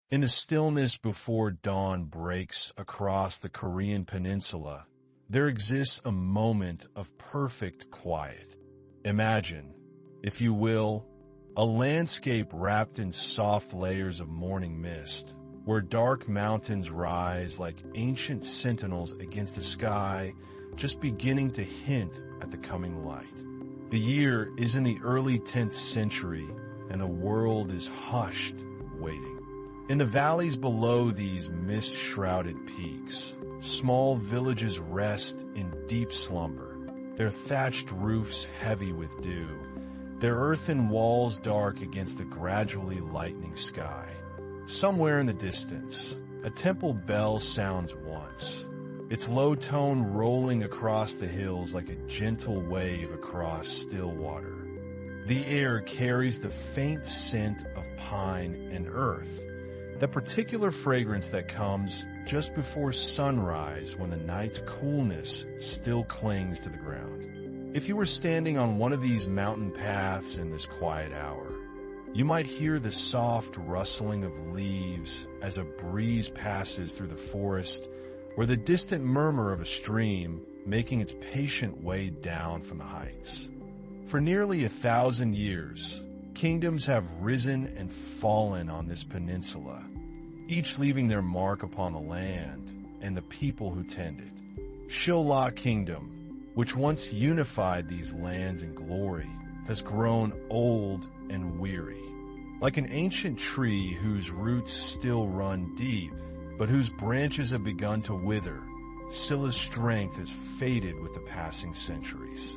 In the stillness before dawn breaks across the Korean peninsula, there exists a moment of perfect quiet. Imagine, if you will, a landscape wrapped in soft layers of morning mist, where dark mountains rise like ancient sentinels against the sky, just beginning to hint at the coming light. The year is in the early 10th century, and the world is hushed, waiting. In the valleys below these mist-shrouded peaks, small villages rest in deep slumber, their thatched roofs heavy with dew, their earthen walls dark against the gradually lightening sky. Somewhere in the distance, a temple bell sounds once, its low tone rolling across the hills like a gentle wave across still water. The air carries the faint scent of pine and earth, that particular fragrance that comes just before sunrise when the night's coolness still clings to the ground. If you were standing on one of these mountain paths in this quiet hour, you might hear the soft rustling of leaves as a breeze passes through the forest, or the distant murmur of a stream making its patient way down from the heights. For nearly 1,000 years, kingdoms have risen and fallen on this peninsula, each leaving their mark upon the land and the people who tend it. Shilla Kingdom, which once unified these lands in glory, has grown old and weary. Like an ancient tree whose roots still run deep, but whose branches have begun to wither, Scylla's strength has faded with the passing centuries.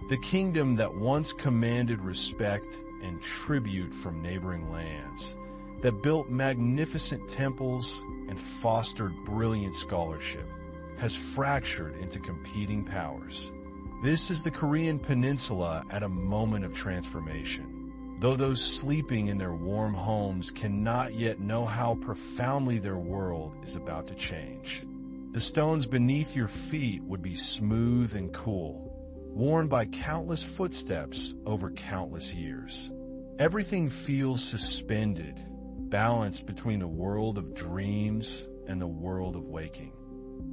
The kingdom that once commanded respect and tribute from neighboring lands, that built magnificent temples and fostered brilliant scholarship, has fractured into competing powers. This is the Korean peninsula at a moment of transformation, though those sleeping in their warm homes cannot yet know how profoundly their world is about to change. The stones beneath your feet would be smooth and cool, worn by countless footsteps over countless years. Everything feels suspended, balanced between the world of dreams and the world of waking.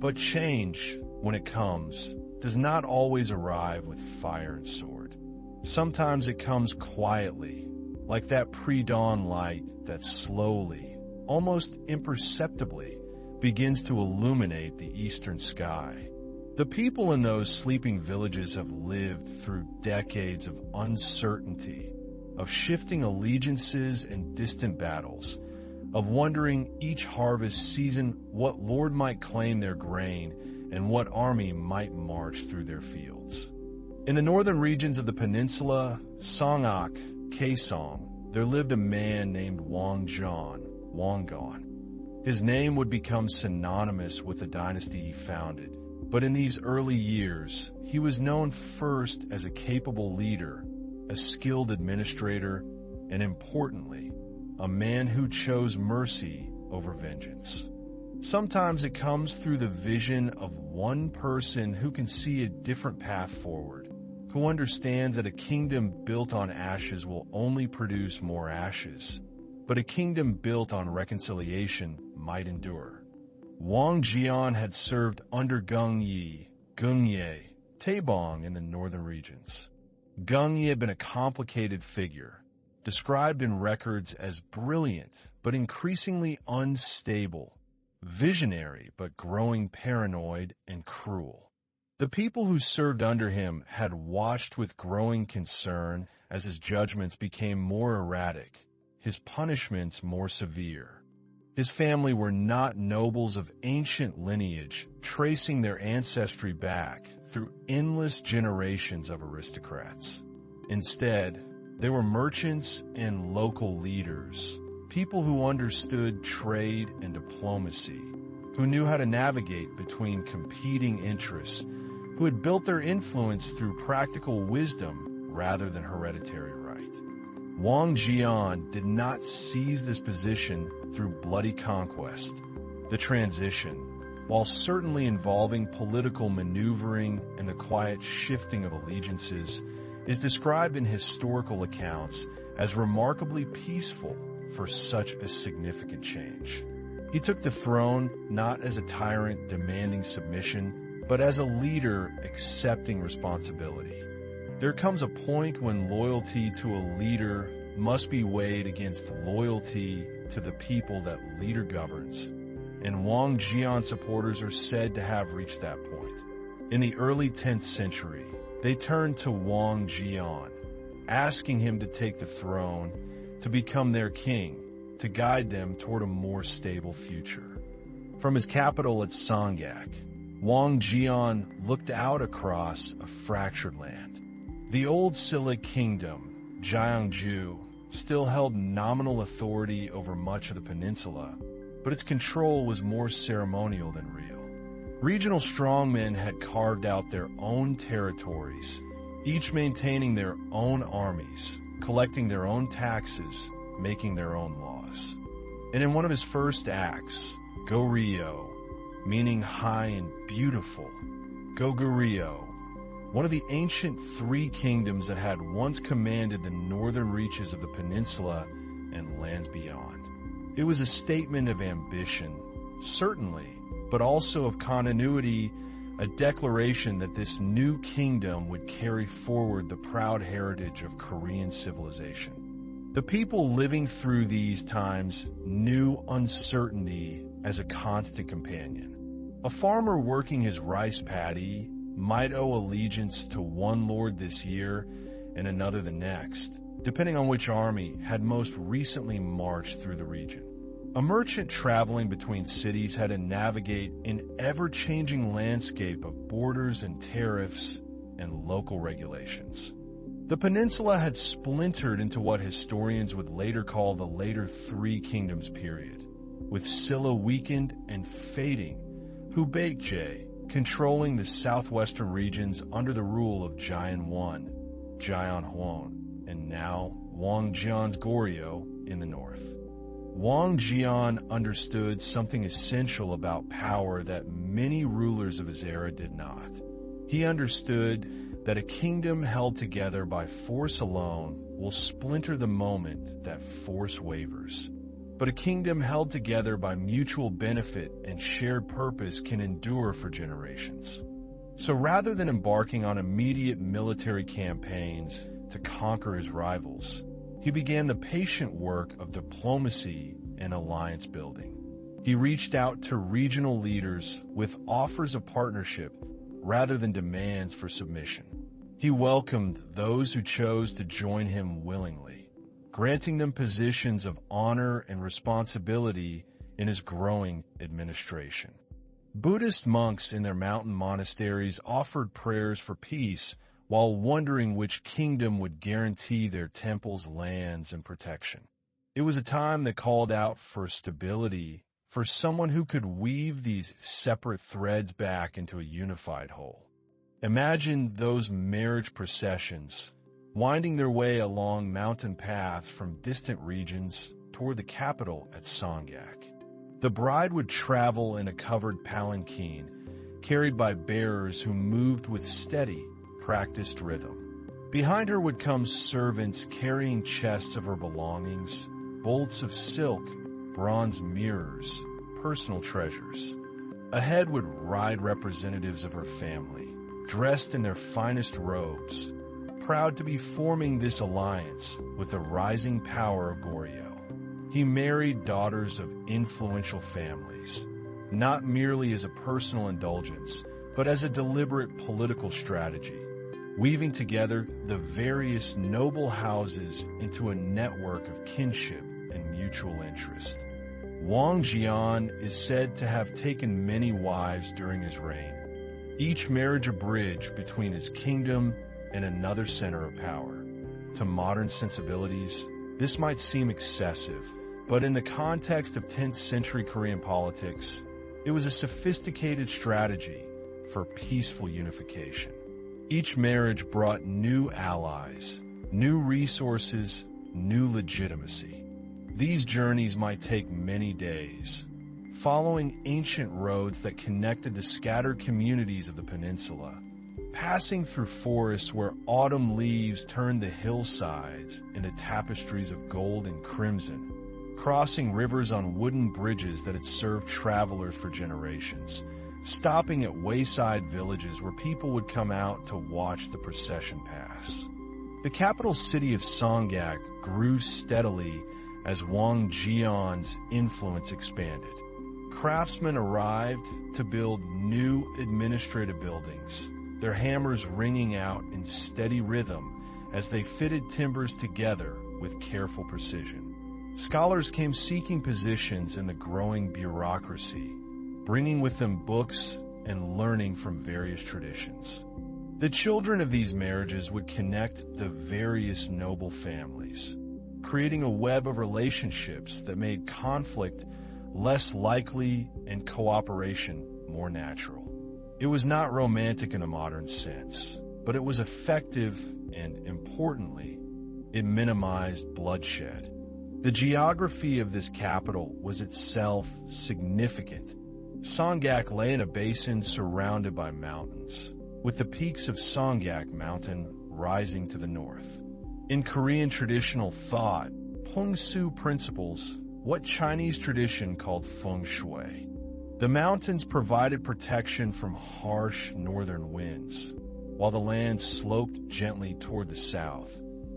But change, when it comes, does not always arrive with fire and sword. Sometimes it comes quietly, like that pre-dawn light that slowly, almost imperceptibly, begins to illuminate the eastern sky. The people in those sleeping villages have lived through decades of uncertainty, of shifting allegiances and distant battles, of wondering each harvest season what lord might claim their grain and what army might march through their fields. In the northern regions of the peninsula, Songak, Kaesong, there lived a man named Wongon. His name would become synonymous with the dynasty he founded, but in these early years, he was known first as a capable leader, a skilled administrator, and importantly, a man who chose mercy over vengeance. Sometimes it comes through the vision of one person who can see a different path forward, who understands that a kingdom built on ashes will only produce more ashes, but a kingdom built on reconciliation might endure. Wang Jian had served under Gung Ye, Taebong in the northern regions. Gung Ye had been a complicated figure, described in records as brilliant but increasingly unstable, visionary but growing paranoid and cruel. The people who served under him had watched with growing concern as his judgments became more erratic, his punishments more severe. His family were not nobles of ancient lineage, tracing their ancestry back through endless generations of aristocrats. Instead, they were merchants and local leaders, people who understood trade and diplomacy, who knew how to navigate between competing interests, who had built their influence through practical wisdom rather than hereditary right. Wang Jian did not seize this position through bloody conquest. The transition, while certainly involving political maneuvering and the quiet shifting of allegiances, is described in historical accounts as remarkably peaceful for such a significant change. He took the throne not as a tyrant demanding submission, but as a leader accepting responsibility. There comes a point when loyalty to a leader must be weighed against loyalty to the people that leader governs, and Wang Jian supporters are said to have reached that point. In the early 10th century, they turned to Wang Jian, asking him to take the throne, to become their king, to guide them toward a more stable future. From his capital at Songyak, Wang Jian looked out across a fractured land. The old Silla kingdom, Jiangju, still held nominal authority over much of the peninsula, but its control was more ceremonial than real. Regional strongmen had carved out their own territories, each maintaining their own armies, collecting their own taxes, making their own laws. And in one of his first acts, Goryeo, meaning high and beautiful, Goryeo, one of the ancient three kingdoms that had once commanded the northern reaches of the peninsula and lands beyond. It was a statement of ambition, certainly, but also of continuity, a declaration that this new kingdom would carry forward the proud heritage of Korean civilization. The people living through these times knew uncertainty as a constant companion. A farmer working his rice paddy might owe allegiance to one lord this year and another the next, depending on which army had most recently marched through the region. A merchant traveling between cities had to navigate an ever-changing landscape of borders and tariffs and local regulations. The peninsula had splintered into what historians would later call the later Three Kingdoms period, with Silla weakened and fading, Hubei controlling the southwestern regions under the rule of Jian I, Jian Huan, and now Wang Jian's Goryeo in the north. Wang Jian understood something essential about power that many rulers of his era did not. He understood that a kingdom held together by force alone will splinter the moment that force wavers. But a kingdom held together by mutual benefit and shared purpose can endure for generations. So rather than embarking on immediate military campaigns to conquer his rivals, he began the patient work of diplomacy and alliance building. He reached out to regional leaders with offers of partnership rather than demands for submission. He welcomed those who chose to join him willingly, granting them positions of honor and responsibility in his growing administration. Buddhist monks in their mountain monasteries offered prayers for peace while wondering which kingdom would guarantee their temples, lands, and protection. It was a time that called out for stability, for someone who could weave these separate threads back into a unified whole. Imagine those marriage processions, winding their way along mountain paths from distant regions toward the capital at Songyak. The bride would travel in a covered palanquin, carried by bearers who moved with steady, practiced rhythm. Behind her would come servants carrying chests of her belongings, bolts of silk, bronze mirrors, personal treasures. Ahead would ride representatives of her family, dressed in their finest robes, proud to be forming this alliance with the rising power of Goryeo. He married daughters of influential families, not merely as a personal indulgence, but as a deliberate political strategy, weaving together the various noble houses into a network of kinship and mutual interest. Wang Jian is said to have taken many wives during his reign, each marriage a bridge between his kingdom and another center of power. To modern sensibilities, this might seem excessive, but in the context of 10th century Korean politics, it was a sophisticated strategy for peaceful unification. Each marriage brought new allies, new resources, new legitimacy. These journeys might take many days, following ancient roads that connected the scattered communities of the peninsula, passing through forests where autumn leaves turned the hillsides into tapestries of gold and crimson, crossing rivers on wooden bridges that had served travelers for generations, stopping at wayside villages where people would come out to watch the procession pass. The capital city of Songgak grew steadily as Wang Jian's influence expanded. Craftsmen arrived to build new administrative buildings, their hammers ringing out in steady rhythm as they fitted timbers together with careful precision. Scholars came seeking positions in the growing bureaucracy, bringing with them books and learning from various traditions. The children of these marriages would connect the various noble families, creating a web of relationships that made conflict less likely and cooperation more natural. It was not romantic in a modern sense, but it was effective and, importantly, it minimized bloodshed. The geography of this capital was itself significant. Songgak lay in a basin surrounded by mountains, with the peaks of Songgak Mountain rising to the north. In Korean traditional thought, Pungsu principles, what Chinese tradition called feng shui. The mountains provided protection from harsh northern winds, while the land sloped gently toward the south,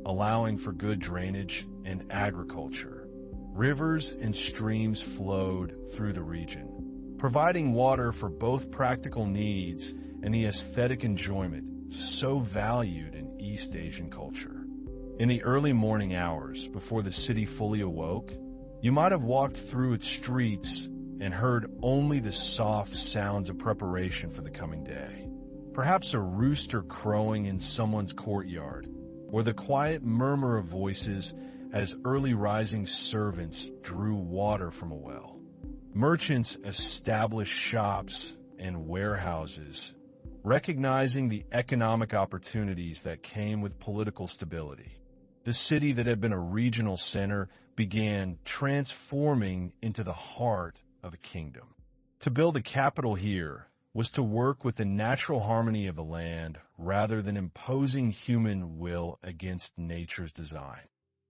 allowing for good drainage and agriculture. Rivers and streams flowed through the region, providing water for both practical needs and the aesthetic enjoyment so valued in East Asian culture. In the early morning hours, before the city fully awoke, you might have walked through its streets and heard only the soft sounds of preparation for the coming day. Perhaps a rooster crowing in someone's courtyard, or the quiet murmur of voices as early rising servants drew water from a well. Merchants established shops and warehouses, recognizing the economic opportunities that came with political stability. The city that had been a regional center began transforming into the heart of a kingdom. To build a capital here was to work with the natural harmony of the land rather than imposing human will against nature's design.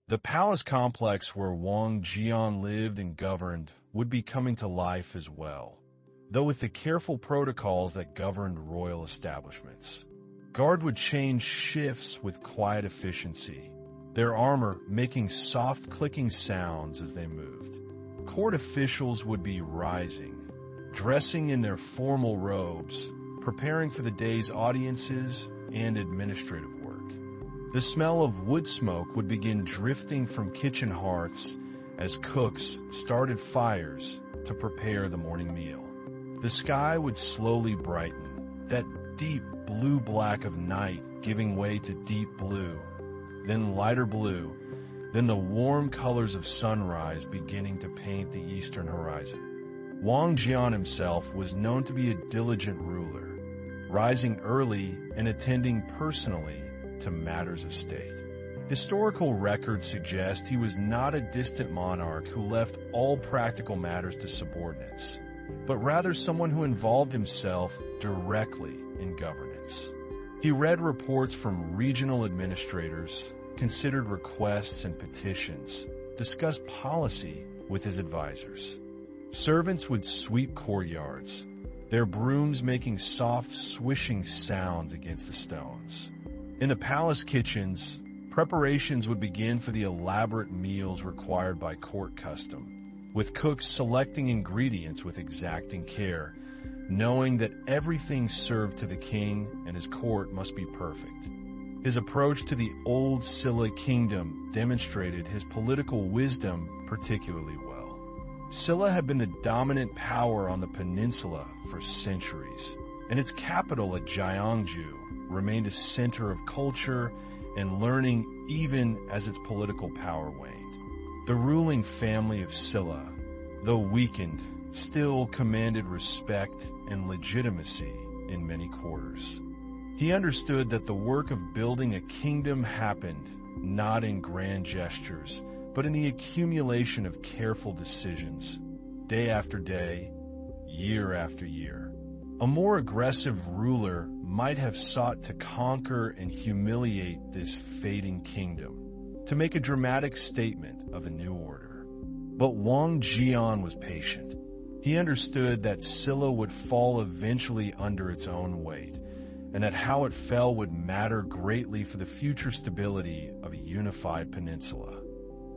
The palace complex where Wang Jian lived and governed would be coming to life as well, though with the careful protocols that governed royal establishments. Guard would change shifts with quiet efficiency, their armor making soft clicking sounds as they moved. Court officials would be rising, dressing in their formal robes, preparing for the day's audiences and administrative work. The smell of wood smoke would begin drifting from kitchen hearths as cooks started fires to prepare the morning meal. The sky would slowly brighten, that deep blue-black of night giving way to deep blue, then lighter blue, then the warm colors of sunrise beginning to paint the eastern horizon. Wang Jian himself was known to be a diligent ruler, rising early and attending personally to matters of state. Historical records suggest he was not a distant monarch who left all practical matters to subordinates, but rather someone who involved himself directly in governance. He read reports from regional administrators, considered requests and petitions, discussed policy with his advisors. Servants would sweep courtyards, their brooms making soft swishing sounds against the stones. In the palace kitchens, preparations would begin for the elaborate meals required by court custom, with cooks selecting ingredients with exacting care, knowing that everything served to the king and his court must be perfect. His approach to the old Silla kingdom demonstrated his political wisdom particularly well. Silla had been the dominant power on the peninsula for centuries, and its capital at Gyeongju remained a center of culture and learning even as its political power waned. The ruling family of Silla, though weakened, still commanded respect and legitimacy in many quarters. He understood that the work of building a kingdom happened not in grand gestures, but in the accumulation of careful decisions, day after day, year after year. A more aggressive ruler might have sought to conquer and humiliate this fading kingdom, to make a dramatic statement of a new order. But Wang Jian was patient. He understood that Silla would fall eventually under its own weight, and that how it fell would matter greatly for the future stability of a unified peninsula.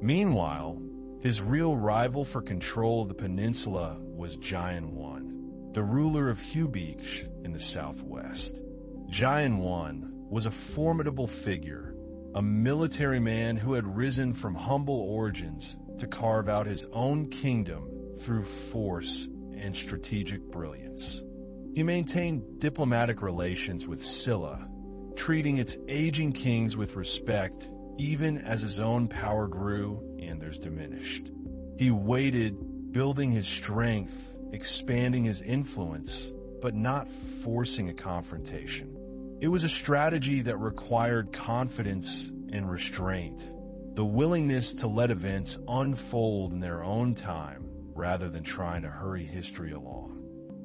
Meanwhile, his real rival for control of the peninsula was Jian Wan, the ruler of Hubei in the southwest. Jian Wan was a formidable figure, a military man who had risen from humble origins to carve out his own kingdom through force and strategic brilliance. He maintained diplomatic relations with Silla, treating its aging kings with respect even as his own power grew and theirs diminished. He waited, building his strength, expanding his influence, but not forcing a confrontation. It was a strategy that required confidence and restraint, the willingness to let events unfold in their own time rather than trying to hurry history along.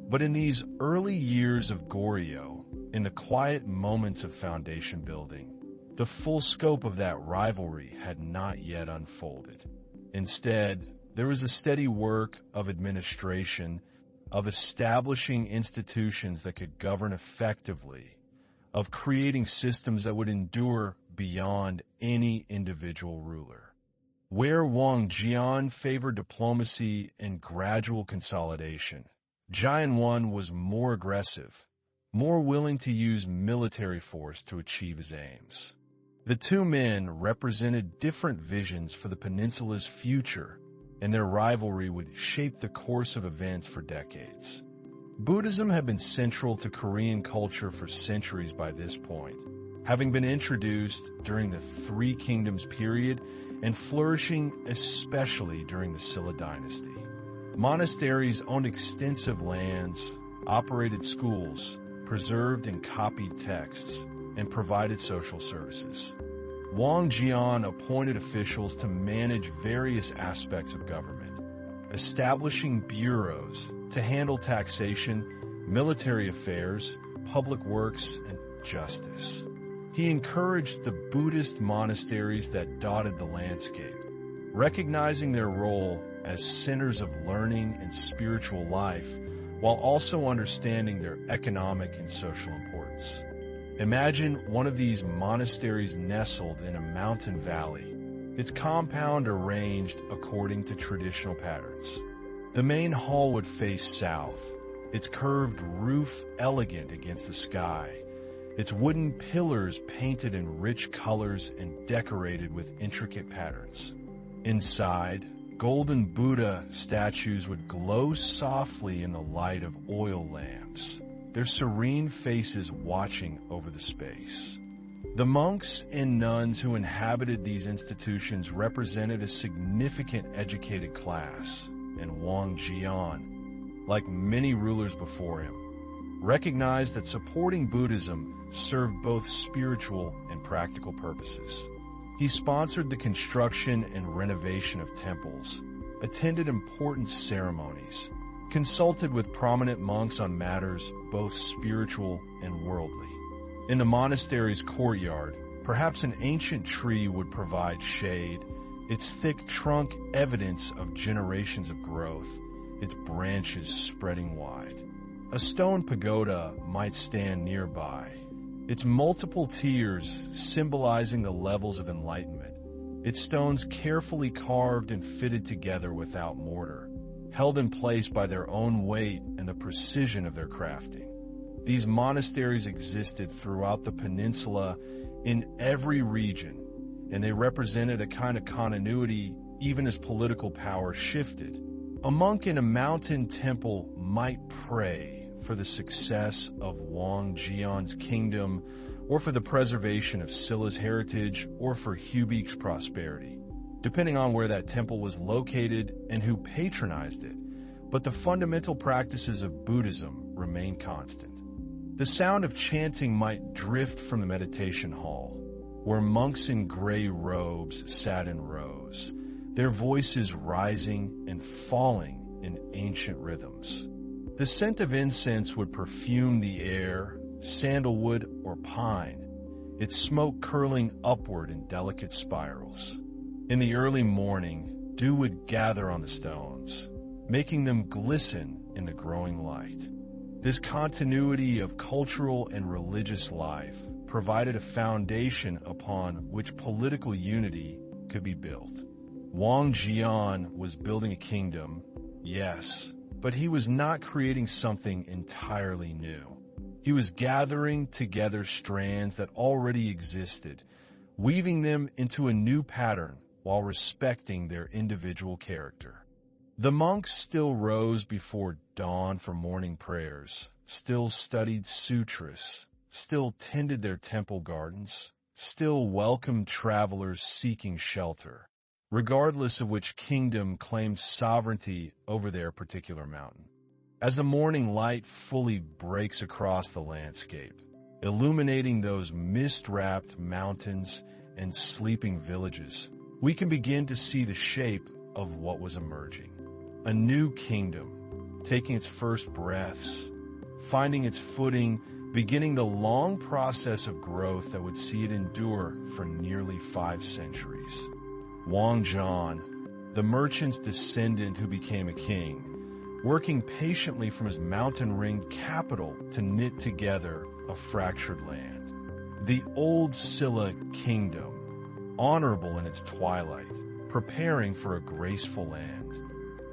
But in these early years of Goryeo, in the quiet moments of foundation building, the full scope of that rivalry had not yet unfolded. Instead, there was a steady work of administration, of establishing institutions that could govern effectively, of creating systems that would endure beyond any individual ruler. Where Wang Jian favored diplomacy and gradual consolidation, Jian Wan was more aggressive, more willing to use military force to achieve his aims. The two men represented different visions for the peninsula's future, and their rivalry would shape the course of events for decades. Buddhism had been central to Korean culture for centuries by this point, having been introduced during the Three Kingdoms period and flourishing especially during the Silla dynasty. Monasteries owned extensive lands, operated schools, preserved and copied texts, and provided social services. Wang Jian appointed officials to manage various aspects of government, establishing bureaus to handle taxation, military affairs, public works, and justice. He encouraged the Buddhist monasteries that dotted the landscape, recognizing their role as centers of learning and spiritual life, while also understanding their economic and social importance. Imagine one of these monasteries nestled in a mountain valley, its compound arranged according to traditional patterns. The main hall would face south, its curved roof elegant against the sky, its wooden pillars painted in rich colors and decorated with intricate patterns. Inside, golden Buddha statues would glow softly in the light of oil lamps, their serene faces watching over the space. The monks and nuns who inhabited these institutions represented a significant educated class, and Wang Jian, like many rulers before him, recognized that supporting Buddhism served both spiritual and practical purposes. He sponsored the construction and renovation of temples, attended important ceremonies, consulted with prominent monks on matters both spiritual and worldly. In the monastery's courtyard, perhaps an ancient tree would provide shade, its thick trunk evidence of generations of growth, its branches spreading wide. A stone pagoda might stand nearby, its multiple tiers symbolizing the levels of enlightenment, its stones carefully carved and fitted together without mortar, held in place by their own weight and the precision of their crafting. These monasteries existed throughout the peninsula in every region, and they represented a kind of continuity even as political power shifted. A monk in a mountain temple might pray for the success of Wang Jian's kingdom, or for the preservation of Silla's heritage, or for Hubei's prosperity, depending on where that temple was located and who patronized it. But the fundamental practices of Buddhism remained constant. The sound of chanting might drift from the meditation hall, where monks in gray robes sat in rows, their voices rising and falling in ancient rhythms. The scent of incense would perfume the air, sandalwood or pine, its smoke curling upward in delicate spirals. In the early morning, dew would gather on the stones, making them glisten in the growing light. This continuity of cultural and religious life provided a foundation upon which political unity could be built. Wang Jian was building a kingdom, yes, but he was not creating something entirely new. He was gathering together strands that already existed, weaving them into a new pattern while respecting their individual character. The monks still rose before dawn for morning prayers, still studied sutras, still tended their temple gardens, still welcomed travelers seeking shelter, regardless of which kingdom claimed sovereignty over their particular mountain. As the morning light fully breaks across the landscape, illuminating those mist-wrapped mountains and sleeping villages, we can begin to see the shape of what was emerging. A new kingdom, taking its first breaths, finding its footing, beginning the long process of growth that would see it endure for nearly 5 centuries. Wang Jian, the merchant's descendant who became a king, working patiently from his mountain-ringed capital to knit together a fractured land. The old Silla kingdom, honorable in its twilight, preparing for a graceful land.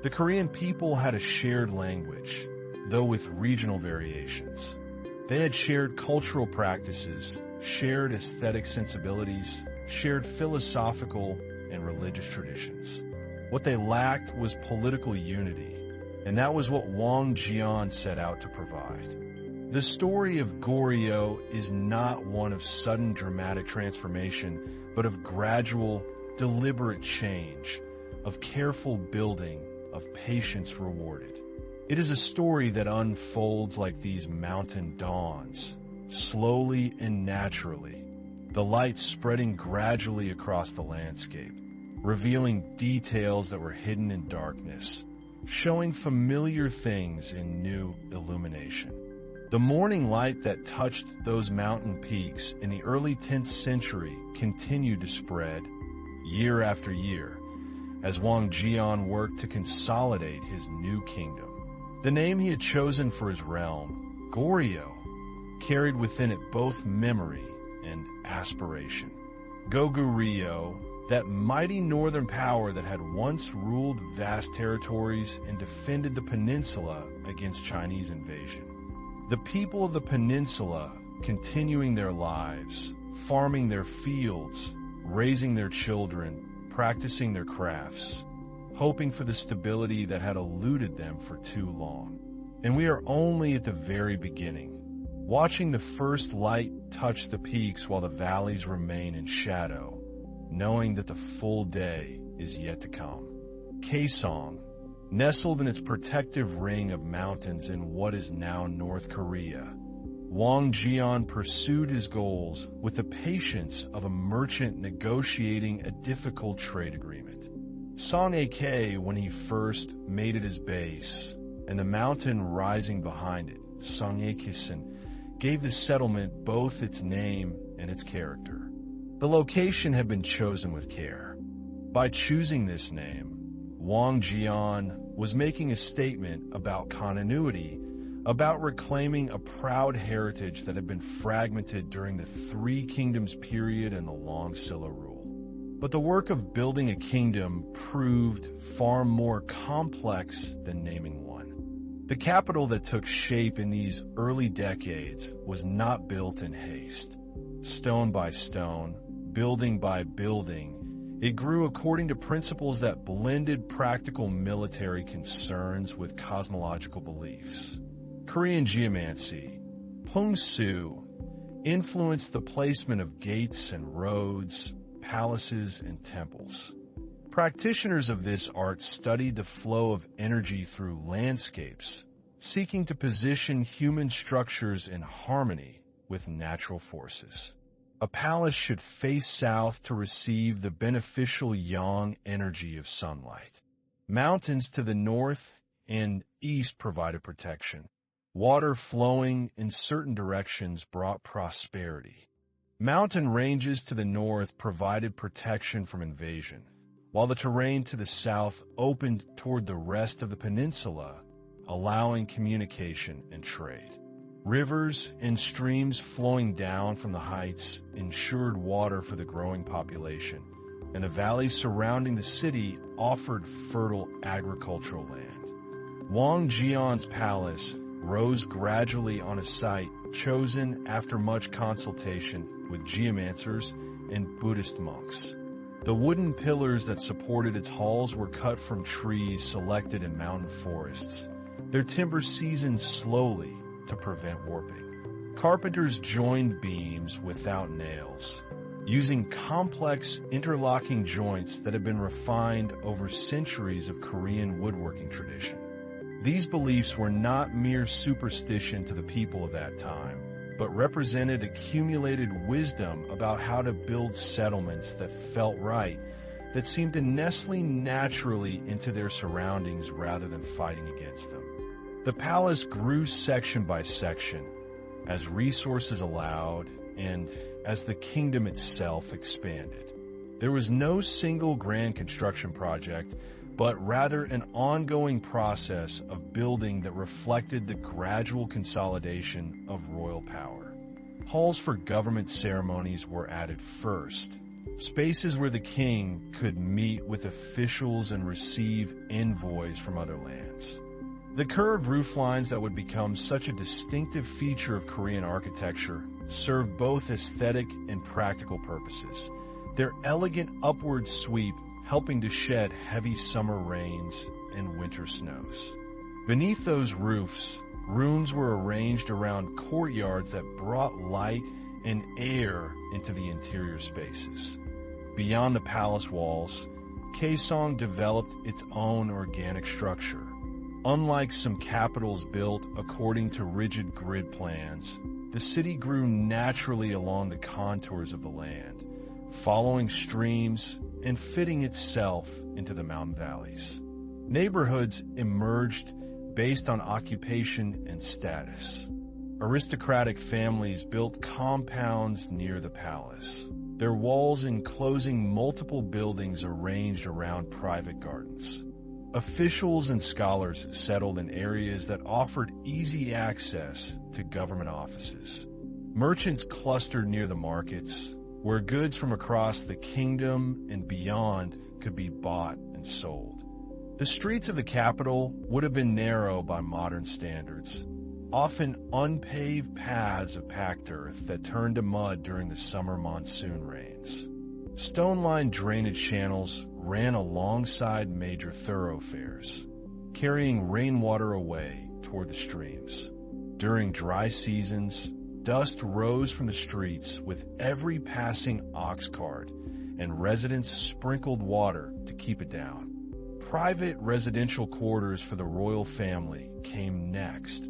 The Korean people had a shared language, though with regional variations. They had shared cultural practices, shared aesthetic sensibilities, shared philosophical and religious traditions. What they lacked was political unity, and that was what Wang Jian set out to provide. The story of Goryeo is not one of sudden dramatic transformation, but of gradual, deliberate change, of careful building, of patience rewarded. It is a story that unfolds like these mountain dawns, slowly and naturally, the light spreading gradually across the landscape, revealing details that were hidden in darkness, showing familiar things in new illumination. The morning light that touched those mountain peaks in the early 10th century continued to spread year after year as Wang Jian worked to consolidate his new kingdom. The name he had chosen for his realm, Goryeo, carried within it both memory and aspiration. Goryeo, that mighty northern power that had once ruled vast territories and defended the peninsula against Chinese invasion. The people of the peninsula continuing their lives, farming their fields, raising their children, practicing their crafts, hoping for the stability that had eluded them for too long. And we are only at the very beginning, watching the first light touch the peaks while the valleys remain in shadow, knowing that the full day is yet to come. Kaesong, nestled in its protective ring of mountains in what is now North Korea, Wang Jian pursued his goals with the patience of a merchant negotiating a difficult trade agreement. Songak, when he first made it his base, and the mountain rising behind it, Songaekisen, gave the settlement both its name and its character. The location had been chosen with care. By choosing this name, Wang Jian was making a statement about continuity, about reclaiming a proud heritage that had been fragmented during the Three Kingdoms period and the Long Silla rule. But the work of building a kingdom proved far more complex than naming one. The capital that took shape in these early decades was not built in haste. Stone by stone, building by building, it grew according to principles that blended practical military concerns with cosmological beliefs. Korean geomancy, Pungsu, influenced the placement of gates and roads, palaces and temples. Practitioners of this art studied the flow of energy through landscapes, seeking to position human structures in harmony with natural forces. A palace should face south to receive the beneficial yang energy of sunlight. Mountains to the north and east provided protection. Water flowing in certain directions brought prosperity. Mountain ranges to the north provided protection from invasion, while the terrain to the south opened toward the rest of the peninsula, allowing communication and trade. Rivers and streams flowing down from the heights ensured water for the growing population, and the valleys surrounding the city offered fertile agricultural land. Wang Jian's palace rose gradually on a site chosen after much consultation with geomancers and Buddhist monks. The wooden pillars that supported its halls were cut from trees selected in mountain forests. Their timber seasoned slowly to prevent warping. Carpenters joined beams without nails, using complex interlocking joints that had been refined over centuries of Korean woodworking tradition. These beliefs were not mere superstition to the people of that time, but represented accumulated wisdom about how to build settlements that felt right, that seemed to nestle naturally into their surroundings rather than fighting against them. The palace grew section by section, as resources allowed and as the kingdom itself expanded. There was no single grand construction project, but rather an ongoing process of building that reflected the gradual consolidation of royal power. Halls for government ceremonies were added first, spaces where the king could meet with officials and receive envoys from other lands. The curved rooflines that would become such a distinctive feature of Korean architecture served both aesthetic and practical purposes. Their elegant upward sweep helping to shed heavy summer rains and winter snows. Beneath those roofs, rooms were arranged around courtyards that brought light and air into the interior spaces. Beyond the palace walls, Kaesong developed its own organic structure. Unlike some capitals built according to rigid grid plans, the city grew naturally along the contours of the land, following streams and fitting itself into the mountain valleys. Neighborhoods emerged based on occupation and status. Aristocratic families built compounds near the palace, their walls enclosing multiple buildings arranged around private gardens. Officials and scholars settled in areas that offered easy access to government offices. Merchants clustered near the markets, where goods from across the kingdom and beyond could be bought and sold. The streets of the capital would have been narrow by modern standards, often unpaved paths of packed earth that turned to mud during the summer monsoon rains. Stone-lined drainage channels ran alongside major thoroughfares, carrying rainwater away toward the streams. During dry seasons, dust rose from the streets with every passing ox cart, and residents sprinkled water to keep it down. Private residential quarters for the royal family came next,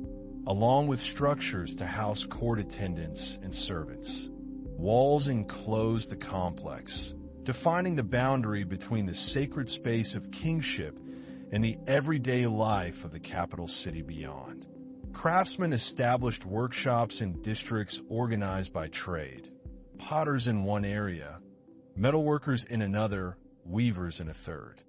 along with structures to house court attendants and servants. Walls enclosed the complex, defining the boundary between the sacred space of kingship and the everyday life of the capital city beyond. Craftsmen established workshops in districts organized by trade. Potters in one area, metalworkers in another, weavers in a third.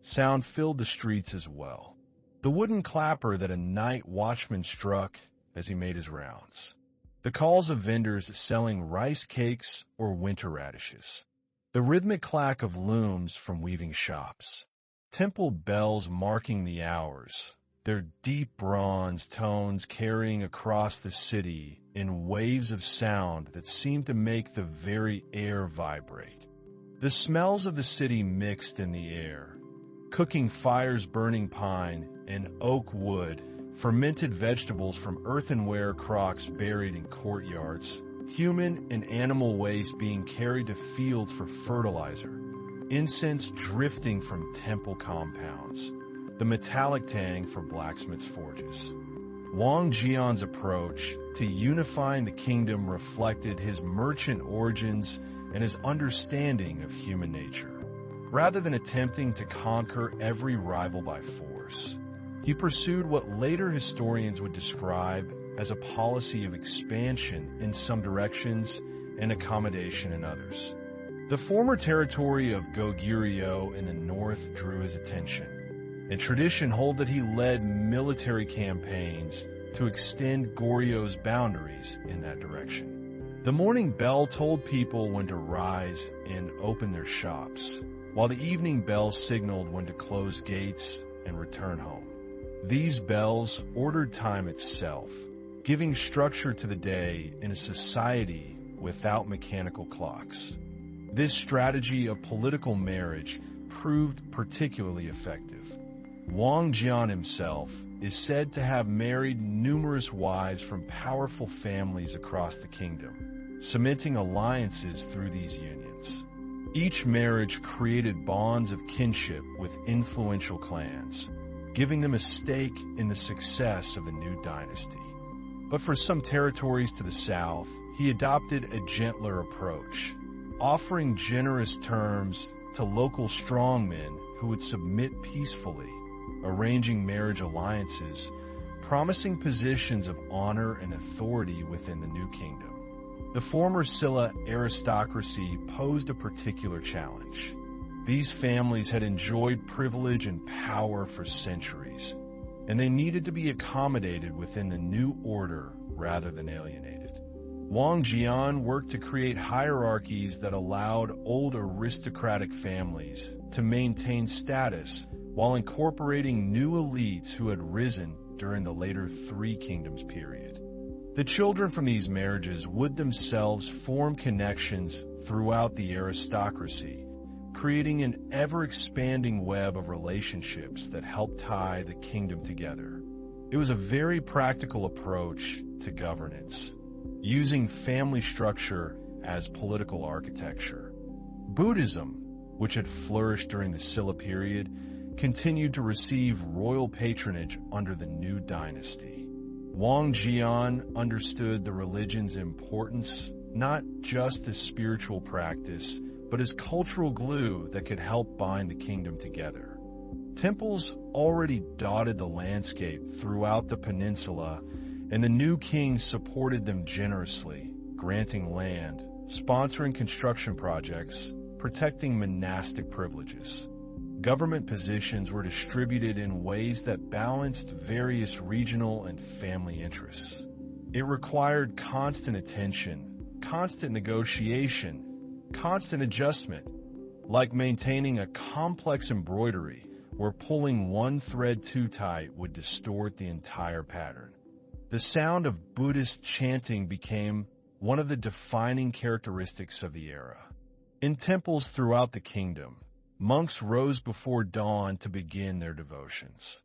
Sound filled the streets as well. The wooden clapper that a night watchman struck as he made his rounds. The calls of vendors selling rice cakes or winter radishes. The rhythmic clack of looms from weaving shops. Temple bells marking the hours, their deep bronze tones carrying across the city in waves of sound that seemed to make the very air vibrate. The smells of the city mixed in the air. Cooking fires burning pine and oak wood, fermented vegetables from earthenware crocks buried in courtyards, human and animal waste being carried to fields for fertilizer, incense drifting from temple compounds, the metallic tang for blacksmiths' forges. Wang Jian's approach to unifying the kingdom reflected his merchant origins and his understanding of human nature. Rather than attempting to conquer every rival by force, he pursued what later historians would describe as a policy of expansion in some directions and accommodation in others. The former territory of Goryeo in the north drew his attention, and tradition holds that he led military campaigns to extend Goryeo's boundaries in that direction. The morning bell told people when to rise and open their shops, while the evening bell signaled when to close gates and return home. These bells ordered time itself, giving structure to the day in a society without mechanical clocks. This strategy of political marriage proved particularly effective. Wang Jian himself is said to have married numerous wives from powerful families across the kingdom, cementing alliances through these unions. Each marriage created bonds of kinship with influential clans, giving them a stake in the success of a new dynasty. But for some territories to the south, he adopted a gentler approach, offering generous terms to local strongmen who would submit peacefully, arranging marriage alliances, promising positions of honor and authority within the new kingdom. The former Silla aristocracy posed a particular challenge. These families had enjoyed privilege and power for centuries, and they needed to be accommodated within the new order rather than alienated. Wang Jian worked to create hierarchies that allowed old aristocratic families to maintain status while incorporating new elites who had risen during the later Three Kingdoms period. The children from these marriages would themselves form connections throughout the aristocracy, creating an ever-expanding web of relationships that helped tie the kingdom together. It was a very practical approach to governance, using family structure as political architecture. Buddhism, which had flourished during the Silla period, continued to receive royal patronage under the new dynasty. Wang Jian understood the religion's importance not just as spiritual practice, but as cultural glue that could help bind the kingdom together. Temples already dotted the landscape throughout the peninsula, and the new king supported them generously, granting land, sponsoring construction projects, protecting monastic privileges. Government positions were distributed in ways that balanced various regional and family interests. It required constant attention, constant negotiation, constant adjustment, like maintaining a complex embroidery where pulling one thread too tight would distort the entire pattern. The sound of Buddhist chanting became one of the defining characteristics of the era. In temples throughout the kingdom, monks rose before dawn to begin their devotions.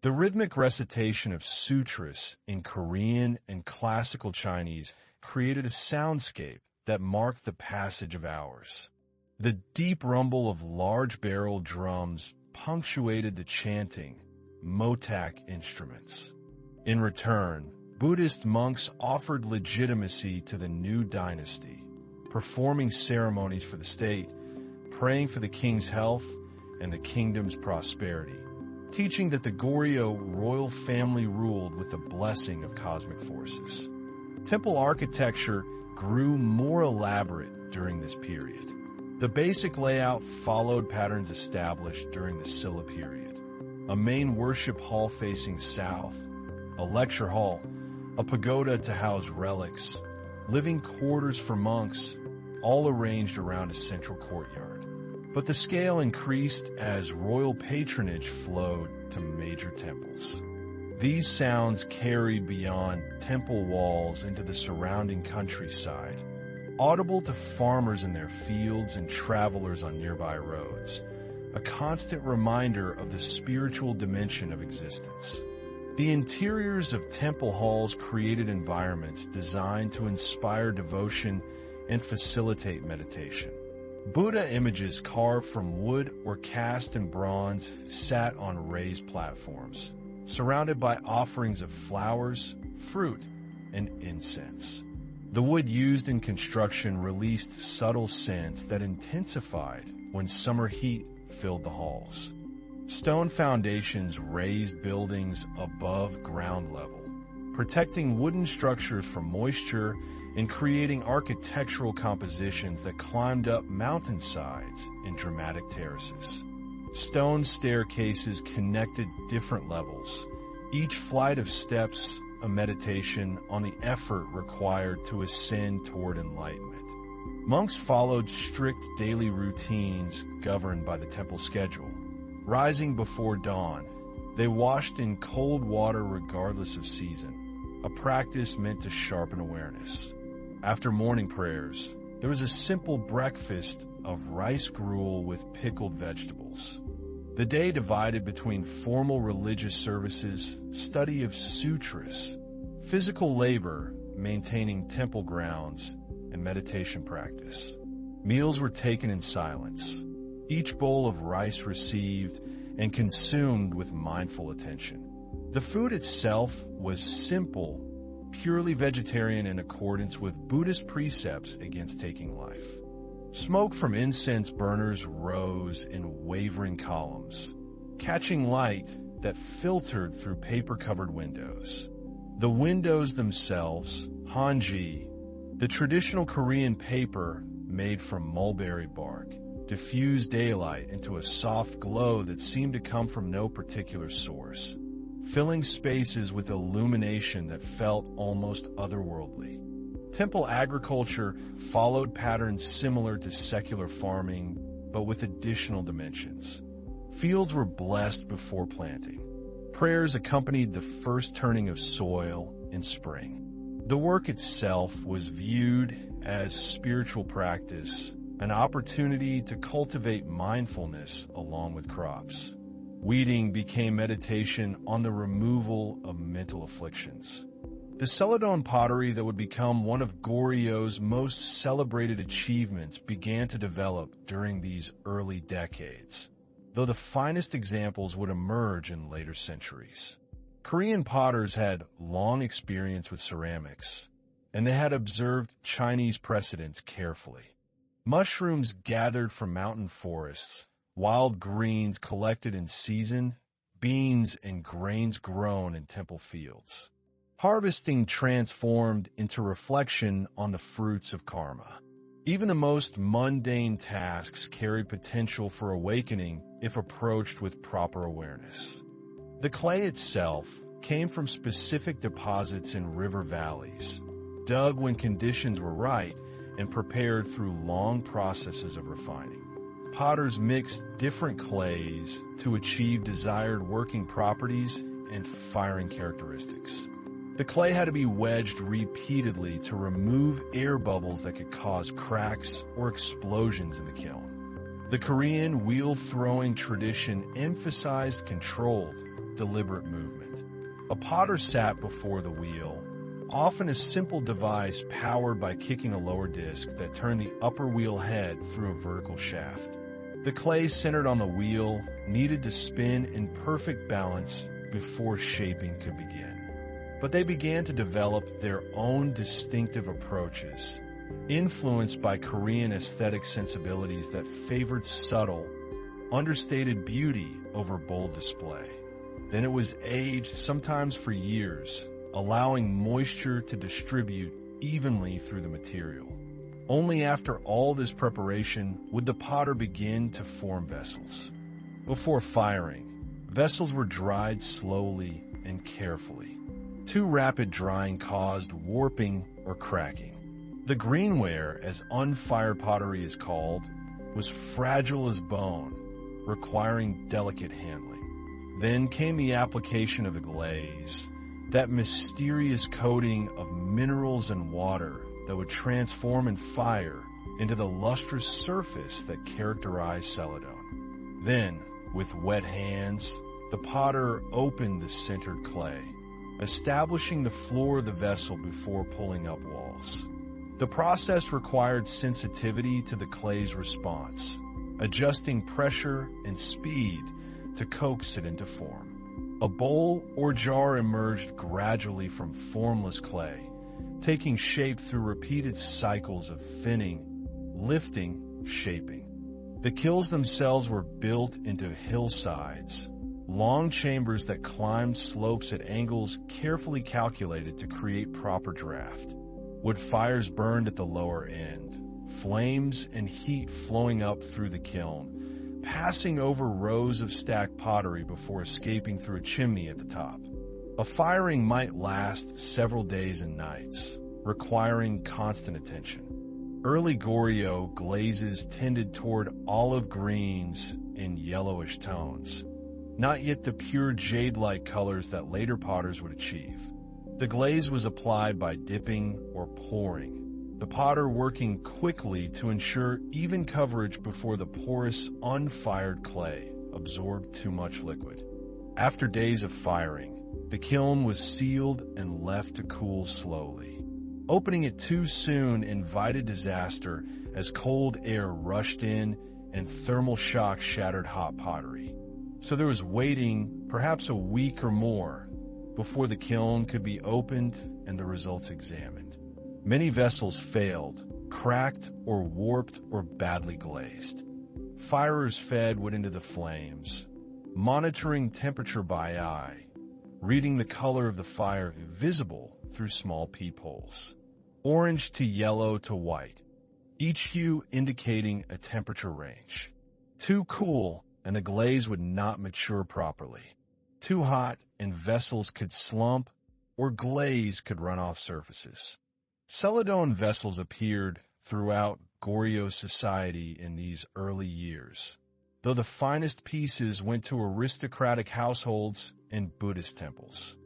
The rhythmic recitation of sutras in Korean and classical Chinese created a soundscape that marked the passage of hours. The deep rumble of large barrel drums punctuated the chanting, motak instruments. In return, Buddhist monks offered legitimacy to the new dynasty, performing ceremonies for the state, praying for the king's health and the kingdom's prosperity, teaching that the Goryeo royal family ruled with the blessing of cosmic forces. Temple architecture grew more elaborate during this period. The basic layout followed patterns established during the Silla period. A main worship hall facing south, a lecture hall, a pagoda to house relics, living quarters for monks, all arranged around a central courtyard. But the scale increased as royal patronage flowed to major temples. These sounds carried beyond temple walls into the surrounding countryside, audible to farmers in their fields and travelers on nearby roads, a constant reminder of the spiritual dimension of existence. The interiors of temple halls created environments designed to inspire devotion and facilitate meditation. Buddha images carved from wood or cast in bronze sat on raised platforms, surrounded by offerings of flowers, fruit, and incense. The wood used in construction released subtle scents that intensified when summer heat filled the halls. Stone foundations raised buildings above ground level, protecting wooden structures from moisture in creating architectural compositions that climbed up mountainsides in dramatic terraces. Stone staircases connected different levels, each flight of steps a meditation on the effort required to ascend toward enlightenment. Monks followed strict daily routines governed by the temple schedule. Rising before dawn, they washed in cold water regardless of season, a practice meant to sharpen awareness. After morning prayers, there was a simple breakfast of rice gruel with pickled vegetables. The day divided between formal religious services, study of sutras, physical labor, maintaining temple grounds, and meditation practice. Meals were taken in silence, each bowl of rice received and consumed with mindful attention. The food itself was simple, purely vegetarian in accordance with Buddhist precepts against taking life. Smoke from incense burners rose in wavering columns, catching light that filtered through paper-covered windows. The windows themselves, hanji, the traditional Korean paper made from mulberry bark, diffused daylight into a soft glow that seemed to come from no particular source, filling spaces with illumination that felt almost otherworldly. Temple agriculture followed patterns similar to secular farming, but with additional dimensions. Fields were blessed before planting. Prayers accompanied the first turning of soil in spring. The work itself was viewed as spiritual practice, an opportunity to cultivate mindfulness along with crops. Weeding became meditation on the removal of mental afflictions. The Celadon pottery that would become one of Goryeo's most celebrated achievements began to develop during these early decades, though the finest examples would emerge in later centuries. Korean potters had long experience with ceramics, and they had observed Chinese precedents carefully. Mushrooms gathered from mountain forests, wild greens collected in season, beans and grains grown in temple fields. Harvesting transformed into reflection on the fruits of karma. Even the most mundane tasks carried potential for awakening if approached with proper awareness. The clay itself came from specific deposits in river valleys, dug when conditions were right and prepared through long processes of refining. Potters mixed different clays to achieve desired working properties and firing characteristics. The clay had to be wedged repeatedly to remove air bubbles that could cause cracks or explosions in the kiln. The Korean wheel-throwing tradition emphasized controlled, deliberate movement. A potter sat before the wheel, often a simple device powered by kicking a lower disc that turned the upper wheel head through a vertical shaft. The clay centered on the wheel needed to spin in perfect balance before shaping could begin. But they began to develop their own distinctive approaches, influenced by Korean aesthetic sensibilities that favored subtle, understated beauty over bold display. Then it was aged, sometimes for years, allowing moisture to distribute evenly through the material. Only after all this preparation would the potter begin to form vessels. Before firing, vessels were dried slowly and carefully. Too rapid drying caused warping or cracking. The greenware, as unfired pottery is called, was fragile as bone, requiring delicate handling. Then came the application of the glaze, that mysterious coating of minerals and water that would transform in fire into the lustrous surface that characterized Celadon. Then, with wet hands, the potter opened the sintered clay, establishing the floor of the vessel before pulling up walls. The process required sensitivity to the clay's response, adjusting pressure and speed to coax it into form. A bowl or jar emerged gradually from formless clay, taking shape through repeated cycles of thinning, lifting, shaping. The kilns themselves were built into hillsides, long chambers that climbed slopes at angles carefully calculated to create proper draft. Wood fires burned at the lower end, flames and heat flowing up through the kiln, passing over rows of stacked pottery before escaping through a chimney at the top. A firing might last several days and nights, requiring constant attention. Early Goryeo glazes tended toward olive greens and yellowish tones, not yet the pure jade-like colors that later potters would achieve. The glaze was applied by dipping or pouring, the potter working quickly to ensure even coverage before the porous, unfired clay absorbed too much liquid. After days of firing, the kiln was sealed and left to cool slowly. Opening it too soon invited disaster as cold air rushed in and thermal shock shattered hot pottery. So there was waiting, perhaps a week or more, before the kiln could be opened and the results examined. Many vessels failed, cracked or warped or badly glazed. Firers fed wood into the flames, monitoring temperature by eye, reading the color of the fire visible through small peepholes. Orange to yellow to white, each hue indicating a temperature range. Too cool, and the glaze would not mature properly. Too hot, and vessels could slump, or glaze could run off surfaces. Celadon vessels appeared throughout Goryeo society in these early years, though the finest pieces went to aristocratic households and Buddhist temples.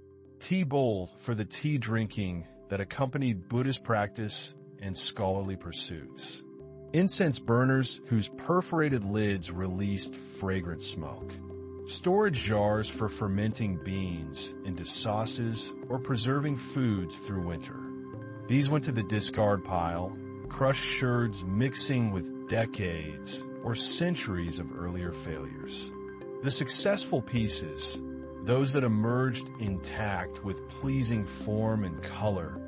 Tea bowl for the tea drinking that accompanied Buddhist practice and scholarly pursuits. Incense burners whose perforated lids released fragrant smoke. Storage jars for fermenting beans into sauces or preserving foods through winter. These went to the discard pile, crushed sherds mixing with decades or centuries of earlier failures. The successful pieces, those that emerged intact with pleasing form and color,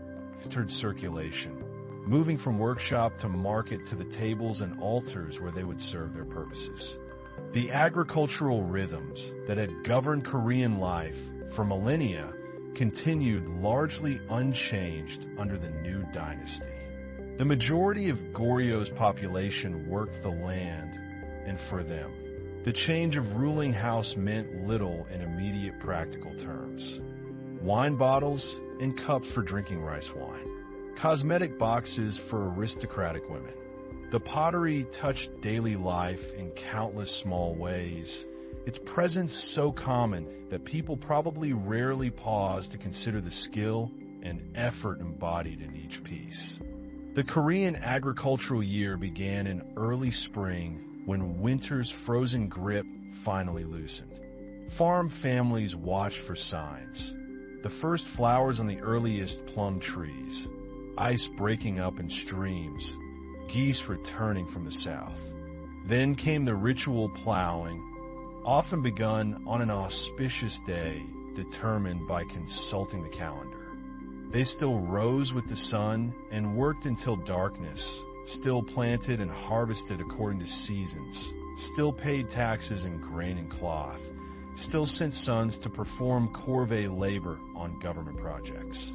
entered circulation, moving from workshop to market to the tables and altars where they would serve their purposes. The agricultural rhythms that had governed Korean life for millennia continued largely unchanged under the new dynasty. The majority of Goryeo's population worked the land and for them. The change of ruling house meant little in immediate practical terms. Wine bottles and cups for drinking rice wine. Cosmetic boxes for aristocratic women. The pottery touched daily life in countless small ways, its presence so common that people probably rarely paused to consider the skill and effort embodied in each piece. The Korean agricultural year began in early spring when winter's frozen grip finally loosened. Farm families watched for signs. The first flowers on the earliest plum trees, ice breaking up in streams, geese returning from the south. Then came the ritual plowing, often begun on an auspicious day determined by consulting the calendar. They still rose with the sun and worked until darkness, still planted and harvested according to seasons, still paid taxes in grain and cloth, still sent sons to perform corvée labor on government projects.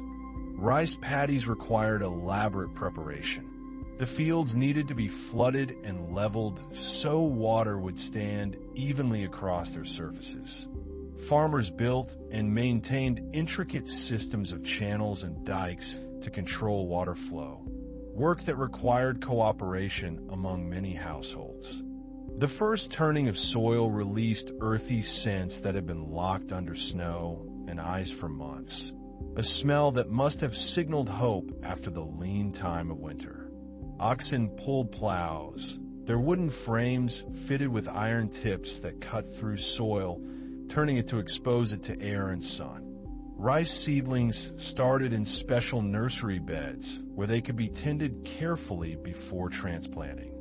Rice paddies required elaborate preparation. The fields needed to be flooded and leveled so water would stand evenly across their surfaces. Farmers built and maintained intricate systems of channels and dikes to control water flow, work that required cooperation among many households. The first turning of soil released earthy scents that had been locked under snow and ice for months, a smell that must have signaled hope after the lean time of winter. Oxen pulled plows, their wooden frames fitted with iron tips that cut through soil, turning it to expose it to air and sun. Rice seedlings started in special nursery beds where they could be tended carefully before transplanting.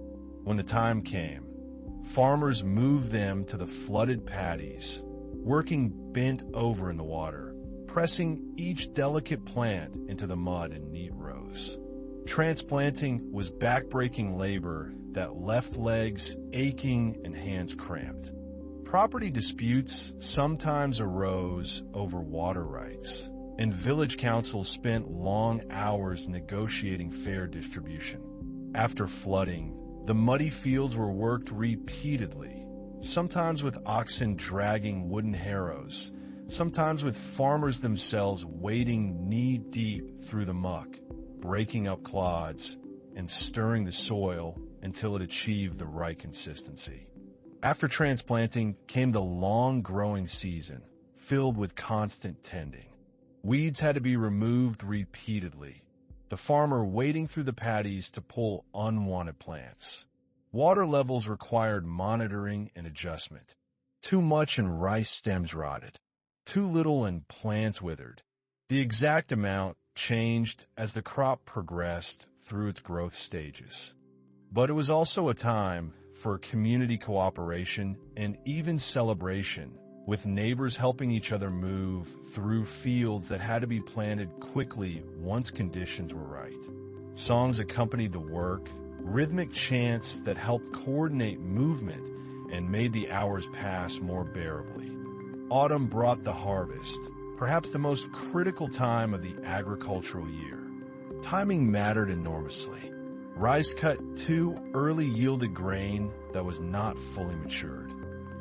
When the time came, farmers moved them to the flooded paddies, working bent over in the water, pressing each delicate plant into the mud in neat rows. Transplanting was backbreaking labor that left legs aching and hands cramped. Property disputes sometimes arose over water rights, and village councils spent long hours negotiating fair distribution. After flooding, the muddy fields were worked repeatedly, sometimes with oxen dragging wooden harrows, sometimes with farmers themselves wading knee-deep through the muck, breaking up clods, and stirring the soil until it achieved the right consistency. After transplanting came the long growing season, filled with constant tending. Weeds had to be removed repeatedly, the farmer wading through the paddies to pull unwanted plants. Water levels required monitoring and adjustment. Too much and rice stems rotted. Too little and plants withered. The exact amount changed as the crop progressed through its growth stages. But it was also a time for community cooperation and even celebration, with neighbors helping each other move through fields that had to be planted quickly once conditions were right. Songs accompanied the work, rhythmic chants that helped coordinate movement and made the hours pass more bearably. Autumn brought the harvest, perhaps the most critical time of the agricultural year. Timing mattered enormously. Rice cut too early yielded grain that was not fully matured.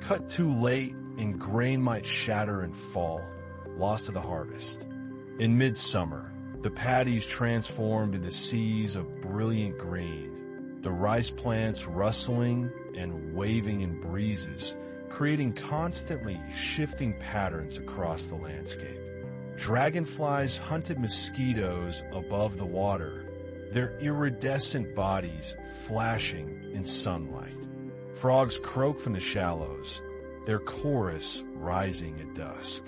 Cut too late and grain might shatter and fall, lost to the harvest. In midsummer, the paddies transformed into seas of brilliant green, the rice plants rustling and waving in breezes, creating constantly shifting patterns across the landscape. Dragonflies hunted mosquitoes above the water, their iridescent bodies flashing in sunlight. Frogs croaked from the shallows, their chorus rising at dusk.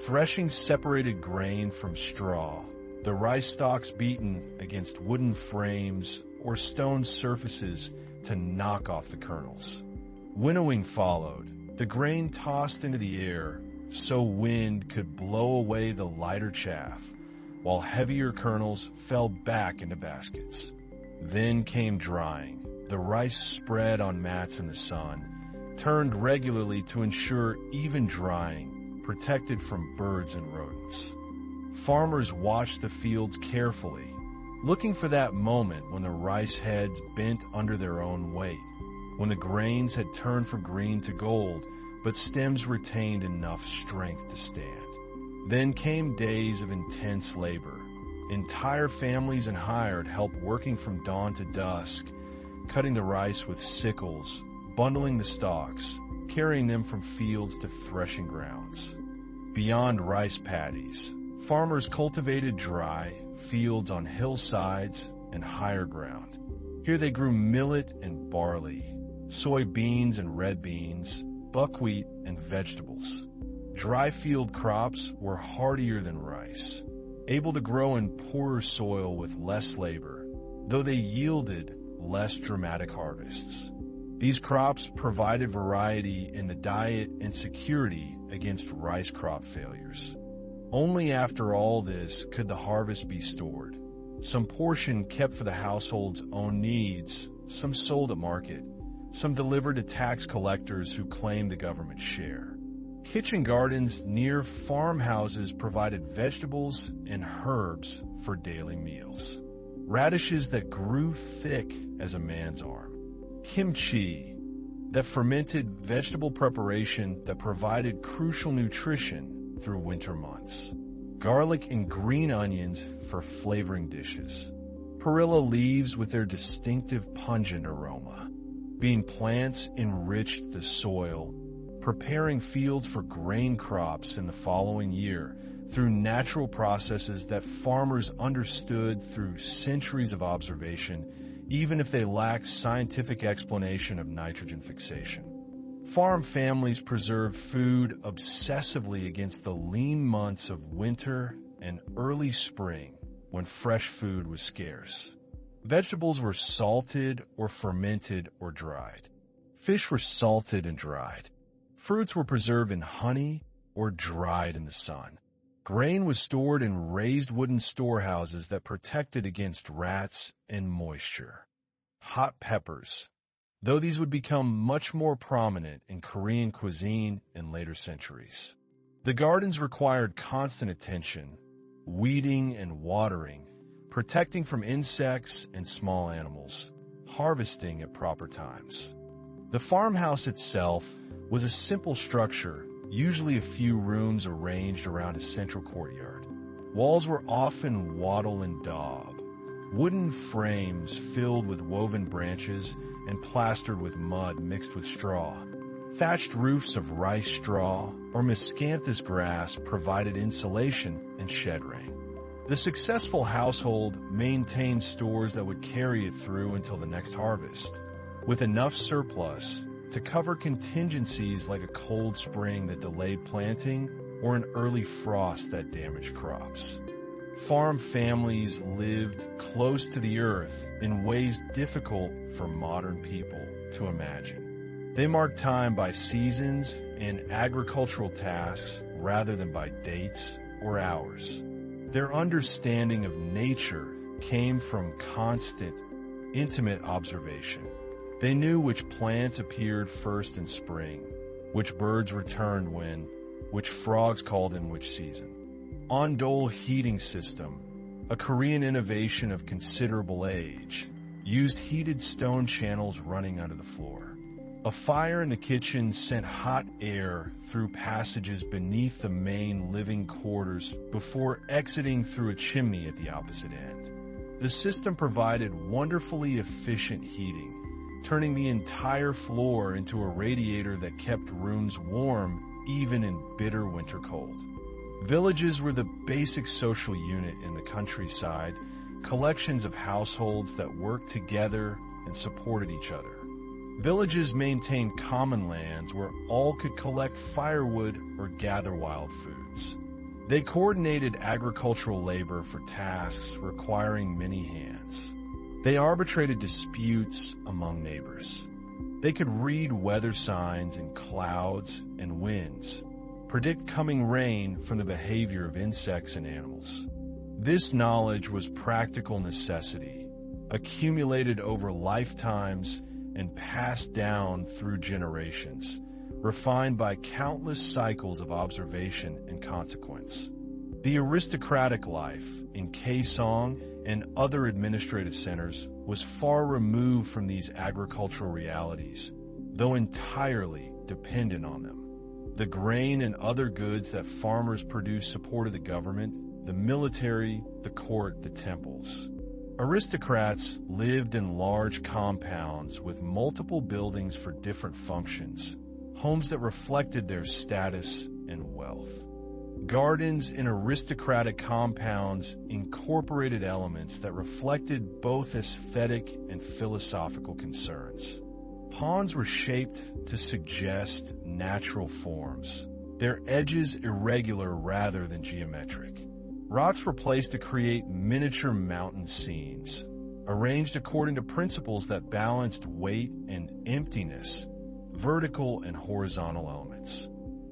Threshing separated grain from straw, the rice stalks beaten against wooden frames or stone surfaces to knock off the kernels. Winnowing followed, the grain tossed into the air so wind could blow away the lighter chaff, while heavier kernels fell back into baskets. Then came drying, the rice spread on mats in the sun, turned regularly to ensure even drying, protected from birds and rodents. Farmers watched the fields carefully, looking for that moment when the rice heads bent under their own weight, when the grains had turned from green to gold, but stems retained enough strength to stand. Then came days of intense labor. Entire families and hired help working from dawn to dusk, cutting the rice with sickles, bundling the stalks, carrying them from fields to threshing grounds. Beyond rice paddies, farmers cultivated dry fields on hillsides and higher ground. Here they grew millet and barley, soybeans and red beans, buckwheat and vegetables. Dry field crops were hardier than rice, able to grow in poorer soil with less labor, though they yielded less dramatic harvests. These crops provided variety in the diet and security against rice crop failures. Only after all this could the harvest be stored. Some portion kept for the household's own needs, some sold at market, some delivered to tax collectors who claimed the government's share. Kitchen gardens near farmhouses provided vegetables and herbs for daily meals. Radishes that grew thick as a man's arm. Kimchi, that fermented vegetable preparation that provided crucial nutrition through winter months. Garlic and green onions for flavoring dishes. Perilla leaves with their distinctive pungent aroma. Bean plants enriched the soil, preparing fields for grain crops in the following year through natural processes that farmers understood through centuries of observation, even if they lacked scientific explanation of nitrogen fixation. Farm families preserved food obsessively against the lean months of winter and early spring when fresh food was scarce. Vegetables were salted or fermented or dried. Fish were salted and dried. Fruits were preserved in honey or dried in the sun. Grain was stored in raised wooden storehouses that protected against rats and moisture. Hot peppers, though these would become much more prominent in Korean cuisine in later centuries. The gardens required constant attention, weeding and watering, protecting from insects and small animals, harvesting at proper times. The farmhouse itself was a simple structure, usually a few rooms arranged around a central courtyard. Walls were often wattle and daub, wooden frames filled with woven branches and plastered with mud mixed with straw. Thatched roofs of rice straw or miscanthus grass provided insulation and shed rain. The successful household maintained stores that would carry it through until the next harvest, with enough surplus to cover contingencies like a cold spring that delayed planting or an early frost that damaged crops. Farm families lived close to the earth in ways difficult for modern people to imagine. They marked time by seasons and agricultural tasks rather than by dates or hours. Their understanding of nature came from constant, intimate observation. They knew which plants appeared first in spring, which birds returned when, which frogs called in which season. Ondol heating system, a Korean innovation of considerable age, used heated stone channels running under the floor. A fire in the kitchen sent hot air through passages beneath the main living quarters before exiting through a chimney at the opposite end. The system provided wonderfully efficient heating, turning the entire floor into a radiator that kept rooms warm even in bitter winter cold. Villages were the basic social unit in the countryside, collections of households that worked together and supported each other. Villages maintained common lands where all could collect firewood or gather wild foods. They coordinated agricultural labor for tasks requiring many hands. They arbitrated disputes among neighbors. They could read weather signs in clouds and winds, predict coming rain from the behavior of insects and animals. This knowledge was practical necessity, accumulated over lifetimes and passed down through generations, refined by countless cycles of observation and consequence. The aristocratic life in Kaesong and other administrative centers was far removed from these agricultural realities, though entirely dependent on them. The grain and other goods that farmers produced supported the government, the military, the court, the temples. Aristocrats lived in large compounds with multiple buildings for different functions, homes that reflected their status and wealth. Gardens in aristocratic compounds incorporated elements that reflected both aesthetic and philosophical concerns. Ponds were shaped to suggest natural forms, their edges irregular rather than geometric. Rocks were placed to create miniature mountain scenes, arranged according to principles that balanced weight and emptiness, vertical and horizontal elements.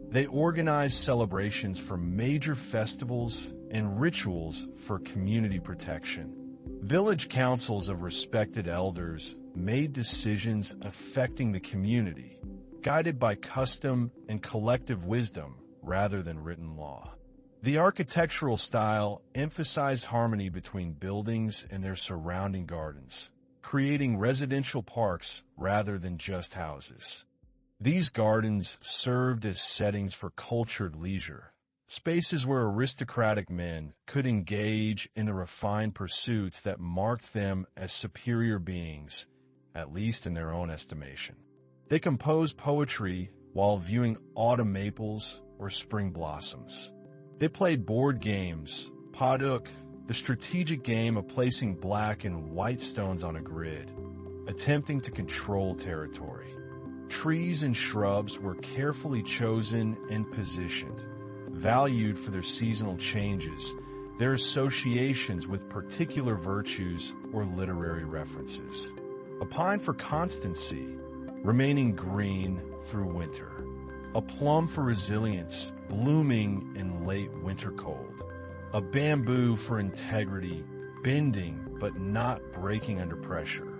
They organized celebrations for major festivals and rituals for community protection. Village councils of respected elders made decisions affecting the community, guided by custom and collective wisdom rather than written law. The architectural style emphasized harmony between buildings and their surrounding gardens, creating residential parks rather than just houses. These gardens served as settings for cultured leisure, spaces where aristocratic men could engage in the refined pursuits that marked them as superior beings, at least in their own estimation. They composed poetry while viewing autumn maples or spring blossoms. They played board games, paduk, the strategic game of placing black and white stones on a grid, attempting to control territory. Trees and shrubs were carefully chosen and positioned, valued for their seasonal changes, their associations with particular virtues or literary references. A pine for constancy, remaining green through winter. A plum for resilience, blooming in late winter cold. A bamboo for integrity, bending but not breaking under pressure.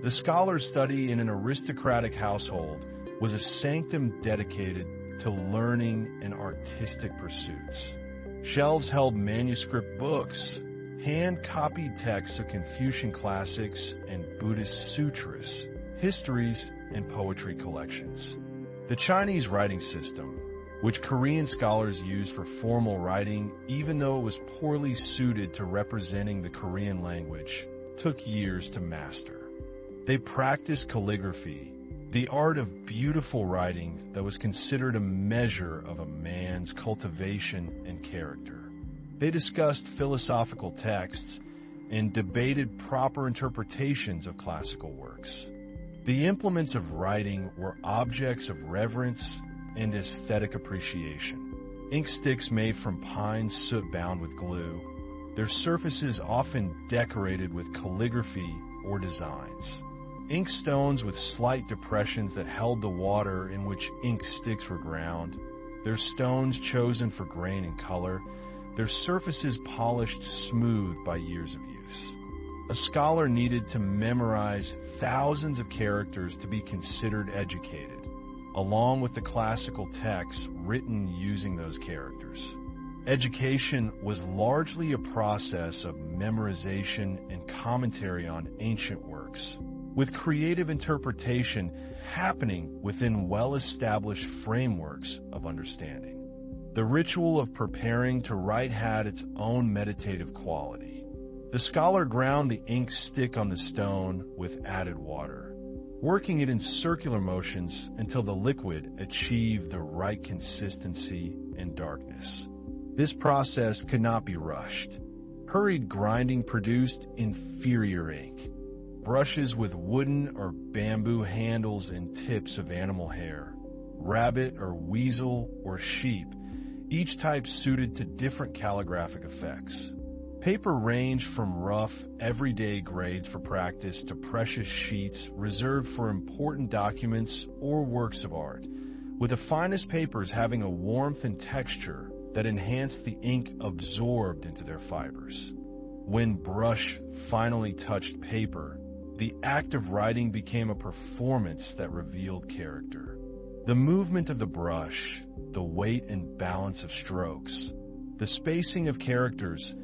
The scholar's study in an aristocratic household was a sanctum dedicated to learning and artistic pursuits. Shelves held manuscript books, hand-copied texts of Confucian classics and Buddhist sutras, histories, and poetry collections. The Chinese writing system, which Korean scholars used for formal writing even though it was poorly suited to representing the Korean language, took years to master. They practiced calligraphy, the art of beautiful writing that was considered a measure of a man's cultivation and character. They discussed philosophical texts and debated proper interpretations of classical works. The implements of writing were objects of reverence and aesthetic appreciation. Ink sticks made from pine soot bound with glue, their surfaces often decorated with calligraphy or designs. Ink stones with slight depressions that held the water in which ink sticks were ground, their stones chosen for grain and color, their surfaces polished smooth by years of use. A scholar needed to memorize thousands of characters to be considered educated, along with the classical texts written using those characters. Education was largely a process of memorization and commentary on ancient works, with creative interpretation happening within well-established frameworks of understanding. The ritual of preparing to write had its own meditative quality. The scholar ground the ink stick on the stone with added water, working it in circular motions until the liquid achieved the right consistency and darkness. This process could not be rushed. Hurried grinding produced inferior ink. Brushes with wooden or bamboo handles and tips of animal hair, rabbit or weasel or sheep, each type suited to different calligraphic effects. Paper ranged from rough, everyday grades for practice to precious sheets reserved for important documents or works of art, with the finest papers having a warmth and texture that enhanced the ink absorbed into their fibers. When brush finally touched paper, the act of writing became a performance that revealed character. The movement of the brush, the weight and balance of strokes, the spacing of characters,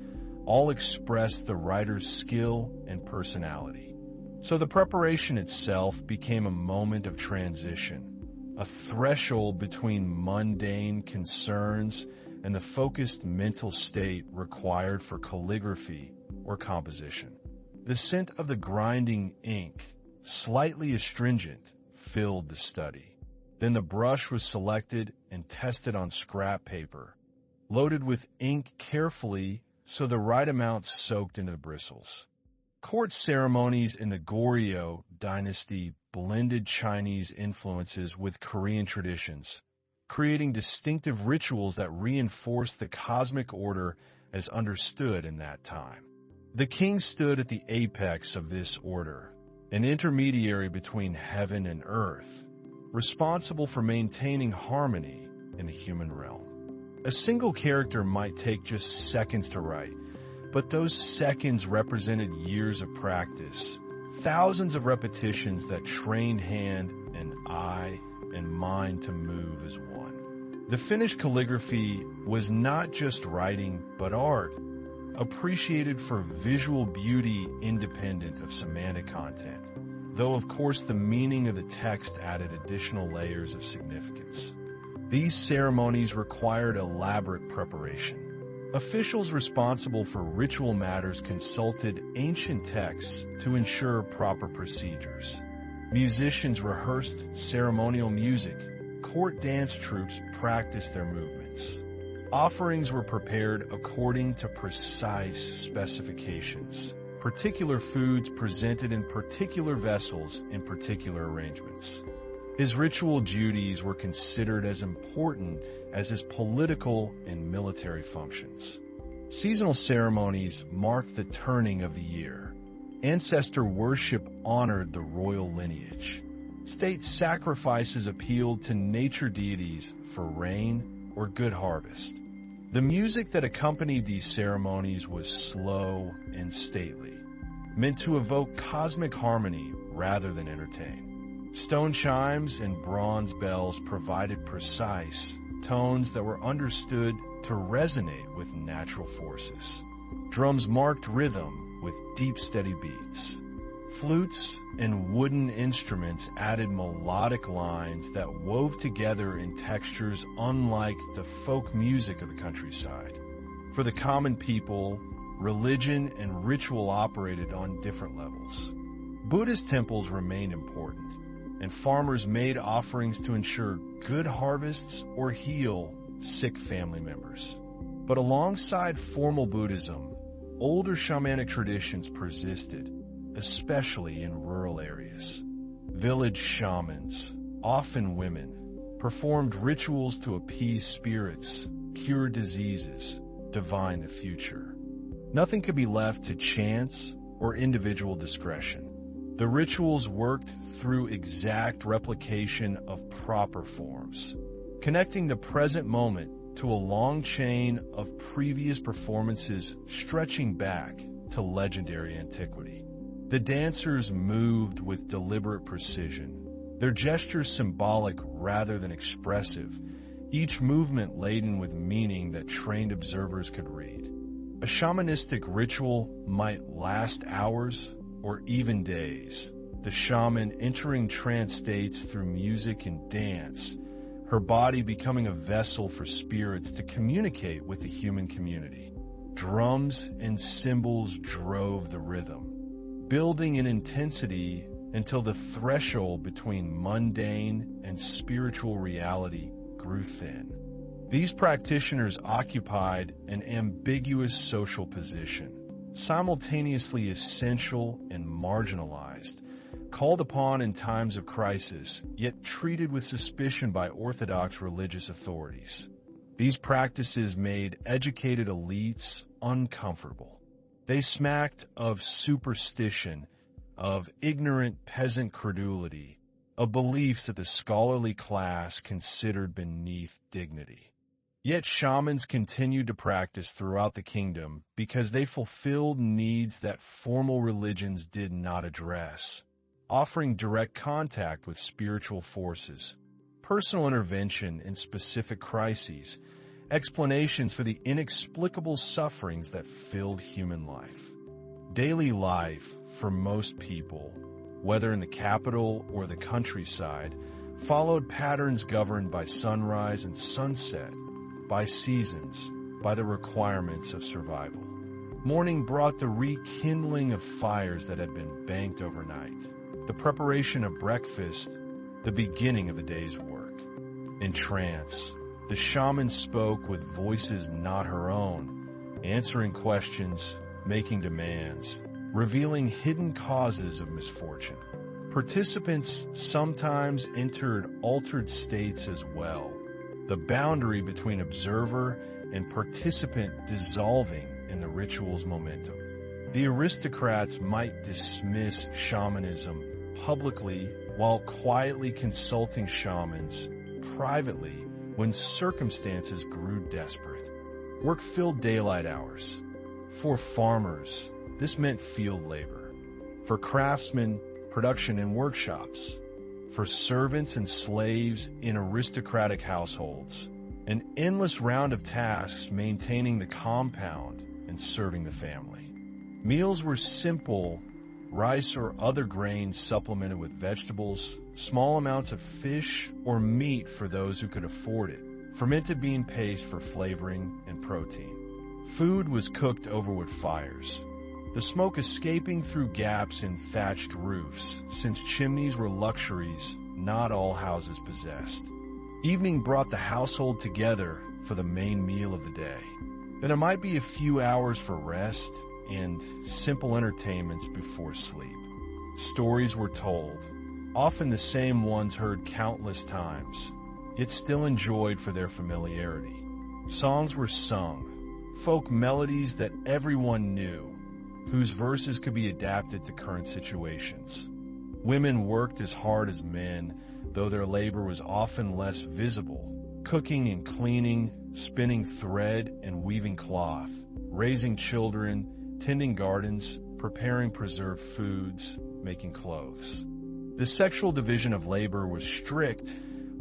all expressed the writer's skill and personality. So the preparation itself became a moment of transition, a threshold between mundane concerns and the focused mental state required for calligraphy or composition. The scent of the grinding ink, slightly astringent, filled the study. Then the brush was selected and tested on scrap paper, loaded with ink carefully so the right amount soaked into the bristles. Court ceremonies in the Goryeo Dynasty blended Chinese influences with Korean traditions, creating distinctive rituals that reinforced the cosmic order as understood in that time. The king stood at the apex of this order, an intermediary between heaven and earth, responsible for maintaining harmony in the human realm. A single character might take just seconds to write, but those seconds represented years of practice, thousands of repetitions that trained hand and eye and mind to move as one. The finished calligraphy was not just writing, but art, appreciated for visual beauty independent of semantic content, though of course the meaning of the text added additional layers of significance. These ceremonies required elaborate preparation. Officials responsible for ritual matters consulted ancient texts to ensure proper procedures. Musicians rehearsed ceremonial music. Court dance troupes practiced their movements. Offerings were prepared according to precise specifications. Particular foods presented in particular vessels in particular arrangements. His ritual duties were considered as important as his political and military functions. Seasonal ceremonies marked the turning of the year. Ancestor worship honored the royal lineage. State sacrifices appealed to nature deities for rain or good harvest. The music that accompanied these ceremonies was slow and stately, meant to evoke cosmic harmony rather than entertain. Stone chimes and bronze bells provided precise, tones that were understood to resonate with natural forces. Drums marked rhythm with deep, steady beats. Flutes and wooden instruments added melodic lines that wove together in textures unlike the folk music of the countryside. For the common people, religion and ritual operated on different levels. Buddhist temples remained important, and farmers made offerings to ensure good harvests or heal sick family members. But alongside formal Buddhism, older shamanic traditions persisted, especially in rural areas. Village shamans, often women, performed rituals to appease spirits, cure diseases, divine the future. Nothing could be left to chance or individual discretion. The rituals worked through exact replication of proper forms, connecting the present moment to a long chain of previous performances stretching back to legendary antiquity. The dancers moved with deliberate precision, their gestures symbolic rather than expressive, each movement laden with meaning that trained observers could read. A shamanistic ritual might last hours or even days, the shaman entering trance states through music and dance, her body becoming a vessel for spirits to communicate with the human community. Drums and cymbals drove the rhythm, building in intensity until the threshold between mundane and spiritual reality grew thin. These practitioners occupied an ambiguous social position, simultaneously essential and marginalized, called upon in times of crisis, yet treated with suspicion by orthodox religious authorities. These practices made educated elites uncomfortable. They smacked of superstition, of ignorant peasant credulity, of beliefs that the scholarly class considered beneath dignity. Yet shamans continued to practice throughout the kingdom because they fulfilled needs that formal religions did not address, offering direct contact with spiritual forces, personal intervention in specific crises, explanations for the inexplicable sufferings that filled human life. Daily life, for most people, whether in the capital or the countryside, followed patterns governed by sunrise and sunset, by seasons, by the requirements of survival. Morning brought the rekindling of fires that had been banked overnight, the preparation of breakfast, the beginning of the day's work. In trance, the shaman spoke with voices not her own, answering questions, making demands, revealing hidden causes of misfortune. Participants sometimes entered altered states as well, the boundary between observer and participant dissolving in the ritual's momentum. The aristocrats might dismiss shamanism publicly while quietly consulting shamans privately when circumstances grew desperate. Work filled daylight hours. For farmers, this meant field labor. For craftsmen, production in workshops. For servants and slaves in aristocratic households, an endless round of tasks maintaining the compound and serving the family. Meals were simple, rice or other grains supplemented with vegetables, small amounts of fish or meat for those who could afford it, fermented bean paste for flavoring and protein. Food was cooked over wood fires, the smoke escaping through gaps in thatched roofs, since chimneys were luxuries not all houses possessed. Evening brought the household together for the main meal of the day. Then there might be a few hours for rest and simple entertainments before sleep. Stories were told, often the same ones heard countless times, yet still enjoyed for their familiarity. Songs were sung, folk melodies that everyone knew, whose verses could be adapted to current situations. Women worked as hard as men, though their labor was often less visible, cooking and cleaning, spinning thread and weaving cloth, raising children, tending gardens, preparing preserved foods, making clothes. The sexual division of labor was strict,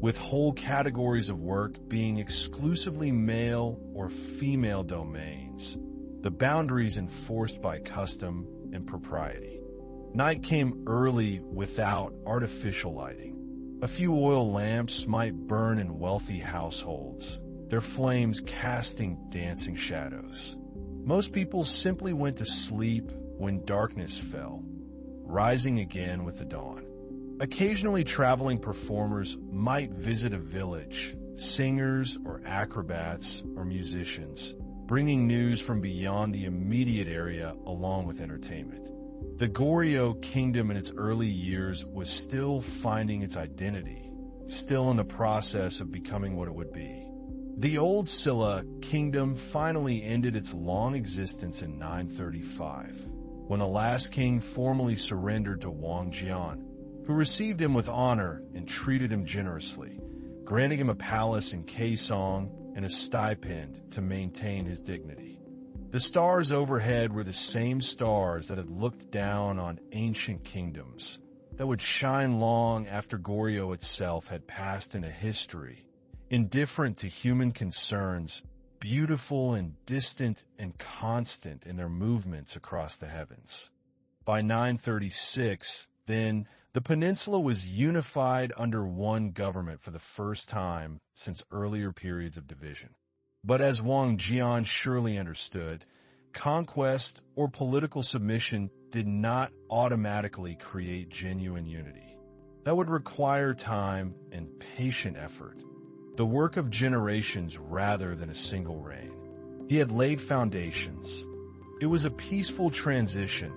with whole categories of work being exclusively male or female domains, the boundaries enforced by custom and propriety. Night came early without artificial lighting. A few oil lamps might burn in wealthy households, their flames casting dancing shadows. Most people simply went to sleep when darkness fell, rising again with the dawn. Occasionally traveling performers might visit a village, singers or acrobats or musicians, bringing news from beyond the immediate area along with entertainment. The Goryeo kingdom in its early years was still finding its identity, still in the process of becoming what it would be. The old Silla kingdom finally ended its long existence in 935, when the last king formally surrendered to Wang Jian, who received him with honor and treated him generously, granting him a palace in Kaesong and a stipend to maintain his dignity. The stars overhead were the same stars that had looked down on ancient kingdoms, that would shine long after Goryeo itself had passed into history, indifferent to human concerns, beautiful and distant and constant in their movements across the heavens. By 936, then, the peninsula was unified under one government for the first time since earlier periods of division. But as Wang Jian surely understood, conquest or political submission did not automatically create genuine unity. That would require time and patient effort, the work of generations rather than a single reign. He had laid foundations. It was a peaceful transition,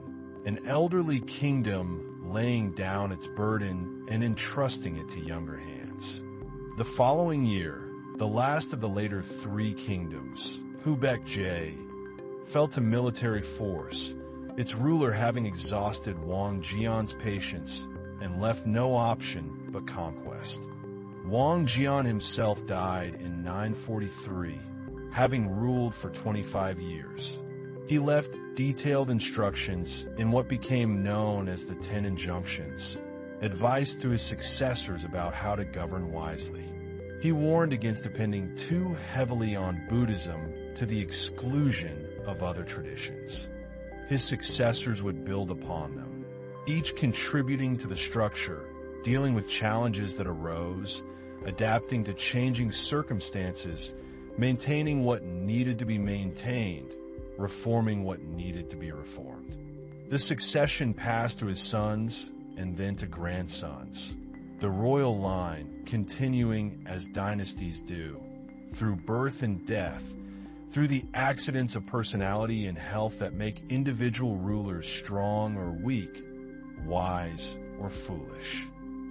an elderly kingdom laying down its burden and entrusting it to younger hands. The following year, the last of the later three kingdoms, Hubei, fell to military force, its ruler having exhausted Wang Jian's patience and left no option but conquest. Wang Jian himself died in 943, having ruled for 25 years. He left detailed instructions in what became known as the 10 Injunctions, advice to his successors about how to govern wisely. He warned against depending too heavily on Buddhism to the exclusion of other traditions. His successors would build upon them, each contributing to the structure, dealing with challenges that arose, adapting to changing circumstances, maintaining what needed to be maintained, reforming what needed to be reformed. The succession passed to his sons and then to grandsons, the royal line continuing as dynasties do, through birth and death, through the accidents of personality and health that make individual rulers strong or weak, wise or foolish.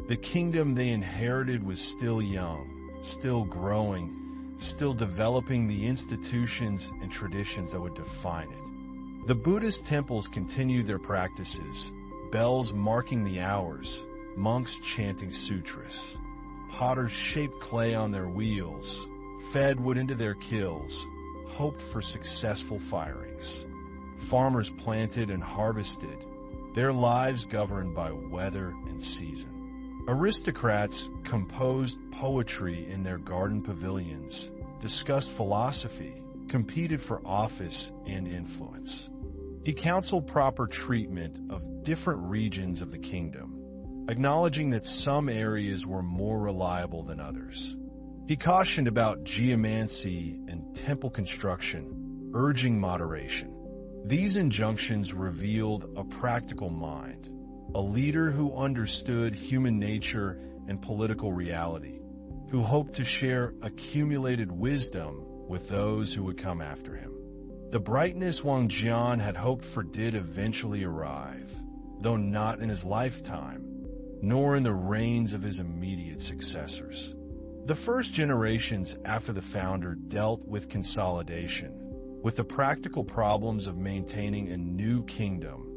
The kingdom they inherited was still young, still growing, still developing the institutions and traditions that would define it. The Buddhist temples continued their practices, bells marking the hours, monks chanting sutras. Potters shaped clay on their wheels, fed wood into their kilns, hoped for successful firings. Farmers planted and harvested, their lives governed by weather and season. Aristocrats composed poetry in their garden pavilions, discussed philosophy, competed for office and influence. He counseled proper treatment of different regions of the kingdom, acknowledging that some areas were more reliable than others. He cautioned about geomancy and temple construction, urging moderation. These injunctions revealed a practical mind, a leader who understood human nature and political reality, who hoped to share accumulated wisdom with those who would come after him. The brightness Wang Jian had hoped for did eventually arrive, though not in his lifetime, nor in the reigns of his immediate successors. The first generations after the founder dealt with consolidation, with the practical problems of maintaining a new kingdom,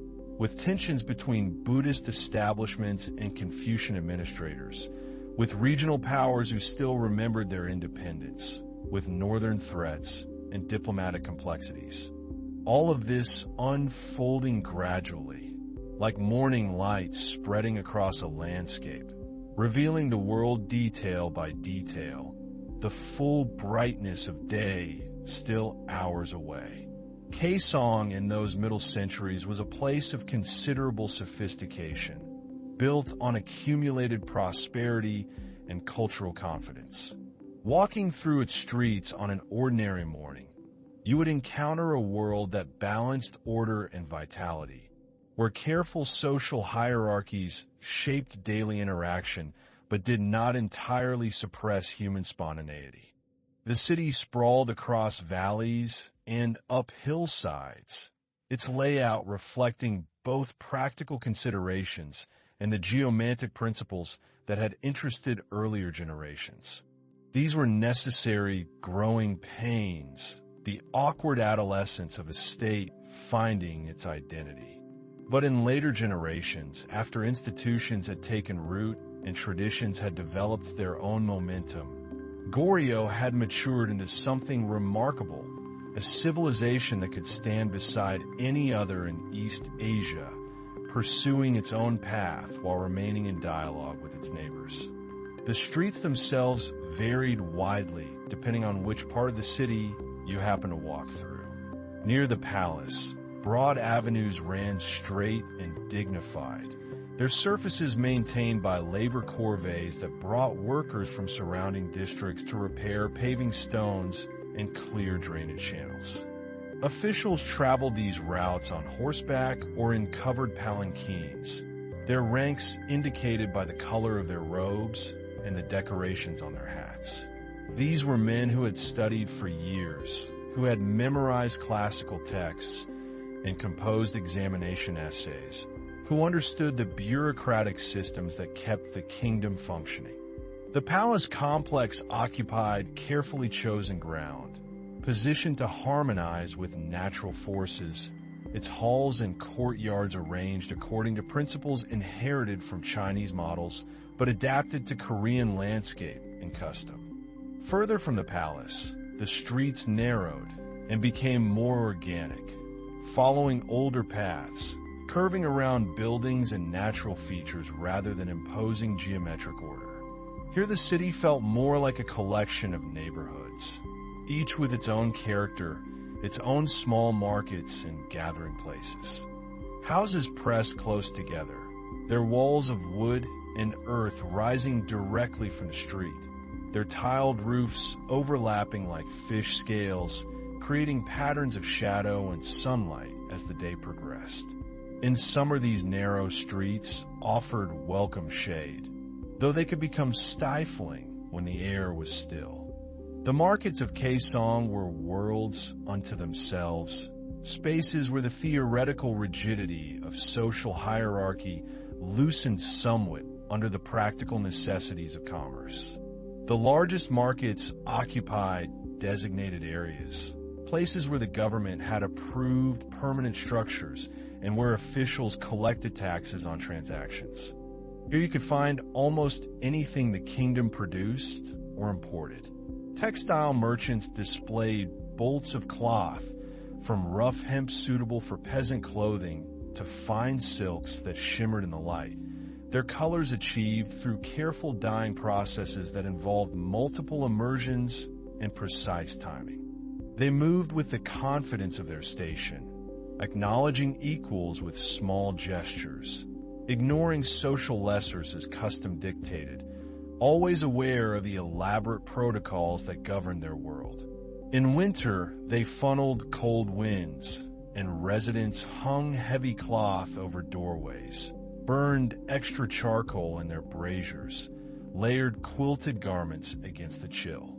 with tensions between Buddhist establishments and Confucian administrators, with regional powers who still remembered their independence, with northern threats and diplomatic complexities. All of this unfolding gradually, like morning lights spreading across a landscape, revealing the world detail by detail, the full brightness of day still hours away. Kaesong in those middle centuries was a place of considerable sophistication, built on accumulated prosperity and cultural confidence. Walking through its streets on an ordinary morning, you would encounter a world that balanced order and vitality, where careful social hierarchies shaped daily interaction but did not entirely suppress human spontaneity. The city sprawled across valleys and up hillsides, its layout reflecting both practical considerations and the geomantic principles that had interested earlier generations. These were necessary growing pains, the awkward adolescence of a state finding its identity. But in later generations, after institutions had taken root and traditions had developed their own momentum, Goryeo had matured into something remarkable, a civilization that could stand beside any other in East Asia, pursuing its own path while remaining in dialogue with its neighbors. The streets themselves varied widely depending on which part of the city you happen to walk through. Near the palace, broad avenues ran straight and dignified, their surfaces maintained by labor corvées that brought workers from surrounding districts to repair paving stones and clear drainage channels. Officials traveled these routes on horseback or in covered palanquins, their ranks indicated by the color of their robes and the decorations on their hats. These were men who had studied for years, who had memorized classical texts and composed examination essays, who understood the bureaucratic systems that kept the kingdom functioning. The palace complex occupied carefully chosen ground, positioned to harmonize with natural forces, its halls and courtyards arranged according to principles inherited from Chinese models but adapted to Korean landscape and custom. Further from the palace, the streets narrowed and became more organic, following older paths, curving around buildings and natural features rather than imposing geometric order. Here the city felt more like a collection of neighborhoods, each with its own character, its own small markets and gathering places. Houses pressed close together, their walls of wood and earth rising directly from the street, their tiled roofs overlapping like fish scales, creating patterns of shadow and sunlight as the day progressed. In summer, these narrow streets offered welcome shade, though they could become stifling when the air was still. The markets of Kaesong were worlds unto themselves, spaces where the theoretical rigidity of social hierarchy loosened somewhat under the practical necessities of commerce. The largest markets occupied designated areas, places where the government had approved permanent structures and where officials collected taxes on transactions. Here you could find almost anything the kingdom produced or imported. Textile merchants displayed bolts of cloth, from rough hemp suitable for peasant clothing to fine silks that shimmered in the light, their colors achieved through careful dyeing processes that involved multiple immersions and precise timing. They moved with the confidence of their station, acknowledging equals with small gestures, ignoring social lessers as custom dictated, always aware of the elaborate protocols that governed their world. In winter, they funneled cold winds, and residents hung heavy cloth over doorways, burned extra charcoal in their braziers, layered quilted garments against the chill.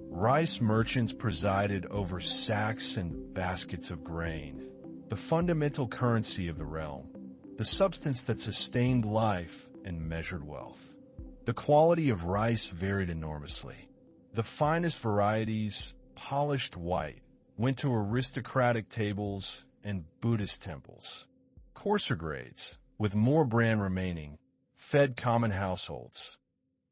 Rice merchants presided over sacks and baskets of grain, the fundamental currency of the realm, the substance that sustained life and measured wealth. The quality of rice varied enormously. The finest varieties, polished white, went to aristocratic tables and Buddhist temples. Coarser grades, with more bran remaining, fed common households.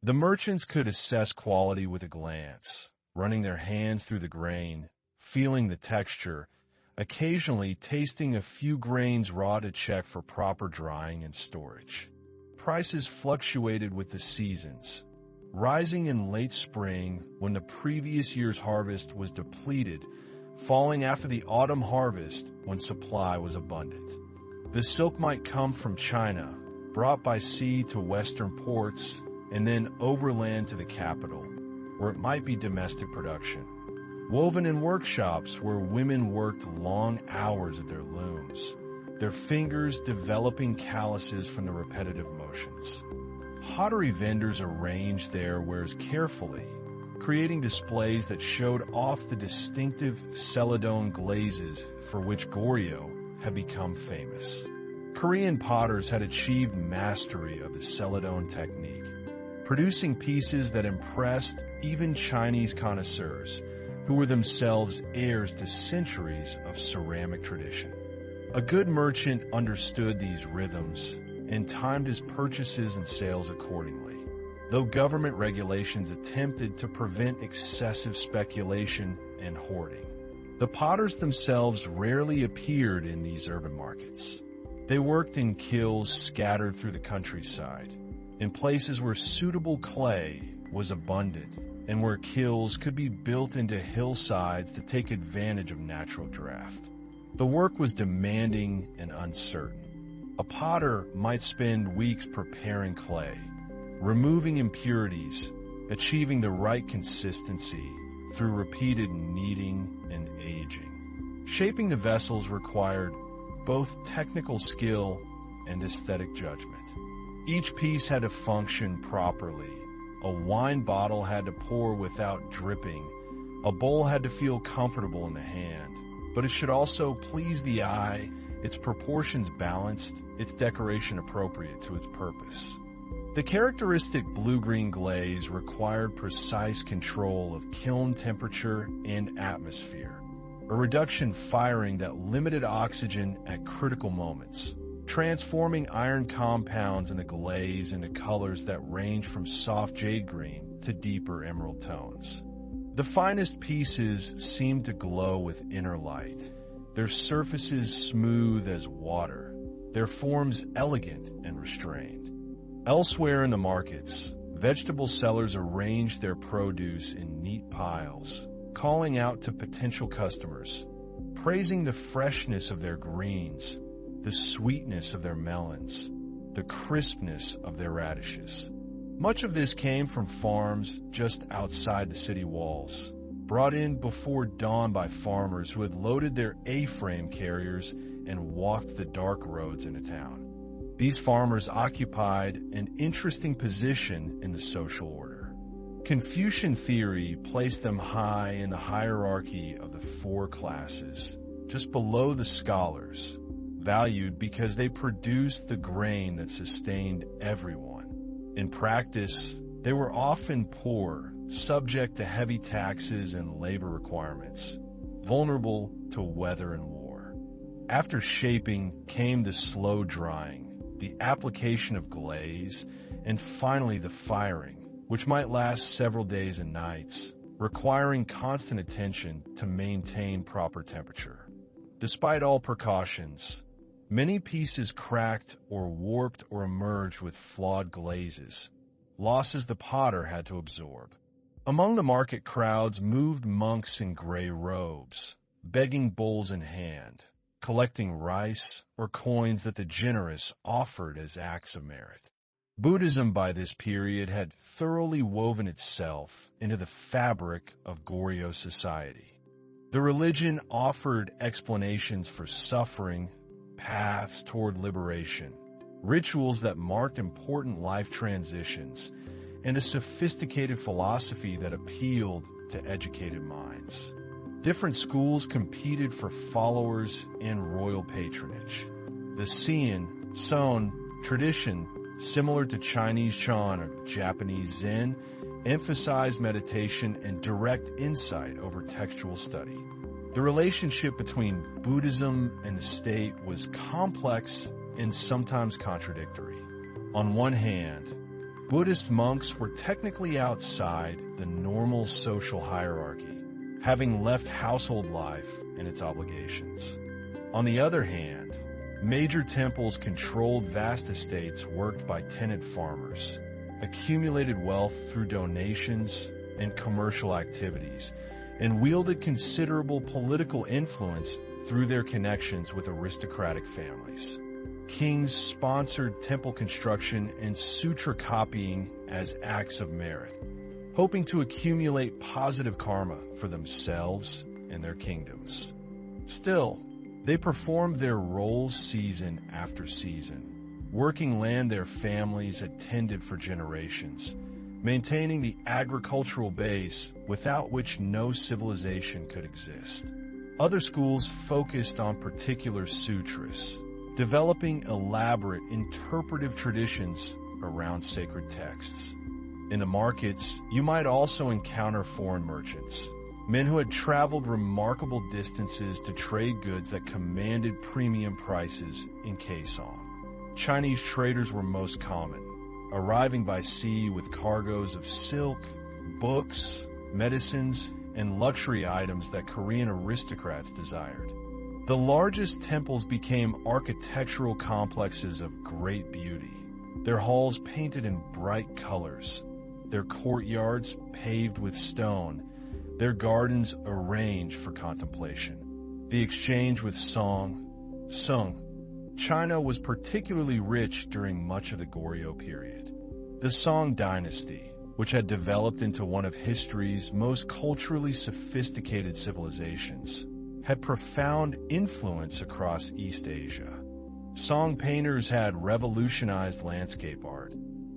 The merchants could assess quality with a glance, running their hands through the grain, feeling the texture, occasionally tasting a few grains raw to check for proper drying and storage. prices fluctuated with the seasons, rising in late spring when the previous year's harvest was depleted, falling after the autumn harvest when supply was abundant. The silk might come from China, brought by sea to western ports, and then overland to the capital, or it might be domestic production. Woven in workshops where women worked long hours at their looms, their fingers developing calluses from the repetitive motions. Pottery vendors arranged their wares carefully, creating displays that showed off the distinctive celadone glazes for which Goryeo had become famous. Korean potters had achieved mastery of the celadone technique, producing pieces that impressed even Chinese connoisseurs, who were themselves heirs to centuries of ceramic tradition. A good merchant understood these rhythms and timed his purchases and sales accordingly, though government regulations attempted to prevent excessive speculation and hoarding. The potters themselves rarely appeared in these urban markets. They worked in kilns scattered through the countryside, in places where suitable clay was abundant and where kilns could be built into hillsides to take advantage of natural draft. The work was demanding and uncertain. A potter might spend weeks preparing clay, removing impurities, achieving the right consistency through repeated kneading and aging. Shaping the vessels required both technical skill and aesthetic judgment. Each piece had to function properly. A wine bottle had to pour without dripping. A bowl had to feel comfortable in the hand, but it should also please the eye, its proportions balanced, its decoration appropriate to its purpose. The characteristic blue-green glaze required precise control of kiln temperature and atmosphere, a reduction firing that limited oxygen at critical moments, transforming iron compounds in the glaze into colors that range from soft jade green to deeper emerald tones. The finest pieces seemed to glow with inner light, their surfaces smooth as water, their forms elegant and restrained. Elsewhere in the markets, vegetable sellers arranged their produce in neat piles, calling out to potential customers, praising the freshness of their greens, the sweetness of their melons, the crispness of their radishes. Much of this came from farms just outside the city walls, brought in before dawn by farmers who had loaded their A-frame carriers and walked the dark roads into town. These farmers occupied an interesting position in the social order. Confucian theory placed them high in the hierarchy of the four classes, just below the scholars, valued because they produced the grain that sustained everyone. In practice, they were often poor, subject to heavy taxes and labor requirements, vulnerable to weather and war. After shaping came the slow drying, the application of glaze, and finally the firing, which might last several days and nights, requiring constant attention to maintain proper temperature. Despite all precautions, many pieces cracked or warped or emerged with flawed glazes, losses the potter had to absorb. Among the market crowds moved monks in gray robes, begging bowls in hand, collecting rice or coins that the generous offered as acts of merit. Buddhism by this period had thoroughly woven itself into the fabric of Goryeo society. The religion offered explanations for suffering, paths toward liberation, rituals that marked important life transitions, and a sophisticated philosophy that appealed to educated minds. Different schools competed for followers and royal patronage. The Seon tradition, similar to Chinese Chan or Japanese Zen, emphasized meditation and direct insight over textual study. The relationship between Buddhism and the state was complex and sometimes contradictory. On one hand, Buddhist monks were technically outside the normal social hierarchy, having left household life and its obligations. On the other hand, Major temples controlled vast estates worked by tenant farmers, accumulated wealth through donations and commercial activities, and wielded considerable political influence through their connections with aristocratic families. Kings sponsored temple construction and sutra copying as acts of merit, hoping to accumulate positive karma for themselves and their kingdoms. Still, they performed their roles season after season, working land their families had tended for generations, maintaining the agricultural base without which no civilization could exist. Other schools focused on particular sutras, developing elaborate interpretive traditions around sacred texts. In the markets, you might also encounter foreign merchants, men who had traveled remarkable distances to trade goods that commanded premium prices in Kaesong. Chinese traders were most common, arriving by sea with cargoes of silk, books, medicines, and luxury items that Korean aristocrats desired. The largest temples became architectural complexes of great beauty, their halls painted in bright colors, their courtyards paved with stone, their gardens arranged for contemplation. The exchange with Sung. China was particularly rich during much of the Goryeo period. The Song dynasty, which had developed into one of history's most culturally sophisticated civilizations, had profound influence across East Asia. Song painters had revolutionized landscape art.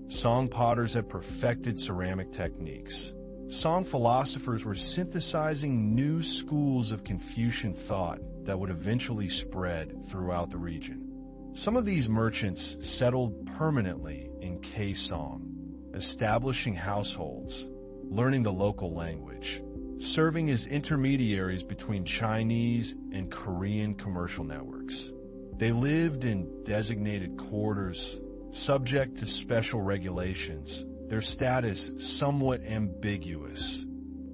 Song potters had perfected ceramic techniques. Song philosophers were synthesizing new schools of Confucian thought that would eventually spread throughout the region. Some of these merchants settled permanently in Kaesong, establishing households, learning the local language, serving as intermediaries between Chinese and Korean commercial networks. They lived in designated quarters, subject to special regulations, their status somewhat ambiguous,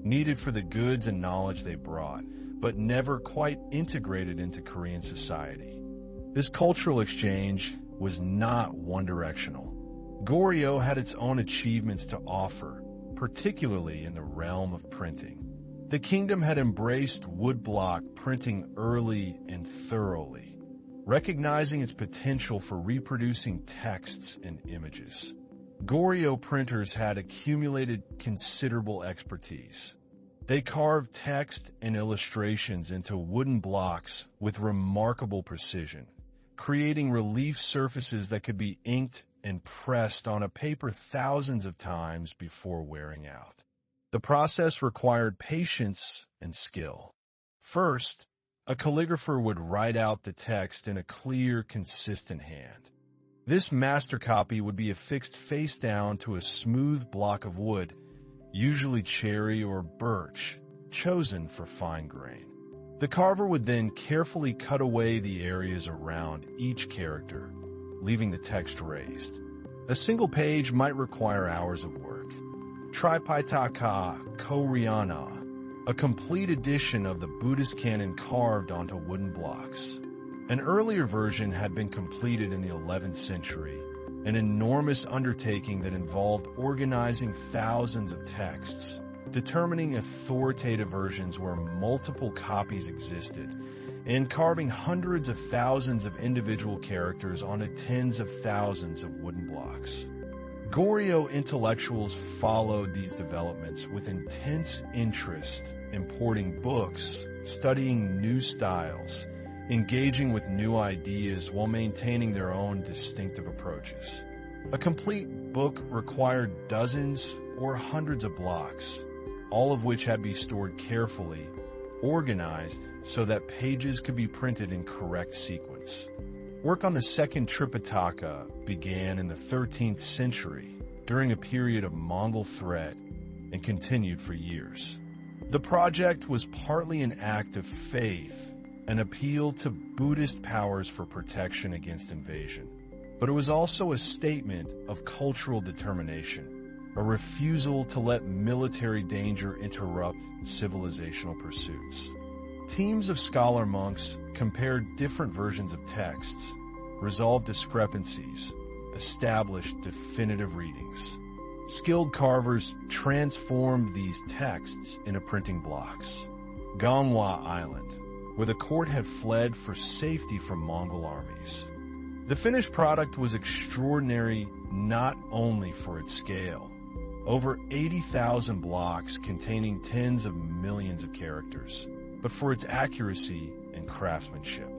needed for the goods and knowledge they brought, but never quite integrated into Korean society. This cultural exchange was not one-directional. Goryeo had its own achievements to offer, particularly in the realm of printing. The kingdom had embraced woodblock printing early and thoroughly, recognizing its potential for reproducing texts and images. Goryeo printers had accumulated considerable expertise. They carved text and illustrations into wooden blocks with remarkable precision, creating relief surfaces that could be inked and pressed on a paper thousands of times before wearing out. The process required patience and skill. First, a calligrapher would write out the text in a clear, consistent hand. This master copy would be affixed face down to a smooth block of wood, usually cherry or birch, chosen for fine grain. The carver would then carefully cut away the areas around each character, leaving the text raised. A single page might require hours of work. Tripitaka Koreana, a complete edition of the Buddhist canon carved onto wooden blocks. An earlier version had been completed in the 11th century, an enormous undertaking that involved organizing thousands of texts, determining authoritative versions where multiple copies existed, and carving hundreds of thousands of individual characters onto tens of thousands of wooden blocks. Goryeo intellectuals followed these developments with intense interest, importing books, studying new styles, engaging with new ideas while maintaining their own distinctive approaches. A complete book required dozens or hundreds of blocks, all of which had to be stored carefully, organized so that pages could be printed in correct sequence. Work on the second Tripitaka began in the 13th century during a period of Mongol threat and continued for years. The project was partly an act of faith, an appeal to Buddhist powers for protection against invasion, but it was also a statement of cultural determination, a refusal to let military danger interrupt civilizational pursuits. Teams of scholar monks compared different versions of texts, resolve discrepancies, establish definitive readings. Skilled carvers transformed these texts into printing blocks. Ganhwa Island, where the court had fled for safety from Mongol armies. The finished product was extraordinary not only for its scale, over 80,000 blocks containing tens of millions of characters, but for its accuracy and craftsmanship.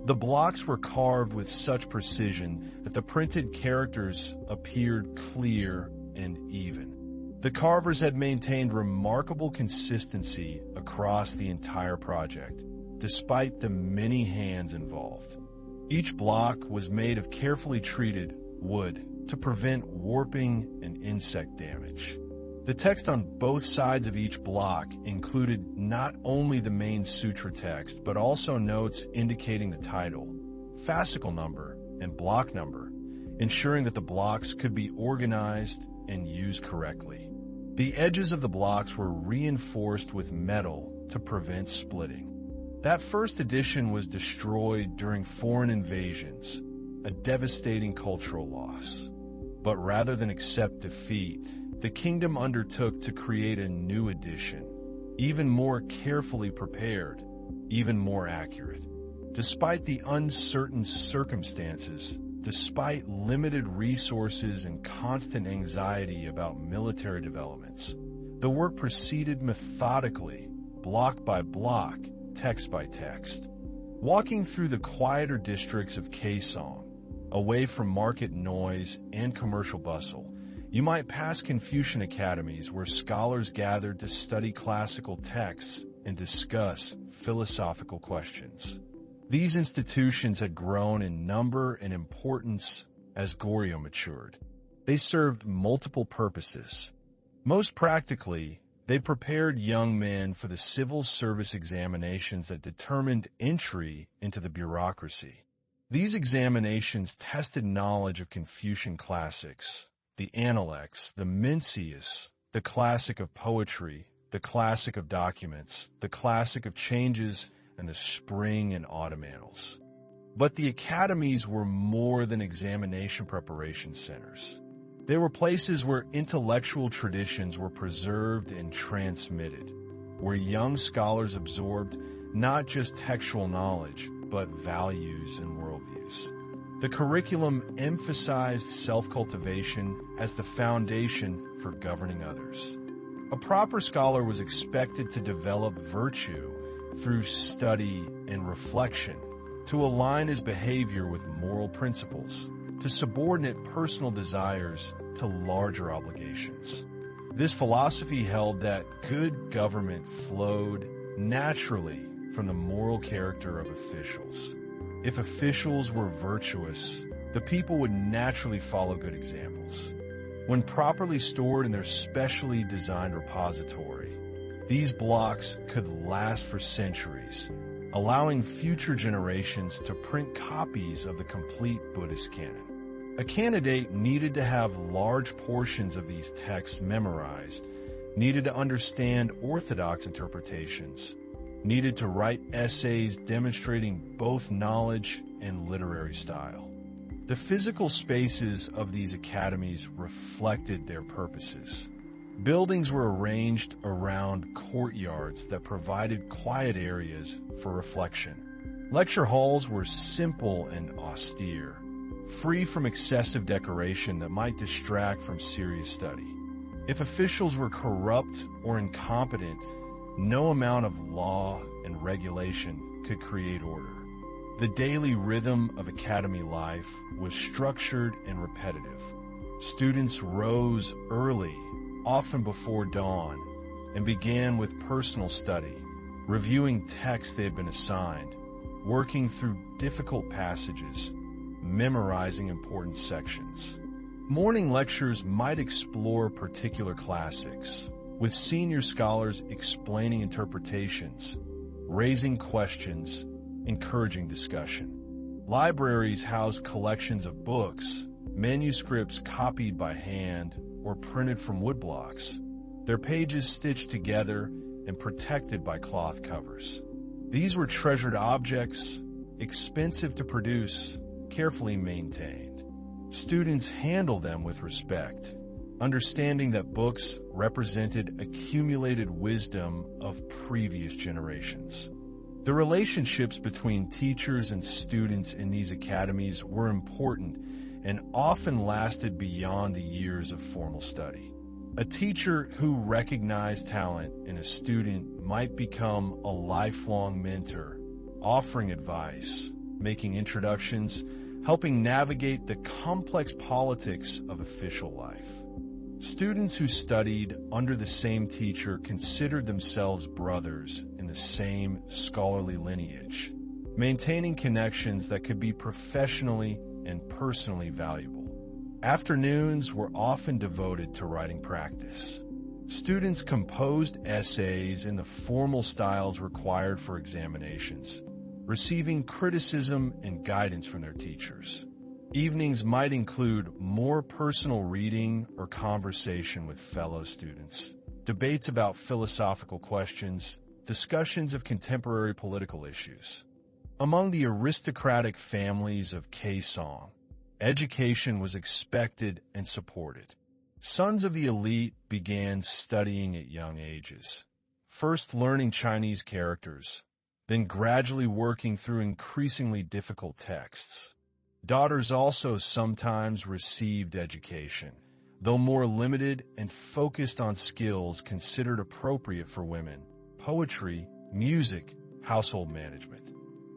The blocks were carved with such precision that the printed characters appeared clear and even. The carvers had maintained remarkable consistency across the entire project, despite the many hands involved. Each block was made of carefully treated wood to prevent warping and insect damage. The text on both sides of each block included not only the main sutra text, but also notes indicating the title, fascicle number, and block number, ensuring that the blocks could be organized and used correctly. The edges of the blocks were reinforced with metal to prevent splitting. That first edition was destroyed during foreign invasions, a devastating cultural loss. But rather than accept defeat, the kingdom undertook to create a new edition, even more carefully prepared, even more accurate. Despite the uncertain circumstances, despite limited resources and constant anxiety about military developments, the work proceeded methodically, block by block, text by text. Walking through the quieter districts of Kaesong, away from market noise and commercial bustle, you might pass Confucian academies where scholars gathered to study classical texts and discuss philosophical questions. These institutions had grown in number and importance as Goryeo matured. They served multiple purposes. Most practically, they prepared young men for the civil service examinations that determined entry into the bureaucracy. These examinations tested knowledge of Confucian classics, the Analects, the Mencius, the classic of poetry, the classic of documents, the classic of changes, and the spring and autumn annals. But the academies were more than examination preparation centers. They were places where intellectual traditions were preserved and transmitted, where young scholars absorbed not just textual knowledge, but values and worldviews. The curriculum emphasized self-cultivation as the foundation for governing others. A proper scholar was expected to develop virtue through study and reflection, to align his behavior with moral principles, to subordinate personal desires to larger obligations. This philosophy held that good government flowed naturally from the moral character of officials. If officials were virtuous, the people would naturally follow good examples. When properly stored in their specially designed repository, these blocks could last for centuries, allowing future generations to print copies of the complete Buddhist canon. A candidate needed to have large portions of these texts memorized, needed to understand orthodox interpretations, needed to write essays demonstrating both knowledge and literary style. The physical spaces of these academies reflected their purposes. Buildings were arranged around courtyards that provided quiet areas for reflection. Lecture halls were simple and austere, free from excessive decoration that might distract from serious study. If officials were corrupt or incompetent, no amount of law and regulation could create order. The daily rhythm of academy life was structured and repetitive. Students rose early, often before dawn, and began with personal study, reviewing texts they had been assigned, working through difficult passages, memorizing important sections. Morning lectures might explore particular classics, with senior scholars explaining interpretations, raising questions, encouraging discussion. Libraries housed collections of books, manuscripts copied by hand or printed from woodblocks, their pages stitched together and protected by cloth covers. These were treasured objects, expensive to produce, carefully maintained. Students handle them with respect, understanding that books represented accumulated wisdom of previous generations. The relationships between teachers and students in these academies were important and often lasted beyond the years of formal study. A teacher who recognized talent in a student might become a lifelong mentor, offering advice, making introductions, helping navigate the complex politics of official life. Students who studied under the same teacher considered themselves brothers in the same scholarly lineage, maintaining connections that could be professionally and personally valuable. Afternoons were often devoted to writing practice. Students composed essays in the formal styles required for examinations, receiving criticism and guidance from their teachers. Evenings might include more personal reading or conversation with fellow students, debates about philosophical questions, discussions of contemporary political issues. Among the aristocratic families of Kaesong, education was expected and supported. Sons of the elite began studying at young ages, first learning Chinese characters, then gradually working through increasingly difficult texts. Daughters also sometimes received education, though more limited and focused on skills considered appropriate for women: poetry, music, household management.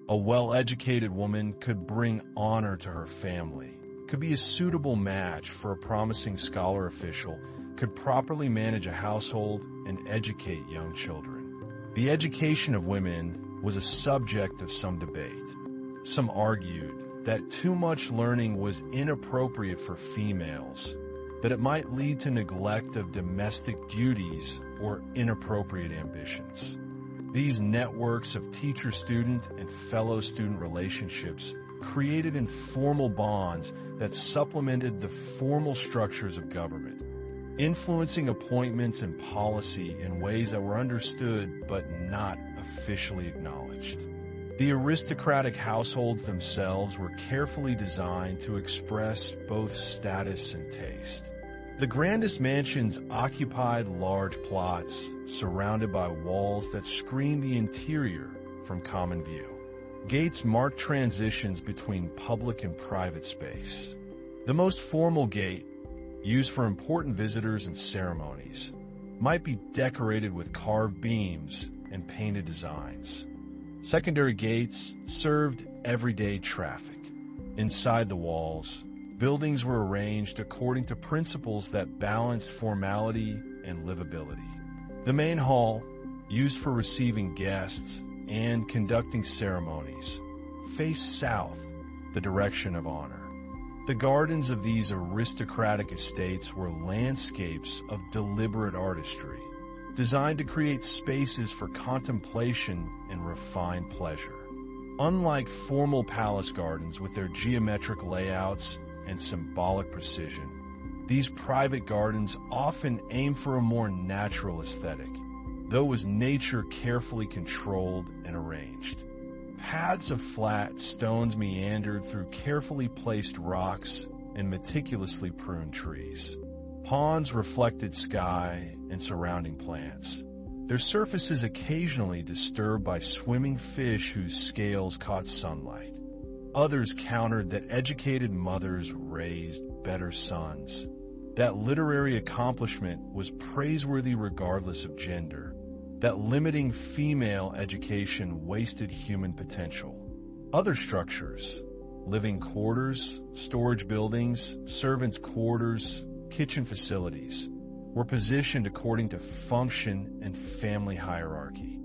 A well-educated woman could bring honor to her family, could be a suitable match for a promising scholar official, could properly manage a household and educate young children. The education of women was a subject of some debate. Some argued that too much learning was inappropriate for females, that it might lead to neglect of domestic duties or inappropriate ambitions. These networks of teacher-student and fellow-student relationships created informal bonds that supplemented the formal structures of government, influencing appointments and policy in ways that were understood but not officially acknowledged. The aristocratic households themselves were carefully designed to express both status and taste. The grandest mansions occupied large plots surrounded by walls that screened the interior from common view. Gates marked transitions between public and private space. The most formal gate, used for important visitors and ceremonies, might be decorated with carved beams and painted designs. Secondary gates served everyday traffic. Inside the walls, buildings were arranged according to principles that balanced formality and livability. The main hall, used for receiving guests and conducting ceremonies, faced south, the direction of honor. The gardens of these aristocratic estates were landscapes of deliberate artistry, designed to create spaces for contemplation and refined pleasure. Unlike formal palace gardens with their geometric layouts and symbolic precision, these private gardens often aim for a more natural aesthetic, though was nature carefully controlled and arranged. Paths of flat stones meandered through carefully placed rocks and meticulously pruned trees. Ponds reflected sky and surrounding plants, their surfaces occasionally disturbed by swimming fish whose scales caught sunlight. Others countered that educated mothers raised better sons, that literary accomplishment was praiseworthy regardless of gender, that limiting female education wasted human potential. Other structures, living quarters, storage buildings, servants' quarters, kitchen facilities, were positioned according to function and family hierarchy.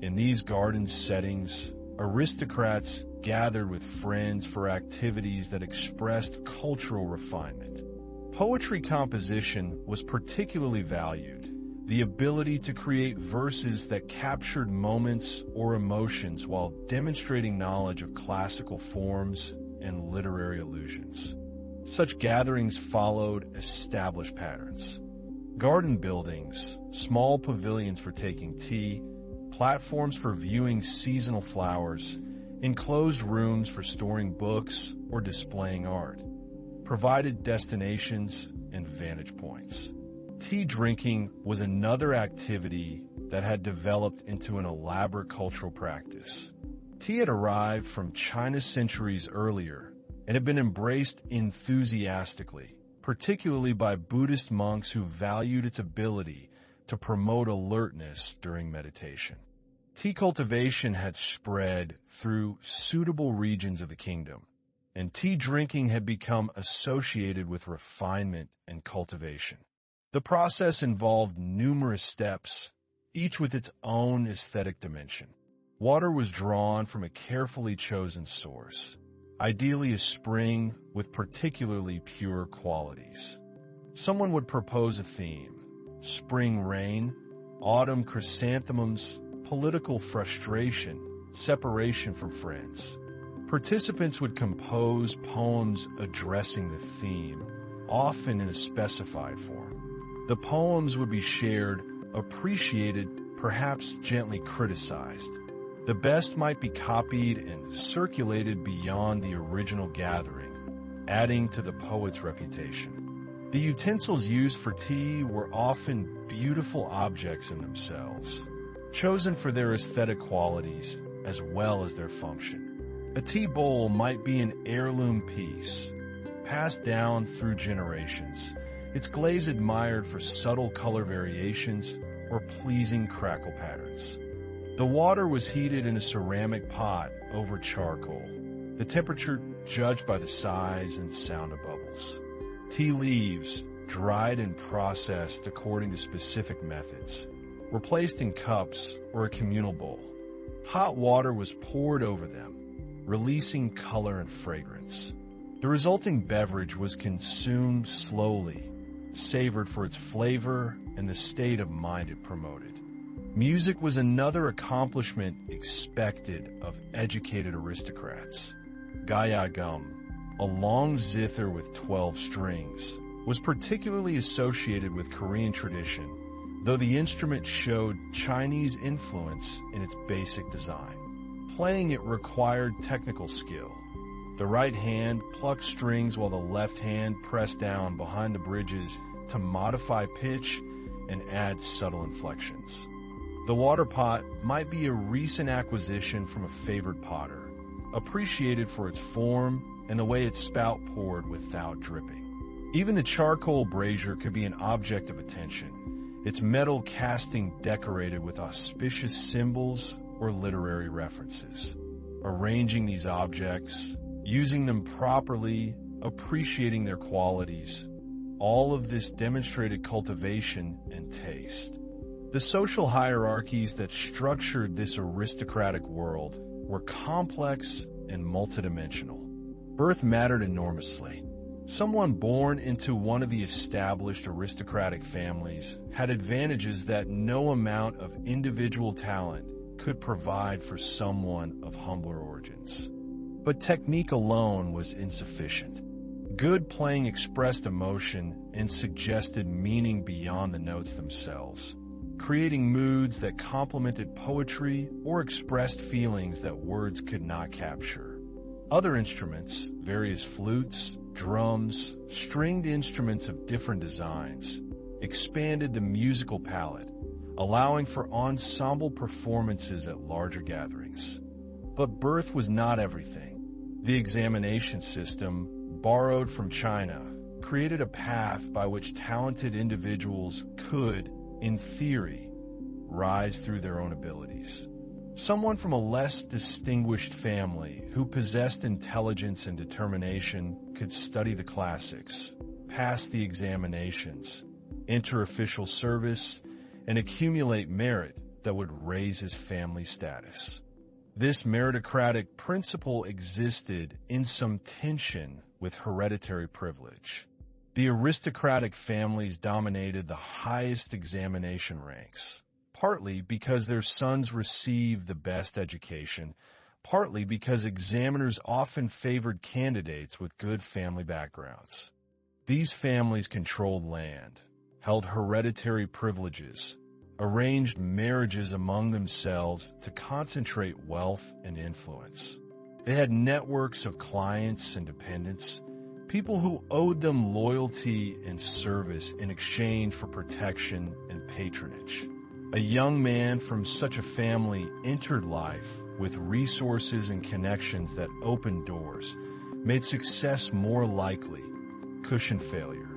In these garden settings, aristocrats gathered with friends for activities that expressed cultural refinement. Poetry composition was particularly valued. The ability to create verses that captured moments or emotions while demonstrating knowledge of classical forms and literary allusions. Such gatherings followed established patterns. Garden buildings, small pavilions for taking tea, platforms for viewing seasonal flowers, enclosed rooms for storing books or displaying art, provided destinations and vantage points. Tea drinking was another activity that had developed into an elaborate cultural practice. Tea had arrived from China centuries earlier and had been embraced enthusiastically, particularly by Buddhist monks who valued its ability to promote alertness during meditation. Tea cultivation had spread through suitable regions of the kingdom, and tea drinking had become associated with refinement and cultivation. The process involved numerous steps, each with its own aesthetic dimension. Water was drawn from a carefully chosen source, ideally a spring with particularly pure qualities. Someone would propose a theme: spring rain, autumn chrysanthemums, political frustration, separation from friends. Participants would compose poems addressing the theme, often in a specified form. The poems would be shared, appreciated, perhaps gently criticized. The best might be copied and circulated beyond the original gathering, adding to the poet's reputation. The utensils used for tea were often beautiful objects in themselves, chosen for their aesthetic qualities as well as their function. A tea bowl might be an heirloom piece, passed down through generations, its glaze admired for subtle color variations or pleasing crackle patterns. The water was heated in a ceramic pot over charcoal, the temperature judged by the size and sound of bubbles. Tea leaves, dried and processed according to specific methods, were placed in cups or a communal bowl. Hot water was poured over them, releasing color and fragrance. The resulting beverage was consumed slowly, savored for its flavor and the state of mind it promoted. Music was another accomplishment expected of educated aristocrats. Gayagum, a long zither with 12 strings, was particularly associated with Korean tradition, though the instrument showed Chinese influence in its basic design. Playing it required technical skill. The right hand plucked strings while the left hand pressed down behind the bridges to modify pitch and add subtle inflections. The water pot might be a recent acquisition from a favored potter, appreciated for its form and the way its spout poured without dripping. Even the charcoal brazier could be an object of attention, its metal casting decorated with auspicious symbols or literary references. Arranging these objects, using them properly, appreciating their qualities, all of this demonstrated cultivation and taste. The social hierarchies that structured this aristocratic world were complex and multidimensional. Birth mattered enormously. Someone born into one of the established aristocratic families had advantages that no amount of individual talent could provide for someone of humbler origins. But technique alone was insufficient. Good playing expressed emotion and suggested meaning beyond the notes themselves, creating moods that complemented poetry or expressed feelings that words could not capture. Other instruments, various flutes, drums, stringed instruments of different designs, expanded the musical palette, allowing for ensemble performances at larger gatherings. But birth was not everything. The examination system, borrowed from China, created a path by which talented individuals could, in theory, rise through their own abilities. Someone from a less distinguished family who possessed intelligence and determination could study the classics, pass the examinations, enter official service, and accumulate merit that would raise his family status. This meritocratic principle existed in some tension with hereditary privilege. The aristocratic families dominated the highest examination ranks, partly because their sons received the best education, partly because examiners often favored candidates with good family backgrounds. These families controlled land, held hereditary privileges, arranged marriages among themselves to concentrate wealth and influence. They had networks of clients and dependents, people who owed them loyalty and service in exchange for protection and patronage. A young man from such a family entered life with resources and connections that opened doors, made success more likely, cushioned failure.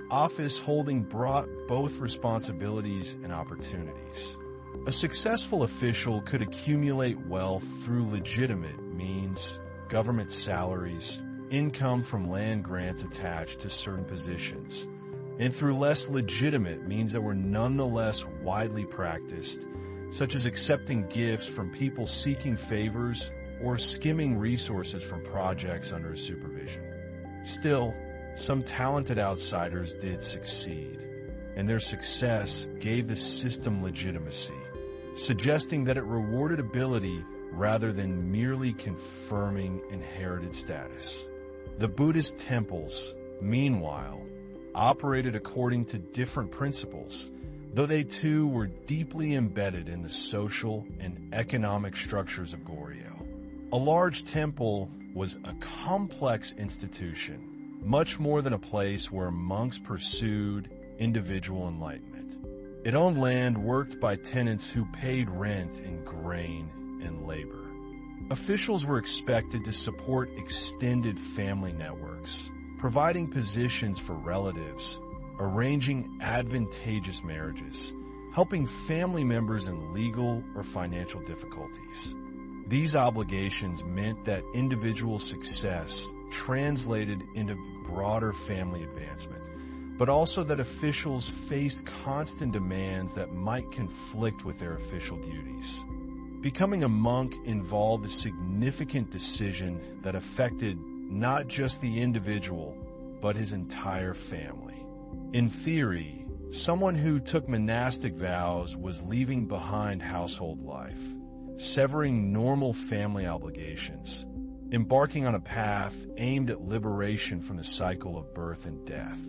Office holding brought both responsibilities and opportunities. A successful official could accumulate wealth through legitimate means, government salaries, income from land grants attached to certain positions, and through less legitimate means that were nonetheless widely practiced, such as accepting gifts from people seeking favors or skimming resources from projects under his supervision. Still, some talented outsiders did succeed, and their success gave the system legitimacy, suggesting that it rewarded ability rather than merely confirming inherited status. The Buddhist temples, meanwhile, operated according to different principles, though they too were deeply embedded in the social and economic structures of Goryeo. A large temple was a complex institution, much more than a place where monks pursued individual enlightenment. It owned land worked by tenants who paid rent in grain and labor. Officials were expected to support extended family networks, providing positions for relatives, arranging advantageous marriages, helping family members in legal or financial difficulties. These obligations meant that individual success translated into broader family advancement, but also that officials faced constant demands that might conflict with their official duties. Becoming a monk involved a significant decision that affected not just the individual, but his entire family. In theory, someone who took monastic vows was leaving behind household life, severing normal family obligations, embarking on a path aimed at liberation from the cycle of birth and death.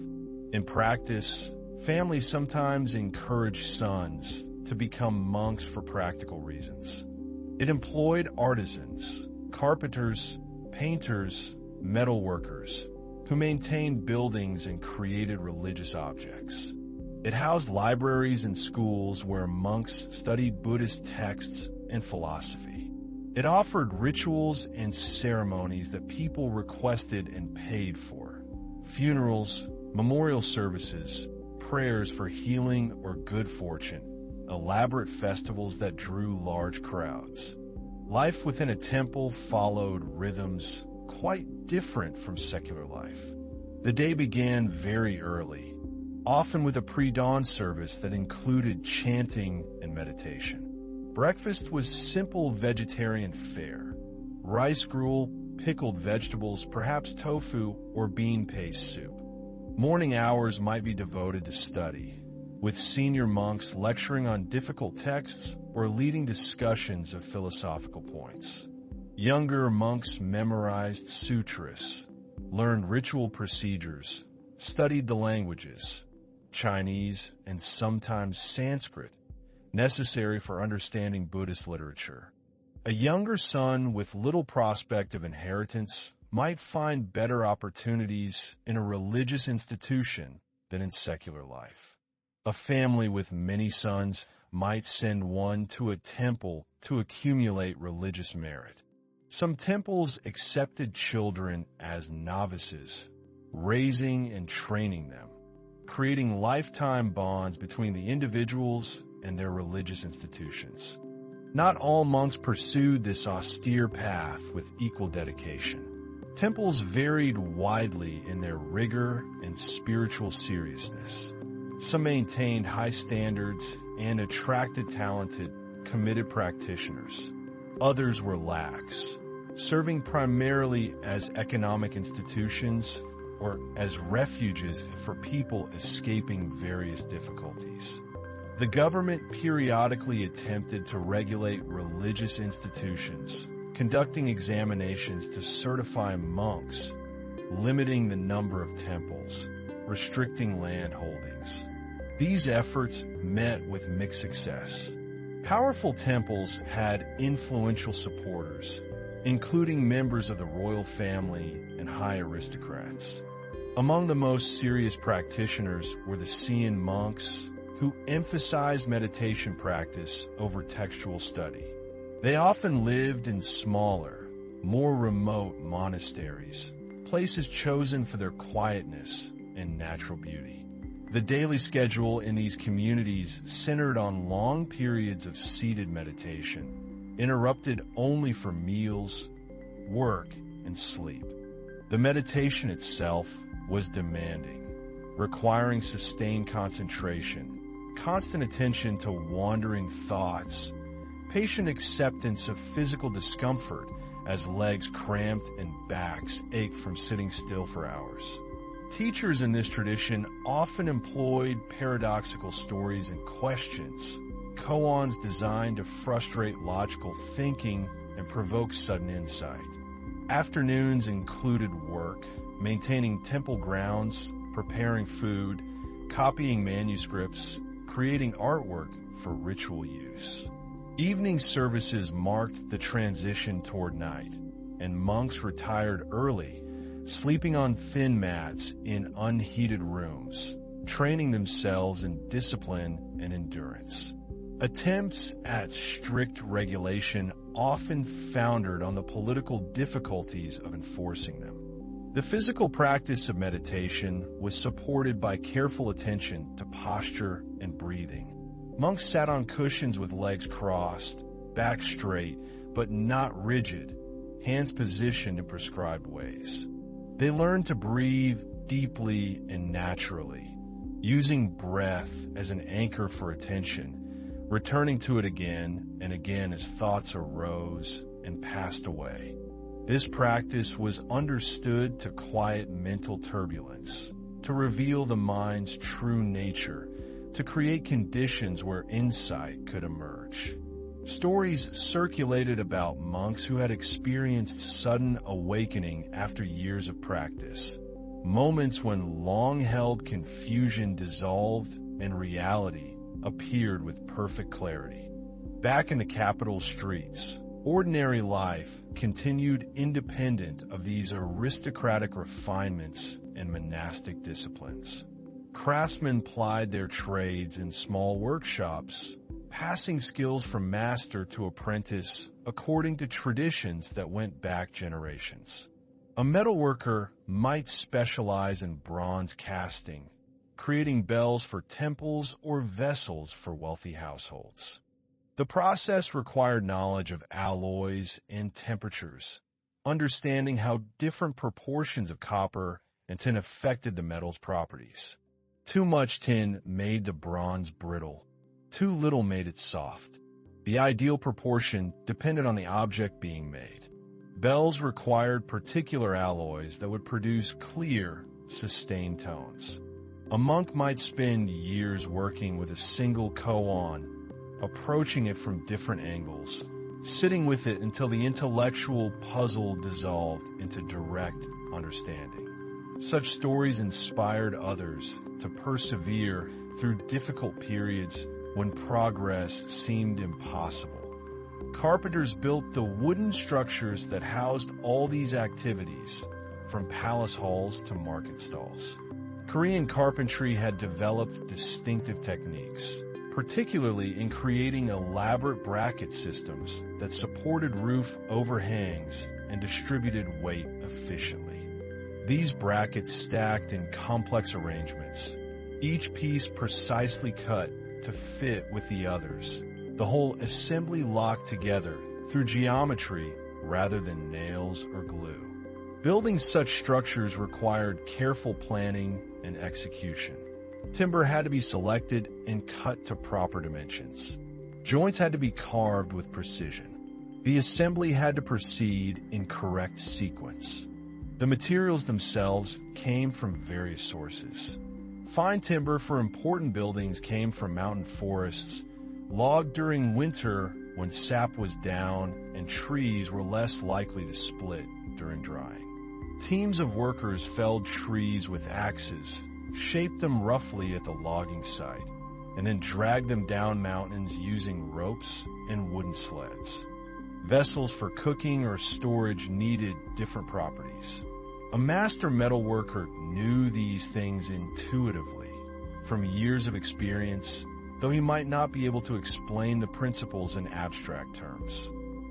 In practice, families sometimes encouraged sons to become monks for practical reasons. It employed artisans, carpenters, painters, metal workers, who maintained buildings and created religious objects. It housed libraries and schools where monks studied Buddhist texts and philosophy. It offered rituals and ceremonies that people requested and paid for. Funerals, memorial services, prayers for healing or good fortune, elaborate festivals that drew large crowds. Life within a temple followed rhythms quite different from secular life. The day began very early, often with a pre-dawn service that included chanting and meditation. Breakfast was simple vegetarian fare: rice gruel, pickled vegetables, perhaps tofu or bean paste soup. Morning hours might be devoted to study, with senior monks lecturing on difficult texts or leading discussions of philosophical points. Younger monks memorized sutras, learned ritual procedures, studied the languages, Chinese and sometimes Sanskrit, necessary for understanding Buddhist literature. A younger son with little prospect of inheritance might find better opportunities in a religious institution than in secular life. A family with many sons might send one to a temple to accumulate religious merit. Some temples accepted children as novices, raising and training them, creating lifetime bonds between the individuals and their religious institutions. Not all monks pursued this austere path with equal dedication. Temples varied widely in their rigor and spiritual seriousness. Some maintained high standards and attracted talented, committed practitioners. Others were lax, serving primarily as economic institutions or as refuges for people escaping various difficulties. The government periodically attempted to regulate religious institutions, conducting examinations to certify monks, limiting the number of temples, restricting land holdings. These efforts met with mixed success. Powerful temples had influential supporters, including members of the royal family and high aristocrats. Among the most serious practitioners were the Zen monks, who emphasized meditation practice over textual study. They often lived in smaller, more remote monasteries, places chosen for their quietness and natural beauty. The daily schedule in these communities centered on long periods of seated meditation, interrupted only for meals, work, and sleep. The meditation itself was demanding, requiring sustained concentration, constant attention to wandering thoughts, patient acceptance of physical discomfort as legs cramped and backs ached from sitting still for hours. Teachers in this tradition often employed paradoxical stories and questions, koans designed to frustrate logical thinking and provoke sudden insight. Afternoons included work, maintaining temple grounds, preparing food, copying manuscripts, creating artwork for ritual use. Evening services marked the transition toward night, and monks retired early, sleeping on thin mats in unheated rooms, training themselves in discipline and endurance. Attempts at strict regulation often foundered on the political difficulties of enforcing them. The physical practice of meditation was supported by careful attention to posture and breathing. Monks sat on cushions with legs crossed, back straight, but not rigid, hands positioned in prescribed ways. They learned to breathe deeply and naturally, using breath as an anchor for attention, returning to it again and again as thoughts arose and passed away. This practice was understood to quiet mental turbulence, to reveal the mind's true nature, to create conditions where insight could emerge. Stories circulated about monks who had experienced sudden awakening after years of practice, moments when long-held confusion dissolved and reality appeared with perfect clarity. Back in the capital streets, ordinary life continued independent of these aristocratic refinements and monastic disciplines. Craftsmen plied their trades in small workshops, passing skills from master to apprentice according to traditions that went back generations. A metalworker might specialize in bronze casting, creating bells for temples or vessels for wealthy households. The process required knowledge of alloys and temperatures, understanding how different proportions of copper and tin affected the metal's properties. Too much tin made the bronze brittle. Too little made it soft. The ideal proportion depended on the object being made. Bells required particular alloys that would produce clear, sustained tones. A monk might spend years working with a single koan, approaching it from different angles, sitting with it until the intellectual puzzle dissolved into direct understanding. Such stories inspired others to persevere through difficult periods when progress seemed impossible. Carpenters built the wooden structures that housed all these activities, from palace halls to market stalls. Korean carpentry had developed distinctive techniques, particularly in creating elaborate bracket systems that supported roof overhangs and distributed weight efficiently. These brackets stacked in complex arrangements, each piece precisely cut to fit with the others, the whole assembly locked together through geometry rather than nails or glue. Building such structures required careful planning and execution. Timber had to be selected and cut to proper dimensions. Joints had to be carved with precision. The assembly had to proceed in correct sequence. The materials themselves came from various sources. Fine timber for important buildings came from mountain forests, logged during winter when sap was down and trees were less likely to split during drying. Teams of workers felled trees with axes, shaped them roughly at the logging site, and then dragged them down mountains using ropes and wooden sleds. Vessels for cooking or storage needed different properties. A master metalworker knew these things intuitively from years of experience, though he might not be able to explain the principles in abstract terms.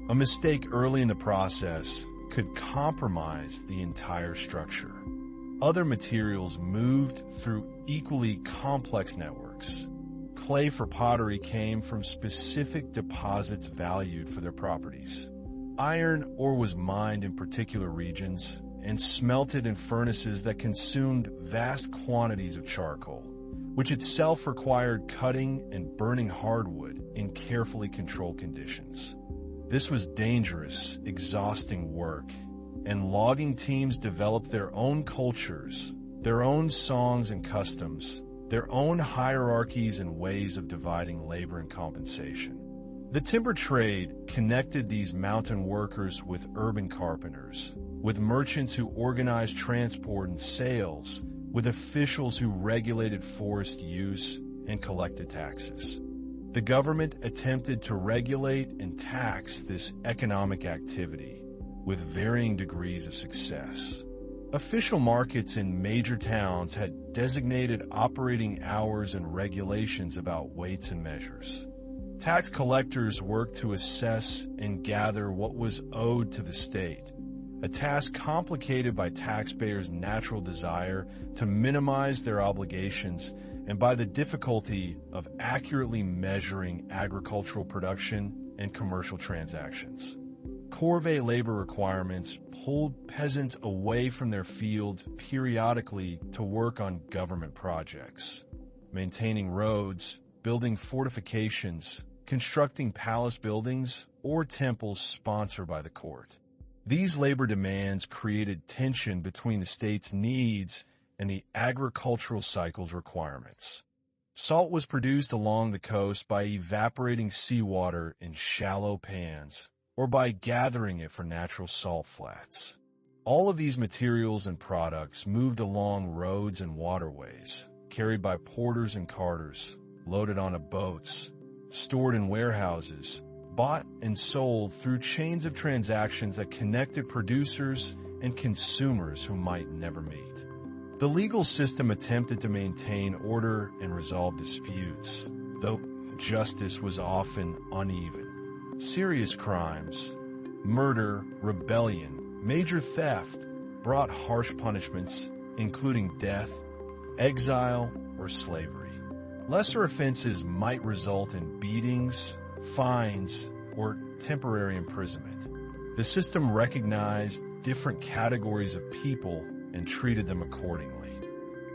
A mistake early in the process could compromise the entire structure. Other materials moved through equally complex networks. Clay for pottery came from specific deposits valued for their properties. Iron ore was mined in particular regions and smelted in furnaces that consumed vast quantities of charcoal, which itself required cutting and burning hardwood in carefully controlled conditions. This was dangerous, exhausting work, and logging teams developed their own cultures, their own songs and customs, their own hierarchies and ways of dividing labor and compensation. The timber trade connected these mountain workers with urban carpenters, with merchants who organized transport and sales, with officials who regulated forest use and collected taxes. The government attempted to regulate and tax this economic activity with varying degrees of success. Official markets in major towns had designated operating hours and regulations about weights and measures. Tax collectors worked to assess and gather what was owed to the state, a task complicated by taxpayers' natural desire to minimize their obligations and by the difficulty of accurately measuring agricultural production and commercial transactions. Corvée labor requirements pulled peasants away from their fields periodically to work on government projects, maintaining roads, building fortifications, constructing palace buildings, or temples sponsored by the court. These labor demands created tension between the state's needs and the agricultural cycle's requirements. Salt was produced along the coast by evaporating seawater in shallow pans or by gathering it for natural salt flats. All of these materials and products moved along roads and waterways, carried by porters and carters, loaded onto boats, stored in warehouses, bought and sold through chains of transactions that connected producers and consumers who might never meet. The legal system attempted to maintain order and resolve disputes, though justice was often uneven. Serious crimes, murder, rebellion, major theft brought harsh punishments, including death, exile, or slavery. Lesser offenses might result in beatings, fines, or temporary imprisonment. The system recognized different categories of people and treated them accordingly.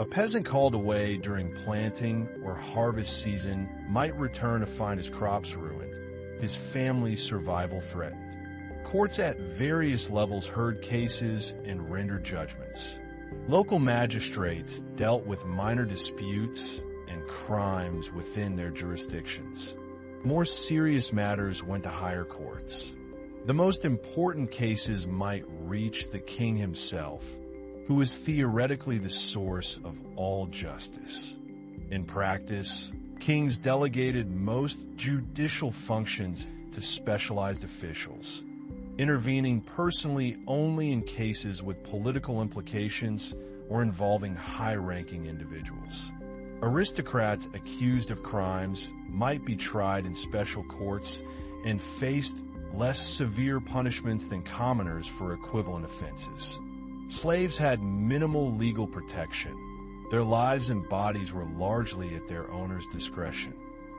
A peasant called away during planting or harvest season might return to find his crops ruined, his family's survival threatened. Courts at various levels heard cases and rendered judgments. Local magistrates dealt with minor disputes and crimes within their jurisdictions. More serious matters went to higher courts. The most important cases might reach the king himself, who is theoretically the source of all justice. In practice, kings delegated most judicial functions to specialized officials, intervening personally only in cases with political implications or involving high-ranking individuals. Aristocrats accused of crimes might be tried in special courts and faced less severe punishments than commoners for equivalent offenses. Slaves had minimal legal protection. Their lives and bodies were largely at their owner's discretion.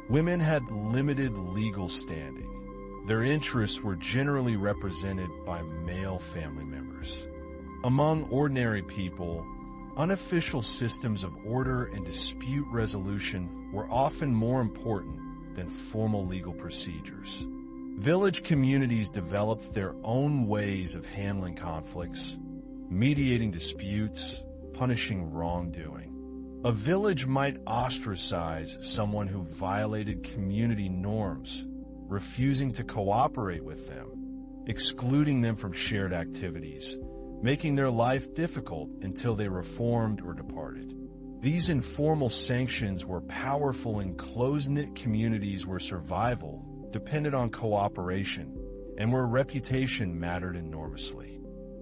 Women had limited legal standing. Their interests were generally represented by male family members. Among ordinary people, unofficial systems of order and dispute resolution were often more important than formal legal procedures. Village communities developed their own ways of handling conflicts, mediating disputes, punishing wrongdoing. A village might ostracize someone who violated community norms, refusing to cooperate with them, excluding them from shared activities, making their life difficult until they reformed or departed. These informal sanctions were powerful in close-knit communities where survival depended on cooperation and where reputation mattered enormously.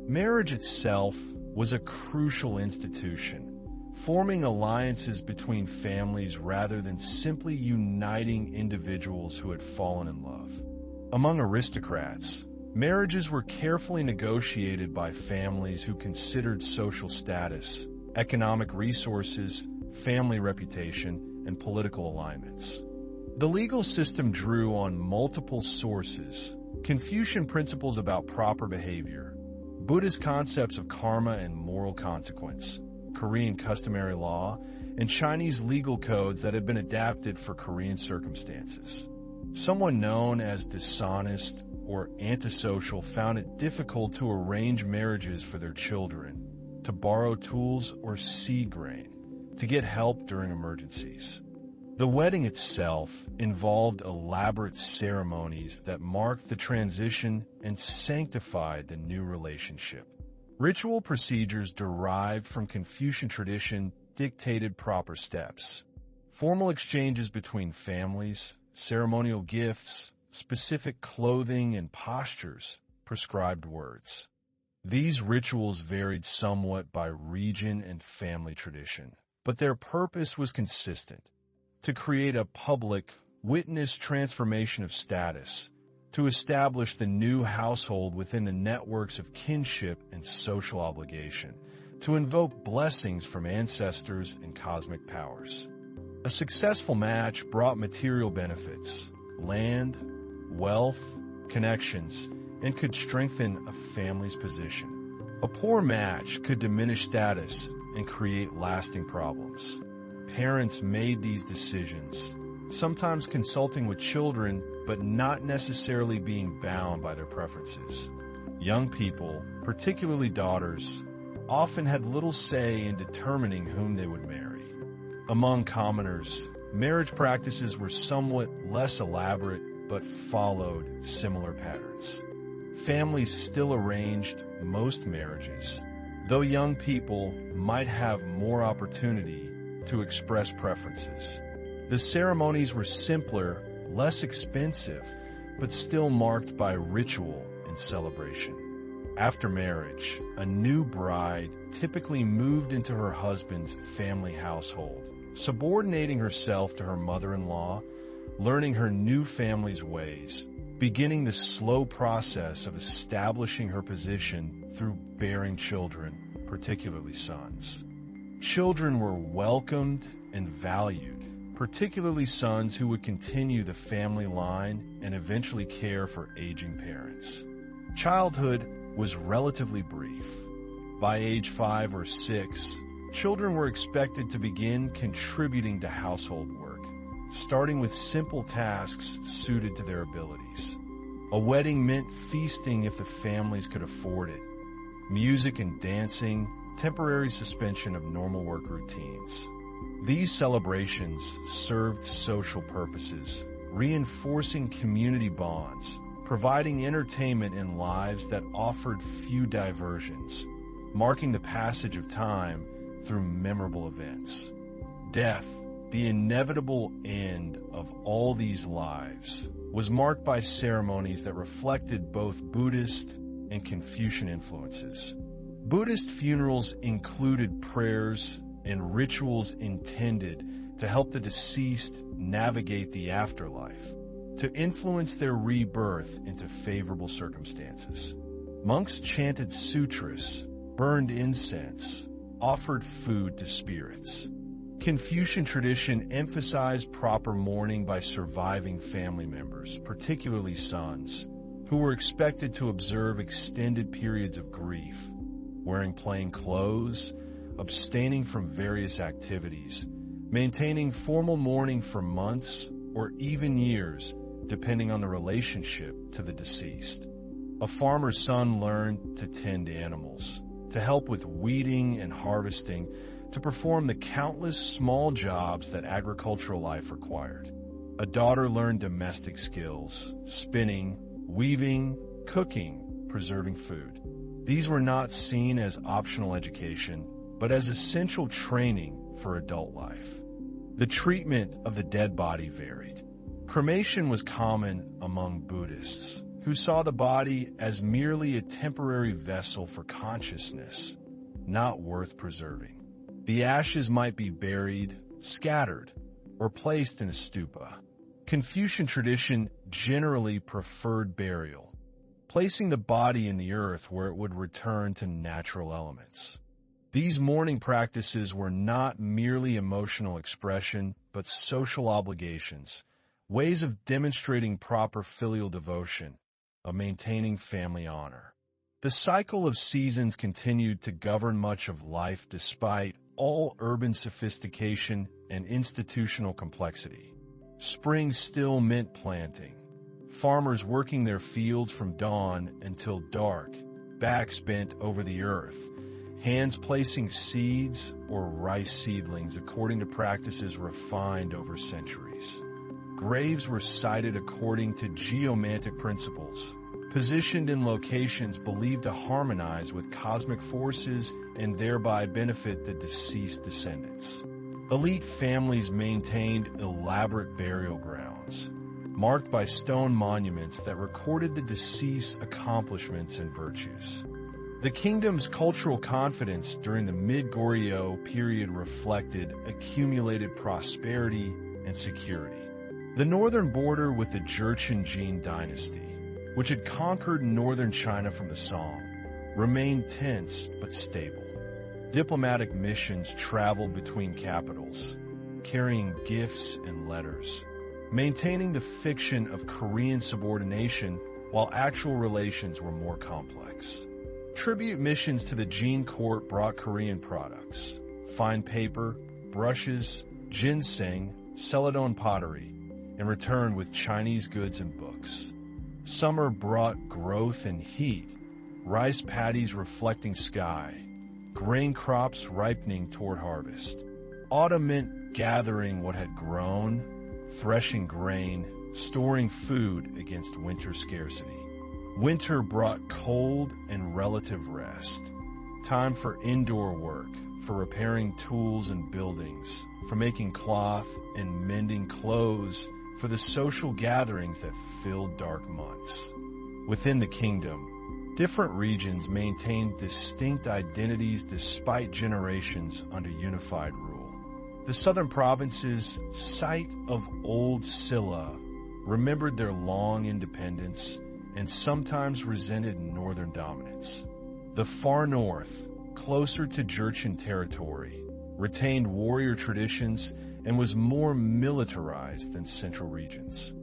Marriage itself was a crucial institution, forming alliances between families rather than simply uniting individuals who had fallen in love. Among aristocrats, marriages were carefully negotiated by families who considered social status, economic resources, family reputation, and political alignments. The legal system drew on multiple sources: Confucian principles about proper behavior, Buddhist concepts of karma and moral consequence, Korean customary law, and Chinese legal codes that had been adapted for Korean circumstances. Someone known as dishonest or antisocial found it difficult to arrange marriages for their children, to borrow tools or seed grain, to get help during emergencies. The wedding itself involved elaborate ceremonies that marked the transition and sanctified the new relationship. Ritual procedures derived from Confucian tradition dictated proper steps. Formal exchanges between families, ceremonial gifts, specific clothing, and postures prescribed words. These rituals varied somewhat by region and family tradition, but their purpose was consistent: to create a public, witnessed transformation of status, to establish the new household within the networks of kinship and social obligation, to invoke blessings from ancestors and cosmic powers. A successful match brought material benefits, land, wealth, connections, and could strengthen a family's position. A poor match could diminish status and create lasting problems. Parents made these decisions, sometimes consulting with children, but not necessarily being bound by their preferences. Young people, particularly daughters, often had little say in determining whom they would marry. Among commoners, marriage practices were somewhat less elaborate, but followed similar patterns. Families still arranged most marriages, though young people might have more opportunity to express preferences. The ceremonies were simpler, less expensive, but still marked by ritual and celebration. After marriage, a new bride typically moved into her husband's family household, subordinating herself to her mother-in-law, learning her new family's ways, beginning the slow process of establishing her position through bearing children, particularly sons. Children were welcomed and valued, particularly sons who would continue the family line and eventually care for aging parents. Childhood was relatively brief. By age 5 or 6, children were expected to begin contributing to household work, starting with simple tasks suited to their abilities. A wedding meant feasting if the families could afford it. Music and dancing, temporary suspension of normal work routines. These celebrations served social purposes, reinforcing community bonds, providing entertainment in lives that offered few diversions, marking the passage of time through memorable events. Death, the inevitable end of all these lives, was marked by ceremonies that reflected both Buddhist and Confucian influences. Buddhist funerals included prayers and rituals intended to help the deceased navigate the afterlife, to influence their rebirth into favorable circumstances. Monks chanted sutras, burned incense, offered food to spirits. Confucian tradition emphasized proper mourning by surviving family members, particularly sons, who were expected to observe extended periods of grief, wearing plain clothes, abstaining from various activities, maintaining formal mourning for months or even years, depending on the relationship to the deceased. A farmer's son learned to tend animals, to help with weeding and harvesting, to perform the countless small jobs that agricultural life required. A daughter learned domestic skills, spinning, weaving, cooking, preserving food. These were not seen as optional education, but as essential training for adult life. The treatment of the dead body varied. Cremation was common among Buddhists, who saw the body as merely a temporary vessel for consciousness, not worth preserving. The ashes might be buried, scattered, or placed in a stupa. Confucian tradition generally preferred burial, placing the body in the earth where it would return to natural elements. These mourning practices were not merely emotional expression, but social obligations, ways of demonstrating proper filial devotion, of maintaining family honor. The cycle of seasons continued to govern much of life despite all urban sophistication and institutional complexity. Spring still meant planting, farmers working their fields from dawn until dark, backs bent over the earth, hands placing seeds or rice seedlings according to practices refined over centuries. Graves were sited according to geomantic principles, positioned in locations believed to harmonize with cosmic forces and thereby benefit the deceased descendants. Elite families maintained elaborate burial grounds, marked by stone monuments that recorded the deceased's accomplishments and virtues. The kingdom's cultural confidence during the mid-Goryeo period reflected accumulated prosperity and security. The northern border with the Goryeo Dynasty, which had conquered northern China from the Song, remained tense but stable. Diplomatic missions traveled between capitals, carrying gifts and letters, maintaining the fiction of Korean subordination while actual relations were more complex. Tribute missions to the Jin court brought Korean products, fine paper, brushes, ginseng, celadon pottery, and returned with Chinese goods and books. Summer brought growth and heat, rice paddies reflecting sky, grain crops ripening toward harvest. Autumn meant gathering what had grown, threshing grain, storing food against winter scarcity. Winter brought cold and relative rest, time for indoor work, for repairing tools and buildings, for making cloth and mending clothes, for the social gatherings that filled dark months. Within the kingdom, different regions maintained distinct identities despite generations under unified rule. The southern provinces, site of old Silla, remembered their long independence and sometimes resented northern dominance. The far north, closer to Jurchen territory, retained warrior traditions and was more militarized than central regions.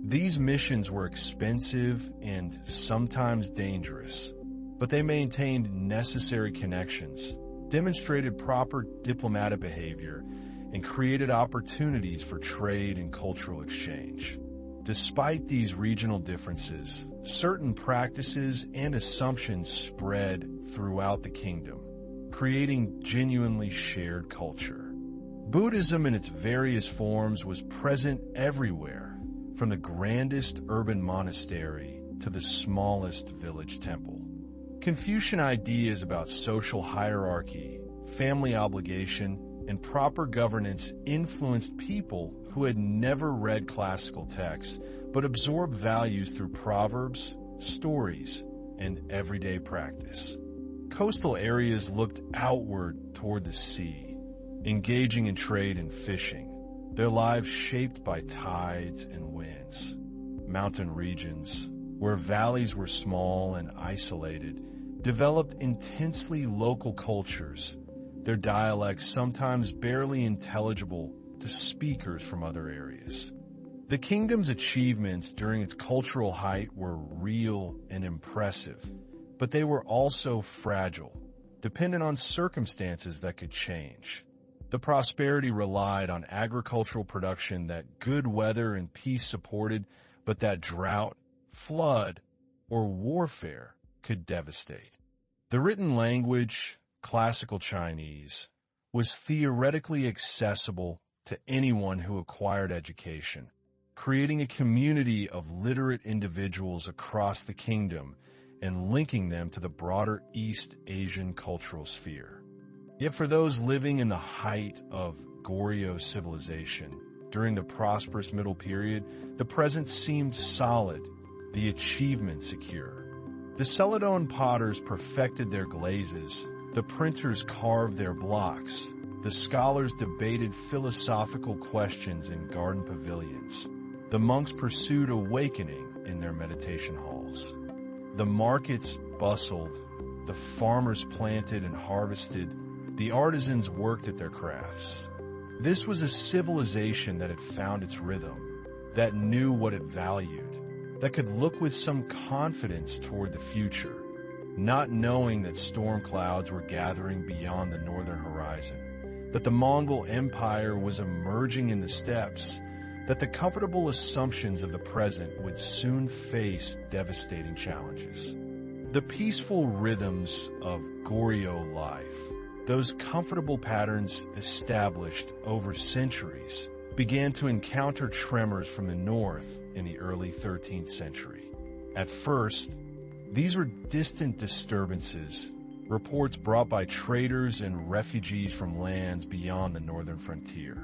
These missions were expensive and sometimes dangerous, but they maintained necessary connections, demonstrated proper diplomatic behavior, and created opportunities for trade and cultural exchange. Despite these regional differences, certain practices and assumptions spread throughout the kingdom, creating genuinely shared culture. Buddhism in its various forms was present everywhere, from the grandest urban monastery to the smallest village temple. Confucian ideas about social hierarchy, family obligation, and proper governance influenced people who had never read classical texts but absorbed values through proverbs, stories, and everyday practice. Coastal areas looked outward toward the sea, engaging in trade and fishing, their lives shaped by tides and winds. Mountain regions, where valleys were small and isolated, developed intensely local cultures, their dialects sometimes barely intelligible to speakers from other areas. The kingdom's achievements during its cultural height were real and impressive, but they were also fragile, dependent on circumstances that could change. The prosperity relied on agricultural production that good weather and peace supported, but that drought, flood, or warfare could devastate. The written language, classical Chinese, was theoretically accessible to anyone who acquired education, creating a community of literate individuals across the kingdom and linking them to the broader East Asian cultural sphere. Yet for those living in the height of Goryeo civilization during the prosperous Middle Period, the present seemed solid, the achievement secure. The Celadon potters perfected their glazes, the printers carved their blocks, the scholars debated philosophical questions in garden pavilions, the monks pursued awakening in their meditation halls. The markets bustled, the farmers planted and harvested, the artisans worked at their crafts. This was a civilization that had found its rhythm, that knew what it valued, that could look with some confidence toward the future, not knowing that storm clouds were gathering beyond the northern horizon, that the Mongol Empire was emerging in the steppes, that the comfortable assumptions of the present would soon face devastating challenges. The peaceful rhythms of Goryeo life, those comfortable patterns established over centuries, began to encounter tremors from the north in the early 13th century. At first, these were distant disturbances, reports brought by traders and refugees from lands beyond the northern frontier.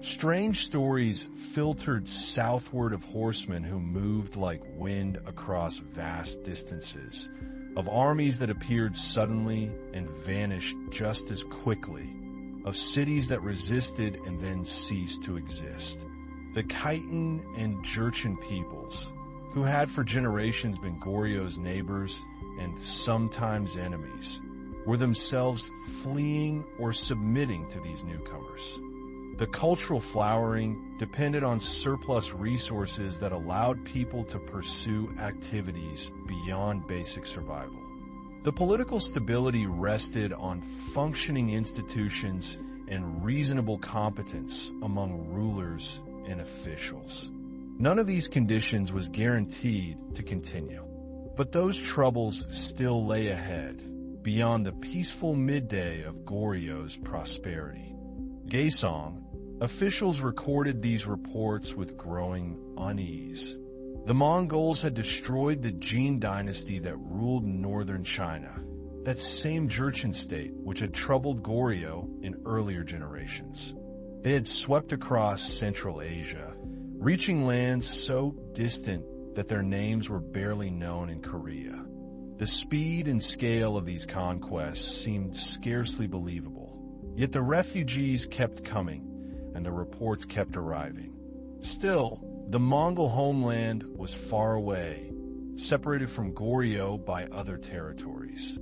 Strange stories filtered southward of horsemen who moved like wind across vast distances, of armies that appeared suddenly and vanished just as quickly, of cities that resisted and then ceased to exist. The Khitan and Jurchen peoples, who had for generations been Goryeo's neighbors and sometimes enemies, were themselves fleeing or submitting to these newcomers. The cultural flowering depended on surplus resources that allowed people to pursue activities beyond basic survival. The political stability rested on functioning institutions and reasonable competence among rulers and officials. None of these conditions was guaranteed to continue, but those troubles still lay ahead, beyond the peaceful midday of Goryeo's prosperity. Gaesong, officials recorded these reports with growing unease. The Mongols had destroyed the Jin dynasty that ruled northern China, that same Jurchen state which had troubled Goryeo in earlier generations. They had swept across Central Asia, reaching lands so distant that their names were barely known in Korea. The speed and scale of these conquests seemed scarcely believable, yet the refugees kept coming, and the reports kept arriving. Still, the Mongol homeland was far away, separated from Goryeo by other territories.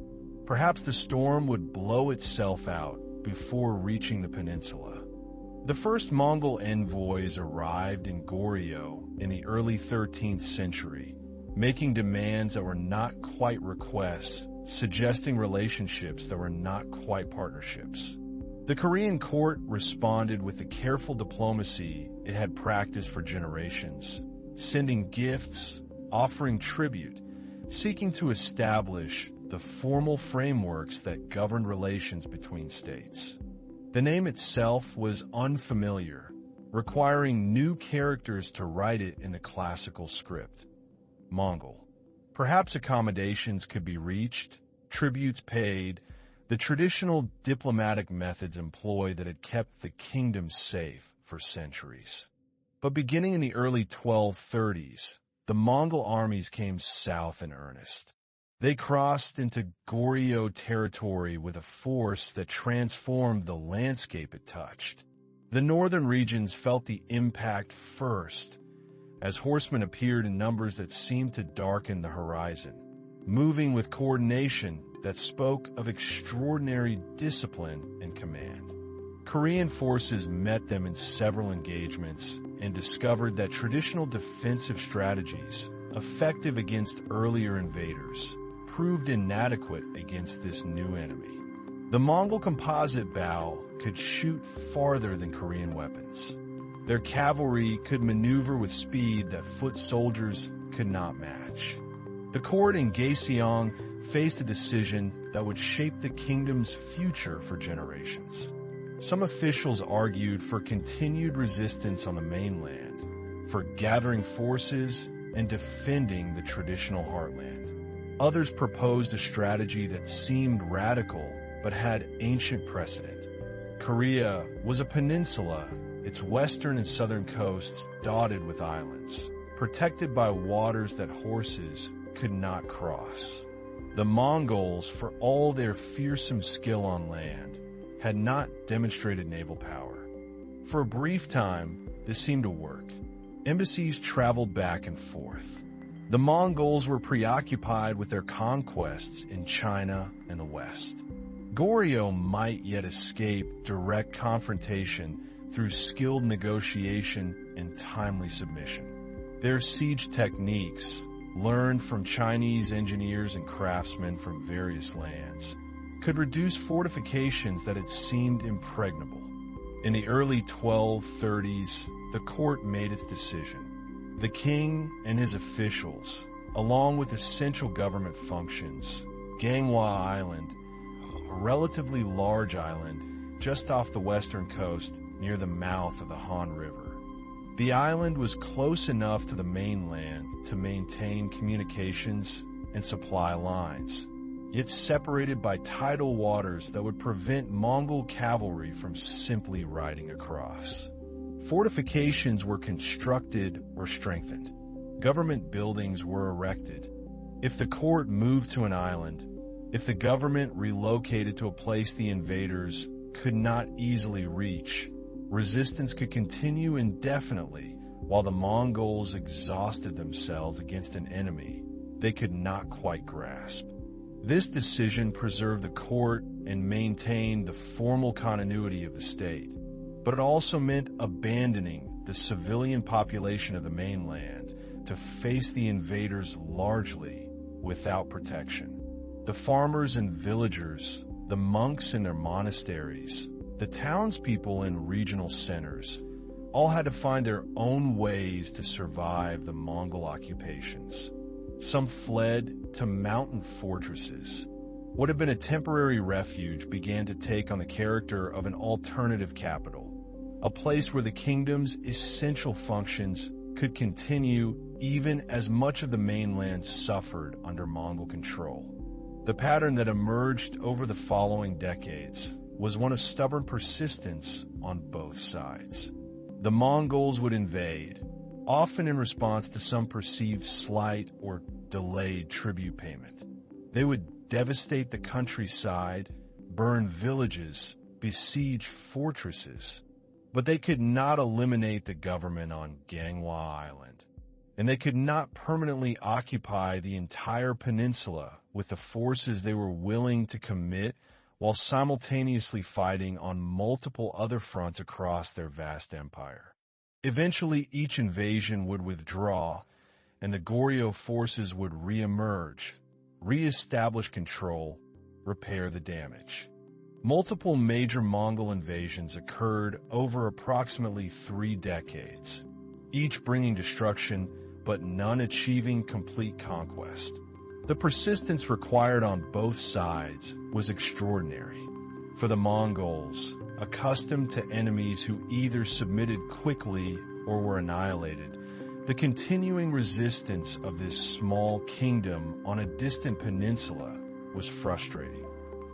Perhaps the storm would blow itself out before reaching the peninsula. The first Mongol envoys arrived in Goryeo in the early 13th century, making demands that were not quite requests, suggesting relationships that were not quite partnerships. The Korean court responded with the careful diplomacy it had practiced for generations, sending gifts, offering tribute, seeking to establish the formal frameworks that governed relations between states. The name itself was unfamiliar, requiring new characters to write it in the classical script. Mongol. Perhaps accommodations could be reached, tributes paid, the traditional diplomatic methods employed that had kept the kingdom safe for centuries. But beginning in the early 1230s, the Mongol armies came south in earnest. They crossed into Goryeo territory with a force that transformed the landscape it touched. The northern regions felt the impact first, as horsemen appeared in numbers that seemed to darken the horizon, moving with coordination that spoke of extraordinary discipline and command. Korean forces met them in several engagements and discovered that traditional defensive strategies, effective against earlier invaders, proved inadequate against this new enemy. The Mongol composite bow could shoot farther than Korean weapons. Their cavalry could maneuver with speed that foot soldiers could not match. The court in Gaesong faced a decision that would shape the kingdom's future for generations. Some officials argued for continued resistance on the mainland, for gathering forces and defending the traditional heartland. Others proposed a strategy that seemed radical but had ancient precedent. Korea was a peninsula, its western and southern coasts dotted with islands. protected by waters that horses could not cross. The Mongols, for all their fearsome skill on land, had not demonstrated naval power. For a brief time, this seemed to work. Embassies traveled back and forth. The Mongols were preoccupied with their conquests in China and the West. Goryeo might yet escape direct confrontation through skilled negotiation and timely submission. Their siege techniques, learned from Chinese engineers and craftsmen from various lands, could reduce fortifications that had seemed impregnable. In the early 1230s, the court made its decision. The king and his officials, along with essential government functions, Ganghwa Island, a relatively large island just off the western coast near the mouth of the Han River. The island was close enough to the mainland to maintain communications and supply lines, yet separated by tidal waters that would prevent Mongol cavalry from simply riding across. Fortifications were constructed or strengthened. Government buildings were erected. If the court moved to an island, if the government relocated to a place the invaders could not easily reach, resistance could continue indefinitely while the Mongols exhausted themselves against an enemy they could not quite grasp. This decision preserved the court and maintained the formal continuity of the state, but it also meant abandoning the civilian population of the mainland to face the invaders largely without protection. The farmers and villagers, the monks in their monasteries, the townspeople in regional centers, all had to find their own ways to survive the Mongol occupations. Some fled to mountain fortresses. What had been a temporary refuge began to take on the character of an alternative capital, a place where the kingdom's essential functions could continue even as much of the mainland suffered under Mongol control. The pattern that emerged over the following decades was one of stubborn persistence on both sides. The Mongols would invade, often in response to some perceived slight or delayed tribute payment. They would devastate the countryside, burn villages, besiege fortresses, but they could not eliminate the government on Ganghwa Island, and they could not permanently occupy the entire peninsula with the forces they were willing to commit while simultaneously fighting on multiple other fronts across their vast empire. Eventually, each invasion would withdraw, and the Goryeo forces would re-emerge, re-establish control, repair the damage. Multiple major Mongol invasions occurred over approximately 3 decades, each bringing destruction, but none achieving complete conquest. The persistence required on both sides was extraordinary. For the Mongols, accustomed to enemies who either submitted quickly or were annihilated, the continuing resistance of this small kingdom on a distant peninsula was frustrating.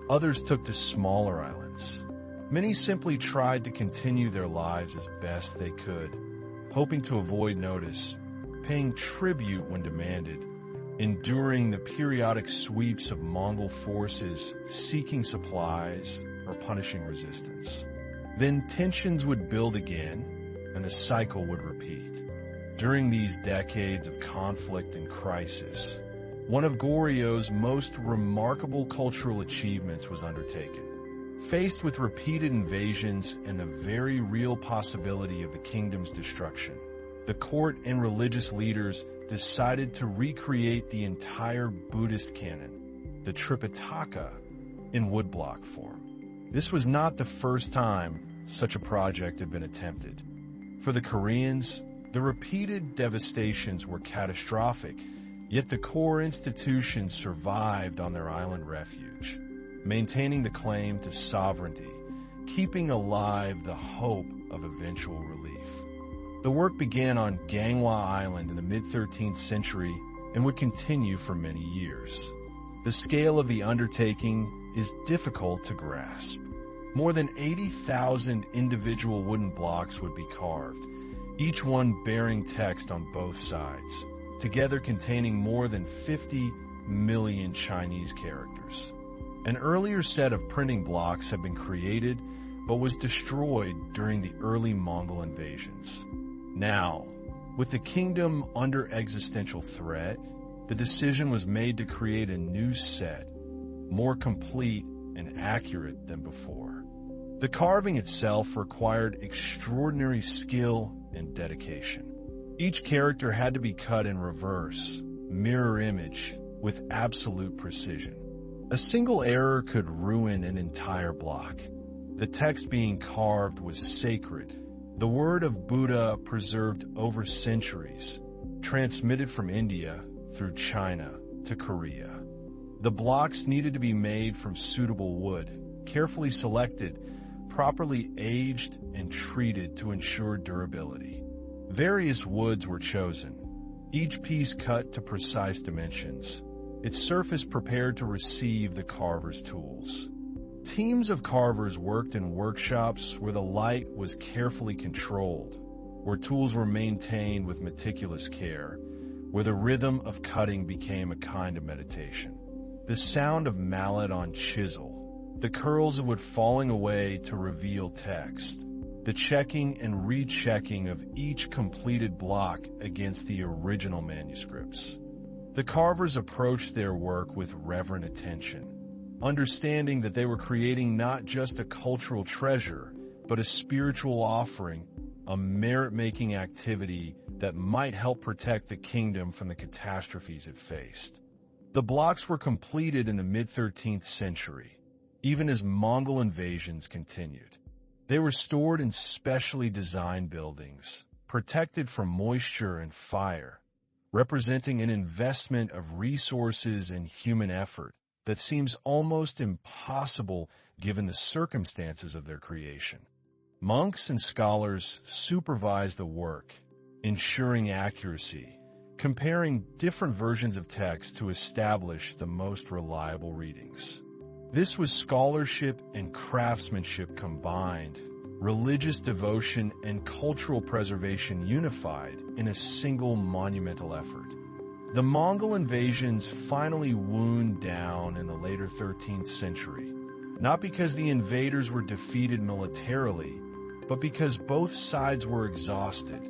Others took to smaller islands. Many simply tried to continue their lives as best they could, hoping to avoid notice, paying tribute when demanded, enduring the periodic sweeps of Mongol forces seeking supplies or punishing resistance. Then tensions would build again, and the cycle would repeat. During these decades of conflict and crisis, one of Goryeo's most remarkable cultural achievements was undertaken. Faced with repeated invasions and the very real possibility of the kingdom's destruction, the court and religious leaders decided to recreate the entire Buddhist canon, the Tripitaka, in woodblock form. This was not the first time such a project had been attempted. For the Koreans, the repeated devastations were catastrophic, yet the core institutions survived on their island refuge, maintaining the claim to sovereignty, keeping alive the hope of eventual relief. The work began on Ganghwa Island in the mid-13th century and would continue for many years. The scale of the undertaking is difficult to grasp. More than 80,000 individual wooden blocks would be carved, each one bearing text on both sides, together containing more than 50 million Chinese characters. An earlier set of printing blocks had been created, but was destroyed during the early Mongol invasions. Now, with the kingdom under existential threat, the decision was made to create a new set, more complete and accurate than before. The carving itself required extraordinary skill and dedication. Each character had to be cut in reverse, mirror image, with absolute precision. A single error could ruin an entire block. The text being carved was sacred, the word of Buddha preserved over centuries, transmitted from India through China to Korea. The blocks needed to be made from suitable wood, carefully selected, properly aged and treated to ensure durability. Various woods were chosen, each piece cut to precise dimensions, its surface prepared to receive the carver's tools. Teams of carvers worked in workshops where the light was carefully controlled, where tools were maintained with meticulous care, where the rhythm of cutting became a kind of meditation. The sound of mallet on chisel, the curls of wood falling away to reveal text, the checking and rechecking of each completed block against the original manuscripts. The carvers approached their work with reverent attention, understanding that they were creating not just a cultural treasure, but a spiritual offering, a merit-making activity that might help protect the kingdom from the catastrophes it faced. The blocks were completed in the mid-13th century, even as Mongol invasions continued. They were stored in specially designed buildings, protected from moisture and fire, representing an investment of resources and human effort that seems almost impossible given the circumstances of their creation. Monks and scholars supervised the work, ensuring accuracy, comparing different versions of text to establish the most reliable readings. This was scholarship and craftsmanship combined, religious devotion and cultural preservation unified in a single monumental effort. The Mongol invasions finally wound down in the later 13th century, not because the invaders were defeated militarily, but because both sides were exhausted,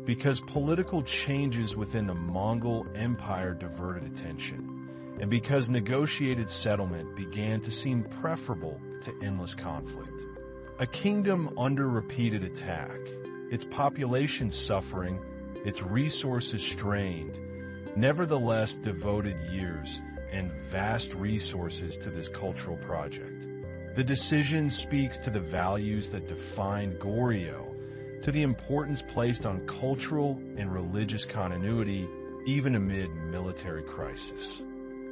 because political changes within the Mongol Empire diverted attention, and because negotiated settlement began to seem preferable to endless conflict. A kingdom under repeated attack, its population suffering, its resources strained, nevertheless devoted years and vast resources to this cultural project. The decision speaks to the values that defined Goryeo, to the importance placed on cultural and religious continuity even amid military crisis.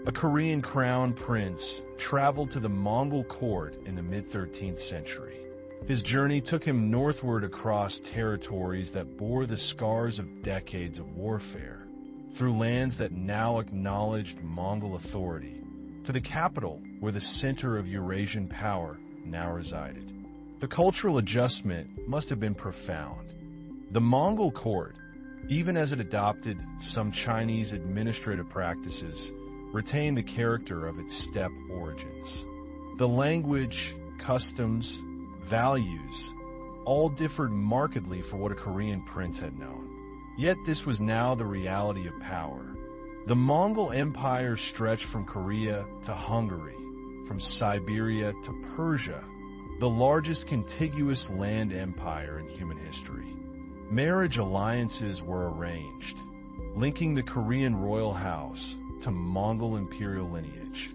A Korean crown prince traveled to the Mongol court in the mid-13th century. His journey took him northward across territories that bore the scars of decades of warfare, through lands that now acknowledged Mongol authority, to the capital where the center of Eurasian power now resided. The cultural adjustment must have been profound. The Mongol court, even as it adopted some Chinese administrative practices, retained the character of its steppe origins. The language, customs, values, all differed markedly for what a Korean prince had known. Yet this was now the reality of power. The Mongol Empire stretched from Korea to Hungary, from Siberia to Persia, the largest contiguous land empire in human history. Marriage alliances were arranged, linking the Korean royal house to Mongol imperial lineage.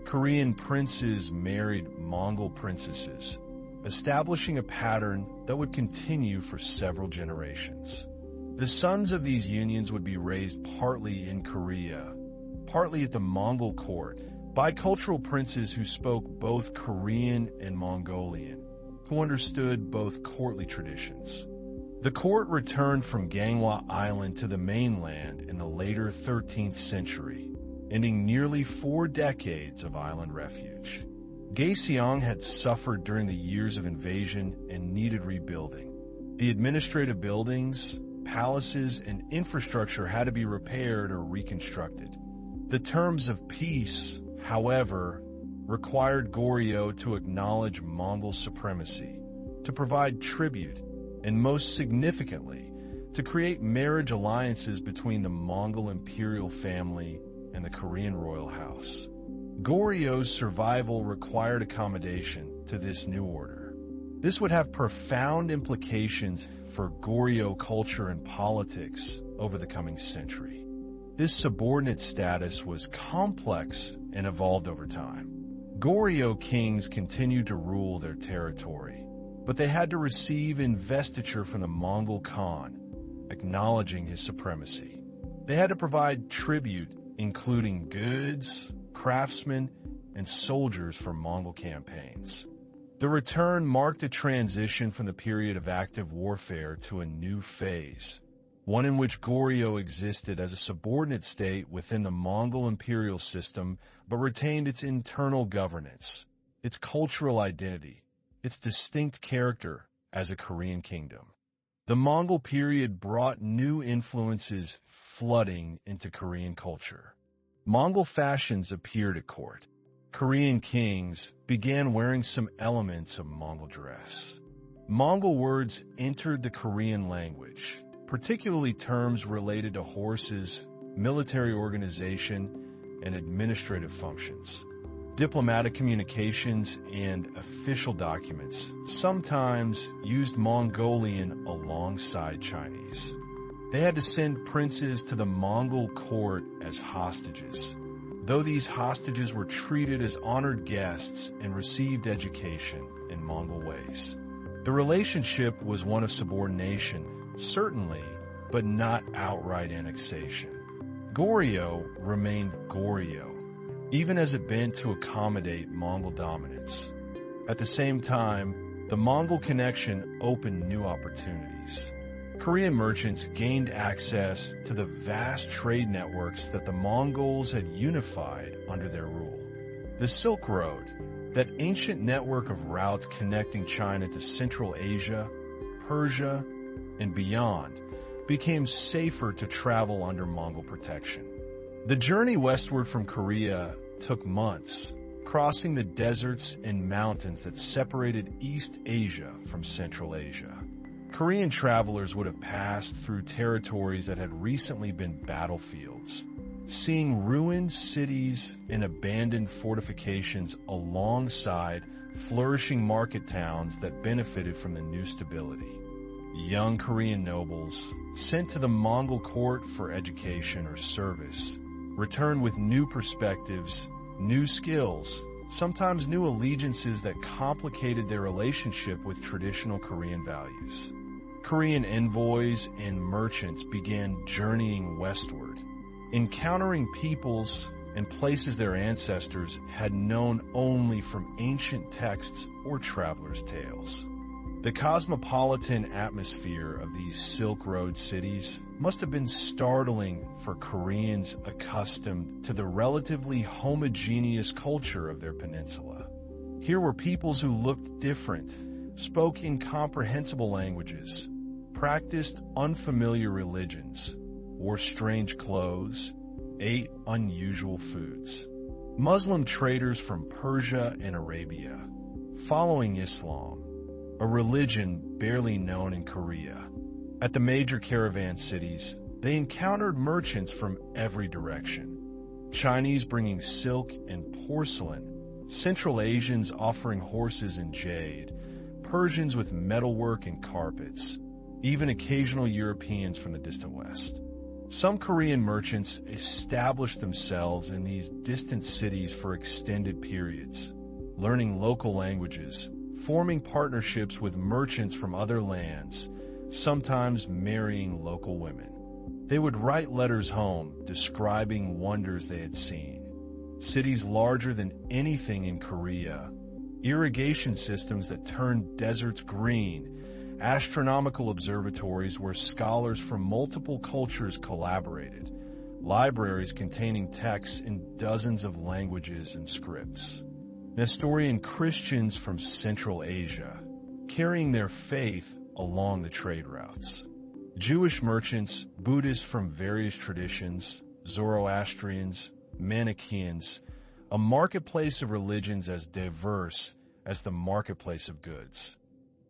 Korean princes married Mongol princesses, establishing a pattern that would continue for several generations. The sons of these unions would be raised partly in Korea, partly at the Mongol court, by cultural princes who spoke both Korean and Mongolian, who understood both courtly traditions. The court returned from Ganghwa Island to the mainland in the later 13th century, ending nearly 4 decades of island refuge. Gaeseong had suffered during the years of invasion and needed rebuilding. The administrative buildings, palaces and infrastructure had to be repaired or reconstructed. The terms of peace, however, required Goryeo to acknowledge Mongol supremacy, to provide tribute, and most significantly, to create marriage alliances between the Mongol imperial family and the Korean royal house. Goryeo's survival required accommodation to this new order. This would have profound implications for Goryeo culture and politics over the coming century. This subordinate status was complex and evolved over time. Goryeo kings continued to rule their territory, but they had to receive investiture from the Mongol Khan, acknowledging his supremacy. They had to provide tribute, including goods, craftsmen, and soldiers for Mongol campaigns. The return marked a transition from the period of active warfare to a new phase, one in which Goryeo existed as a subordinate state within the Mongol imperial system but retained its internal governance, its cultural identity, its distinct character as a Korean kingdom. The Mongol period brought new influences flooding into Korean culture. Mongol fashions appeared at court. Korean kings began wearing some elements of Mongol dress. Mongol words entered the Korean language, particularly terms related to horses, military organization, and administrative functions. Diplomatic communications and official documents sometimes used Mongolian alongside Chinese. They had to send princes to the Mongol court as hostages, though these hostages were treated as honored guests and received education in Mongol ways. The relationship was one of subordination, certainly, but not outright annexation. Goryeo remained Goryeo, even as it bent to accommodate Mongol dominance. At the same time, the Mongol connection opened new opportunities. Korean merchants gained access to the vast trade networks that the Mongols had unified under their rule. The Silk Road, that ancient network of routes connecting China to Central Asia, Persia, and beyond, became safer to travel under Mongol protection. The journey westward from Korea took months, crossing the deserts and mountains that separated East Asia from Central Asia. Korean travelers would have passed through territories that had recently been battlefields, seeing ruined cities and abandoned fortifications alongside flourishing market towns that benefited from the new stability. Young Korean nobles, sent to the Mongol court for education or service, returned with new perspectives, new skills, sometimes new allegiances that complicated their relationship with traditional Korean values. Korean envoys and merchants began journeying westward, encountering peoples and places their ancestors had known only from ancient texts or travelers' tales. The cosmopolitan atmosphere of these Silk Road cities must have been startling for Koreans accustomed to the relatively homogeneous culture of their peninsula. Here were peoples who looked different, spoke incomprehensible languages, practiced unfamiliar religions, wore strange clothes, ate unusual foods. Muslim traders from Persia and Arabia, following Islam, a religion barely known in Korea. At the major caravan cities, they encountered merchants from every direction. Chinese bringing silk and porcelain, Central Asians offering horses and jade, Persians with metalwork and carpets, even occasional Europeans from the distant West. Some Korean merchants established themselves in these distant cities for extended periods, learning local languages, forming partnerships with merchants from other lands, sometimes marrying local women. They would write letters home describing wonders they had seen. Cities larger than anything in Korea, irrigation systems that turned deserts green, astronomical observatories where scholars from multiple cultures collaborated, libraries containing texts in dozens of languages and scripts. Nestorian Christians from Central Asia, carrying their faith along the trade routes. Jewish merchants, Buddhists from various traditions, Zoroastrians, Manichaeans, a marketplace of religions as diverse as the marketplace of goods.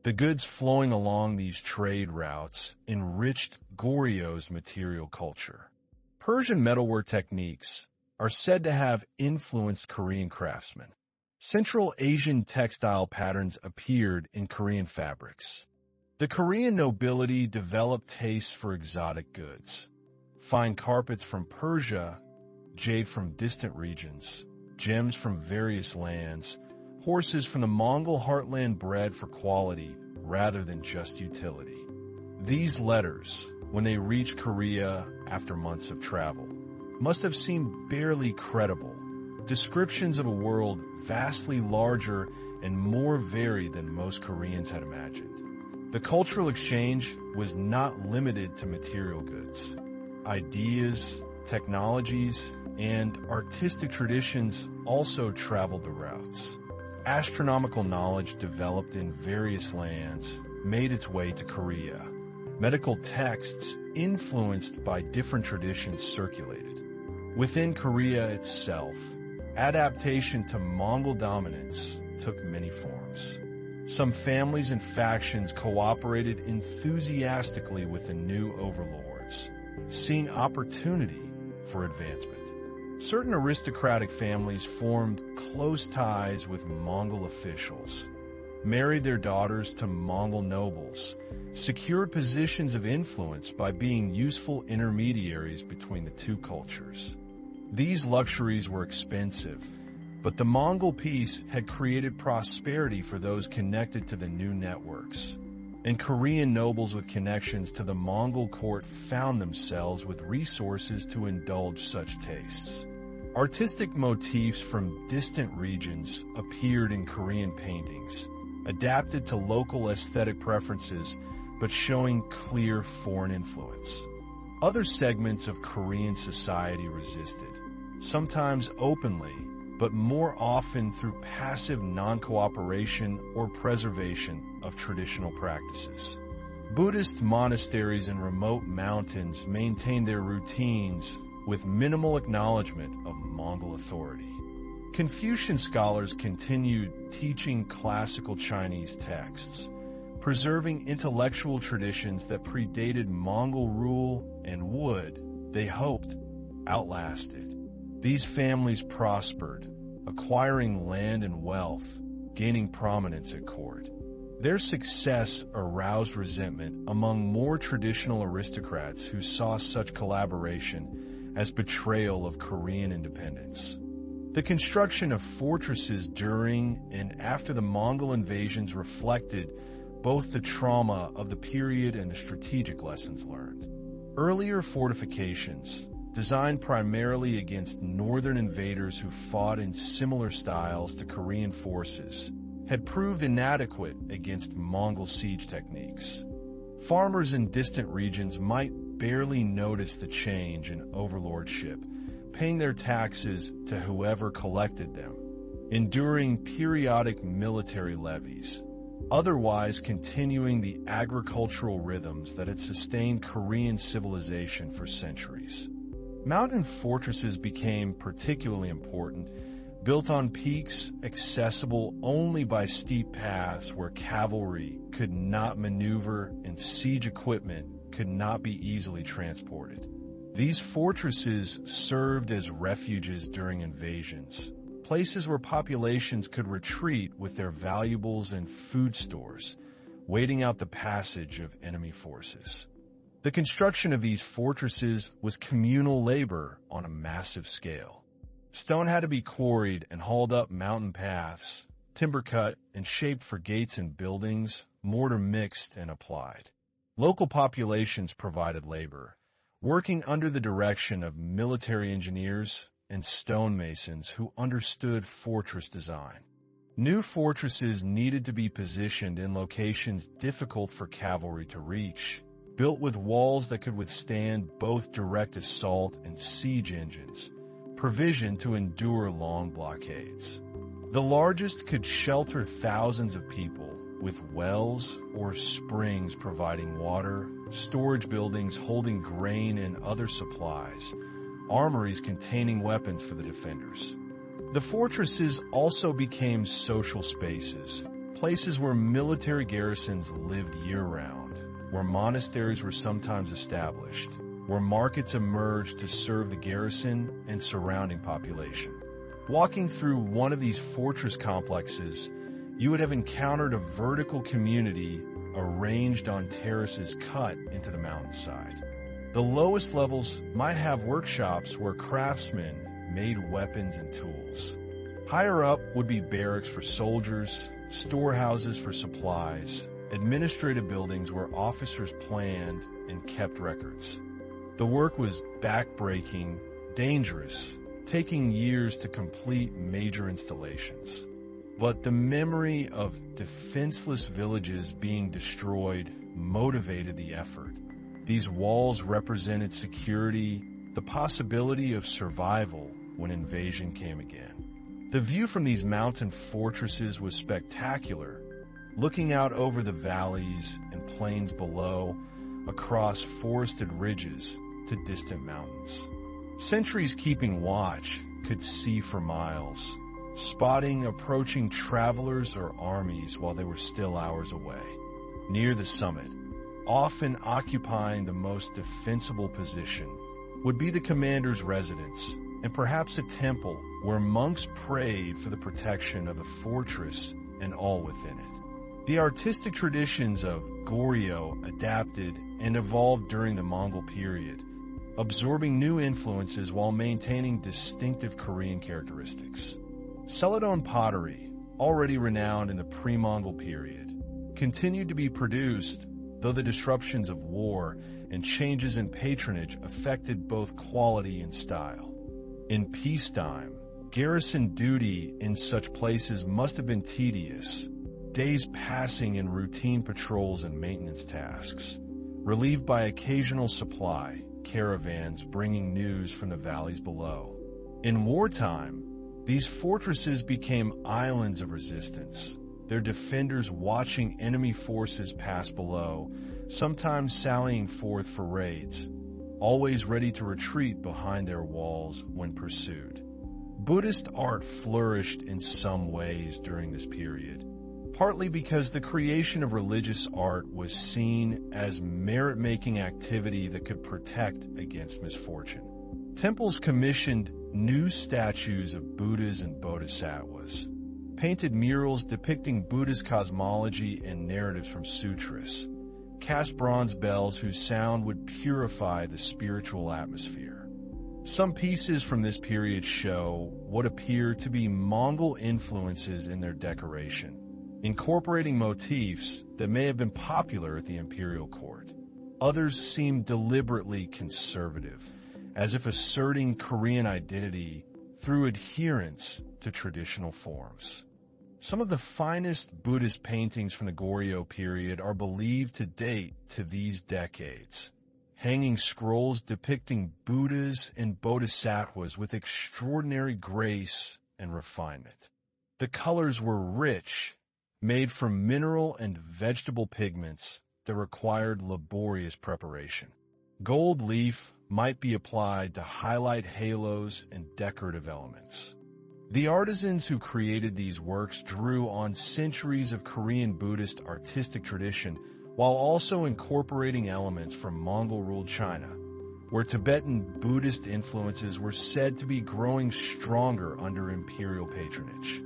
The goods flowing along these trade routes enriched Goryeo's material culture. Persian metalwork techniques are said to have influenced Korean craftsmen. Central Asian textile patterns appeared in Korean fabrics. The Korean nobility developed tastes for exotic goods. Fine carpets from Persia, jade from distant regions, gems from various lands, horses from the Mongol heartland bred for quality rather than just utility. These letters, when they reached Korea after months of travel, must have seemed barely credible. Descriptions of a world vastly larger and more varied than most Koreans had imagined. The cultural exchange was not limited to material goods. Ideas, technologies, and artistic traditions also traveled the routes. Astronomical knowledge developed in various lands made its way to Korea. Medical texts influenced by different traditions circulated. Within Korea itself, adaptation to Mongol dominance took many forms. Some families and factions cooperated enthusiastically with the new overlords, seeing opportunity for advancement. Certain aristocratic families formed close ties with Mongol officials, married their daughters to Mongol nobles, secured positions of influence by being useful intermediaries between the two cultures. These luxuries were expensive, but the Mongol peace had created prosperity for those connected to the new networks, and Korean nobles with connections to the Mongol court found themselves with resources to indulge such tastes. Artistic motifs from distant regions appeared in Korean paintings, adapted to local aesthetic preferences, but showing clear foreign influence. Other segments of Korean society resisted, sometimes openly, but more often through passive non-cooperation or preservation of traditional practices. Buddhist monasteries in remote mountains maintained their routines with minimal acknowledgement of Mongol authority. Confucian scholars continued teaching classical Chinese texts, preserving intellectual traditions that predated Mongol rule and would, they hoped, outlasted. These families prospered, acquiring land and wealth, gaining prominence at court. Their success aroused resentment among more traditional aristocrats who saw such collaboration as betrayal of Korean independence. The construction of fortresses during and after the Mongol invasions reflected both the trauma of the period and the strategic lessons learned. Earlier fortifications, designed primarily against northern invaders who fought in similar styles to Korean forces, had proved inadequate against Mongol siege techniques. Farmers in distant regions might barely notice the change in overlordship, paying their taxes to whoever collected them, enduring periodic military levies, otherwise continuing the agricultural rhythms that had sustained Korean civilization for centuries. Mountain fortresses became particularly important, built on peaks accessible only by steep paths where cavalry could not maneuver and siege equipment could not be easily transported. These fortresses served as refuges during invasions, places where populations could retreat with their valuables and food stores, waiting out the passage of enemy forces. The construction of these fortresses was communal labor on a massive scale. Stone had to be quarried and hauled up mountain paths, timber cut and shaped for gates and buildings, mortar mixed and applied. Local populations provided labor, working under the direction of military engineers and stonemasons who understood fortress design. New fortresses needed to be positioned in locations difficult for cavalry to reach, built with walls that could withstand both direct assault and siege engines, provisioned to endure long blockades. The largest could shelter thousands of people, with wells or springs providing water, storage buildings holding grain and other supplies, armories containing weapons for the defenders. The fortresses also became social spaces, places where military garrisons lived year-round, where monasteries were sometimes established, where markets emerged to serve the garrison and surrounding population. Walking through one of these fortress complexes, you would have encountered a vertical community arranged on terraces cut into the mountainside. The lowest levels might have workshops where craftsmen made weapons and tools. Higher up would be barracks for soldiers, storehouses for supplies, administrative buildings where officers planned and kept records. The work was back-breaking, dangerous, taking years to complete major installations. But the memory of defenseless villages being destroyed motivated the effort. These walls represented security, the possibility of survival when invasion came again. The view from these mountain fortresses was spectacular, looking out over the valleys and plains below, across forested ridges to distant mountains. Sentries keeping watch could see for miles, spotting approaching travelers or armies while they were still hours away. Near the summit, often occupying the most defensible position, would be the commander's residence, and perhaps a temple where monks prayed for the protection of the fortress and all within it. The artistic traditions of Goryeo adapted and evolved during the Mongol period, absorbing new influences while maintaining distinctive Korean characteristics. Celadon pottery, already renowned in the pre-Mongol period, continued to be produced, though the disruptions of war and changes in patronage affected both quality and style. In peacetime, garrison duty in such places must have been tedious, days passing in routine patrols and maintenance tasks, relieved by occasional supply caravans bringing news from the valleys below. In wartime, these fortresses became islands of resistance, their defenders watching enemy forces pass below, sometimes sallying forth for raids, always ready to retreat behind their walls when pursued. Buddhist art flourished in some ways during this period, partly because the creation of religious art was seen as merit-making activity that could protect against misfortune. Temples commissioned new statues of Buddhas and Bodhisattvas, painted murals depicting Buddhist cosmology and narratives from sutras, cast bronze bells whose sound would purify the spiritual atmosphere. Some pieces from this period show what appear to be Mongol influences in their decoration, incorporating motifs that may have been popular at the imperial court. Others seem deliberately conservative, as if asserting Korean identity through adherence to traditional forms. Some of the finest Buddhist paintings from the Goryeo period are believed to date to these decades, hanging scrolls depicting Buddhas and Bodhisattvas with extraordinary grace and refinement. The colors were rich, made from mineral and vegetable pigments that required laborious preparation. Gold leaf might be applied to highlight halos and decorative elements. The artisans who created these works drew on centuries of Korean Buddhist artistic tradition while also incorporating elements from Mongol-ruled China, where Tibetan Buddhist influences were said to be growing stronger under imperial patronage.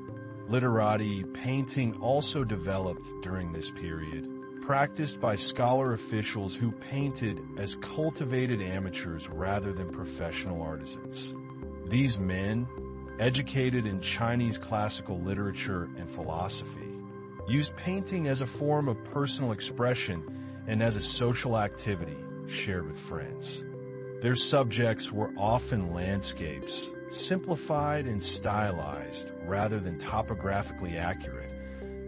Literati painting also developed during this period, practiced by scholar officials who painted as cultivated amateurs rather than professional artisans. These men, educated in Chinese classical literature and philosophy, used painting as a form of personal expression and as a social activity shared with friends. Their subjects were often landscapes, simplified and stylized rather than topographically accurate,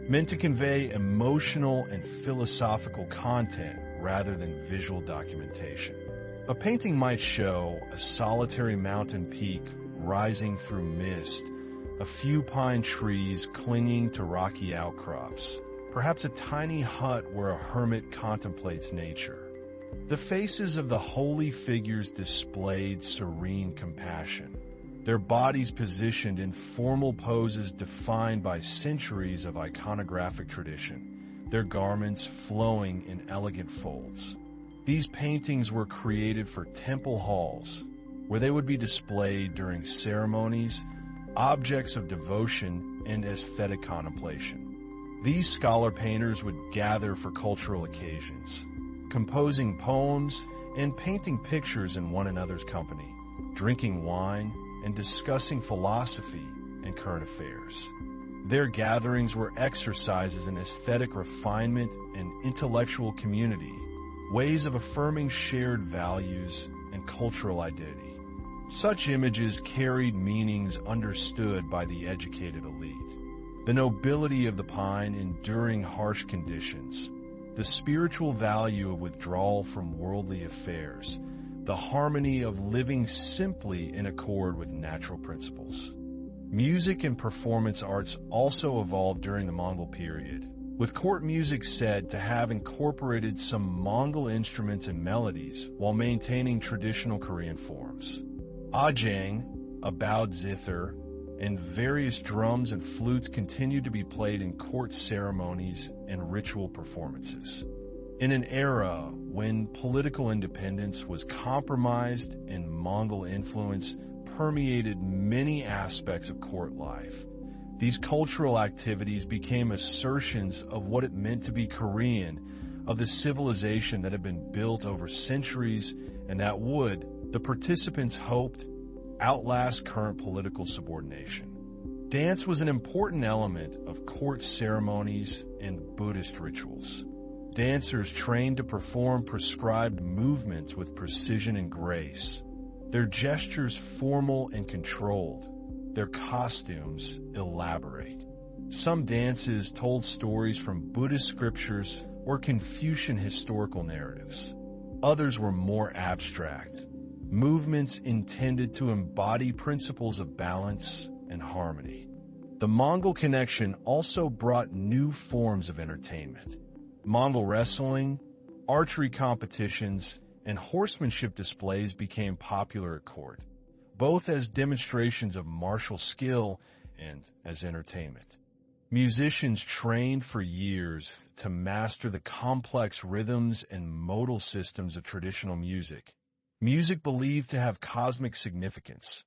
meant to convey emotional and philosophical content rather than visual documentation. A painting might show a solitary mountain peak rising through mist, a few pine trees clinging to rocky outcrops, perhaps a tiny hut where a hermit contemplates nature. The faces of the holy figures displayed serene compassion, their bodies positioned in formal poses defined by centuries of iconographic tradition, their garments flowing in elegant folds. These paintings were created for temple halls, where they would be displayed during ceremonies, objects of devotion, and aesthetic contemplation. These scholar painters would gather for cultural occasions, composing poems and painting pictures in one another's company, drinking wine, and discussing philosophy and current affairs. Their gatherings were exercises in aesthetic refinement and intellectual community, ways of affirming shared values and cultural identity. Such images carried meanings understood by the educated elite. The nobility of the pine enduring harsh conditions, the spiritual value of withdrawal from worldly affairs, the harmony of living simply in accord with natural principles. Music and performance arts also evolved during the Mongol period, with court music said to have incorporated some Mongol instruments and melodies while maintaining traditional Korean forms. Ajang, a bowed zither, and various drums and flutes continued to be played in court ceremonies and ritual performances. In an era when political independence was compromised and Mongol influence permeated many aspects of court life, these cultural activities became assertions of what it meant to be Korean, of the civilization that had been built over centuries and that would, the participants hoped, outlast current political subordination. Dance was an important element of court ceremonies and Buddhist rituals. Dancers trained to perform prescribed movements with precision and grace, their gestures formal and controlled, their costumes elaborate. Some dances told stories from Buddhist scriptures or Confucian historical narratives. Others were more abstract, movements intended to embody principles of balance and harmony. The Mongol connection also brought new forms of entertainment. Mongol wrestling, archery competitions, and horsemanship displays became popular at court, both as demonstrations of martial skill and as entertainment. Musicians trained for years to master the complex rhythms and modal systems of traditional music. Music believed to have cosmic significance,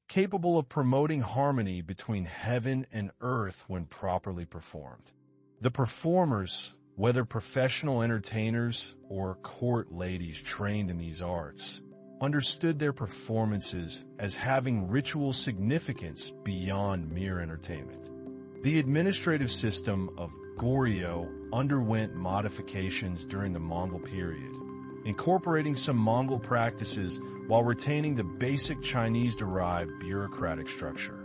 capable of promoting harmony between heaven and earth when properly performed. The performers, whether professional entertainers or court ladies trained in these arts, understood their performances as having ritual significance beyond mere entertainment. The administrative system of Goryeo underwent modifications during the Mongol period, incorporating some Mongol practices while retaining the basic Chinese-derived bureaucratic structure.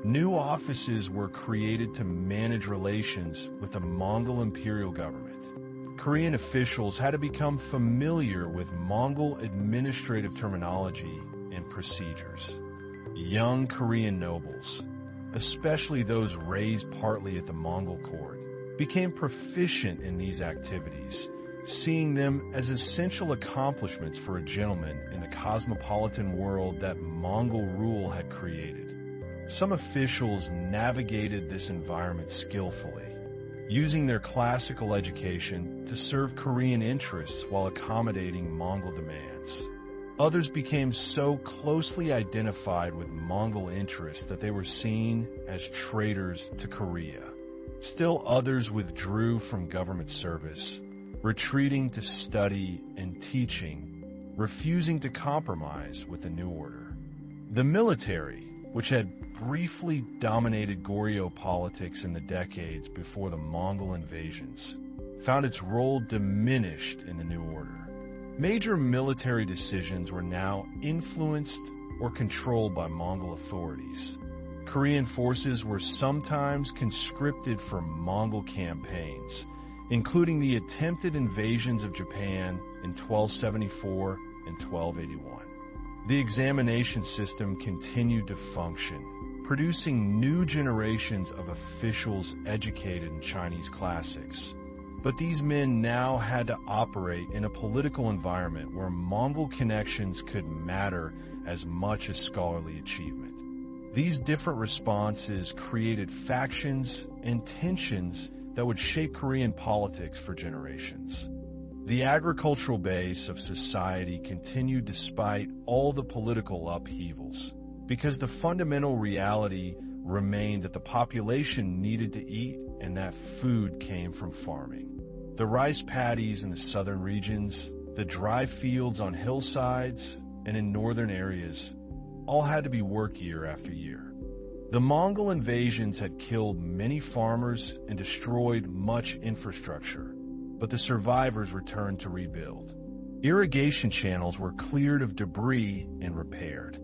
New offices were created to manage relations with the Mongol imperial government. Korean officials had to become familiar with Mongol administrative terminology and procedures. Young Korean nobles, especially those raised partly at the Mongol court, became proficient in these activities, seeing them as essential accomplishments for a gentleman in the cosmopolitan world that Mongol rule had created. Some officials navigated this environment skillfully, using their classical education to serve Korean interests while accommodating Mongol demands. Others became so closely identified with Mongol interests that they were seen as traitors to Korea. Still others withdrew from government service, retreating to study and teaching, refusing to compromise with the new order. The military, which had briefly dominated Goryeo politics in the decades before the Mongol invasions, found its role diminished in the new order. Major military decisions were now influenced or controlled by Mongol authorities. Korean forces were sometimes conscripted for Mongol campaigns, including the attempted invasions of Japan in 1274 and 1281. The examination system continued to function, producing new generations of officials educated in Chinese classics. But these men now had to operate in a political environment where Mongol connections could matter as much as scholarly achievement. These different responses created factions and tensions that would shape Korean politics for generations. The agricultural base of society continued despite all the political upheavals, because the fundamental reality remained that the population needed to eat and that food came from farming. The rice paddies in the southern regions, the dry fields on hillsides, and in northern areas all had to be worked year after year. The Mongol invasions had killed many farmers and destroyed much infrastructure, but the survivors returned to rebuild. Irrigation channels were cleared of debris and repaired.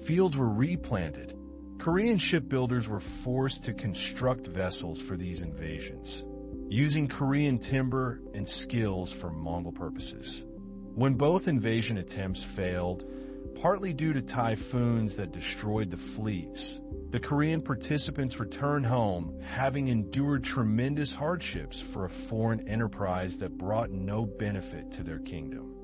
Fields were replanted. Korean shipbuilders were forced to construct vessels for these invasions, using Korean timber and skills for Mongol purposes. When both invasion attempts failed, partly due to typhoons that destroyed the fleets, the Korean participants returned home, having endured tremendous hardships for a foreign enterprise that brought no benefit to their kingdom.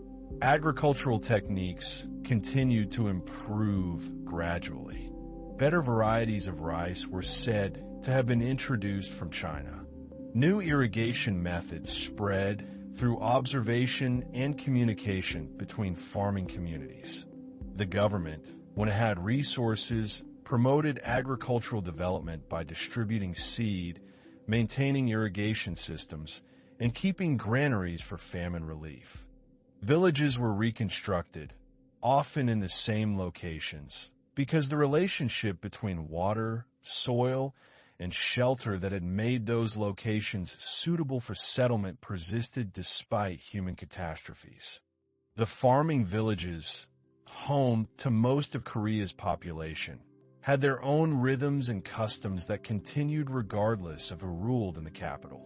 Agricultural techniques continued to improve gradually. Better varieties of rice were said to have been introduced from China. New irrigation methods spread through observation and communication between farming communities. The government, when it had resources, promoted agricultural development by distributing seed, maintaining irrigation systems, and keeping granaries for famine relief. Villages were reconstructed, often in the same locations, because the relationship between water, soil, and shelter that had made those locations suitable for settlement persisted despite human catastrophes. The farming villages, home to most of Korea's population, had their own rhythms and customs that continued regardless of who ruled in the capital.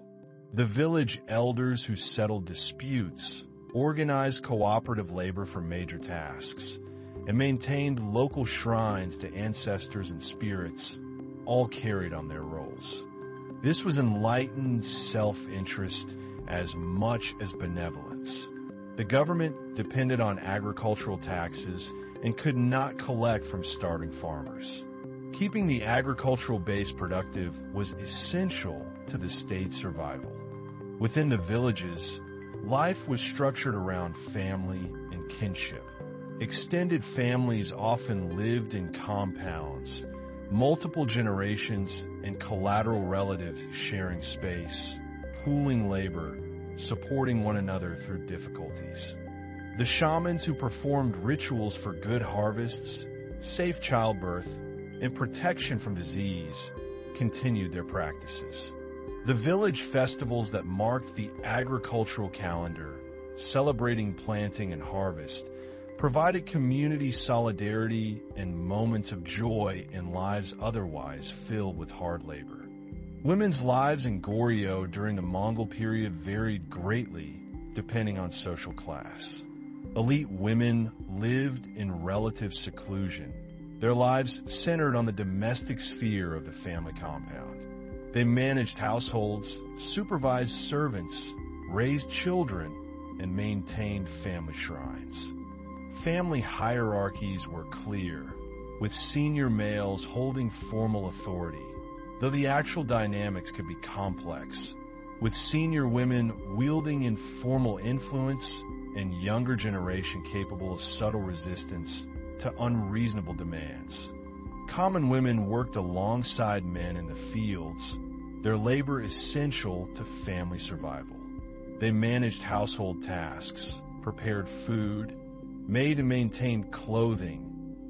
The village elders who settled disputes, organized cooperative labor for major tasks, and maintained local shrines to ancestors and spirits, all carried on their roles. This was enlightened self-interest as much as benevolence. The government depended on agricultural taxes and could not collect from starving farmers. Keeping the agricultural base productive was essential to the state's survival. Within the villages, life was structured around family and kinship. Extended families often lived in compounds, multiple generations and collateral relatives sharing space, pooling labor, supporting one another through difficulties. The shamans who performed rituals for good harvests, safe childbirth, and protection from disease continued their practices. The village festivals that marked the agricultural calendar, celebrating planting and harvest, provided community solidarity and moments of joy in lives otherwise filled with hard labor. Women's lives in Goryeo during the Mongol period varied greatly depending on social class. Elite women lived in relative seclusion, their lives centered on the domestic sphere of the family compound. They managed households, supervised servants, raised children, and maintained family shrines. Family hierarchies were clear, with senior males holding formal authority, though the actual dynamics could be complex, with senior women wielding informal influence and younger generation capable of subtle resistance to unreasonable demands. Common women worked alongside men in the fields, their labor essential to family survival. They managed household tasks, prepared food, made and maintained clothing,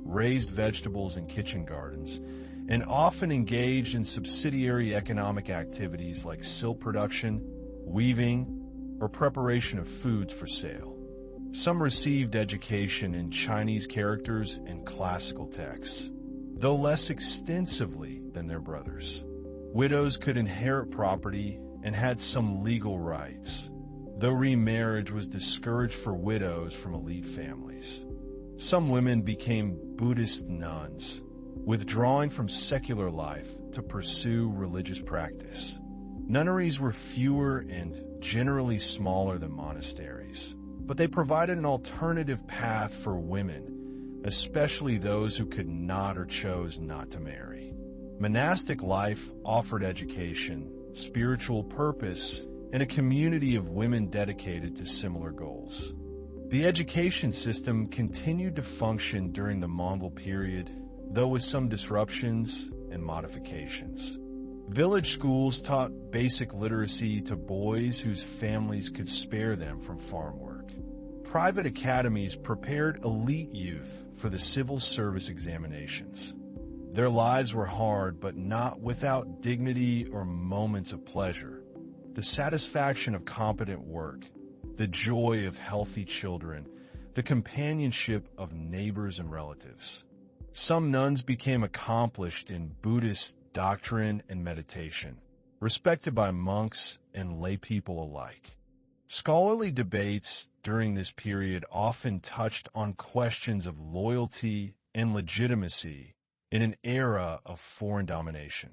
raised vegetables in kitchen gardens, and often engaged in subsidiary economic activities like silk production, weaving, or preparation of foods for sale. Some received education in Chinese characters and classical texts, though less extensively than their brothers. Widows could inherit property and had some legal rights, though remarriage was discouraged for widows from elite families. Some women became Buddhist nuns, withdrawing from secular life to pursue religious practice. Nunneries were fewer and generally smaller than monasteries, but they provided an alternative path for women, especially those who could not or chose not to marry. Monastic life offered education, spiritual purpose, and a community of women dedicated to similar goals. The education system continued to function during the Mongol period, though with some disruptions and modifications. Village schools taught basic literacy to boys whose families could spare them from farm work. Private academies prepared elite youth for the civil service examinations. Their lives were hard, but not without dignity or moments of pleasure. The satisfaction of competent work, the joy of healthy children, the companionship of neighbors and relatives. Some nuns became accomplished in Buddhist doctrine and meditation, respected by monks and lay people alike. Scholarly debates during this period often touched on questions of loyalty and legitimacy in an era of foreign domination.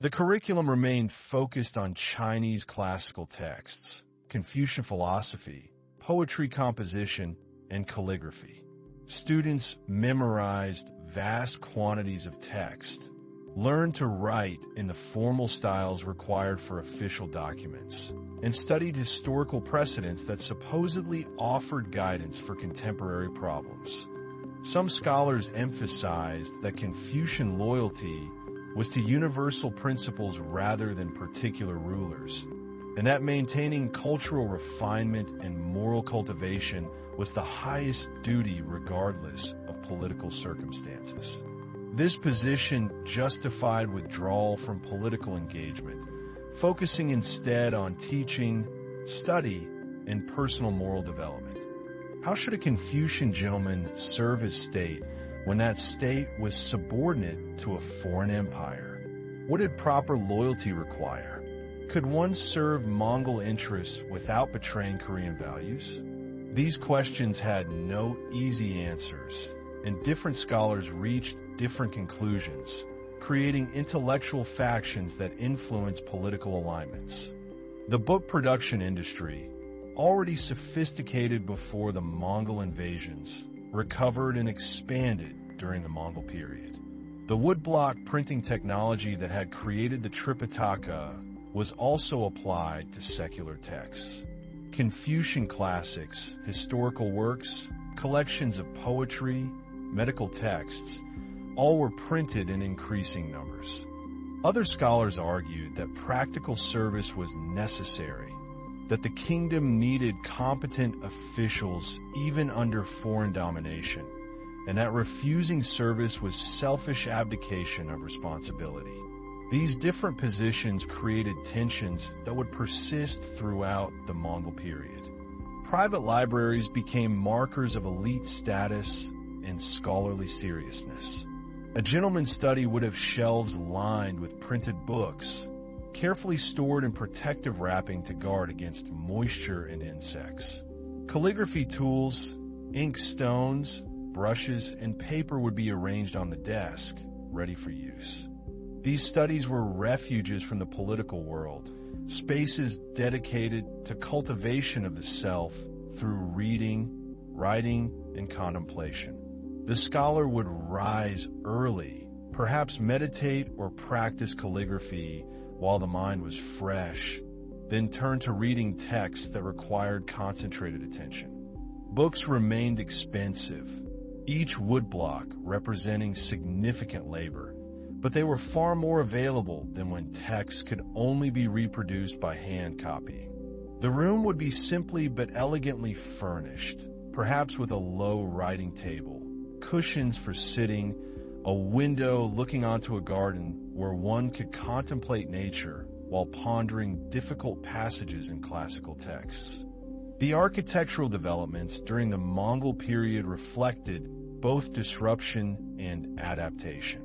The curriculum remained focused on Chinese classical texts, Confucian philosophy, poetry composition, and calligraphy. Students memorized vast quantities of text, learned to write in the formal styles required for official documents, and studied historical precedents that supposedly offered guidance for contemporary problems. Some scholars emphasized that Confucian loyalty was to universal principles rather than particular rulers, and that maintaining cultural refinement and moral cultivation was the highest duty regardless of political circumstances. This position justified withdrawal from political engagement, focusing instead on teaching, study, and personal moral development. How should a Confucian gentleman serve his state when that state was subordinate to a foreign empire? What did proper loyalty require? Could one serve Mongol interests without betraying Korean values? These questions had no easy answers, and different scholars reached different conclusions, creating intellectual factions that influence political alignments. The book production industry, already sophisticated before the Mongol invasions, recovered and expanded during the Mongol period. The woodblock printing technology that had created the Tripitaka was also applied to secular texts. Confucian classics, historical works, collections of poetry, medical texts, all were printed in increasing numbers. Other scholars argued that practical service was necessary, that the kingdom needed competent officials even under foreign domination, and that refusing service was selfish abdication of responsibility. These different positions created tensions that would persist throughout the Mongol period. Private libraries became markers of elite status and scholarly seriousness. A gentleman's study would have shelves lined with printed books, carefully stored in protective wrapping to guard against moisture and insects. Calligraphy tools, ink stones, brushes, and paper would be arranged on the desk, ready for use. These studies were refuges from the political world, spaces dedicated to cultivation of the self through reading, writing, and contemplation. The scholar would rise early, perhaps meditate or practice calligraphy while the mind was fresh, then turn to reading texts that required concentrated attention. Books remained expensive, each woodblock representing significant labor, but they were far more available than when texts could only be reproduced by hand copying. The room would be simply but elegantly furnished, perhaps with a low writing table, cushions for sitting, a window looking onto a garden where one could contemplate nature while pondering difficult passages in classical texts. The architectural developments during the Mongol period reflected both disruption and adaptation.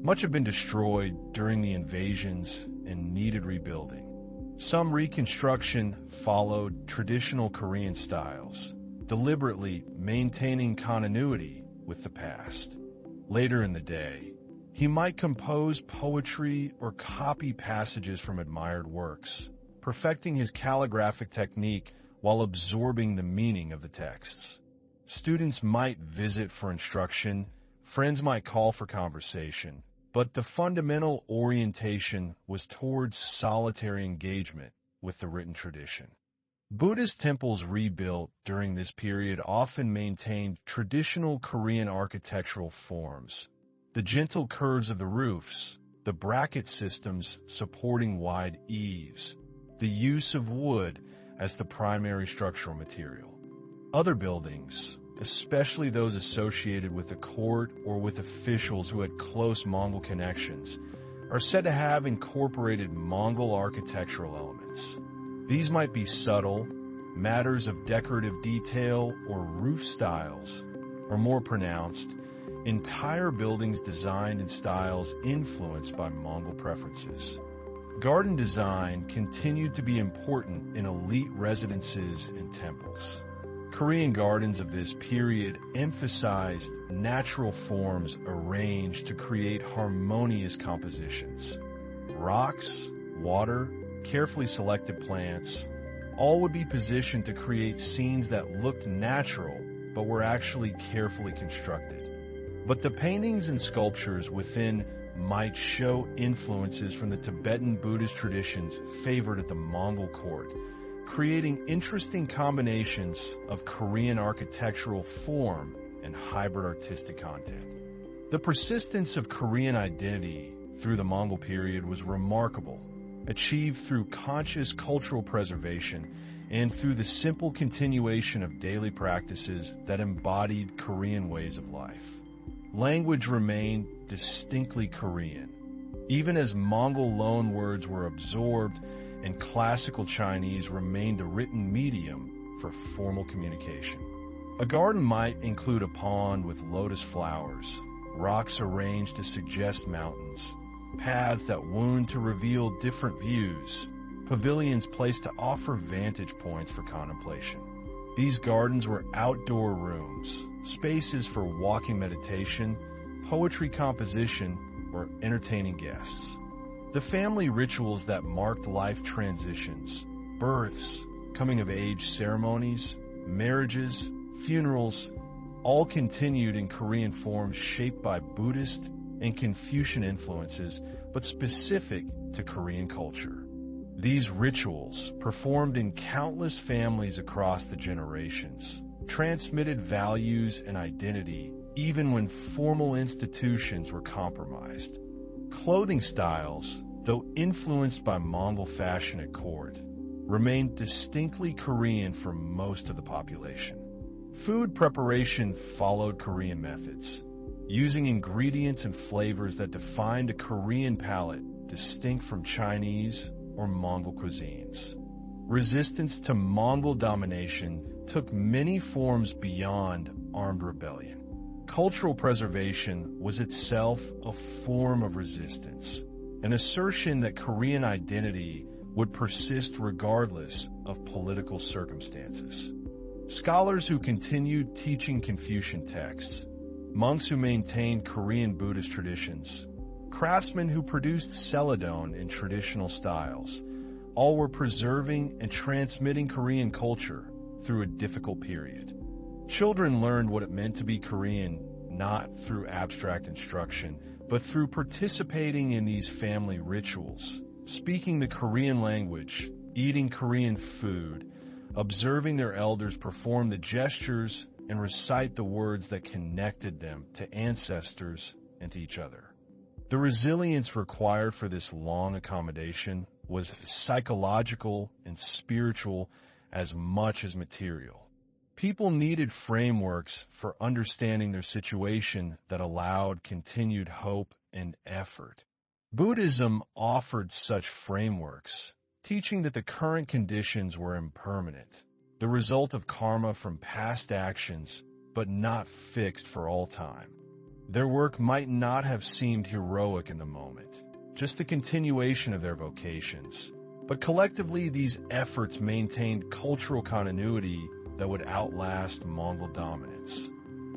Much had been destroyed during the invasions and needed rebuilding. Some reconstruction followed traditional Korean styles, deliberately maintaining continuity with the past. Later in the day, He might compose poetry or copy passages from admired works, perfecting his calligraphic technique while absorbing the meaning of the texts. Students might visit for instruction, friends might call for conversation, but the fundamental orientation was towards solitary engagement with the written tradition. Buddhist temples rebuilt during this period often maintained traditional Korean architectural forms. The gentle curves of the roofs, the bracket systems supporting wide eaves, the use of wood as the primary structural material. Other buildings, especially those associated with the court or with officials who had close Mongol connections, are said to have incorporated Mongol architectural elements. These might be subtle, matters of decorative detail or roof styles, or more pronounced, entire buildings designed in styles influenced by Mongol preferences. Garden design continued to be important in elite residences and temples. Korean gardens of this period emphasized natural forms arranged to create harmonious compositions. Rocks, water, carefully selected plants, all would be positioned to create scenes that looked natural but were actually carefully constructed. But the paintings and sculptures within might show influences from the Tibetan Buddhist traditions favored at the Mongol court, creating interesting combinations of Korean architectural form and hybrid artistic content. The persistence of Korean identity through the Mongol period was remarkable, achieved through conscious cultural preservation and through the simple continuation of daily practices that embodied Korean ways of life. Language remained distinctly Korean, even as Mongol loanwords were absorbed and classical Chinese remained a written medium for formal communication. A garden might include a pond with lotus flowers, rocks arranged to suggest mountains, paths that wound to reveal different views, pavilions placed to offer vantage points for contemplation. These gardens were outdoor rooms, spaces for walking meditation, poetry composition, or entertaining guests. The family rituals that marked life transitions, births, coming-of-age ceremonies, marriages, funerals, all continued in Korean forms shaped by Buddhist and Confucian influences, but specific to Korean culture. These rituals, performed in countless families across the generations, transmitted values and identity even when formal institutions were compromised. Clothing styles, though influenced by Mongol fashion at court, remained distinctly Korean for most of the population. Food preparation followed Korean methods, using ingredients and flavors that defined a Korean palate distinct from Chinese or Mongol cuisines. Resistance to Mongol domination took many forms beyond armed rebellion. Cultural preservation was itself a form of resistance, an assertion that Korean identity would persist regardless of political circumstances. Scholars who continued teaching Confucian texts, monks who maintained Korean Buddhist traditions, craftsmen who produced celadon in traditional styles, all were preserving and transmitting Korean culture through a difficult period. Children learned what it meant to be Korean not through abstract instruction, but through participating in these family rituals, speaking the Korean language, eating Korean food, observing their elders perform the gestures and recite the words that connected them to ancestors and to each other. The resilience required for this long accommodation was psychological and spiritual as much as material. People needed frameworks for understanding their situation that allowed continued hope and effort. Buddhism offered such frameworks, teaching that the current conditions were impermanent, the result of karma from past actions, but not fixed for all time. Their work might not have seemed heroic in the moment, just the continuation of their vocations. But collectively, these efforts maintained cultural continuity that would outlast Mongol dominance.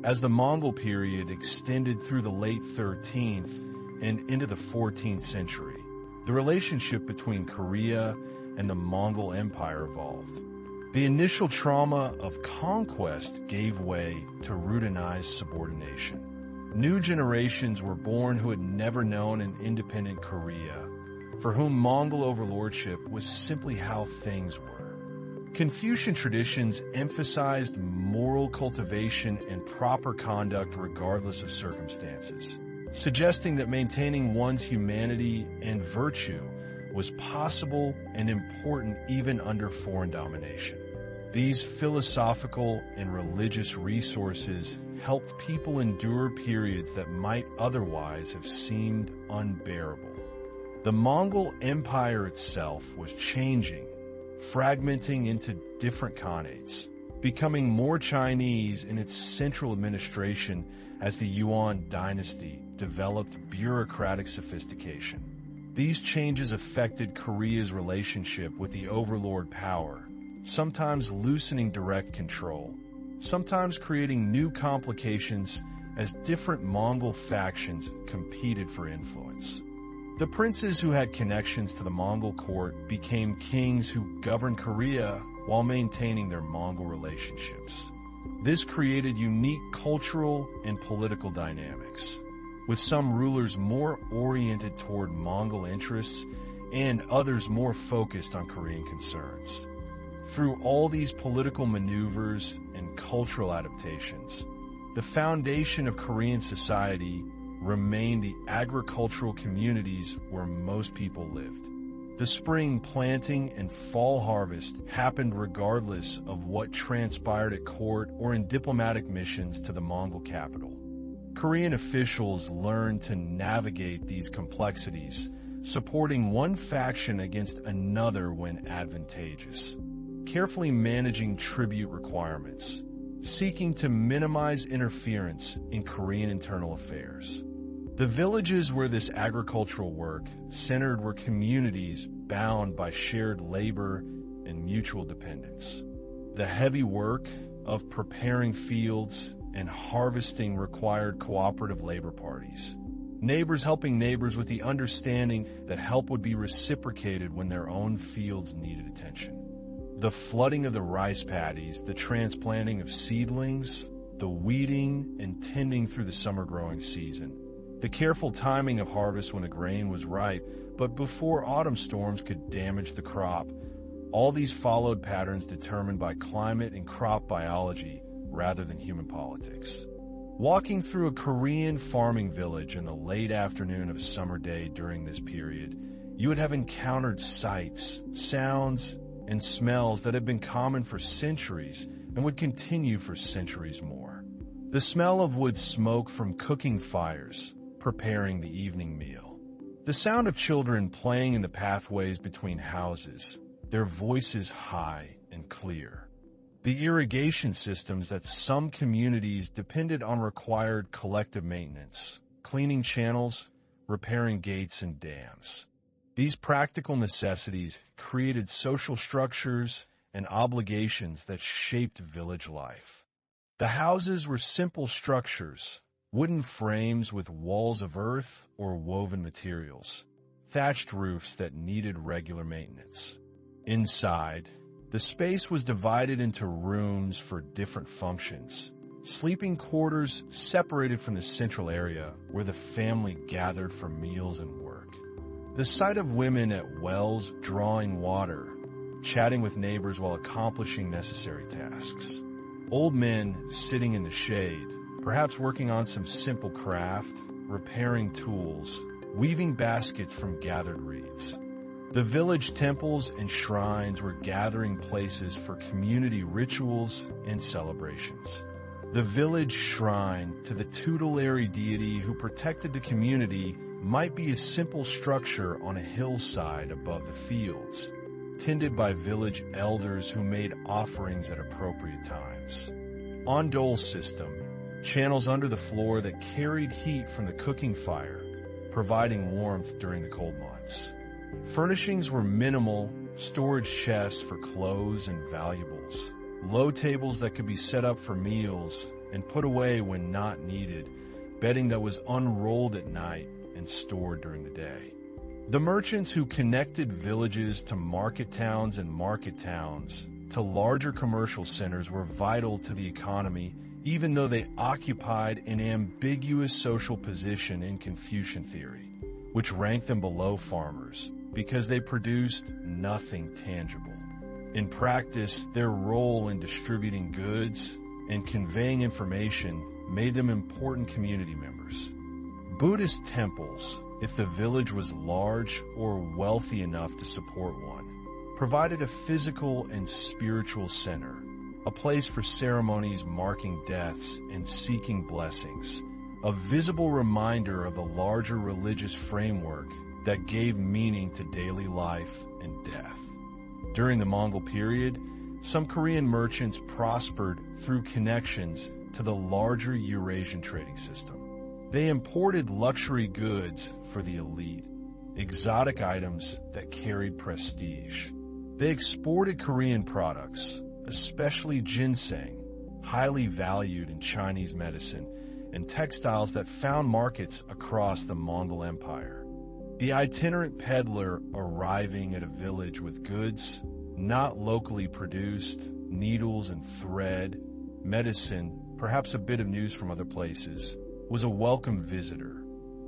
As the Mongol period extended through the late 13th and into the 14th century, the relationship between Korea and the Mongol Empire evolved. The initial trauma of conquest gave way to routinized subordination. New generations were born who had never known an independent Korea, for whom Mongol overlordship was simply how things were. Confucian traditions emphasized moral cultivation and proper conduct regardless of circumstances, suggesting that maintaining one's humanity and virtue was possible and important even under foreign domination. These philosophical and religious resources helped people endure periods that might otherwise have seemed unbearable. The Mongol Empire itself was changing, fragmenting into different khanates, becoming more Chinese in its central administration as the Yuan dynasty developed bureaucratic sophistication. These changes affected Korea's relationship with the overlord power, sometimes loosening direct control, sometimes creating new complications as different Mongol factions competed for influence. The princes who had connections to the Mongol court became kings who governed Korea while maintaining their Mongol relationships. This created unique cultural and political dynamics, with some rulers more oriented toward Mongol interests and others more focused on Korean concerns. Through all these political maneuvers and cultural adaptations, the foundation of Korean society remained the agricultural communities where most people lived. The spring planting and fall harvest happened regardless of what transpired at court or in diplomatic missions to the Mongol capital. Korean officials learned to navigate these complexities, supporting one faction against another when advantageous, carefully managing tribute requirements, seeking to minimize interference in Korean internal affairs. The villages where this agricultural work centered were communities bound by shared labor and mutual dependence. The heavy work of preparing fields and harvesting required cooperative labor parties, neighbors helping neighbors with the understanding that help would be reciprocated when their own fields needed attention. The flooding of the rice paddies, the transplanting of seedlings, the weeding and tending through the summer growing season, the careful timing of harvest when the grain was ripe, but before autumn storms could damage the crop, all these followed patterns determined by climate and crop biology rather than human politics. Walking through a Korean farming village in the late afternoon of a summer day during this period, you would have encountered sights, sounds, and smells that had been common for centuries and would continue for centuries more. The smell of wood smoke from cooking fires, preparing the evening meal. The sound of children playing in the pathways between houses, their voices high and clear. The irrigation systems that some communities depended on required collective maintenance, cleaning channels, repairing gates and dams. These practical necessities created social structures and obligations that shaped village life. The houses were simple structures, wooden frames with walls of earth or woven materials, thatched roofs that needed regular maintenance. Inside, the space was divided into rooms for different functions, sleeping quarters separated from the central area where the family gathered for meals and work. The sight of women at wells drawing water, chatting with neighbors while accomplishing necessary tasks. Old men sitting in the shade, perhaps working on some simple craft, repairing tools, weaving baskets from gathered reeds. The village temples and shrines were gathering places for community rituals and celebrations. The village shrine to the tutelary deity who protected the community might be a simple structure on a hillside above the fields, tended by village elders who made offerings at appropriate times. Ondol system, channels under the floor that carried heat from the cooking fire, providing warmth during the cold months. Furnishings were minimal, storage chests for clothes and valuables, low tables that could be set up for meals and put away when not needed, bedding that was unrolled at night, and stored during the day. The merchants who connected villages to market towns and market towns to larger commercial centers were vital to the economy, even though they occupied an ambiguous social position in Confucian theory, which ranked them below farmers because they produced nothing tangible. In practice, their role in distributing goods and conveying information made them important community members. Buddhist temples, if the village was large or wealthy enough to support one, provided a physical and spiritual center, a place for ceremonies marking deaths and seeking blessings, a visible reminder of the larger religious framework that gave meaning to daily life and death. During the Mongol period, some Korean merchants prospered through connections to the larger Eurasian trading system. They imported luxury goods for the elite, exotic items that carried prestige. They exported Korean products, especially ginseng, highly valued in Chinese medicine, and textiles that found markets across the Mongol Empire. The itinerant peddler arriving at a village with goods not locally produced, needles and thread, medicine, perhaps a bit of news from other places, was a welcome visitor.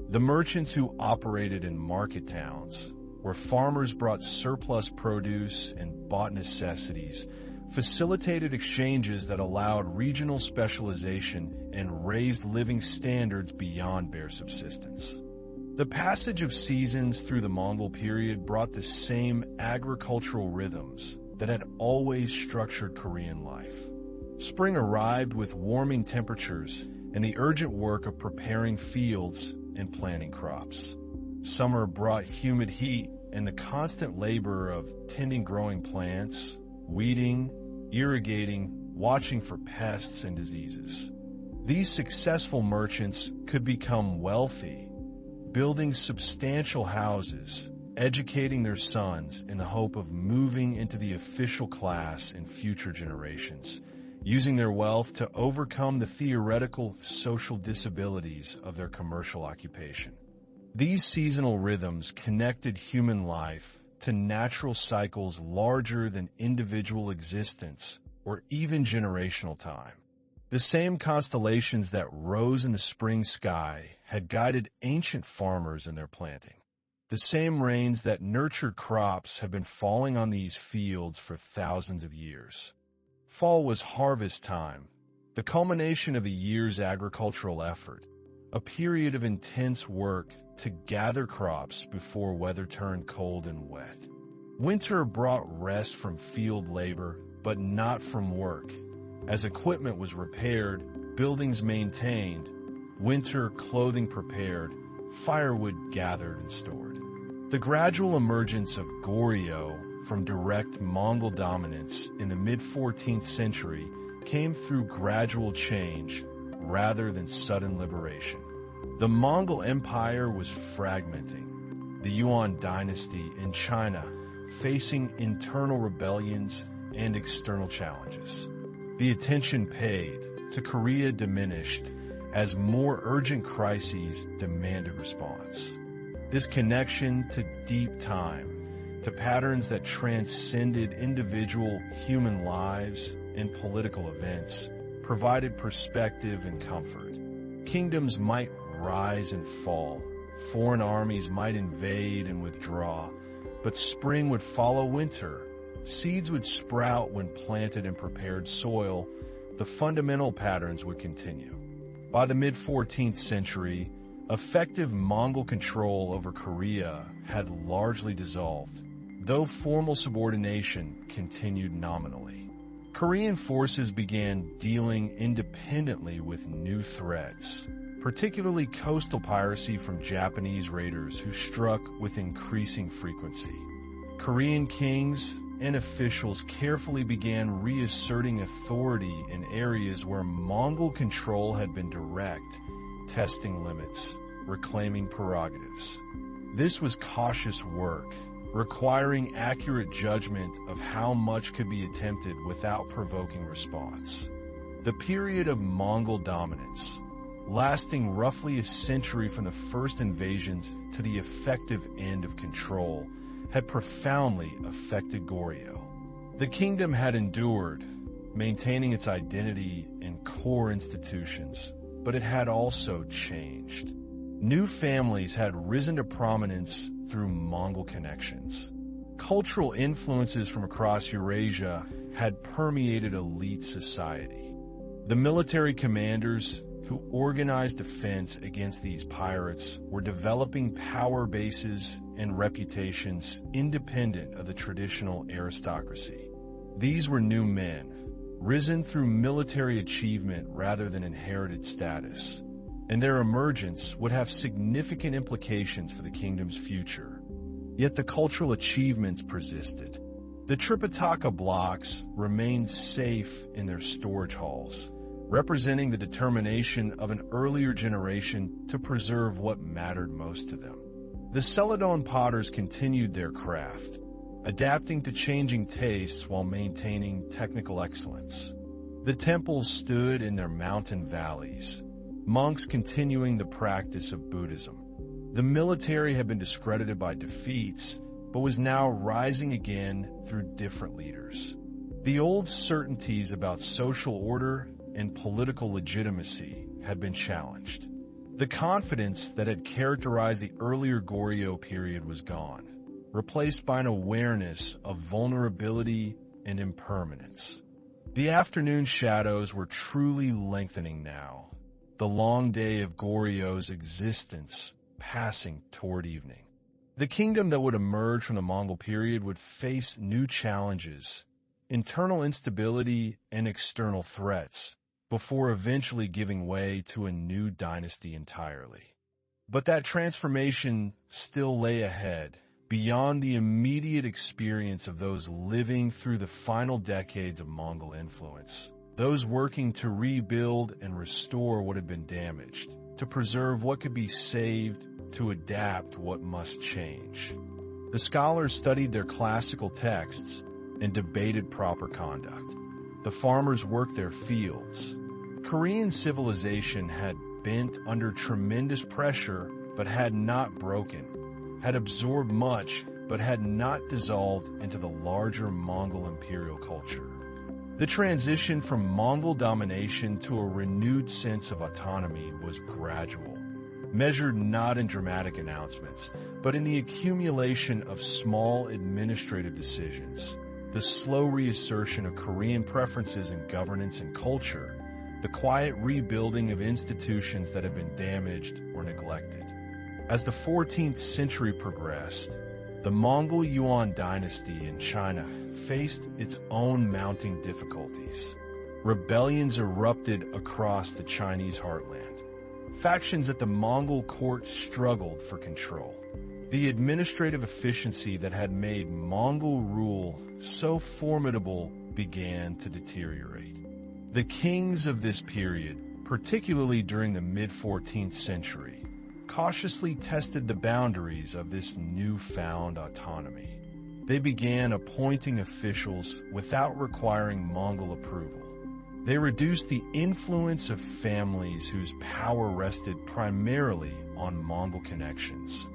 The merchants who operated in market towns, where farmers brought surplus produce and bought necessities, facilitated exchanges that allowed regional specialization and raised living standards beyond bare subsistence. The passage of seasons through the Mongol period brought the same agricultural rhythms that had always structured Korean life. Spring arrived with warming temperatures and the urgent work of preparing fields and planting crops. Summer brought humid heat and the constant labor of tending growing plants, weeding, irrigating, watching for pests and diseases. These successful merchants could become wealthy, building substantial houses, educating their sons in the hope of moving into the official class in future generations, using their wealth to overcome the theoretical social disabilities of their commercial occupation. These seasonal rhythms connected human life to natural cycles larger than individual existence or even generational time. The same constellations that rose in the spring sky had guided ancient farmers in their planting. The same rains that nurtured crops have been falling on these fields for thousands of years. Fall was harvest time, the culmination of a year's agricultural effort, a period of intense work to gather crops before weather turned cold and wet. Winter brought rest from field labor, but not from work. As equipment was repaired, buildings maintained, winter clothing prepared, firewood gathered and stored. The gradual emergence of Goryeo from direct Mongol dominance in the mid-14th century came through gradual change rather than sudden liberation. The Mongol Empire was fragmenting, the Yuan dynasty in China facing internal rebellions and external challenges. The attention paid to Korea diminished as more urgent crises demanded response. This connection to deep time, to patterns that transcended individual human lives and political events, provided perspective and comfort. Kingdoms might rise and fall, foreign armies might invade and withdraw, but spring would follow winter. Seeds would sprout when planted in prepared soil. The fundamental patterns would continue. By the mid-14th century, effective Mongol control over Korea had largely dissolved, though formal subordination continued nominally. Korean forces began dealing independently with new threats, particularly coastal piracy from Japanese raiders who struck with increasing frequency. Korean kings and officials carefully began reasserting authority in areas where Mongol control had been direct, testing limits, reclaiming prerogatives. This was cautious work, requiring accurate judgment of how much could be attempted without provoking response. The period of Mongol dominance, lasting roughly a century from the first invasions to the effective end of control, had profoundly affected Goryeo. The kingdom had endured, maintaining its identity and core institutions, but it had also changed. New families had risen to prominence through Mongol connections. Cultural influences from across Eurasia had permeated elite society. The military commanders who organized defense against these pirates were developing power bases and reputations independent of the traditional aristocracy. These were new men, risen through military achievement rather than inherited status, and their emergence would have significant implications for the kingdom's future. Yet the cultural achievements persisted. The Tripitaka blocks remained safe in their storage halls, representing the determination of an earlier generation to preserve what mattered most to them. The Celadon potters continued their craft, adapting to changing tastes while maintaining technical excellence. The temples stood in their mountain valleys, monks continuing the practice of Buddhism. The military had been discredited by defeats, but was now rising again through different leaders. The old certainties about social order and political legitimacy had been challenged. The confidence that had characterized the earlier Goryeo period was gone, replaced by an awareness of vulnerability and impermanence. The afternoon shadows were truly lengthening now, the long day of Goryeo's existence passing toward evening. The kingdom that would emerge from the Mongol period would face new challenges, internal instability and external threats, before eventually giving way to a new dynasty entirely. But that transformation still lay ahead, beyond the immediate experience of those living through the final decades of Mongol influence, those working to rebuild and restore what had been damaged, to preserve what could be saved, to adapt what must change. The scholars studied their classical texts and debated proper conduct. The farmers worked their fields. Korean civilization had bent under tremendous pressure but had not broken, had absorbed much but had not dissolved into the larger Mongol imperial culture. The transition from Mongol domination to a renewed sense of autonomy was gradual, measured not in dramatic announcements, but in the accumulation of small administrative decisions, the slow reassertion of Korean preferences in governance and culture, the quiet rebuilding of institutions that had been damaged or neglected. As the 14th century progressed, the Mongol Yuan dynasty in China faced its own mounting difficulties. Rebellions erupted across the Chinese heartland. Factions at the Mongol court struggled for control. The administrative efficiency that had made Mongol rule so formidable began to deteriorate. The kings of this period, particularly during the mid-14th century, cautiously tested the boundaries of this newfound autonomy. They began appointing officials without requiring Mongol approval. They reduced the influence of families whose power rested primarily on Mongol connections.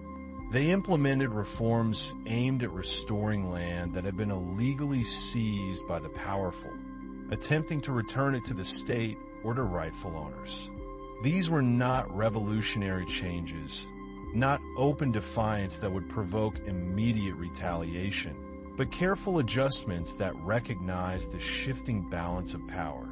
They implemented reforms aimed at restoring land that had been illegally seized by the powerful, attempting to return it to the state or to rightful owners. These were not revolutionary changes, not open defiance that would provoke immediate retaliation, but careful adjustments that recognized the shifting balance of power.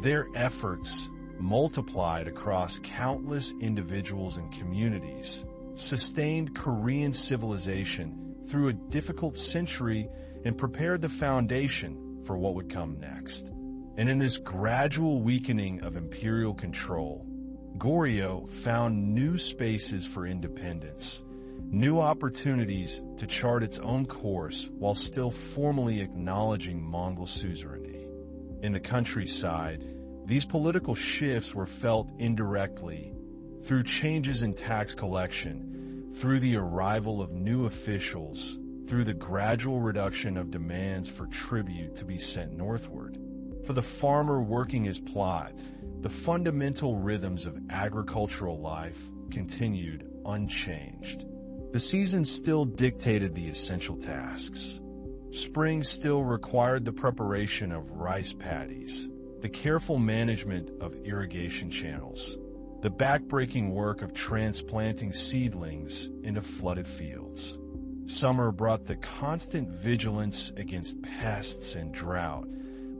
Their efforts, multiplied across countless individuals and communities, sustained Korean civilization through a difficult century and prepared the foundation for what would come next. And in this gradual weakening of imperial control, Goryeo found new spaces for independence, new opportunities to chart its own course while still formally acknowledging Mongol suzerainty. In the countryside, these political shifts were felt indirectly through changes in tax collection, through the arrival of new officials, through the gradual reduction of demands for tribute to be sent northward. For the farmer working his plot, the fundamental rhythms of agricultural life continued unchanged. The seasons still dictated the essential tasks. Spring still required the preparation of rice paddies, the careful management of irrigation channels, the backbreaking work of transplanting seedlings into flooded fields. Summer brought the constant vigilance against pests and drought,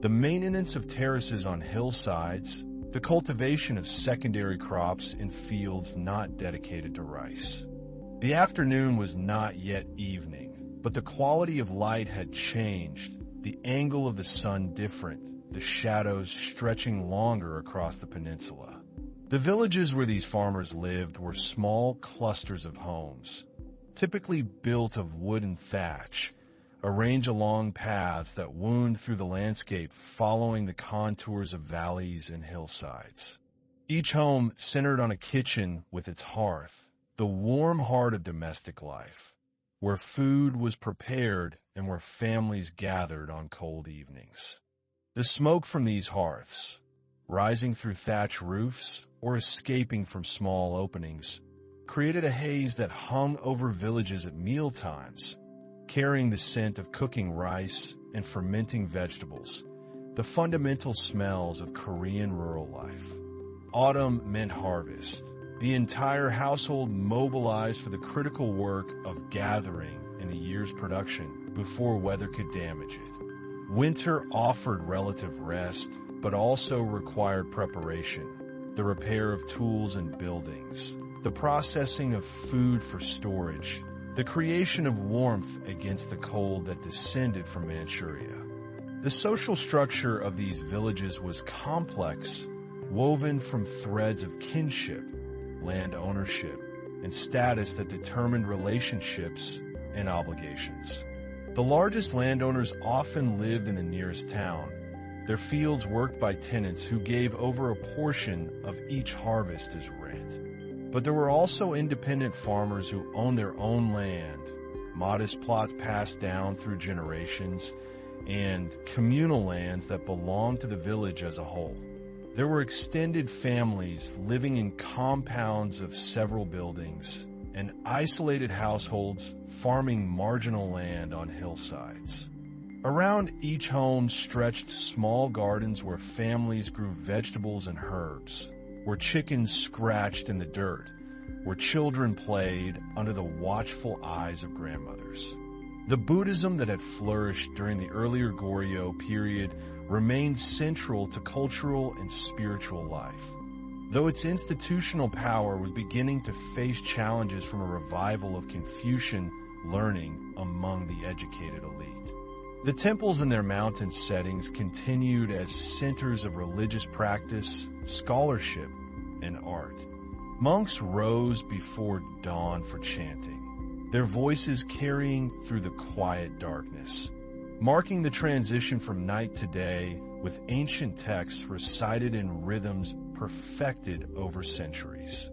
the maintenance of terraces on hillsides, the cultivation of secondary crops in fields not dedicated to rice. The afternoon was not yet evening, but the quality of light had changed, the angle of the sun different, the shadows stretching longer across the peninsula. The villages where these farmers lived were small clusters of homes, typically built of wood and thatch, arranged along paths that wound through the landscape following the contours of valleys and hillsides. Each home centered on a kitchen with its hearth, the warm heart of domestic life, where food was prepared and where families gathered on cold evenings. The smoke from these hearths, rising through thatch roofs or escaping from small openings, created a haze that hung over villages at mealtimes, carrying the scent of cooking rice and fermenting vegetables, the fundamental smells of Korean rural life. Autumn meant harvest. The entire household mobilized for the critical work of gathering in the year's production before weather could damage it. Winter offered relative rest, but also required preparation, the repair of tools and buildings, the processing of food for storage, the creation of warmth against the cold that descended from Manchuria. The social structure of these villages was complex, woven from threads of kinship, land ownership, and status that determined relationships and obligations. The largest landowners often lived in the nearest town, their fields worked by tenants who gave over a portion of each harvest as rent. But there were also independent farmers who owned their own land, modest plots passed down through generations, and communal lands that belonged to the village as a whole. There were extended families living in compounds of several buildings, and isolated households farming marginal land on hillsides. Around each home stretched small gardens where families grew vegetables and herbs, where chickens scratched in the dirt, where children played under the watchful eyes of grandmothers. The Buddhism that had flourished during the earlier Goryeo period remained central to cultural and spiritual life, though its institutional power was beginning to face challenges from a revival of Confucian learning among the educated elite. The temples in their mountain settings continued as centers of religious practice, scholarship, and art. Monks rose before dawn for chanting, their voices carrying through the quiet darkness, marking the transition from night to day with ancient texts recited in rhythms perfected over centuries.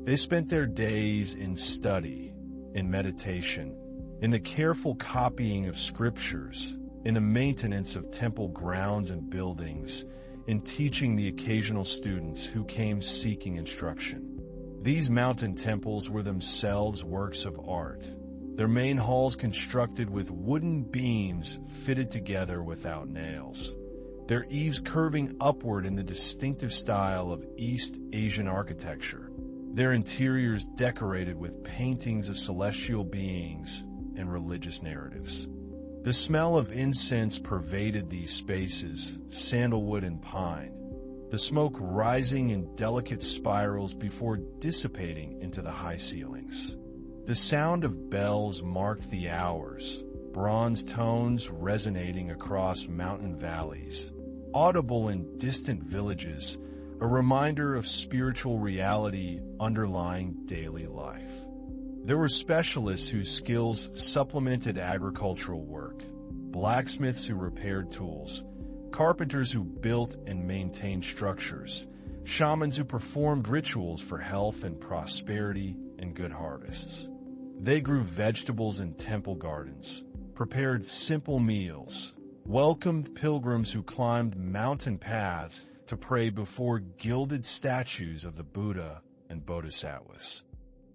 They spent their days in study, in meditation, in the careful copying of scriptures, in the maintenance of temple grounds and buildings, in teaching the occasional students who came seeking instruction. These mountain temples were themselves works of art, their main halls constructed with wooden beams fitted together without nails, their eaves curving upward in the distinctive style of East Asian architecture, their interiors decorated with paintings of celestial beings and religious narratives. The smell of incense pervaded these spaces, sandalwood and pine, the smoke rising in delicate spirals before dissipating into the high ceilings. The sound of bells marked the hours, bronze tones resonating across mountain valleys, audible in distant villages, a reminder of spiritual reality underlying daily life. There were specialists whose skills supplemented agricultural work, blacksmiths who repaired tools, carpenters who built and maintained structures, shamans who performed rituals for health and prosperity and good harvests. They grew vegetables in temple gardens, prepared simple meals, welcomed pilgrims who climbed mountain paths to pray before gilded statues of the Buddha and Bodhisattvas.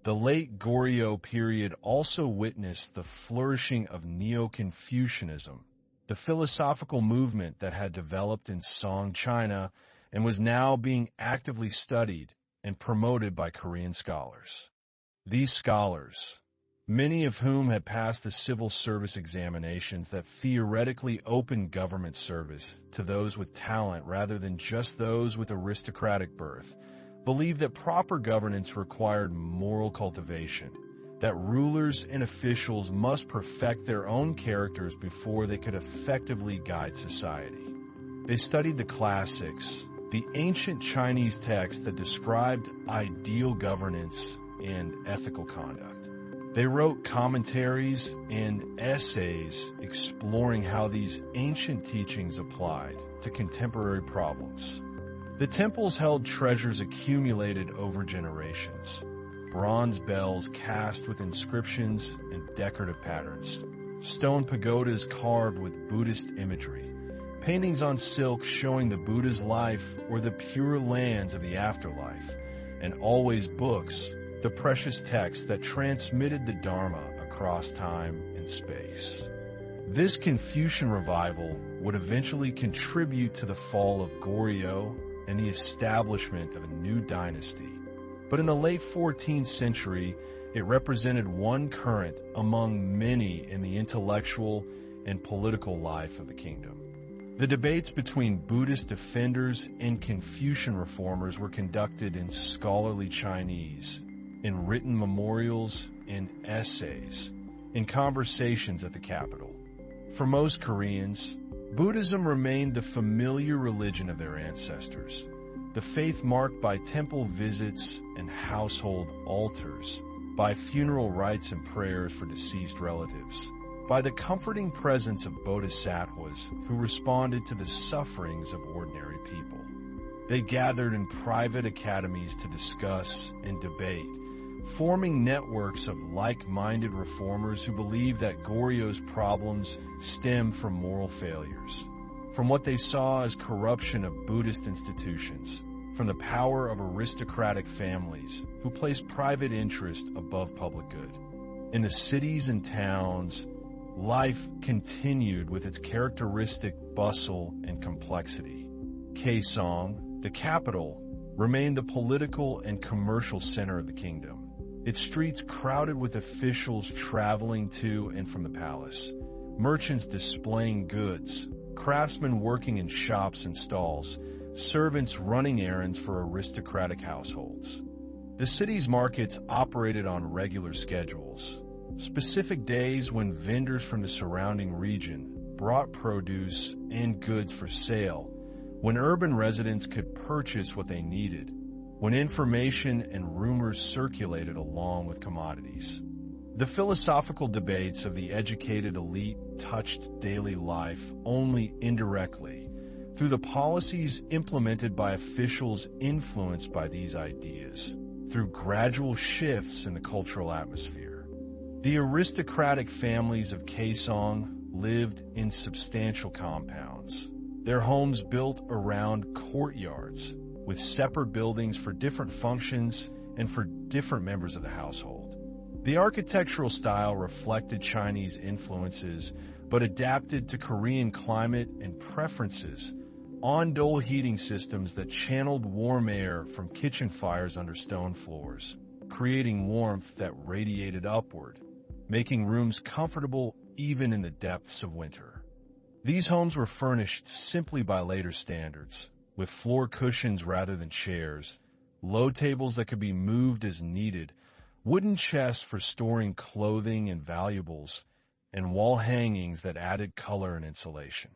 The late Goryeo period also witnessed the flourishing of Neo-Confucianism, the philosophical movement that had developed in Song, China, and was now being actively studied and promoted by Korean scholars. These scholars, many of whom had passed the civil service examinations that theoretically opened government service to those with talent rather than just those with aristocratic birth, believed that proper governance required moral cultivation, that rulers and officials must perfect their own characters before they could effectively guide society. They studied the classics, the ancient Chinese texts that described ideal governance and ethical conduct. They wrote commentaries and essays exploring how these ancient teachings applied to contemporary problems. The temples held treasures accumulated over generations, bronze bells cast with inscriptions and decorative patterns, stone pagodas carved with Buddhist imagery, paintings on silk showing the Buddha's life or the pure lands of the afterlife, and always books, the precious texts that transmitted the Dharma across time and space. This Confucian revival would eventually contribute to the fall of Goryeo and the establishment of a new dynasty. But in the late 14th century, it represented one current among many in the intellectual and political life of the kingdom. The debates between Buddhist defenders and Confucian reformers were conducted in scholarly Chinese, in written memorials and essays, in conversations at the capital. For most Koreans, Buddhism remained the familiar religion of their ancestors, the faith marked by temple visits and household altars, by funeral rites and prayers for deceased relatives, by the comforting presence of bodhisattvas who responded to the sufferings of ordinary people. They gathered in private academies to discuss and debate, forming networks of like-minded reformers who believed that Goryeo's problems stemmed from moral failures, from what they saw as corruption of Buddhist institutions, from the power of aristocratic families who placed private interest above public good. In the cities and towns, life continued with its characteristic bustle and complexity. Kaesong, the capital, remained the political and commercial center of the kingdom, its streets crowded with officials traveling to and from the palace, merchants displaying goods, craftsmen working in shops and stalls, servants running errands for aristocratic households. The city's markets operated on regular schedules, specific days when vendors from the surrounding region brought produce and goods for sale, when urban residents could purchase what they needed, when information and rumors circulated along with commodities. The philosophical debates of the educated elite touched daily life only indirectly through the policies implemented by officials influenced by these ideas, through gradual shifts in the cultural atmosphere. The aristocratic families of Kaesong lived in substantial compounds, their homes built around courtyards, with separate buildings for different functions and for different members of the household. The architectural style reflected Chinese influences, but adapted to Korean climate and preferences, on-dole heating systems that channeled warm air from kitchen fires under stone floors, creating warmth that radiated upward, making rooms comfortable even in the depths of winter. These homes were furnished simply by later standards, with floor cushions rather than chairs, low tables that could be moved as needed, wooden chests for storing clothing and valuables, and wall hangings that added color and insulation.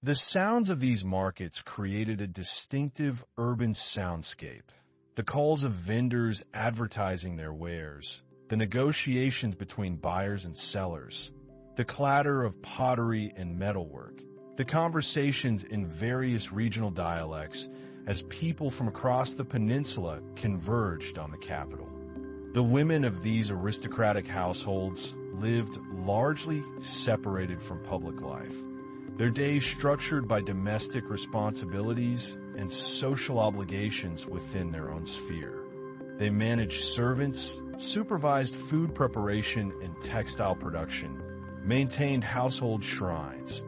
The sounds of these markets created a distinctive urban soundscape. The calls of vendors advertising their wares, the negotiations between buyers and sellers, the clatter of pottery and metalwork, the conversations in various regional dialects as people from across the peninsula converged on the capital. The women of these aristocratic households lived largely separated from public life, their days structured by domestic responsibilities and social obligations within their own sphere. They managed servants, supervised food preparation and textile production, maintained household shrines,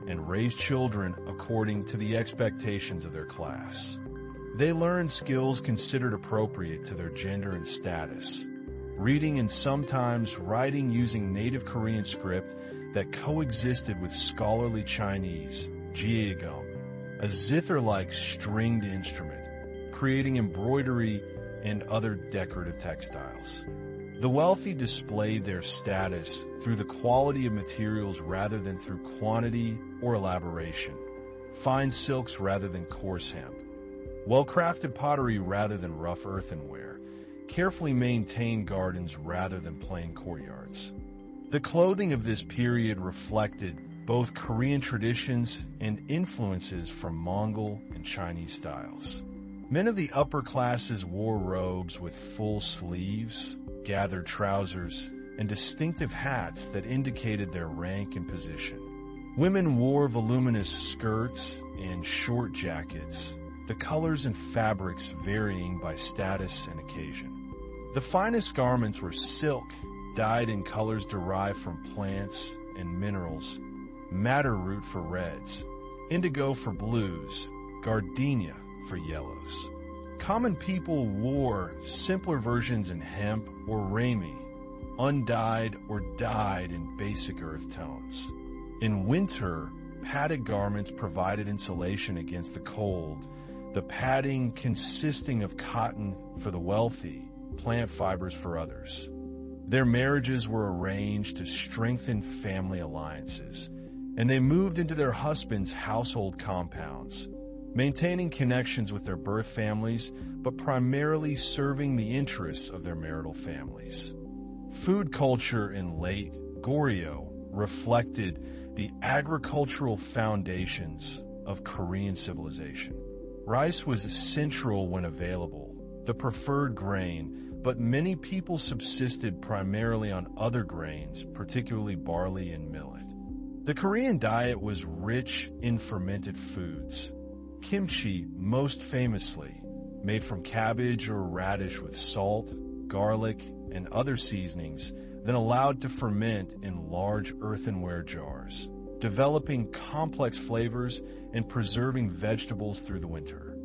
and raised children according to the expectations of their class. They learned skills considered appropriate to their gender and status, reading and sometimes writing using native Korean script that coexisted with scholarly Chinese, jiegum, a zither-like stringed instrument, creating embroidery and other decorative textiles. The wealthy displayed their status through the quality of materials rather than through quantity or elaboration, fine silks rather than coarse hemp, well-crafted pottery rather than rough earthenware, carefully maintained gardens rather than plain courtyards. The clothing of this period reflected both Korean traditions and influences from Mongol and Chinese styles. Men of the upper classes wore robes with full sleeves, gathered trousers, and distinctive hats that indicated their rank and position. Women wore voluminous skirts and short jackets, the colors and fabrics varying by status and occasion. The finest garments were silk, dyed in colors derived from plants and minerals, madder root for reds, indigo for blues, gardenia for yellows. Common people wore simpler versions in hemp or rami, undyed or dyed in basic earth tones. In winter, padded garments provided insulation against the cold, the padding consisting of cotton for the wealthy, plant fibers for others. Their marriages were arranged to strengthen family alliances, and they moved into their husbands' household compounds, maintaining connections with their birth families, but primarily serving the interests of their marital families. Food culture in late Goryeo reflected the agricultural foundations of Korean civilization. Rice was central when available, the preferred grain, but many people subsisted primarily on other grains, particularly barley and millet. The Korean diet was rich in fermented foods. Kimchi, most famously, made from cabbage or radish with salt, garlic, and other seasonings, then allowed to ferment in large earthenware jars, developing complex flavors and preserving vegetables through the winter.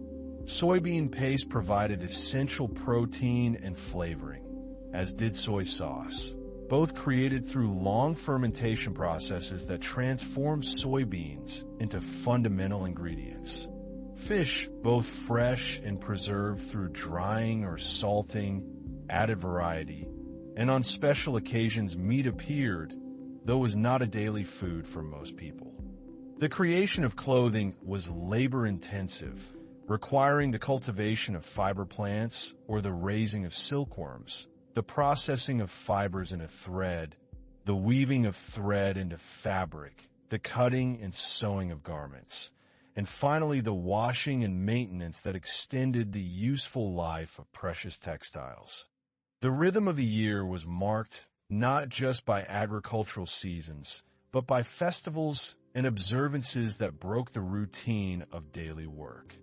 Soybean paste provided essential protein and flavoring, as did soy sauce, both created through long fermentation processes that transformed soybeans into fundamental ingredients. Fish, both fresh and preserved through drying or salting, added variety, and on special occasions meat appeared, though it was not a daily food for most people. The creation of clothing was labor-intensive, requiring the cultivation of fiber plants or the raising of silkworms, the processing of fibers into thread, the weaving of thread into fabric, the cutting and sewing of garments, and finally the washing and maintenance that extended the useful life of precious textiles. The rhythm of the year was marked not just by agricultural seasons, but by festivals and observances that broke the routine of daily work.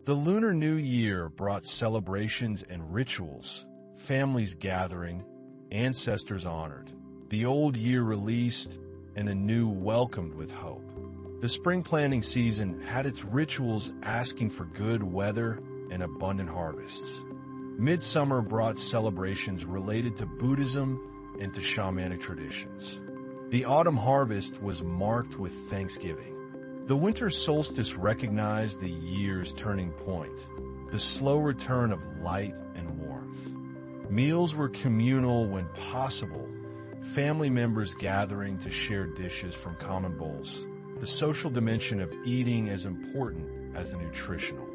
The Lunar New Year brought celebrations and rituals, families gathering, ancestors honored, the old year released, and a new welcomed with hope. The spring planting season had its rituals asking for good weather and abundant harvests. Midsummer brought celebrations related to Buddhism and to shamanic traditions. The autumn harvest was marked with Thanksgiving. The winter solstice recognized the year's turning point, the slow return of light and warmth. Meals were communal when possible, family members gathering to share dishes from common bowls, the social dimension of eating as important as the nutritional.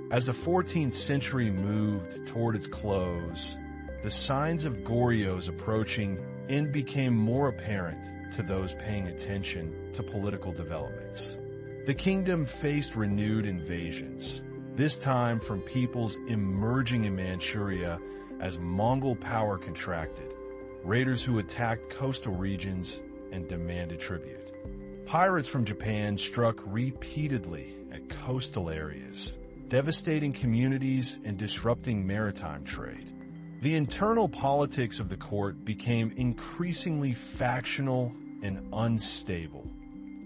As the 14th century moved toward its close, the signs of Goryeo's approaching end became more apparent to those paying attention to political developments. The kingdom faced renewed invasions, this time from peoples emerging in Manchuria as Mongol power contracted, raiders who attacked coastal regions and demanded tribute. Pirates from Japan struck repeatedly at coastal areas, devastating communities and disrupting maritime trade. The internal politics of the court became increasingly factional and unstable.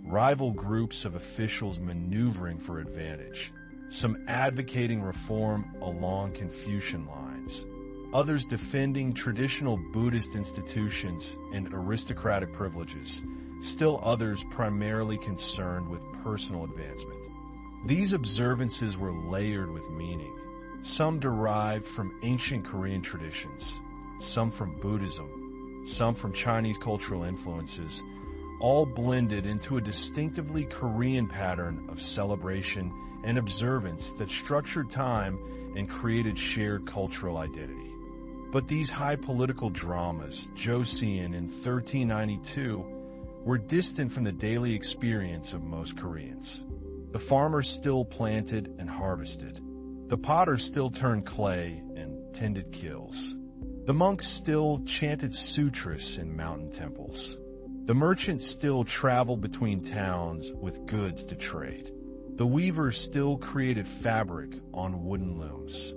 Rival groups of officials maneuvering for advantage, some advocating reform along Confucian lines, others defending traditional Buddhist institutions and aristocratic privileges, still others primarily concerned with personal advancement. These observances were layered with meaning, some derived from ancient Korean traditions, some from Buddhism, some from Chinese cultural influences, all blended into a distinctively Korean pattern of celebration and observance that structured time and created shared cultural identity. But these high political dramas, Joseon in 1392, were distant from the daily experience of most Koreans. The farmers still planted and harvested. The potters still turned clay and tended kilns. The monks still chanted sutras in mountain temples. The merchants still traveled between towns with goods to trade. The weavers still created fabric on wooden looms.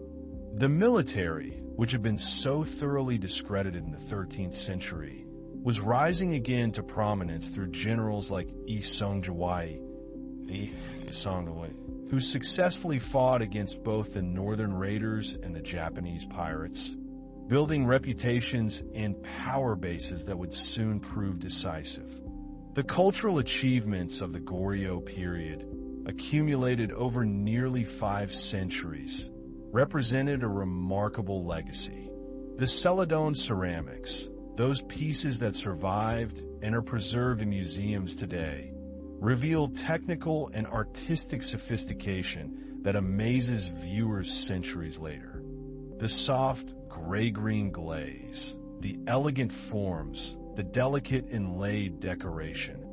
The military, which had been so thoroughly discredited in the 13th century, was rising again to prominence through generals like Yi Song-jawai, who successfully fought against both the northern raiders and the Japanese pirates, building reputations and power bases that would soon prove decisive. The cultural achievements of the Goryeo period, accumulated over nearly 5 centuries, represented a remarkable legacy. The Celadon ceramics, those pieces that survived and are preserved in museums today, reveal technical and artistic sophistication that amazes viewers centuries later. The soft gray-green glaze, the elegant forms, the delicate inlaid decoration,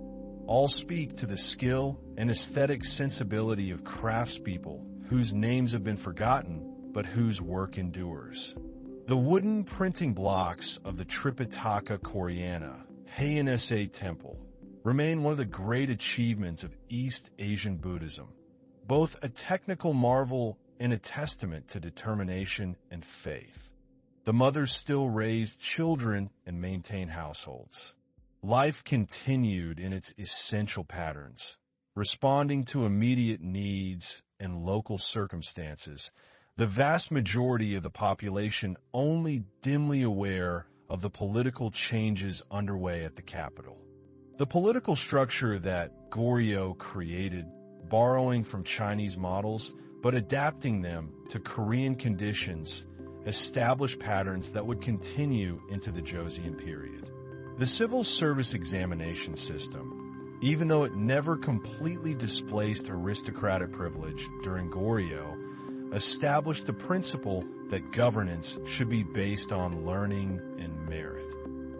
all speak to the skill and aesthetic sensibility of craftspeople whose names have been forgotten, but whose work endures. The wooden printing blocks of the Tripitaka Koreana, Heian-sa Temple, remain one of the great achievements of East Asian Buddhism, both a technical marvel and a testament to determination and faith. The mothers still raised children and maintained households. Life continued in its essential patterns, responding to immediate needs and local circumstances, the vast majority of the population only dimly aware of the political changes underway at the capital. The political structure that Goryeo created, borrowing from Chinese models but adapting them to Korean conditions, established patterns that would continue into the Joseon period. The civil service examination system, even though it never completely displaced aristocratic privilege during Goryeo, established the principle that governance should be based on learning and merit.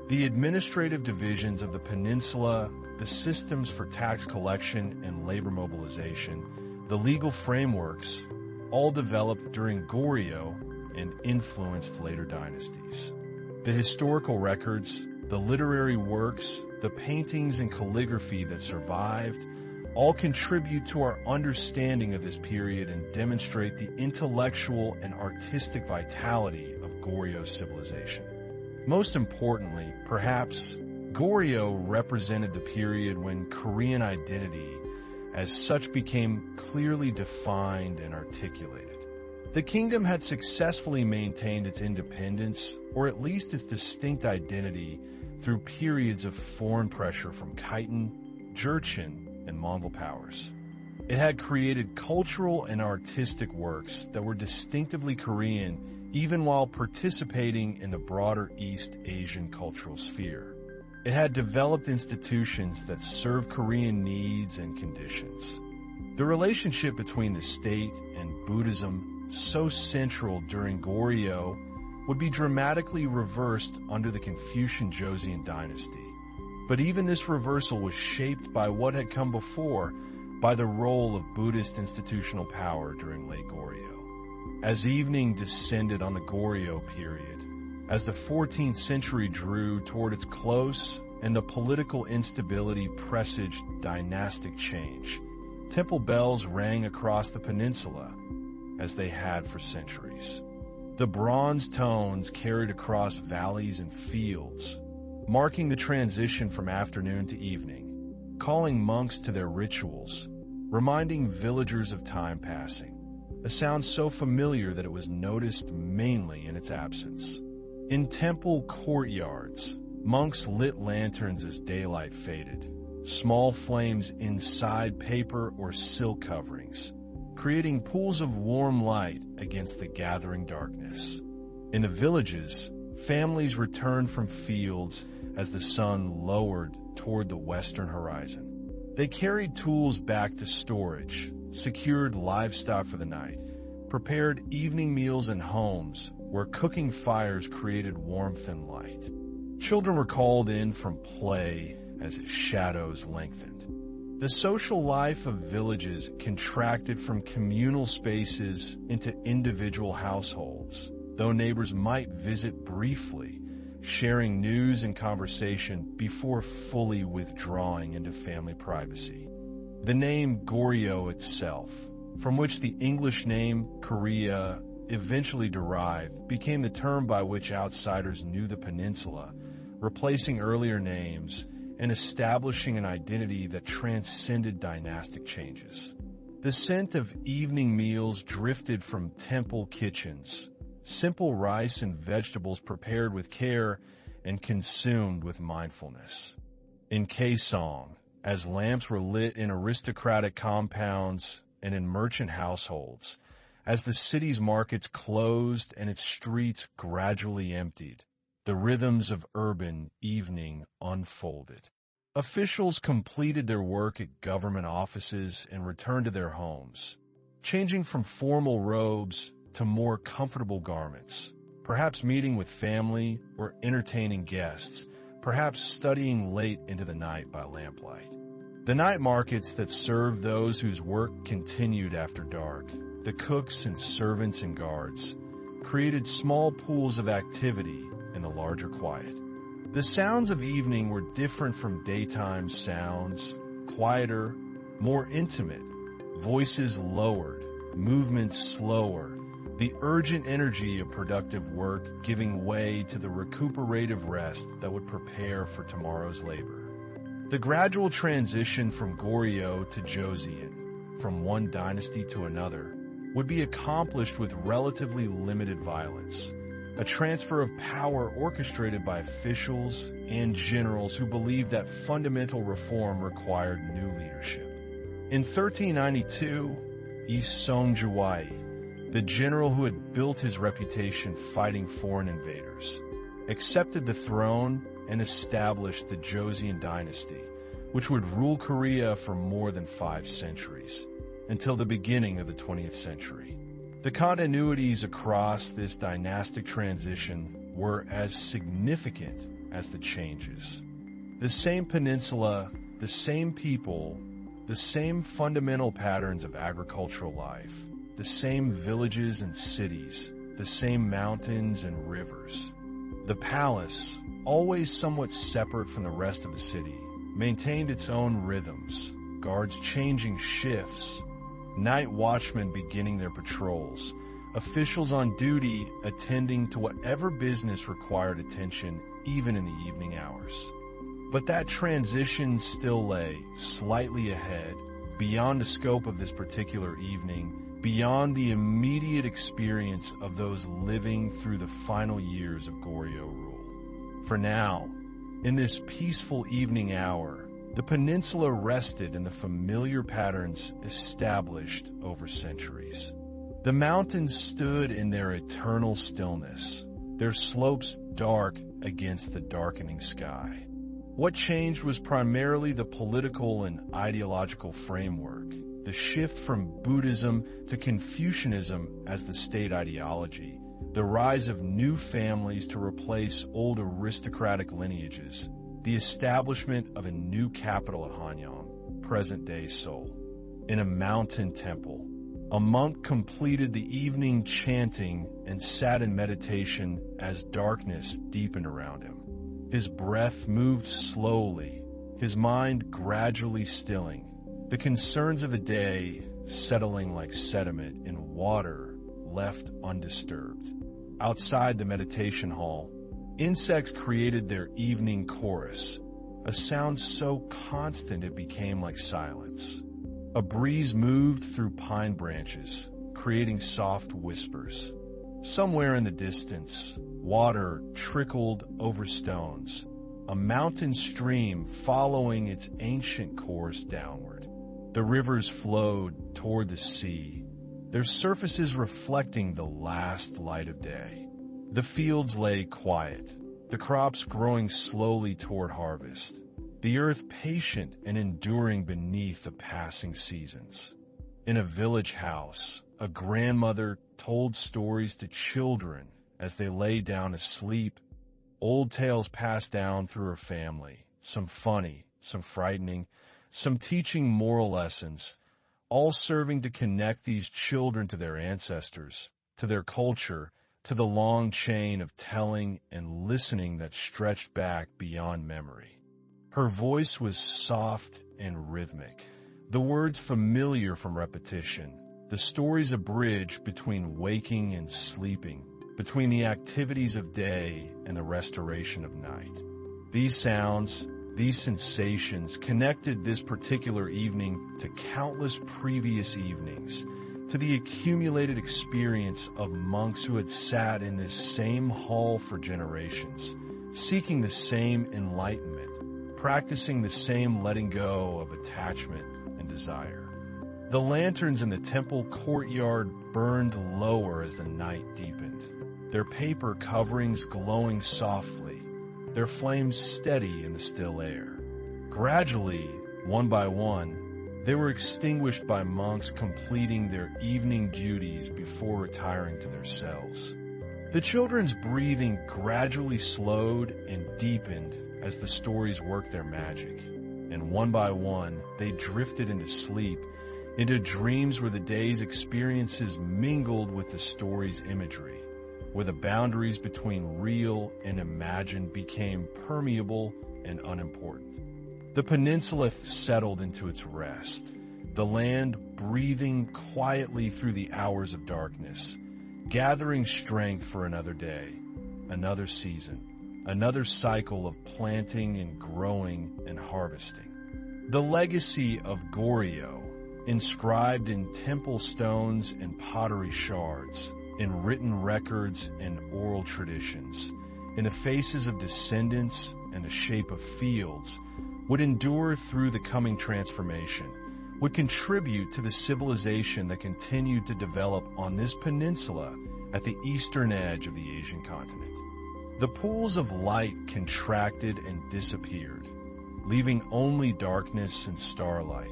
The administrative divisions of the peninsula, the systems for tax collection and labor mobilization, the legal frameworks, all developed during Goryeo and influenced later dynasties. The historical records, the literary works, the paintings and calligraphy that survived, all contribute to our understanding of this period and demonstrate the intellectual and artistic vitality of Goryeo civilization. Most importantly, perhaps, Goryeo represented the period when Korean identity as such became clearly defined and articulated. The kingdom had successfully maintained its independence, or at least its distinct identity, through periods of foreign pressure from Khitan, Jurchen, and Mongol powers. It had created cultural and artistic works that were distinctively Korean, even while participating in the broader East Asian cultural sphere. It had developed institutions that served Korean needs and conditions. The relationship between the state and Buddhism, so central during Goryeo, would be dramatically reversed under the Confucian Joseon dynasty. But even this reversal was shaped by what had come before, by the role of Buddhist institutional power during late Goryeo. As evening descended on the Goryeo period, as the 14th century drew toward its close and the political instability presaged dynastic change, temple bells rang across the peninsula, as they had for centuries. The bronze tones carried across valleys and fields, marking the transition from afternoon to evening, calling monks to their rituals, reminding villagers of time passing, a sound so familiar that it was noticed mainly in its absence. In temple courtyards, monks lit lanterns as daylight faded, small flames inside paper or silk coverings, creating pools of warm light against the gathering darkness. In the villages, families returned from fields as the sun lowered toward the western horizon. They carried tools back to storage, secured livestock for the night, prepared evening meals in homes where cooking fires created warmth and light. Children were called in from play as its shadows lengthened. The social life of villages contracted from communal spaces into individual households, though neighbors might visit briefly, sharing news and conversation before fully withdrawing into family privacy. The name Goryeo itself, from which the English name Korea eventually derived, became the term by which outsiders knew the peninsula, replacing earlier names and establishing an identity that transcended dynastic changes. The scent of evening meals drifted from temple kitchens, simple rice and vegetables prepared with care and consumed with mindfulness. In Kaesong, as lamps were lit in aristocratic compounds and in merchant households, as the city's markets closed and its streets gradually emptied, the rhythms of urban evening unfolded. Officials completed their work at government offices and returned to their homes, changing from formal robes to more comfortable garments, perhaps meeting with family or entertaining guests, perhaps studying late into the night by lamplight. The night markets that served those whose work continued after dark, the cooks and servants and guards, created small pools of activity in the larger quiet. The sounds of evening were different from daytime sounds, quieter, more intimate, voices lowered, movements slower, the urgent energy of productive work giving way to the recuperative rest that would prepare for tomorrow's labor. The gradual transition from Goryeo to Joseon, from one dynasty to another, would be accomplished with relatively limited violence, a transfer of power orchestrated by officials and generals who believed that fundamental reform required new leadership. In 1392, Yi Song-juwai, the general who had built his reputation fighting foreign invaders, accepted the throne and established the Joseon dynasty, which would rule Korea for more than 5 centuries, until the beginning of the 20th century. The continuities across this dynastic transition were as significant as the changes. The same peninsula, the same people, the same fundamental patterns of agricultural life, the same villages and cities, the same mountains and rivers. The palace, always somewhat separate from the rest of the city, maintained its own rhythms, guards changing shifts, night watchmen beginning their patrols, officials on duty attending to whatever business required attention even in the evening hours. But that transition still lay slightly ahead, beyond the scope of this particular evening, beyond the immediate experience of those living through the final years of Goryeo rule. For now, in this peaceful evening hour, the peninsula rested in the familiar patterns established over centuries. The mountains stood in their eternal stillness, their slopes dark against the darkening sky. What changed was primarily the political and ideological framework, the shift from Buddhism to Confucianism as the state ideology, the rise of new families to replace old aristocratic lineages, the establishment of a new capital at Hanyang, present-day Seoul. In a mountain temple, a monk completed the evening chanting and sat in meditation as darkness deepened around him. His breath moved slowly, his mind gradually stilling, the concerns of the day settling like sediment in water left undisturbed. Outside the meditation hall, insects created their evening chorus, a sound so constant it became like silence. A breeze moved through pine branches, creating soft whispers. Somewhere in the distance, water trickled over stones, a mountain stream following its ancient course downward. The rivers flowed toward the sea, their surfaces reflecting the last light of day. The fields lay quiet, the crops growing slowly toward harvest, the earth patient and enduring beneath the passing seasons. In a village house, a grandmother told stories to children as they lay down to sleep, old tales passed down through her family, some funny, some frightening, some teaching moral lessons, all serving to connect these children to their ancestors, to their culture, to the long chain of telling and listening that stretched back beyond memory. Her voice was soft and rhythmic, the words familiar from repetition, the stories a bridge between waking and sleeping, between the activities of day and the restoration of night. These sounds, these sensations connected this particular evening to countless previous evenings, to the accumulated experience of monks who had sat in this same hall for generations, seeking the same enlightenment, practicing the same letting go of attachment and desire. The lanterns in the temple courtyard burned lower as the night deepened, their paper coverings glowing softly, their flames steady in the still air. Gradually, one by one, they were extinguished by monks completing their evening duties before retiring to their cells. The children's breathing gradually slowed and deepened as the stories worked their magic, and one by one, they drifted into sleep, into dreams where the day's experiences mingled with the story's imagery, where the boundaries between real and imagined became permeable and unimportant. The peninsula settled into its rest, the land breathing quietly through the hours of darkness, gathering strength for another day, another season, another cycle of planting and growing and harvesting. The legacy of Goryeo, inscribed in temple stones and pottery shards, in written records and oral traditions, in the faces of descendants and the shape of fields, would endure through the coming transformation, would contribute to the civilization that continued to develop on this peninsula at the eastern edge of the Asian continent. The pools of light contracted and disappeared, leaving only darkness and starlight,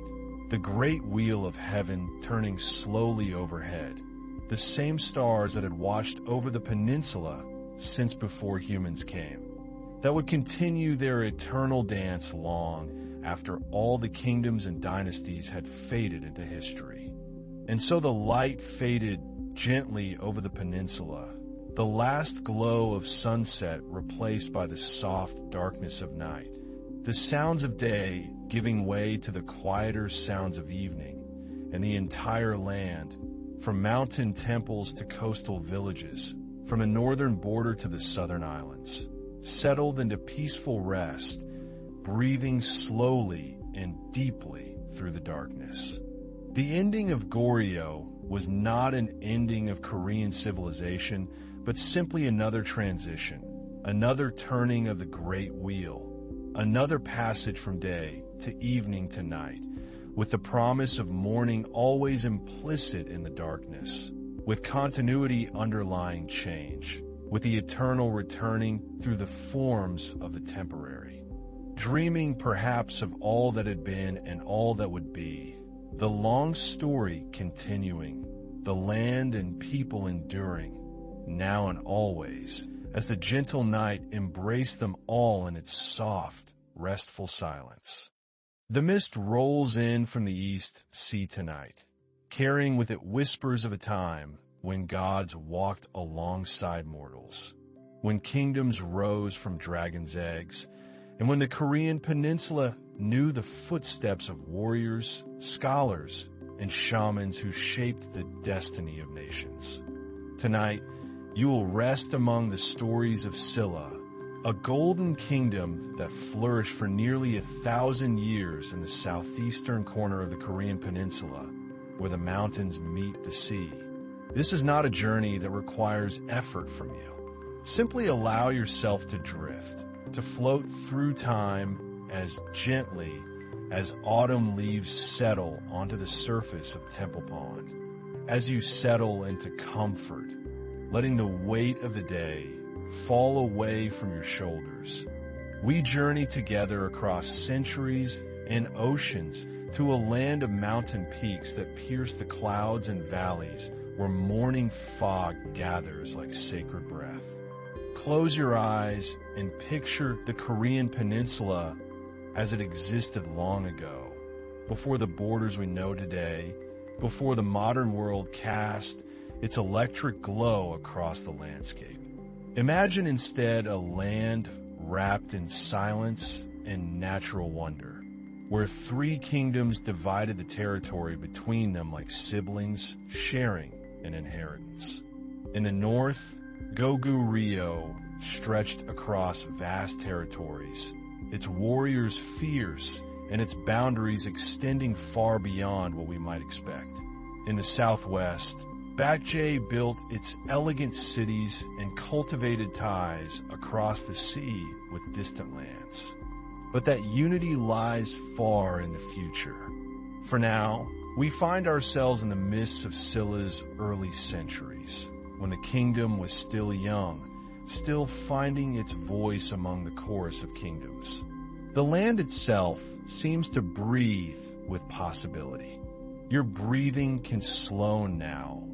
the great wheel of heaven turning slowly overhead, the same stars that had washed over the peninsula since before humans came, that would continue their eternal dance long after all the kingdoms and dynasties had faded into history. And so the light faded gently over the peninsula, the last glow of sunset replaced by the soft darkness of night, the sounds of day giving way to the quieter sounds of evening, and the entire land, from mountain temples to coastal villages, from the northern border to the southern islands, settled into peaceful rest, breathing slowly and deeply through the darkness. The ending of Goryeo was not an ending of Korean civilization, but simply another transition, another turning of the great wheel, another passage from day to evening to night, with the promise of morning always implicit in the darkness, with continuity underlying change, with the eternal returning through the forms of the temporary. Dreaming perhaps of all that had been and all that would be, the long story continuing, the land and people enduring, now and always, as the gentle night embraced them all in its soft, restful silence. The mist rolls in from the east sea tonight, carrying with it whispers of a time when gods walked alongside mortals, when kingdoms rose from dragons' eggs, and when the Korean peninsula knew the footsteps of warriors, scholars, and shamans who shaped the destiny of nations. Tonight, you will rest among the stories of Silla, a golden kingdom that flourished for nearly 1,000 years in the southeastern corner of the Korean peninsula, where the mountains meet the sea. This is not a journey that requires effort from you. Simply allow yourself to drift, to float through time as gently as autumn leaves settle onto the surface of Temple Pond. As you settle into comfort, letting the weight of the day fall away from your shoulders, we journey together across centuries and oceans to a land of mountain peaks that pierce the clouds and valleys where morning fog gathers like sacred breath. Close your eyes and picture the Korean peninsula as it existed long ago, before the borders we know today, before the modern world cast its electric glow across the landscape. Imagine instead a land wrapped in silence and natural wonder, where 3 kingdoms divided the territory between them like siblings sharing an inheritance. In the north, Goryeo stretched across vast territories, its warriors fierce and its boundaries extending far beyond what we might expect. In the southwest, Baekje built its elegant cities and cultivated ties across the sea with distant lands. But that unity lies far in the future. For now, we find ourselves in the midst of Silla's early centuries, when the kingdom was still young, still finding its voice among the chorus of kingdoms. The land itself seems to breathe with possibility. Your breathing can slow now,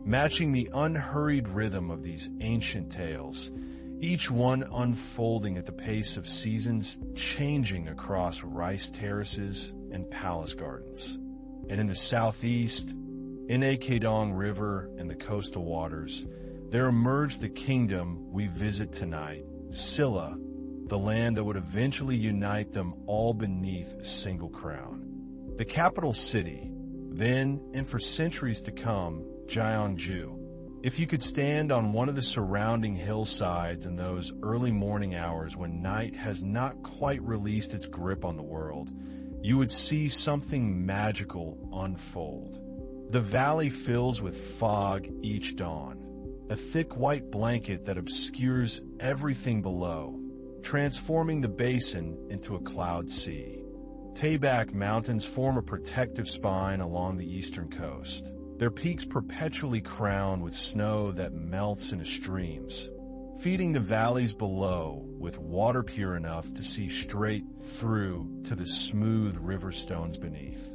matching the unhurried rhythm of these ancient tales, each one unfolding at the pace of seasons changing across rice terraces and palace gardens. And in the southeast, in Kedong River and the coastal waters, there emerged the kingdom we visit tonight, Silla, the land that would eventually unite them all beneath a single crown. The capital city, then and for centuries to come, Gyeongju. If you could stand on one of the surrounding hillsides in those early morning hours when night has not quite released its grip on the world, you would see something magical unfold. The valley fills with fog each dawn, a thick white blanket that obscures everything below, transforming the basin into a cloud sea. Taebaek Mountains form a protective spine along the eastern coast, their peaks perpetually crowned with snow that melts into streams, feeding the valleys below with water pure enough to see straight through to the smooth river stones beneath.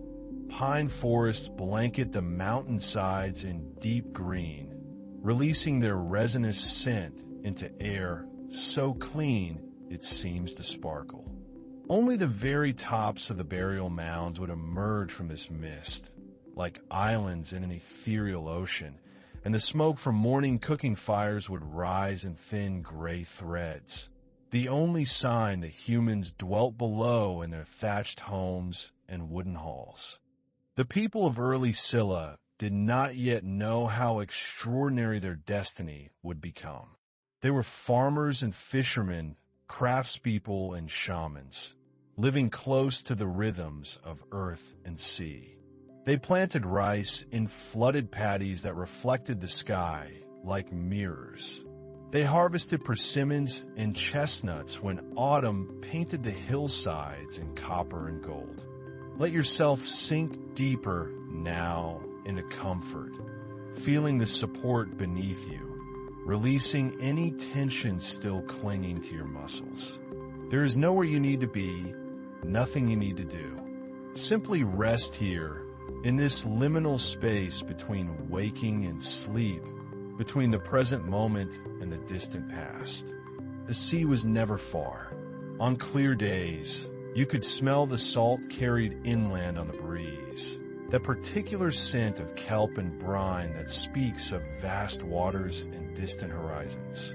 Pine forests blanket the mountainsides in deep green, releasing their resinous scent into air so clean it seems to sparkle. Only the very tops of the burial mounds would emerge from this mist, like islands in an ethereal ocean, and the smoke from morning cooking fires would rise in thin gray threads, the only sign that humans dwelt below in their thatched homes and wooden halls. The people of early Silla did not yet know how extraordinary their destiny would become. They were farmers and fishermen, craftspeople and shamans, living close to the rhythms of earth and sea. They planted rice in flooded paddies that reflected the sky like mirrors. They harvested persimmons and chestnuts when autumn painted the hillsides in copper and gold. Let yourself sink deeper now into comfort, feeling the support beneath you, releasing any tension still clinging to your muscles. There is nowhere you need to be, nothing you need to do. Simply rest here in this liminal space between waking and sleep, between the present moment and the distant past. The sea was never far. On clear days, you could smell the salt carried inland on the breeze, that particular scent of kelp and brine that speaks of vast waters and distant horizons.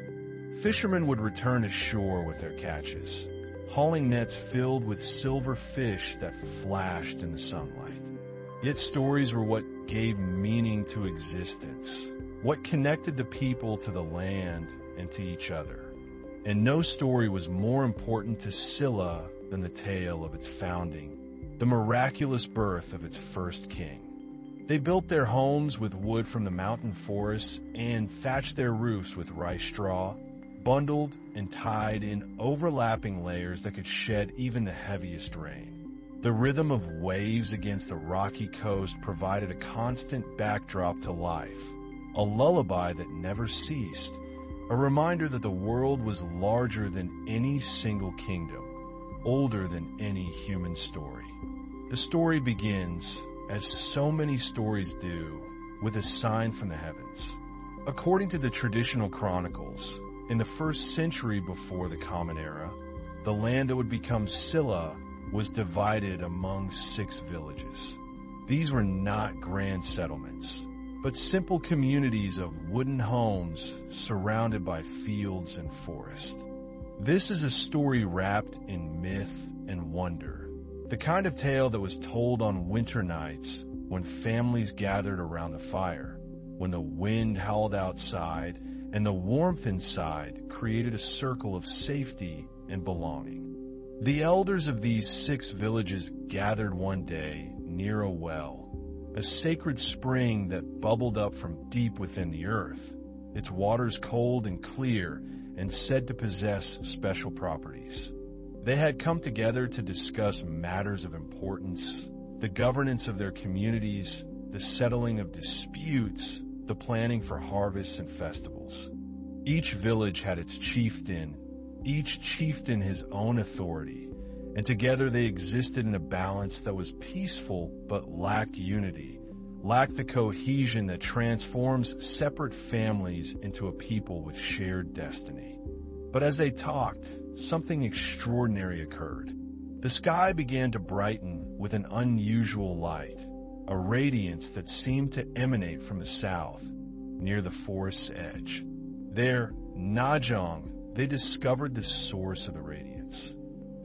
Fishermen would return to shore with their catches, hauling nets filled with silver fish that flashed in the sunlight. Yet stories were what gave meaning to existence. what connected the people to the land and to each other. And no story was more important to Scylla than the tale of its founding, the miraculous birth of its first king. They built their homes with wood from the mountain forests and thatched their roofs with rice straw, bundled and tied in overlapping layers that could shed even the heaviest rain. The rhythm of waves against the rocky coast provided a constant backdrop to life, a lullaby that never ceased, a reminder that the world was larger than any single kingdom, older than any human story. The story begins, as so many stories do, with a sign from the heavens. According to the traditional chronicles, in the 1st century before the Common Era, the land that would become Scylla was divided among 6 villages. These were not grand settlements, but simple communities of wooden homes surrounded by fields and forest. This is a story wrapped in myth and wonder, the kind of tale that was told on winter nights when families gathered around the fire, when the wind howled outside and the warmth inside created a circle of safety and belonging. The elders of these 6 villages gathered one day near a well, a sacred spring that bubbled up from deep within the earth, its waters cold and clear and said to possess special properties. They had come together to discuss matters of importance, the governance of their communities, the settling of disputes, the planning for harvests and festivals. Each village had its chieftain, each chieftain his own authority, and together they existed in a balance that was peaceful but lacked unity, lacked the cohesion that transforms separate families into a people with shared destiny. But as they talked, something extraordinary occurred. The sky began to brighten with an unusual light, a radiance that seemed to emanate from the south, near the forest's edge. There, Najong, they discovered the source of the radiance.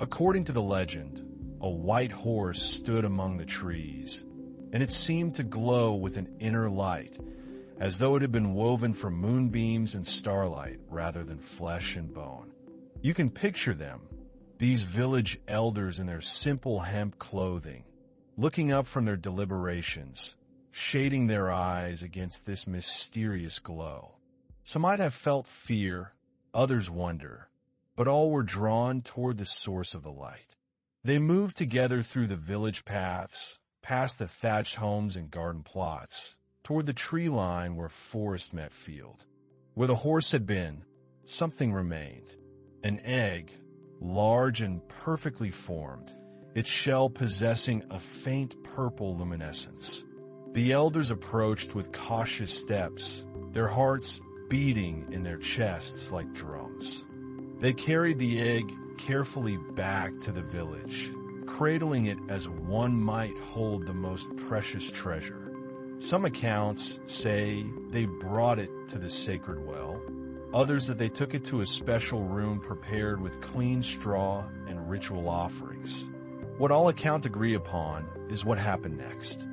According to the legend, a white horse stood among the trees, and it seemed to glow with an inner light, as though it had been woven from moonbeams and starlight rather than flesh and bone. You can picture them, these village elders in their simple hemp clothing, looking up from their deliberations, shading their eyes against this mysterious glow. Some might have felt fear, others wonder, but all were drawn toward the source of the light. They moved together through the village paths, past the thatched homes and garden plots, toward the tree line where forest met field. Where the horse had been, something remained. An egg, large and perfectly formed, its shell possessing a faint purple luminescence. The elders approached with cautious steps, their hearts beating in their chests like drums. They carried the egg carefully back to the village, cradling it as one might hold the most precious treasure. Some accounts say they brought it to the sacred well, others that they took it to a special room prepared with clean straw and ritual offerings. What all accounts agree upon is what happened next.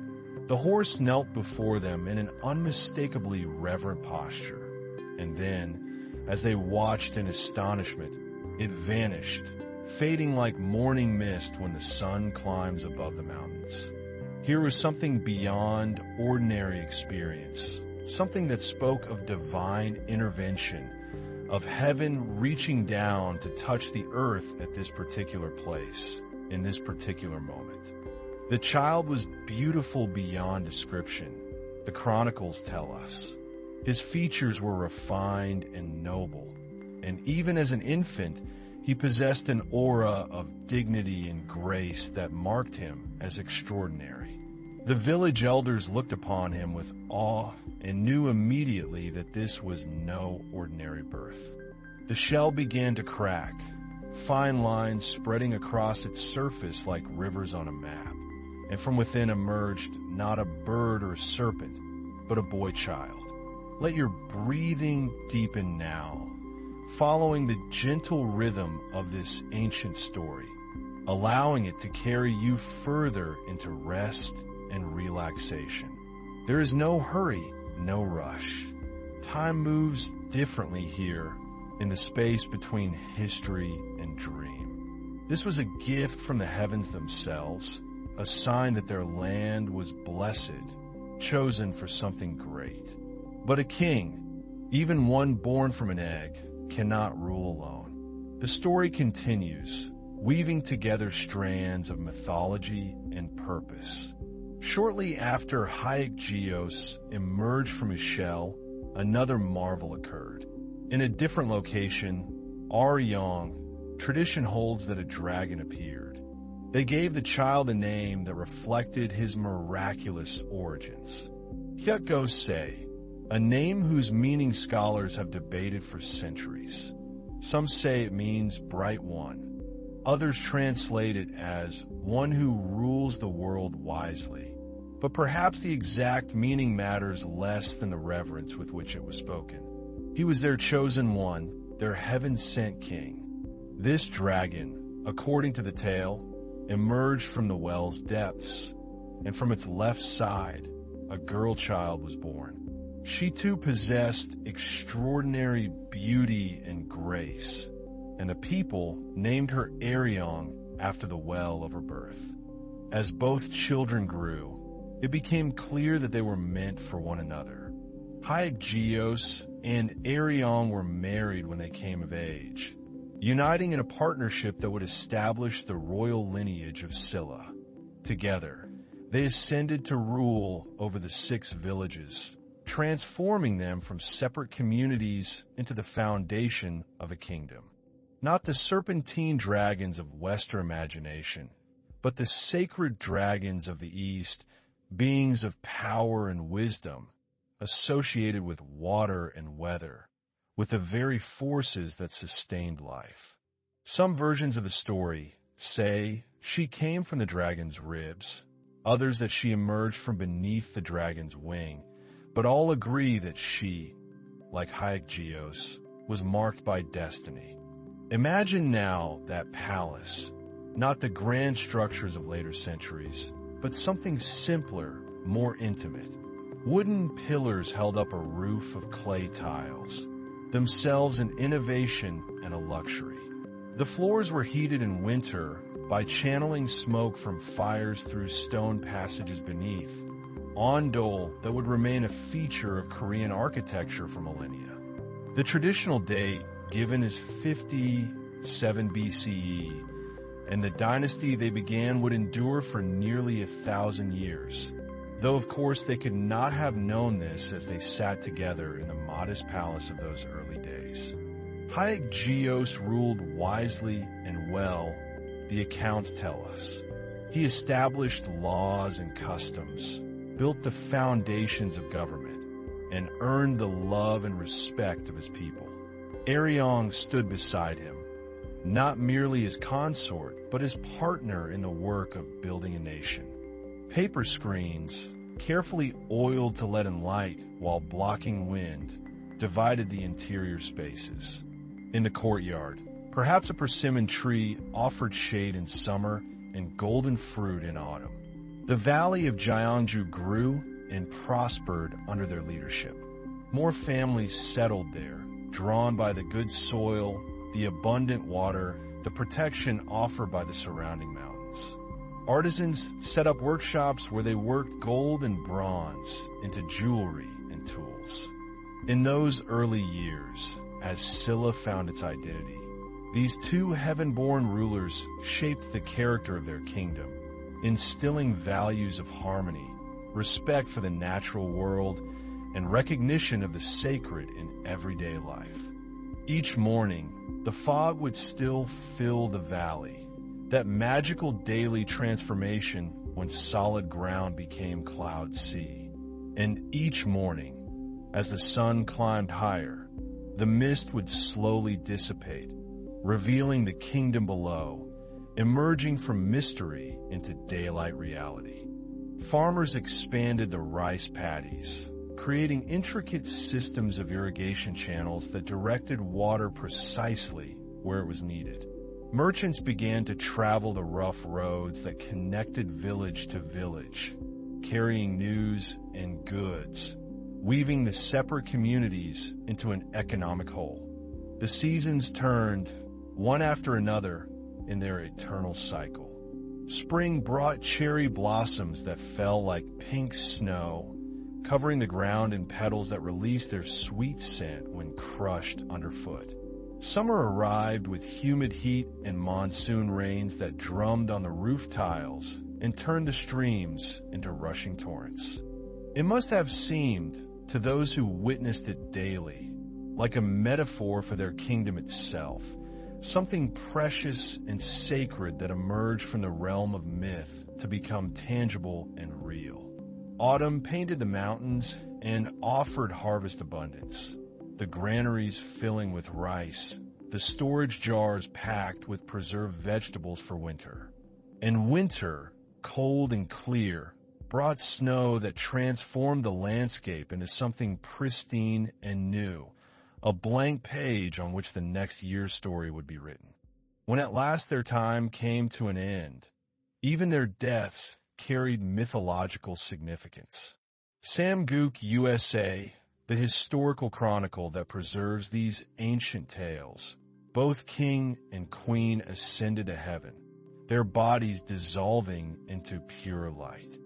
The horse knelt before them in an unmistakably reverent posture, and then, as they watched in astonishment, it vanished, fading like morning mist when the sun climbs above the mountains. Here was something beyond ordinary experience, something that spoke of divine intervention, of heaven reaching down to touch the earth at this particular place, in this particular moment. The child was beautiful beyond description, the chronicles tell us. His features were refined and noble, and even as an infant, he possessed an aura of dignity and grace that marked him as extraordinary. The village elders looked upon him with awe and knew immediately that this was no ordinary birth. The shell began to crack, fine lines spreading across its surface like rivers on a map, and from within emerged not a bird or serpent, but a boy child. Let your breathing deepen now, following the gentle rhythm of this ancient story, allowing it to carry you further into rest and relaxation. There is no hurry, no rush. time moves differently here in the space between history and dream. This was a gift from the heavens themselves, a sign that their land was blessed, chosen for something great. But a king, even one born from an egg, cannot rule alone. The story continues, weaving together strands of mythology and purpose. Shortly after Goryeo emerged from his shell, another marvel occurred. In a different location, Goryeo, tradition holds that a dragon appeared. They gave the child a name that reflected his miraculous origins. Goryeo, a name whose meaning scholars have debated for centuries. Some say it means bright one. Others translate it as one who rules the world wisely. But perhaps the exact meaning matters less than the reverence with which it was spoken. He was their chosen one, their heaven-sent king. This dragon, according to the tale, emerged from the well's depths, and from its left side, a girl child was born. She too possessed extraordinary beauty and grace, and the people named her Goryeo after the well of her birth. As both children grew, it became clear that they were meant for one another. Goryeo and Goryeo were married when they came of age, uniting in a partnership that would establish the royal lineage of Silla. Together, they ascended to rule over the 6 villages, transforming them from separate communities into the foundation of a kingdom. Not the serpentine dragons of Western imagination, but the sacred dragons of the East, beings of power and wisdom, associated with water and weather, with the very forces that sustained life. Some versions of the story say she came from the dragon's ribs, others that she emerged from beneath the dragon's wing, but all agree that she, like Goryeo, was marked by destiny. Imagine now that palace, not the grand structures of later centuries, but something simpler, more intimate. Wooden pillars held up a roof of clay tiles, themselves an innovation and a luxury. The floors were heated in winter by channeling smoke from fires through stone passages beneath, ondol that would remain a feature of Korean architecture for millennia. The traditional date given is 57 BCE, and the dynasty they began would endure for nearly 1,000 years, though of course they could not have known this as they sat together in the modest palace of those early days. Goryeo ruled wisely and well, the accounts tell us. He established laws and customs, built the foundations of government, and earned the love and respect of his people. Goryeo stood beside him, not merely as consort, but as partner in the work of building a nation. Paper screens, carefully oiled to let in light while blocking wind, divided the interior spaces. In the courtyard, perhaps a persimmon tree offered shade in summer and golden fruit in autumn. The valley of Gyeongju grew and prospered under their leadership. More families settled there, drawn by the good soil, the abundant water, the protection offered by the surrounding mountains. Artisans set up workshops where they worked gold and bronze into jewelry and tools. In those early years, as Silla found its identity, these 2 heaven-born rulers shaped the character of their kingdom, instilling values of harmony, respect for the natural world, and recognition of the sacred in everyday life. Each morning, the fog would still fill the valley, that magical daily transformation when solid ground became cloud sea. And each morning, as the sun climbed higher, the mist would slowly dissipate, revealing the kingdom below, emerging from mystery into daylight reality. Farmers expanded the rice paddies, creating intricate systems of irrigation channels that directed water precisely where it was needed. Merchants began to travel the rough roads that connected village to village, carrying news and goods, weaving the separate communities into an economic whole. The seasons turned, one after another, in their eternal cycle. Spring brought cherry blossoms that fell like pink snow, covering the ground in petals that released their sweet scent when crushed underfoot. Summer arrived with humid heat and monsoon rains that drummed on the roof tiles and turned the streams into rushing torrents. It must have seemed, to those who witnessed it daily, like a metaphor for their kingdom itself, something precious and sacred that emerged from the realm of myth to become tangible and real. Autumn painted the mountains and offered harvest abundance, the granaries filling with rice, the storage jars packed with preserved vegetables for winter. And winter, cold and clear, brought snow that transformed the landscape into something pristine and new, a blank page on which the next year's story would be written. When at last their time came to an end, even their deaths carried mythological significance. Samguk USA, the historical chronicle that preserves these ancient tales, both king and queen ascended to heaven, their bodies dissolving into pure light.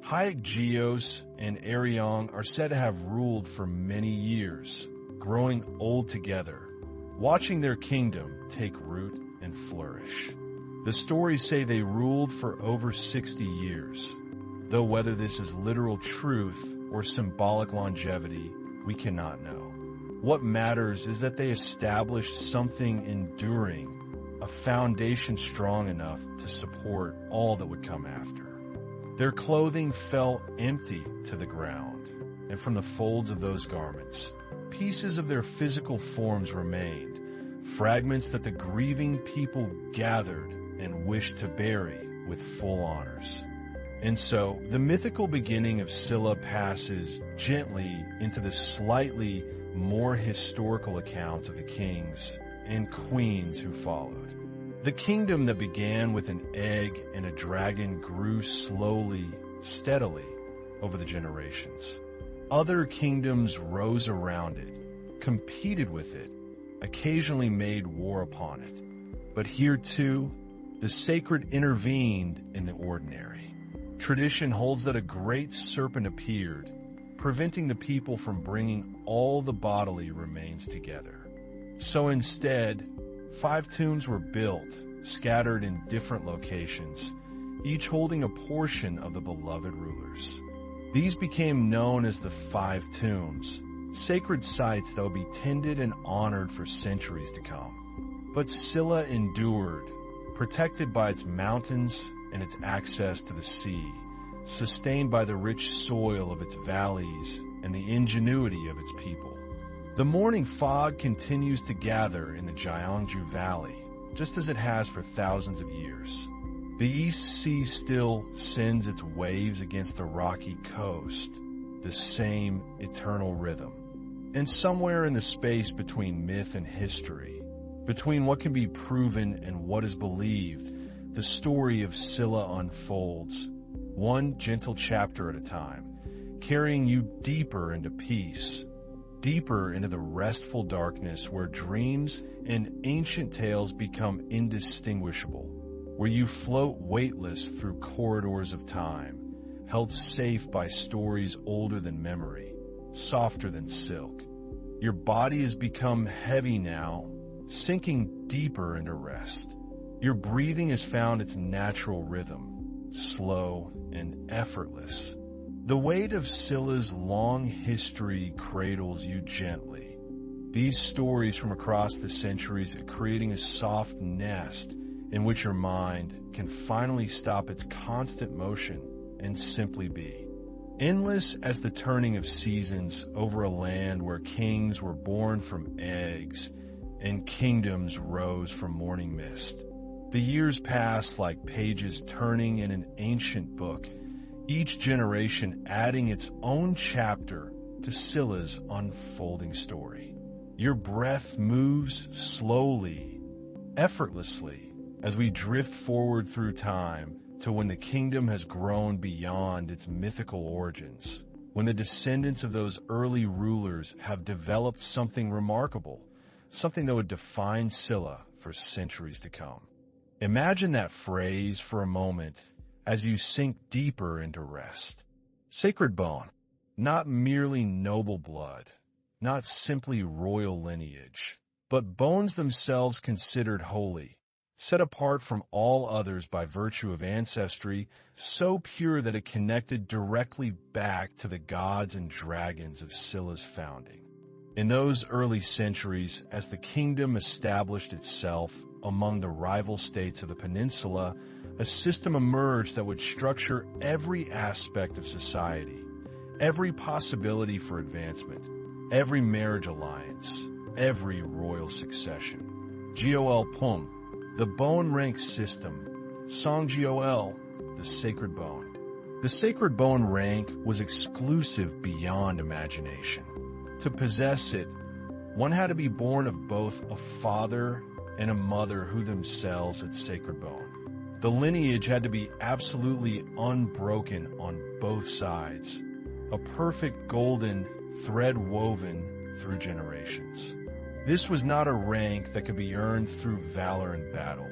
Hyeokgeose and Aryong are said to have ruled for many years, growing old together, watching their kingdom take root and flourish. The stories say they ruled for over 60 years, though whether this is literal truth or symbolic longevity, we cannot know. What matters is that they established something enduring, a foundation strong enough to support all that would come after. Their clothing fell empty to the ground, and from the folds of those garments, pieces of their physical forms remained, fragments that the grieving people gathered and wished to bury with full honors. And so, the mythical beginning of Scylla passes gently into the slightly more historical accounts of the kings and queens who followed. The kingdom that began with an egg and a dragon grew slowly, steadily, over the generations. Other kingdoms rose around it, competed with it, occasionally made war upon it. But here too, the sacred intervened in the ordinary. Tradition holds that a great serpent appeared, preventing the people from bringing all the bodily remains together. So instead, 5 tombs were built, scattered in different locations, each holding a portion of the beloved rulers. These became known as the 5 tombs, sacred sites that will be tended and honored for centuries to come. But Scylla endured, protected by its mountains and its access to the sea, sustained by the rich soil of its valleys and the ingenuity of its people. The morning fog continues to gather in the Gyeongju Valley, just as it has for thousands of years. The East Sea still sends its waves against the rocky coast, the same eternal rhythm. And somewhere in the space between myth and history, between what can be proven and what is believed, the story of Scylla unfolds, one gentle chapter at a time, carrying you deeper into peace, deeper into the restful darkness where dreams and ancient tales become indistinguishable, where you float weightless through corridors of time, held safe by stories older than memory, softer than silk. Your body has become heavy now, sinking deeper into rest. Your breathing has found its natural rhythm, slow and effortless. The weight of Scylla's long history cradles you gently. These stories from across the centuries are creating a soft nest in which your mind can finally stop its constant motion and simply be. Endless as the turning of seasons over a land where kings were born from eggs and kingdoms rose from morning mist. The years pass like pages turning in an ancient book, each generation adding its own chapter to Scylla's unfolding story. Your breath moves slowly, effortlessly, as we drift forward through time to when the kingdom has grown beyond its mythical origins. when the descendants of those early rulers have developed something remarkable, something that would define Silla for centuries to come. Imagine that phrase for a moment as you sink deeper into rest. Sacred bone, not merely noble blood, not simply royal lineage, but bones themselves considered holy, set apart from all others by virtue of ancestry so pure that it connected directly back to the gods and dragons of Silla's founding. In those early centuries, as the kingdom established itself among the rival states of the peninsula, a system emerged that would structure every aspect of society, every possibility for advancement, every marriage alliance, every royal succession. Goryeo Pum, the bone rank system. Songgoel, the sacred bone. The sacred bone rank was exclusive beyond imagination. To possess it, one had to be born of both a father and a mother who themselves had sacred bone. The lineage had to be absolutely unbroken on both sides, a perfect golden thread woven through generations. This was not a rank that could be earned through valor and battle,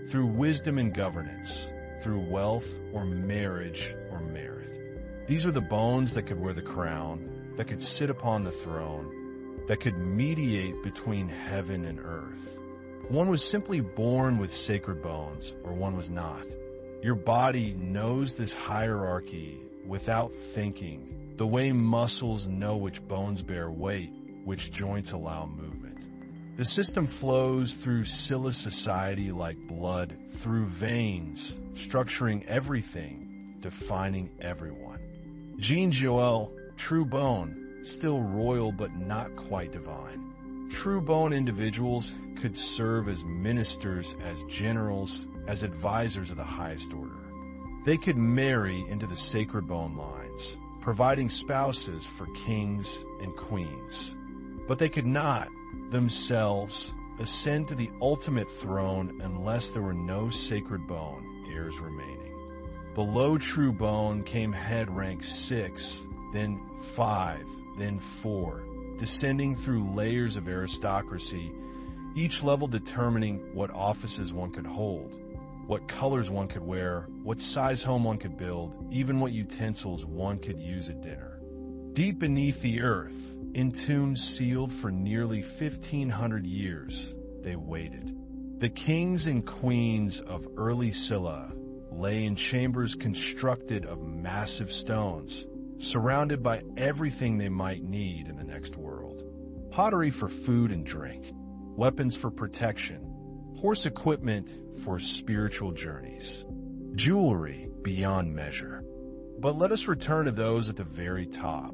through wisdom and governance, through wealth or marriage or merit. These were the bones that could wear the crown, that could sit upon the throne, that could mediate between heaven and earth. One was simply born with sacred bones, or one was not. Your body knows this hierarchy without thinking, the way muscles know which bones bear weight, which joints allow movement. The system flows through Silla society like blood, through veins, structuring everything, defining everyone. Jean Joel, true bone, still royal but not quite divine. True bone individuals could serve as ministers, as generals, as advisors of the highest order. They could marry into the sacred bone lines, providing spouses for kings and queens. But they could not, themselves, ascend to the ultimate throne unless there were no sacred bone heirs remaining. Below true bone came head rank 6, then 5, then 4, descending through layers of aristocracy, each level determining what offices one could hold, what colors one could wear, what size home one could build, even what utensils one could use at dinner. Deep beneath the earth, in tombs sealed for nearly 1,500 years, they waited. The kings and queens of early Silla lay in chambers constructed of massive stones, surrounded by everything they might need in the next world. Pottery for food and drink, weapons for protection, horse equipment for spiritual journeys, jewelry beyond measure. But let us return to those at the very top,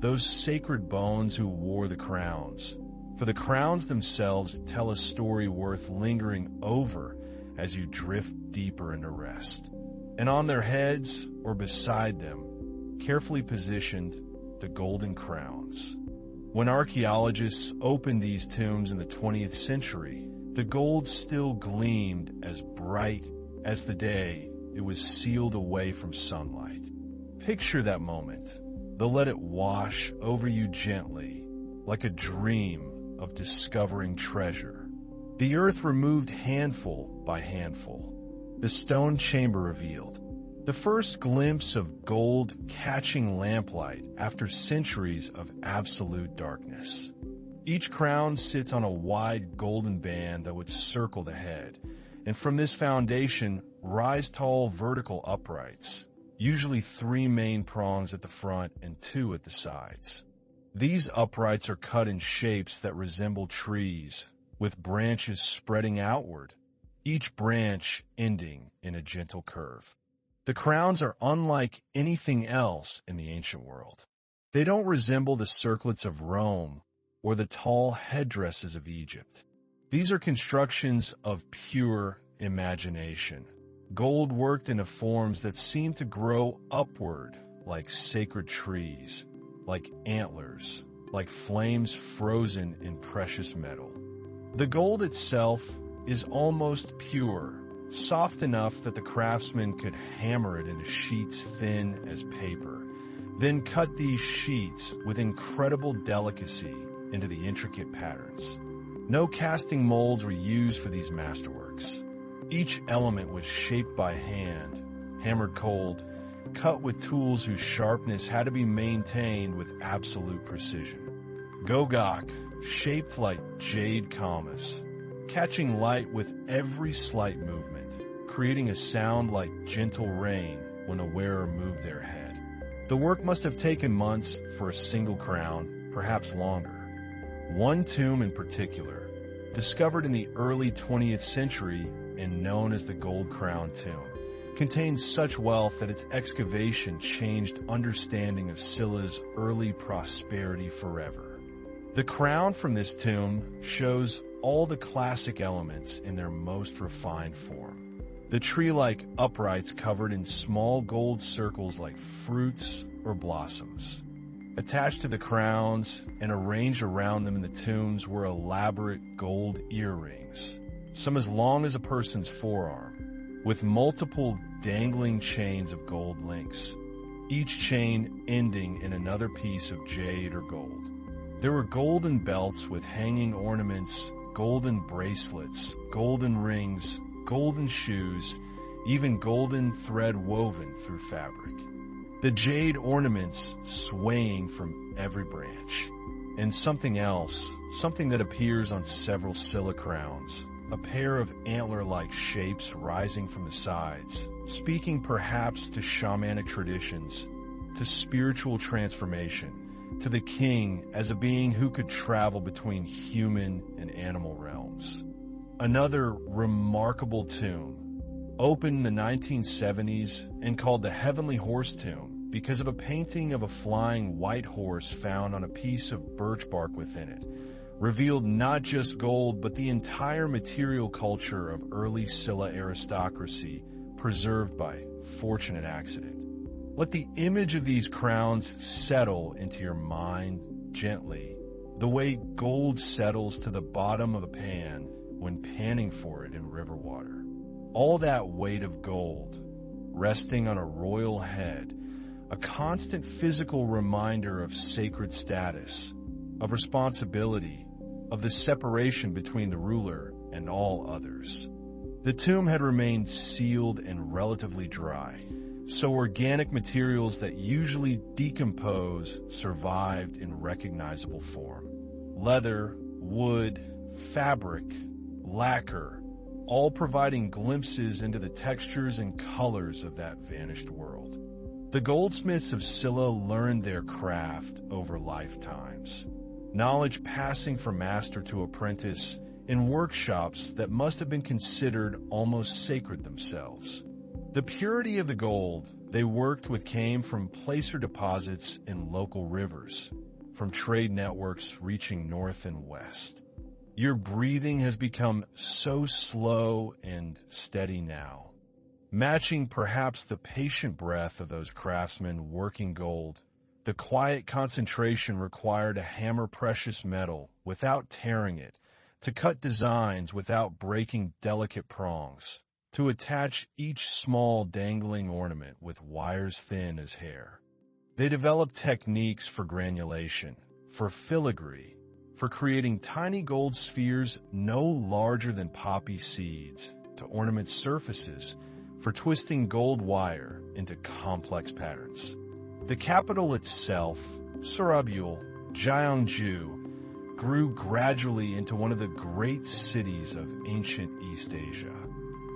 those sacred bones who wore the crowns. For the crowns themselves tell a story worth lingering over as you drift deeper into rest. And on their heads, or beside them, carefully positioned, the golden crowns. When archaeologists opened these tombs in the 20th century, the gold still gleamed as bright as the day it was sealed away from sunlight. Picture that moment. They'll let it wash over you gently, like a dream of discovering treasure. The earth removed handful by handful. The stone chamber revealed. The first glimpse of gold catching lamplight after centuries of absolute darkness. Each crown sits on a wide golden band that would circle the head, and from this foundation rise tall vertical uprights, usually 3 main prongs at the front and 2 at the sides. These uprights are cut in shapes that resemble trees, with branches spreading outward, each branch ending in a gentle curve. The crowns are unlike anything else in the ancient world. They don't resemble the circlets of Rome or the tall headdresses of Egypt. These are constructions of pure imagination, gold worked into forms that seem to grow upward like sacred trees, like antlers, like flames frozen in precious metal. The gold itself is almost pure, soft enough that the craftsman could hammer it into sheets thin as paper, Then cut these sheets with incredible delicacy into the intricate patterns. No casting molds were used for these masterworks. Each element was shaped by hand, hammered cold, cut with tools whose sharpness had to be maintained with absolute precision. Gogak, shaped like jade kamas, catching light with every slight movement, creating a sound like gentle rain when a wearer moved their head. The work must have taken months for a single crown, perhaps longer. One tomb in particular, discovered in the early 20th century and known as the Gold Crown Tomb, contains such wealth that its excavation changed understanding of Scylla's early prosperity forever. The crown from this tomb shows all the classic elements in their most refined form. The tree-like uprights covered in small gold circles like fruits or blossoms. Attached to the crowns and arranged around them in the tombs were elaborate gold earrings, some as long as a person's forearm, with multiple dangling chains of gold links, each chain ending in another piece of jade or gold. There were golden belts with hanging ornaments, golden bracelets, golden rings, golden shoes, even golden thread woven through fabric. The jade ornaments swaying from every branch. And something else, something that appears on several Scylla crowns, a pair of antler-like shapes rising from the sides, speaking perhaps to shamanic traditions, to spiritual transformation, to the king as a being who could travel between human and animal realms. Another remarkable tomb, opened in the 1970s and called the Heavenly Horse Tomb because of a painting of a flying white horse found on a piece of birch bark within it, revealed not just gold, but the entire material culture of early Scylla aristocracy preserved by fortunate accident. Let the image of these crowns settle into your mind gently, the way gold settles to the bottom of a pan when panning for it in river water. All that weight of gold, resting on a royal head, a constant physical reminder of sacred status, of responsibility, of the separation between the ruler and all others. The tomb had remained sealed and relatively dry, so organic materials that usually decompose survived in recognizable form. Leather, wood, fabric, lacquer, all providing glimpses into the textures and colors of that vanished world. The goldsmiths of Scylla learned their craft over lifetimes, knowledge passing from master to apprentice in workshops that must have been considered almost sacred themselves. The purity of the gold they worked with came from placer deposits in local rivers, from trade networks reaching north and west. Your breathing has become so slow and steady now, matching perhaps the patient breath of those craftsmen working gold, the quiet concentration required to hammer precious metal without tearing it, to cut designs without breaking delicate prongs, to attach each small dangling ornament with wires thin as hair. They developed techniques for granulation, for filigree, for creating tiny gold spheres no larger than poppy seeds, to ornament surfaces, for twisting gold wire into complex patterns. The capital itself, Surabul, Gyeongju, grew gradually into one of the great cities of ancient East Asia.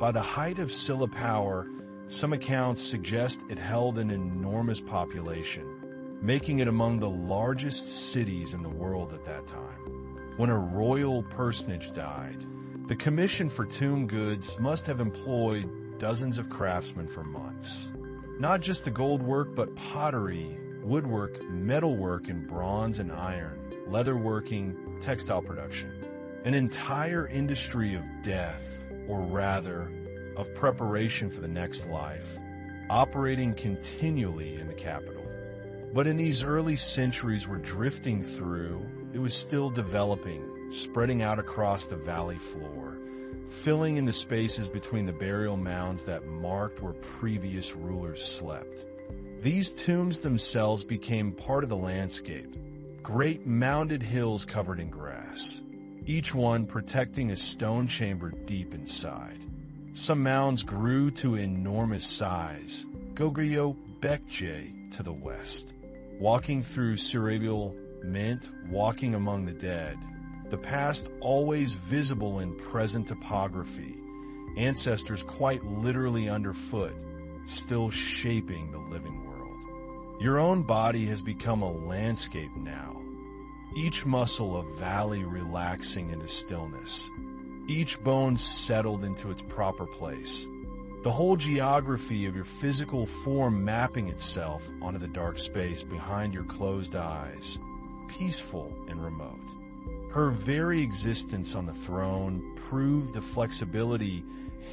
By the height of Scylla power, some accounts suggest it held an enormous population, making it among the largest cities in the world at that time. When a royal personage died, the commission for tomb goods must have employed dozens of craftsmen for months. Not just the gold work, but pottery, woodwork, metalwork in bronze and iron, leatherworking, textile production. An entire industry of death, or rather, of preparation for the next life, operating continually in the capital. But in these early centuries we're drifting through, it was still developing, spreading out across the valley floor, filling in the spaces between the burial mounds that marked where previous rulers slept. These tombs themselves became part of the landscape, great mounded hills covered in grass, each one protecting a stone chamber deep inside. Some mounds grew to enormous size, Goryeo Dynasty to the west. Walking through cerebral meant walking among the dead, the past always visible in present topography, ancestors quite literally underfoot, still shaping the living world. Your own body has become a landscape now, each muscle a valley relaxing into stillness, each bone settled into its proper place, the whole geography of your physical form mapping itself onto the dark space behind your closed eyes, peaceful and remote. Her very existence on the throne proved the flexibility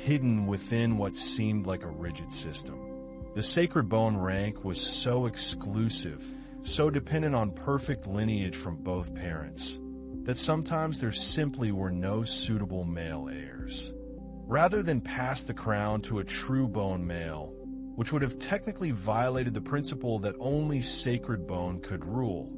hidden within what seemed like a rigid system. The sacred bone rank was so exclusive, so dependent on perfect lineage from both parents, that sometimes there simply were no suitable male heirs. Rather than pass the crown to a true bone male, which would have technically violated the principle that only sacred bone could rule,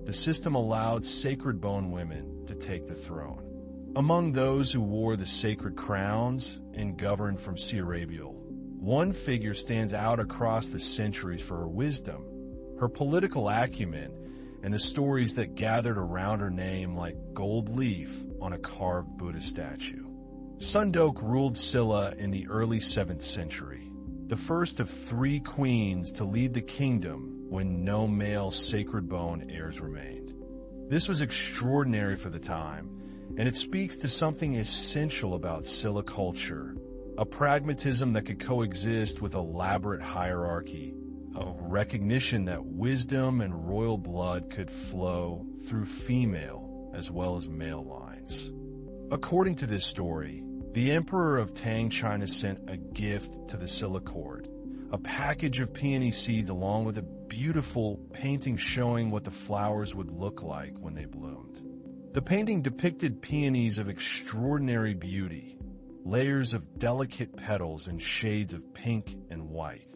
the system allowed sacred bone women to take the throne. Among those who wore the sacred crowns and governed from cerebral, one figure stands out across the centuries for her wisdom, her political acumen, and the stories that gathered around her name like gold leaf on a carved Buddha statue. Sundok ruled Silla in the early 7th century, the first of 3 queens to lead the kingdom when no male sacred bone heirs remained. This was extraordinary for the time, and it speaks to something essential about Silla culture, a pragmatism that could coexist with elaborate hierarchy, a recognition that wisdom and royal blood could flow through female as well as male lines. According to this story, the Emperor of Tang China sent a gift to the Silla court, a package of peony seeds along with a beautiful painting showing what the flowers would look like when they bloomed. The painting depicted peonies of extraordinary beauty, layers of delicate petals in shades of pink and white,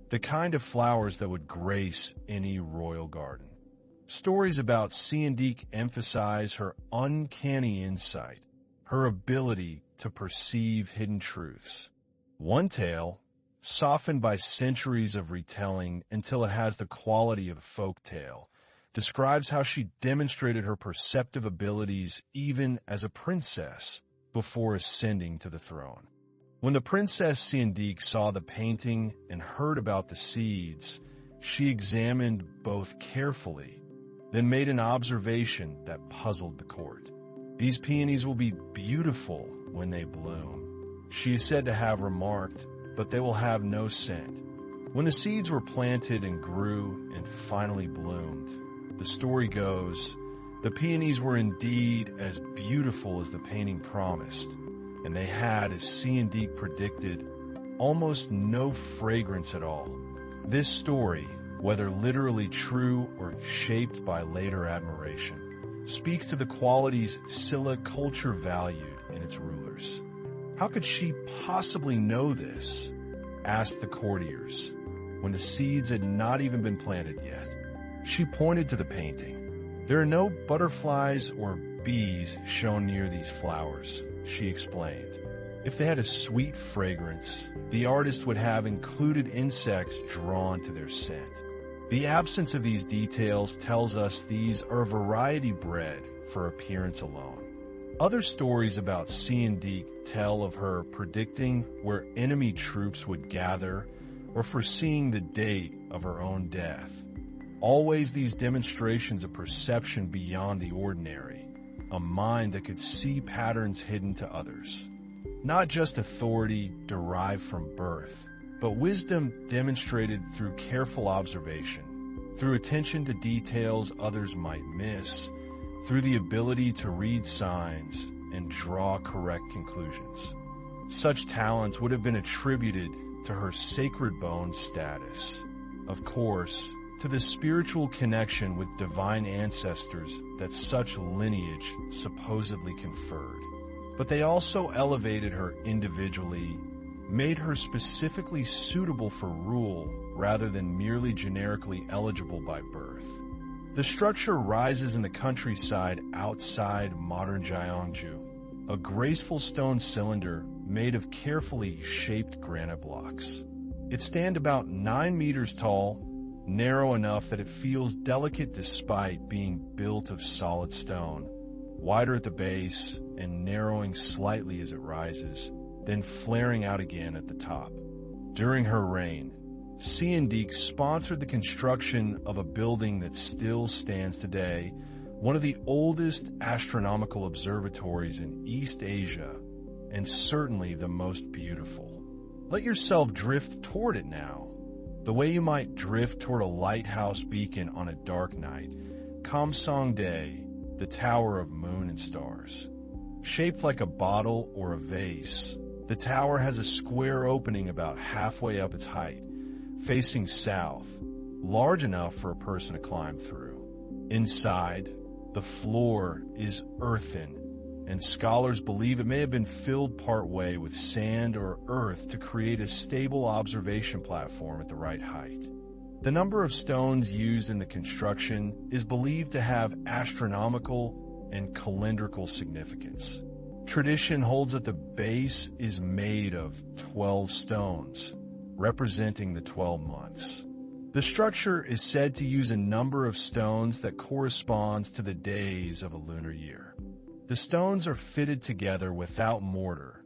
the kind of flowers that would grace any royal garden. Stories about Siandik emphasize her uncanny insight, her ability to perceive hidden truths. One tale, softened by centuries of retelling until it has the quality of a folk tale, describes how she demonstrated her perceptive abilities even as a princess before ascending to the throne. When the Princess Siandik saw the painting and heard about the seeds, she examined both carefully, then made an observation that puzzled the court. These peonies will be beautiful when they bloom, she is said to have remarked, but they will have no scent. When the seeds were planted and grew and finally bloomed, the story goes, the peonies were indeed as beautiful as the painting promised, and they had, as Siandik predicted, almost no fragrance at all. This story, whether literally true or shaped by later admiration, speaks to the qualities Silla culture valued in its rulers. How could she possibly know this? Asked the courtiers, when the seeds had not even been planted yet. She pointed to the painting. There are no butterflies or bees shown near these flowers, she explained. If they had a sweet fragrance, the artist would have included insects drawn to their scent. The absence of these details tells us these are variety bred for appearance alone. Other stories about Siandik tell of her predicting where enemy troops would gather or foreseeing the date of her own death. Always these demonstrations of perception beyond the ordinary, a mind that could see patterns hidden to others. Not just authority derived from birth, but wisdom demonstrated through careful observation, through attention to details others might miss, through the ability to read signs and draw correct conclusions. Such talents would have been attributed to her sacred bone status. Of course, to the spiritual connection with divine ancestors that such lineage supposedly conferred. But they also elevated her individually made her specifically suitable for rule rather than merely generically eligible by birth. The structure rises in the countryside outside modern Gyeongju, a graceful stone cylinder made of carefully shaped granite blocks. It stands about 9 meters tall, narrow enough that it feels delicate despite being built of solid stone, wider at the base and narrowing slightly as it rises, then flaring out again at the top. During her reign, Sihanouk sponsored the construction of a building that still stands today, one of the oldest astronomical observatories in East Asia, and certainly the most beautiful. Let yourself drift toward it now, the way you might drift toward a lighthouse beacon on a dark night, Kamsongdae, the Tower of Moon and Stars. Shaped like a bottle or a vase, the tower has a square opening about halfway up its height, facing south, large enough for a person to climb through. Inside, the floor is earthen, and scholars believe it may have been filled partway with sand or earth to create a stable observation platform at the right height. The number of stones used in the construction is believed to have astronomical and calendrical significance. Tradition holds that the base is made of 12 stones, representing the 12 months. The structure is said to use a number of stones that corresponds to the days of a lunar year. The stones are fitted together without mortar,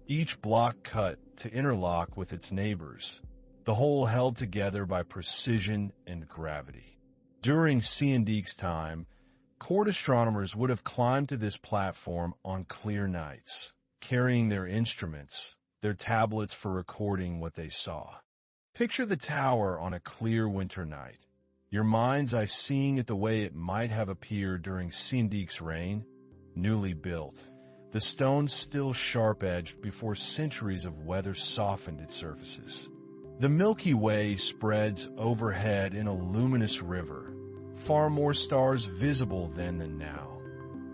each block cut to interlock with its neighbors, the whole held together by precision and gravity. During Sihanouk's time, court astronomers would have climbed to this platform on clear nights, carrying their instruments, their tablets for recording what they saw. Picture the tower on a clear winter night, your mind's eye seeing it the way it might have appeared during Sihanouk's reign, newly built, the stones still sharp-edged before centuries of weather softened its surfaces. The Milky Way spreads overhead in a luminous river, far more stars visible then than now.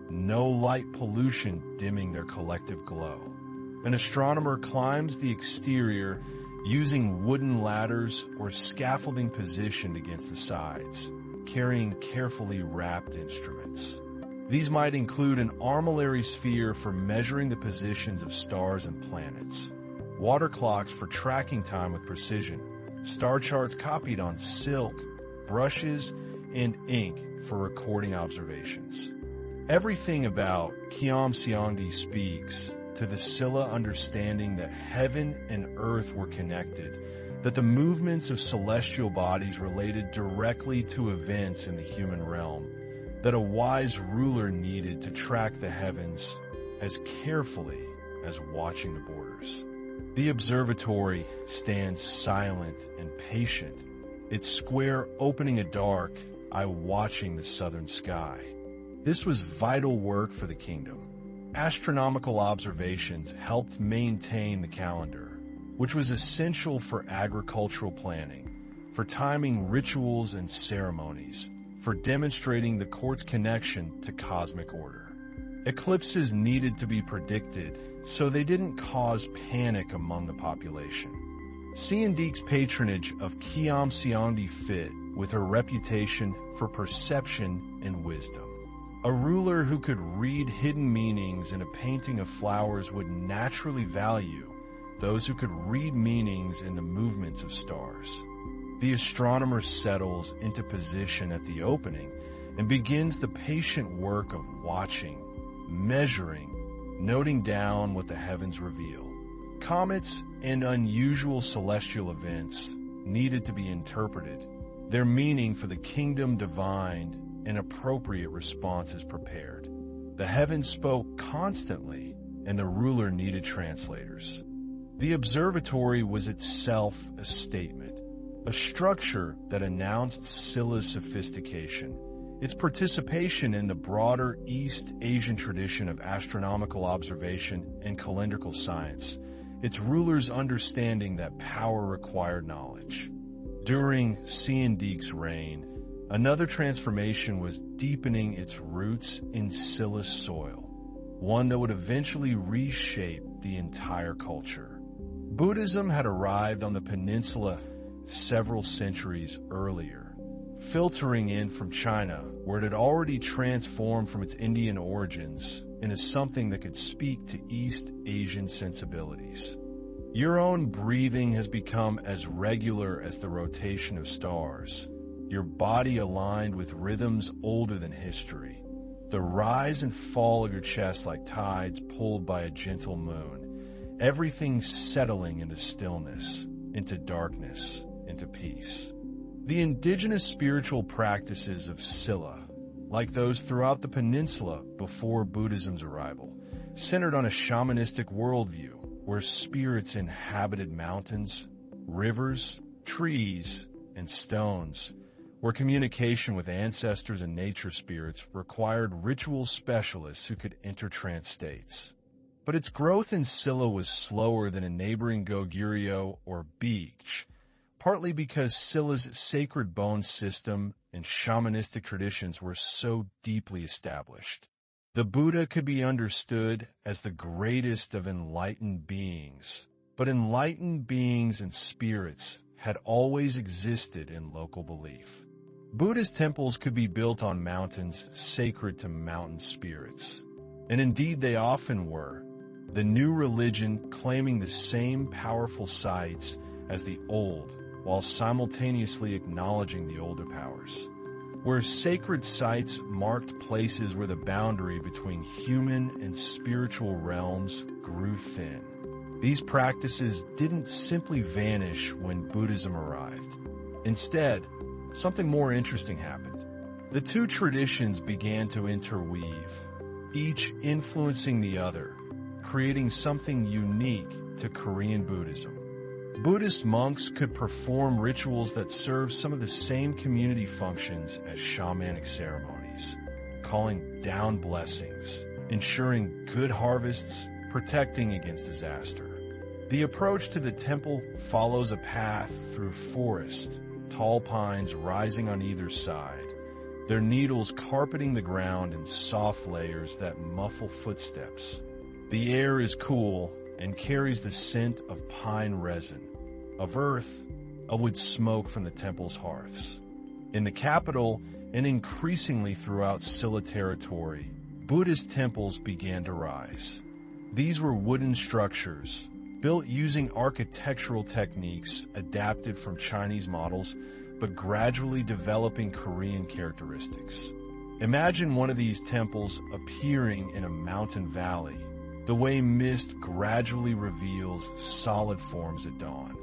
No light pollution dimming their collective glow. An astronomer climbs the exterior using wooden ladders or scaffolding positioned against the sides, carrying carefully wrapped instruments. These might include an armillary sphere for measuring the positions of stars and planets, water clocks for tracking time with precision, star charts copied on silk, brushes, and ink for recording observations. Everything about Kamsongdae speaks to the Silla understanding that heaven and earth were connected, that the movements of celestial bodies related directly to events in the human realm, that a wise ruler needed to track the heavens as carefully as watching the borders. The observatory stands silent and patient, its square opening a dark, eye watching the southern sky. This was vital work for the kingdom. Astronomical observations helped maintain the calendar, which was essential for agricultural planning, for timing rituals and ceremonies, for demonstrating the court's connection to cosmic order. Eclipses needed to be predicted so they didn't cause panic among the population. Sihanouk's patronage of Kamsongdae fit with her reputation for perception and wisdom. A ruler who could read hidden meanings in a painting of flowers would naturally value those who could read meanings in the movements of stars. The astronomer settles into position at the opening and begins the patient work of watching, measuring, noting down what the heavens reveal. Comets and unusual celestial events needed to be interpreted, their meaning for the kingdom divined, and appropriate responses prepared. The heavens spoke constantly, and the ruler needed translators. The observatory was itself a statement, a structure that announced Scylla's sophistication, its participation in the broader East Asian tradition of astronomical observation and calendrical science, its ruler's understanding that power required knowledge. During Sihanouk's reign, another transformation was deepening its roots in Scylla's soil, one that would eventually reshape the entire culture. Buddhism had arrived on the peninsula several centuries earlier, filtering in from China, where it had already transformed from its Indian origins into something that could speak to East Asian sensibilities. Your own breathing has become as regular as the rotation of stars, your body aligned with rhythms older than history, the rise and fall of your chest like tides pulled by a gentle moon, everything settling into stillness, into darkness, into peace. The indigenous spiritual practices of Silla, like those throughout the peninsula before Buddhism's arrival, centered on a shamanistic worldview where spirits inhabited mountains, rivers, trees, and stones, where communication with ancestors and nature spirits required ritual specialists who could enter trance states. But its growth in Silla was slower than in neighboring Goryeo or Beach, partly because Silla's sacred bone system and shamanistic traditions were so deeply established. The Buddha could be understood as the greatest of enlightened beings, but enlightened beings and spirits had always existed in local belief. Buddhist temples could be built on mountains sacred to mountain spirits, and indeed they often were, the new religion claiming the same powerful sites as the old, while simultaneously acknowledging the older powers. Where sacred sites marked places where the boundary between human and spiritual realms grew thin. These practices didn't simply vanish when Buddhism arrived. Instead, something more interesting happened. The two traditions began to interweave, each influencing the other, creating something unique to Korean Buddhism. Buddhist monks could perform rituals that served some of the same community functions as shamanic ceremonies, calling down blessings, ensuring good harvests, protecting against disaster. The approach to the temple follows a path through forest, tall pines rising on either side, their needles carpeting the ground in soft layers that muffle footsteps. The air is cool and carries the scent of pine resin, of earth, of wood smoke from the temple's hearths. In the capital, and increasingly throughout Silla territory, Buddhist temples began to rise. These were wooden structures, built using architectural techniques adapted from Chinese models, but gradually developing Korean characteristics. Imagine one of these temples appearing in a mountain valley, the way mist gradually reveals solid forms at dawn.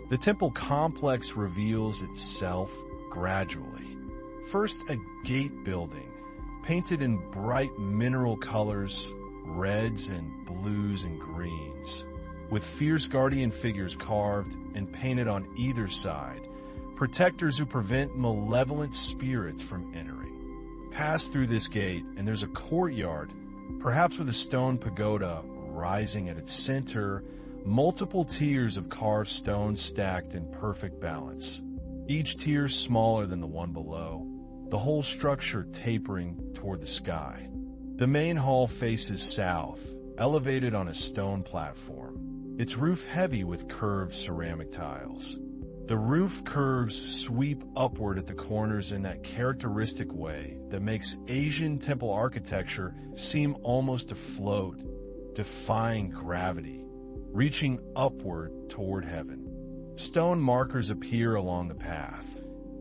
The temple complex reveals itself gradually. First, a gate building, painted in bright mineral colors, reds and blues and greens, with fierce guardian figures carved and painted on either side, protectors who prevent malevolent spirits from entering. Pass through this gate and there's a courtyard, perhaps with a stone pagoda rising at its center, multiple tiers of carved stone stacked in perfect balance, each tier smaller than the one below, the whole structure tapering toward the sky. The main hall faces south, elevated on a stone platform, its roof heavy with curved ceramic tiles. The roof curves sweep upward at the corners in that characteristic way that makes Asian temple architecture seem almost afloat, defying gravity, reaching upward toward heaven. Stone markers appear along the path,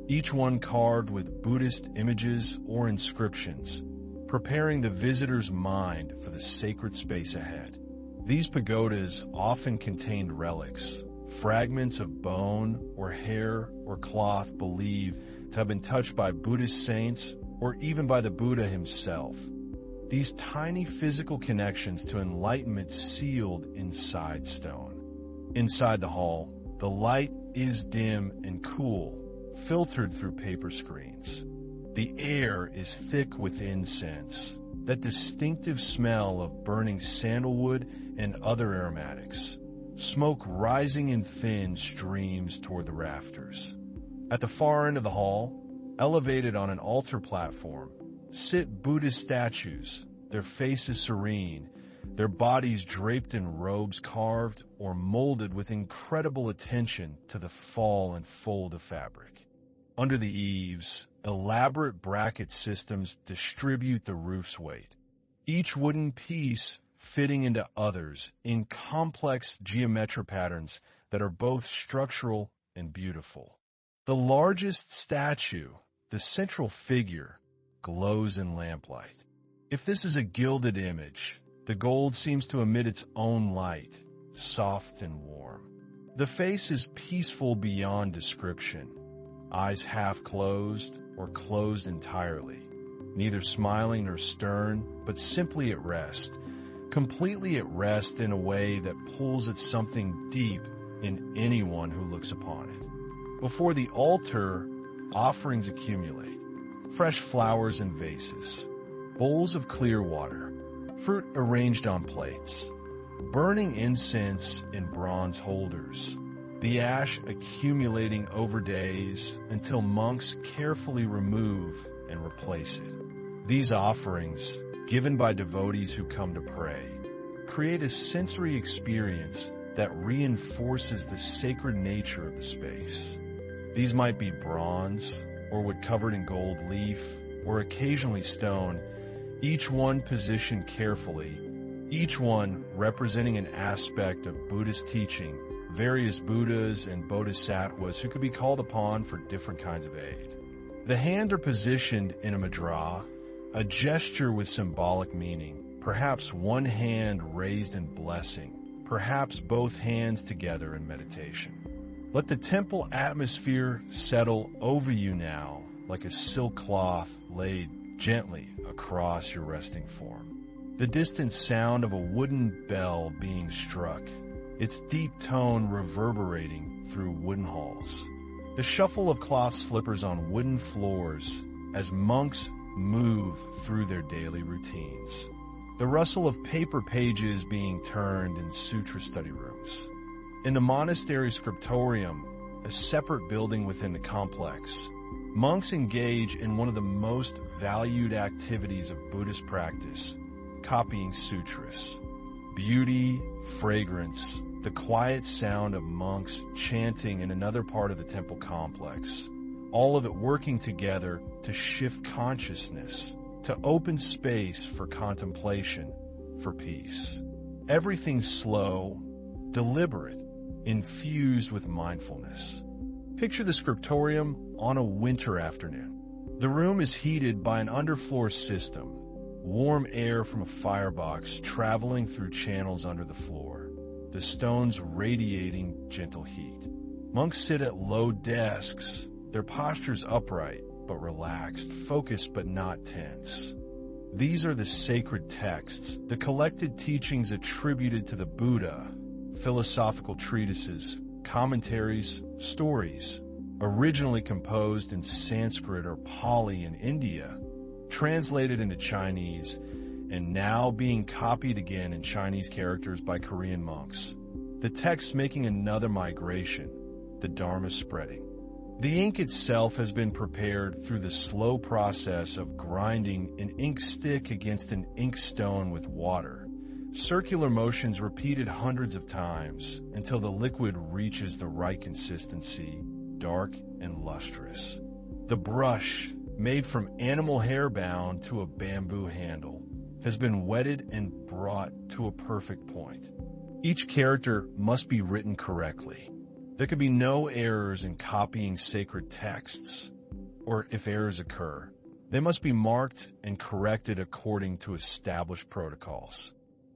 each one carved with Buddhist images or inscriptions, preparing the visitor's mind for the sacred space ahead. These pagodas often contained relics, fragments of bone or hair or cloth believed to have been touched by Buddhist saints or even by the Buddha himself. These tiny physical connections to enlightenment sealed inside stone. Inside the hall, the light is dim and cool, filtered through paper screens. The air is thick with incense, that distinctive smell of burning sandalwood and other aromatics. Smoke rising in thin streams toward the rafters. At the far end of the hall, elevated on an altar platform, sit Buddhist statues, their faces serene, their bodies draped in robes carved or molded with incredible attention to the fall and fold of fabric. Under the eaves, elaborate bracket systems distribute the roof's weight, each wooden piece fitting into others in complex geometric patterns that are both structural and beautiful. The largest statue, the central figure, glows in lamplight. If this is a gilded image, the gold seems to emit its own light, soft and warm. The face is peaceful beyond description, eyes half closed or closed entirely, neither smiling nor stern, but simply at rest, completely at rest in a way that pulls at something deep in anyone who looks upon it. Before the altar, offerings accumulate, fresh flowers in vases, bowls of clear water, fruit arranged on plates, burning incense in bronze holders, the ash accumulating over days until monks carefully remove and replace it. These offerings, given by devotees who come to pray, create a sensory experience that reinforces the sacred nature of the space. These might be bronze, or wood covered in gold leaf, or occasionally stone, each one positioned carefully, each one representing an aspect of Buddhist teaching, various Buddhas and Bodhisattvas who could be called upon for different kinds of aid. The hands are positioned in a mudra, a gesture with symbolic meaning, perhaps one hand raised in blessing, perhaps both hands together in meditation. Let the temple atmosphere settle over you now like a silk cloth laid gently across your resting form. The distant sound of a wooden bell being struck, its deep tone reverberating through wooden halls. The shuffle of cloth slippers on wooden floors as monks move through their daily routines. The rustle of paper pages being turned in sutra study rooms. In the monastery scriptorium, a separate building within the complex, monks engage in one of the most valued activities of Buddhist practice, copying sutras. Beauty, fragrance, the quiet sound of monks chanting in another part of the temple complex, all of it working together to shift consciousness, to open space for contemplation, for peace. Everything slow, deliberate, infused with mindfulness. Picture the scriptorium on a winter afternoon. The room is heated by an underfloor system, warm air from a firebox traveling through channels under the floor, the stones radiating gentle heat. Monks sit at low desks, their postures upright but relaxed, focused but not tense. These are the sacred texts, the collected teachings attributed to the Buddha, philosophical treatises, commentaries, stories, originally composed in Sanskrit or Pali in India, translated into Chinese, and now being copied again in Chinese characters by Korean monks. The text making another migration, the Dharma spreading. The ink itself has been prepared through the slow process of grinding an ink stick against an ink stone with water. Circular motions repeated hundreds of times until the liquid reaches the right consistency, dark and lustrous. The brush, made from animal hair bound to a bamboo handle, has been wetted and brought to a perfect point. Each character must be written correctly. There could be no errors in copying sacred texts, or if errors occur, they must be marked and corrected according to established protocols.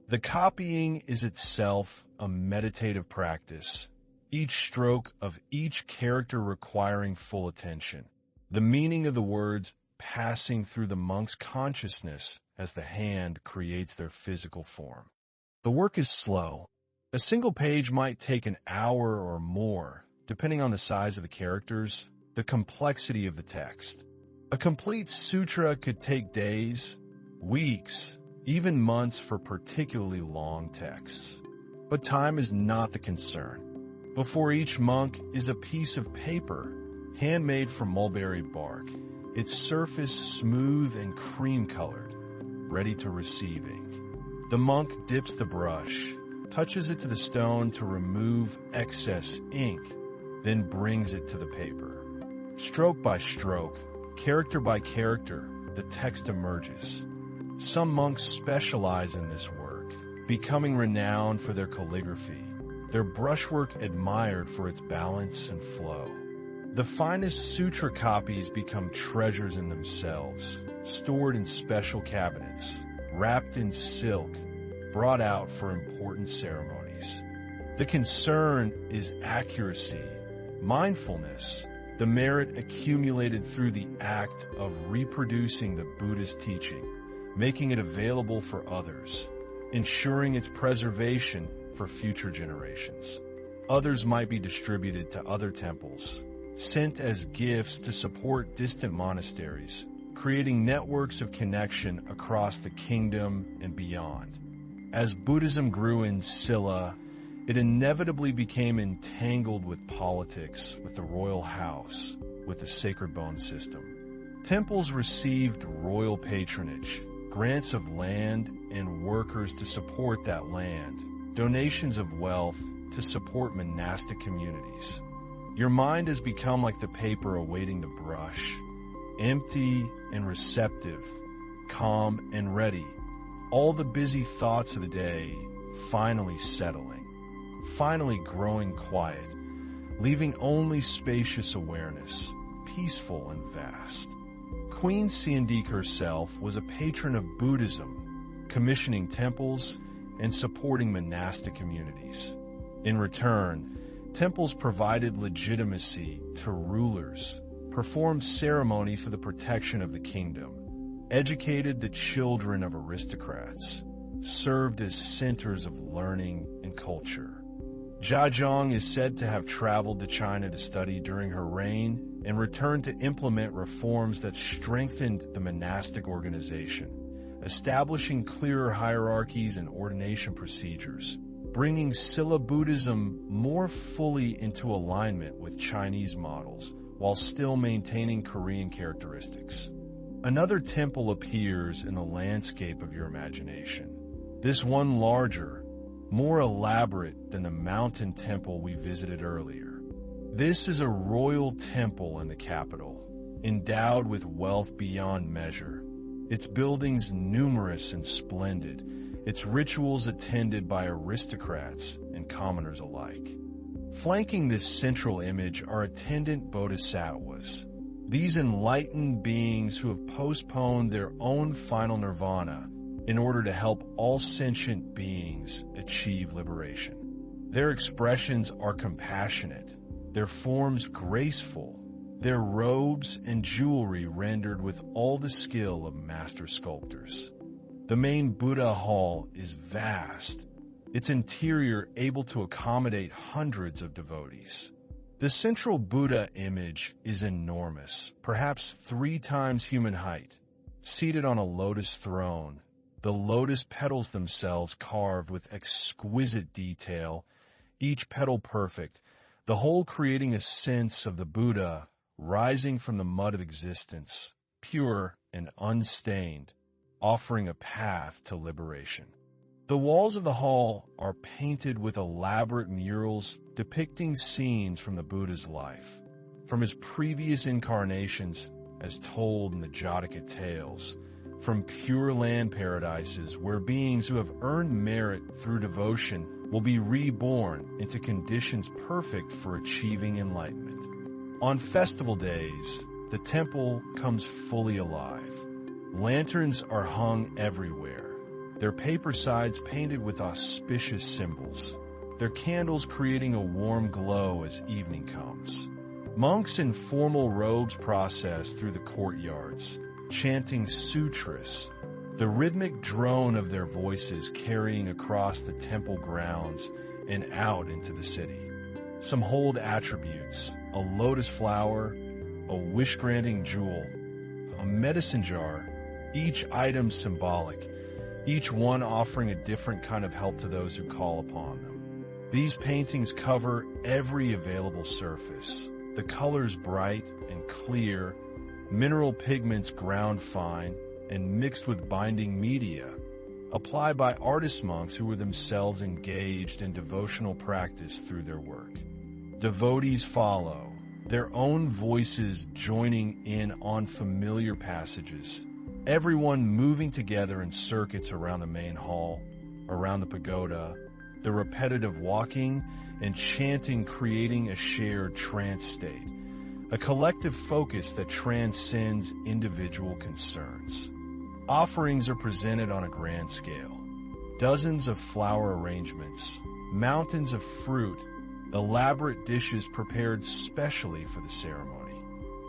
The copying is itself a meditative practice, each stroke of each character requiring full attention, the meaning of the words passing through the monk's consciousness as the hand creates their physical form. The work is slow. A single page might take an hour or more, depending on the size of the characters, the complexity of the text. A complete sutra could take days, weeks, even months for particularly long texts. But time is not the concern. Before each monk is a piece of paper, handmade from mulberry bark, its surface smooth and cream-colored, ready to receive ink. The monk dips the brush, touches it to the stone to remove excess ink, then brings it to the paper. Stroke by stroke, character by character, the text emerges. Some monks specialize in this work, becoming renowned for their calligraphy, their brushwork admired for its balance and flow. The finest sutra copies become treasures in themselves, stored in special cabinets, wrapped in silk, brought out for important ceremonies. The concern is accuracy, mindfulness, the merit accumulated through the act of reproducing the Buddha's teaching, making it available for others, ensuring its preservation for future generations. Others might be distributed to other temples, sent as gifts to support distant monasteries, creating networks of connection across the kingdom and beyond. As Buddhism grew in Silla, it inevitably became entangled with politics, with the royal house, with the sacred bone system. Temples received royal patronage, grants of land and workers to support that land, donations of wealth to support monastic communities. Your mind has become like the paper awaiting the brush, empty and receptive, calm and ready. All the busy thoughts of the day finally settling, finally growing quiet, leaving only spacious awareness, peaceful and vast. Queen Siandik herself was a patron of Buddhism, commissioning temples and supporting monastic communities. In return, temples provided legitimacy to rulers, performed ceremony for the protection of the kingdom, educated the children of aristocrats, served as centers of learning and culture. Zhajong is said to have traveled to China to study during her reign and returned to implement reforms that strengthened the monastic organization, establishing clearer hierarchies and ordination procedures, bringing Silla Buddhism more fully into alignment with Chinese models while still maintaining Korean characteristics. Another temple appears in the landscape of your imagination, this one larger, more elaborate than the mountain temple we visited earlier. This is a royal temple in the capital, endowed with wealth beyond measure, its buildings numerous and splendid, its rituals attended by aristocrats and commoners alike. Flanking this central image are attendant bodhisattvas, these enlightened beings who have postponed their own final nirvana in order to help all sentient beings achieve liberation. Their expressions are compassionate, their forms graceful, their robes and jewelry rendered with all the skill of master sculptors. The main Buddha hall is vast, its interior able to accommodate hundreds of devotees. The central Buddha image is enormous, perhaps 3 times human height, seated on a lotus throne, the lotus petals themselves carved with exquisite detail, each petal perfect, the whole creating a sense of the Buddha rising from the mud of existence, pure and unstained, offering a path to liberation. The walls of the hall are painted with elaborate murals depicting scenes from the Buddha's life, from his previous incarnations as told in the Jataka tales, from Pure Land paradises where beings who have earned merit through devotion will be reborn into conditions perfect for achieving enlightenment. On festival days, the temple comes fully alive. Lanterns are hung everywhere, their paper sides painted with auspicious symbols, their candles creating a warm glow as evening comes. Monks in formal robes process through the courtyards, chanting sutras, the rhythmic drone of their voices carrying across the temple grounds and out into the city. Some hold attributes, a lotus flower, a wish-granting jewel, a medicine jar, each item symbolic, each one offering a different kind of help to those who call upon them. These paintings cover every available surface, the colors bright and clear, mineral pigments ground fine and mixed with binding media, applied by artist monks who were themselves engaged in devotional practice through their work. Devotees follow, their own voices joining in on familiar passages, everyone moving together in circuits around the main hall, around the pagoda, the repetitive walking and chanting creating a shared trance state, a collective focus that transcends individual concerns. Offerings are presented on a grand scale. Dozens of flower arrangements, mountains of fruit, elaborate dishes prepared specially for the ceremony.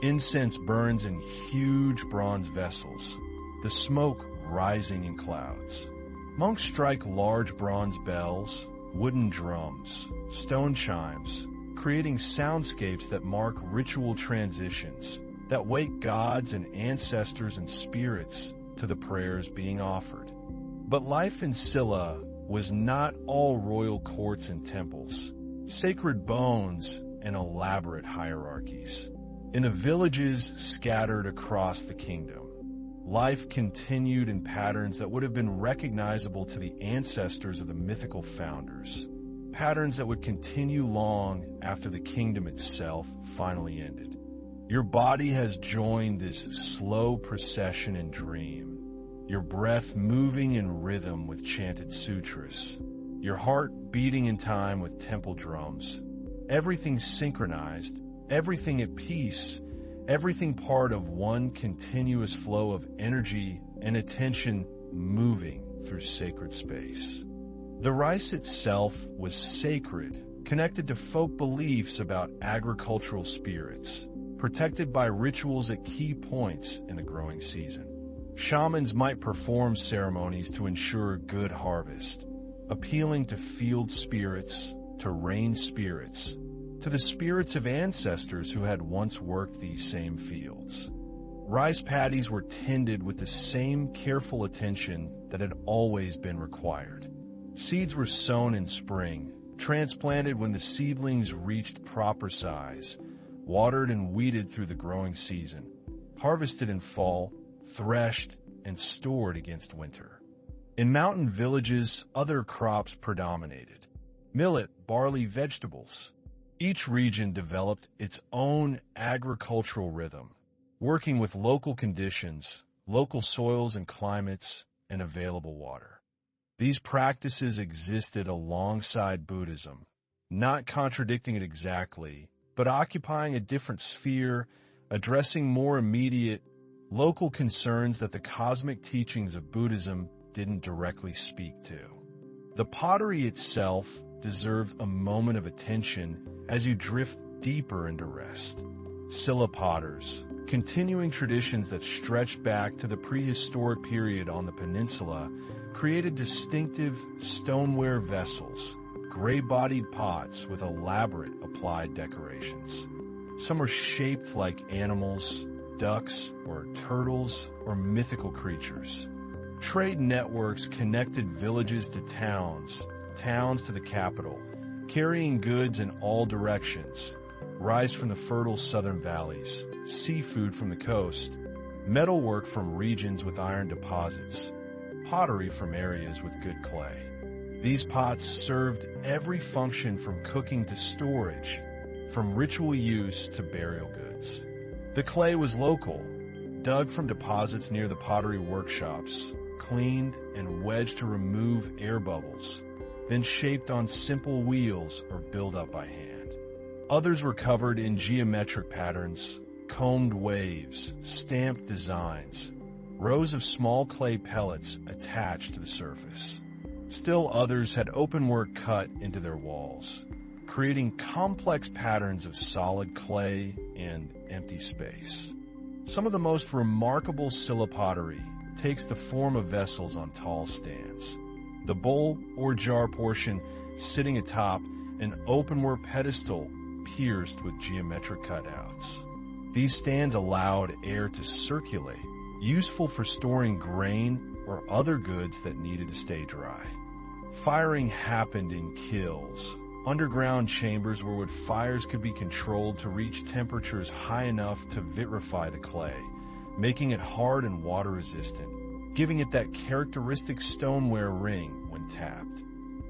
Incense burns in huge bronze vessels, the smoke rising in clouds. Monks strike large bronze bells, wooden drums, stone chimes, creating soundscapes that mark ritual transitions, that wake gods and ancestors and spirits to the prayers being offered. But life in Silla was not all royal courts and temples, sacred bones and elaborate hierarchies. In the villages scattered across the kingdom, life continued in patterns that would have been recognizable to the ancestors of the mythical founders, patterns that would continue long after the kingdom itself finally ended. Your body has joined this slow procession and dream, your breath moving in rhythm with chanted sutras, your heart beating in time with temple drums, everything synchronized, everything at peace, everything part of one continuous flow of energy and attention moving through sacred space. The rice itself was sacred, connected to folk beliefs about agricultural spirits, protected by rituals at key points in the growing season. Shamans might perform ceremonies to ensure good harvest, appealing to field spirits, to rain spirits, to the spirits of ancestors who had once worked these same fields. Rice paddies were tended with the same careful attention that had always been required. Seeds were sown in spring, transplanted when the seedlings reached proper size, watered and weeded through the growing season, harvested in fall, threshed, and stored against winter. In mountain villages, other crops predominated: millet, barley, vegetables. Each region developed its own agricultural rhythm, working with local conditions, local soils and climates, and available water. These practices existed alongside Buddhism, not contradicting it exactly, but occupying a different sphere, addressing more immediate, local concerns that the cosmic teachings of Buddhism didn't directly speak to. The pottery itself deserves a moment of attention as you drift deeper into rest. Silla potters, continuing traditions that stretch back to the prehistoric period on the peninsula, created distinctive stoneware vessels, gray-bodied pots with elaborate applied decorations. Some are shaped like animals, ducks, or turtles, or mythical creatures. Trade networks connected villages to towns, towns to the capital, carrying goods in all directions: rice from the fertile southern valleys, seafood from the coast, metalwork from regions with iron deposits, pottery from areas with good clay. These pots served every function from cooking to storage, from ritual use to burial goods. The clay was local, dug from deposits near the pottery workshops, cleaned and wedged to remove air bubbles, then shaped on simple wheels or built up by hand. Others were covered in geometric patterns, combed waves, stamped designs, rows of small clay pellets attached to the surface. Still others had openwork cut into their walls, creating complex patterns of solid clay and empty space. Some of the most remarkable Silla pottery takes the form of vessels on tall stands. The bowl or jar portion sitting atop an openwork pedestal pierced with geometric cutouts. These stands allowed air to circulate, useful for storing grain or other goods that needed to stay dry. Firing happened in kilns, underground chambers where wood fires could be controlled to reach temperatures high enough to vitrify the clay, making it hard and water resistant, giving it that characteristic stoneware ring when tapped.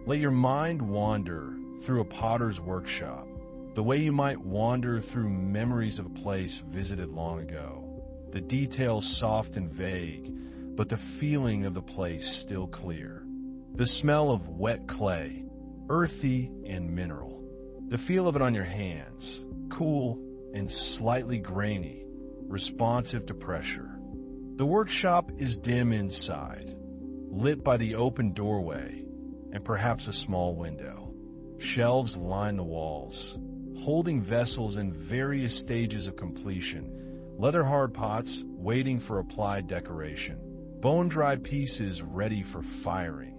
Let your mind wander through a potter's workshop, the way you might wander through memories of a place visited long ago. The details soft and vague, but the feeling of the place still clear. The smell of wet clay, earthy and mineral. The feel of it on your hands, cool and slightly grainy, responsive to pressure. The workshop is dim inside, lit by the open doorway and perhaps a small window. Shelves line the walls, holding vessels in various stages of completion, leather hard pots waiting for applied decoration, bone-dry pieces ready for firing,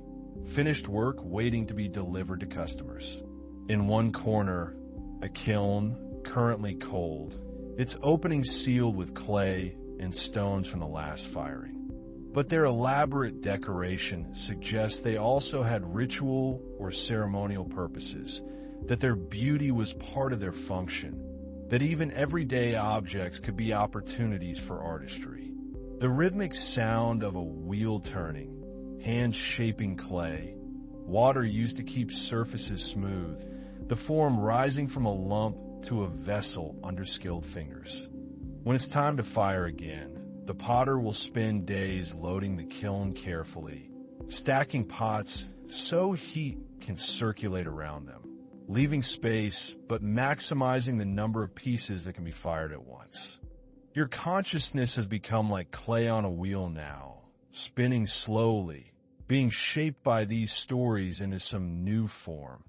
finished work waiting to be delivered to customers. In one corner, a kiln, currently cold, its opening sealed with clay and stones from the last firing. But their elaborate decoration suggests they also had ritual or ceremonial purposes, that their beauty was part of their function, that even everyday objects could be opportunities for artistry. The rhythmic sound of a wheel turning, hands shaping clay, water used to keep surfaces smooth, the form rising from a lump to a vessel under skilled fingers. When it's time to fire again, the potter will spend days loading the kiln carefully, stacking pots so heat can circulate around them, leaving space but maximizing the number of pieces that can be fired at once. Your consciousness has become like clay on a wheel now, spinning slowly, being shaped by these stories into some new form.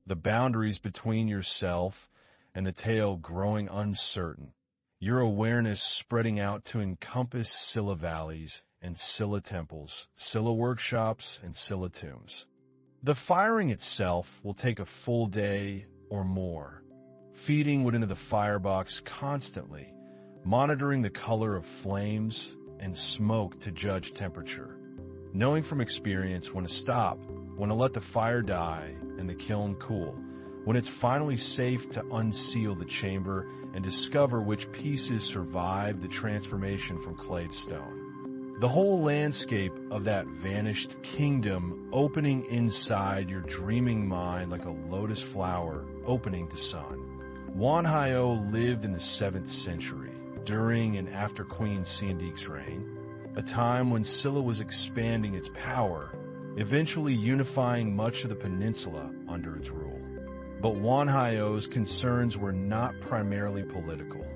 The boundaries between yourself and the tale growing uncertain. Your awareness spreading out to encompass Scylla valleys and Scylla temples, Scylla workshops and Scylla tombs. The firing itself will take a full day or more, feeding wood into the firebox constantly, monitoring the color of flames and smoke to judge temperature, knowing from experience when to stop, when to let the fire die and the kiln cool, when it's finally safe to unseal the chamber and discover which pieces survived the transformation from clay to stone. The whole landscape of that vanished kingdom opening inside your dreaming mind like a lotus flower opening to sun. Wanhyo lived in the 7th century, during and after Queen Siandik's reign, a time when Scylla was expanding its power, eventually unifying much of the peninsula under its rule. But Wanhyo's concerns were not primarily political.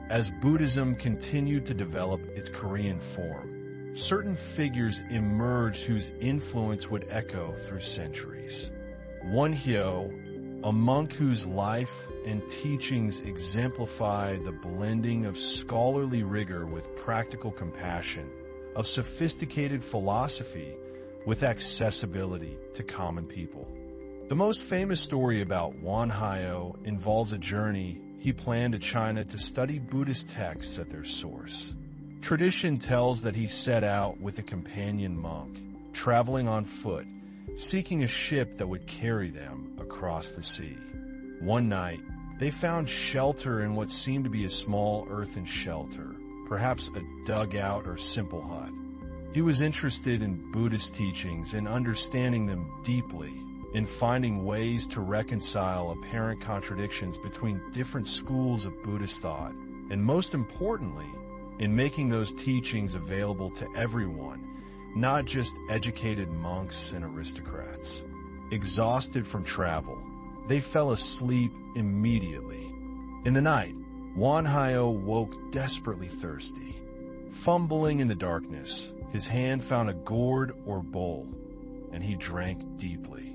As Buddhism continued to develop its Korean form, certain figures emerged whose influence would echo through centuries. Wonhyo, a monk whose life and teachings exemplified the blending of scholarly rigor with practical compassion, of sophisticated philosophy with accessibility to common people. The most famous story about Wonhyo involves a journey he planned to China to study Buddhist texts at their source. Tradition tells that he set out with a companion monk, traveling on foot, seeking a ship that would carry them across the sea. One night, they found shelter in what seemed to be a small earthen shelter, perhaps a dugout or simple hut. He was interested in Buddhist teachings and understanding them deeply, in finding ways to reconcile apparent contradictions between different schools of Buddhist thought, and most importantly, in making those teachings available to everyone, not just educated monks and aristocrats. Exhausted from travel, they fell asleep immediately. In the night, Wonhyo woke desperately thirsty. Fumbling in the darkness, his hand found a gourd or bowl, and he drank deeply.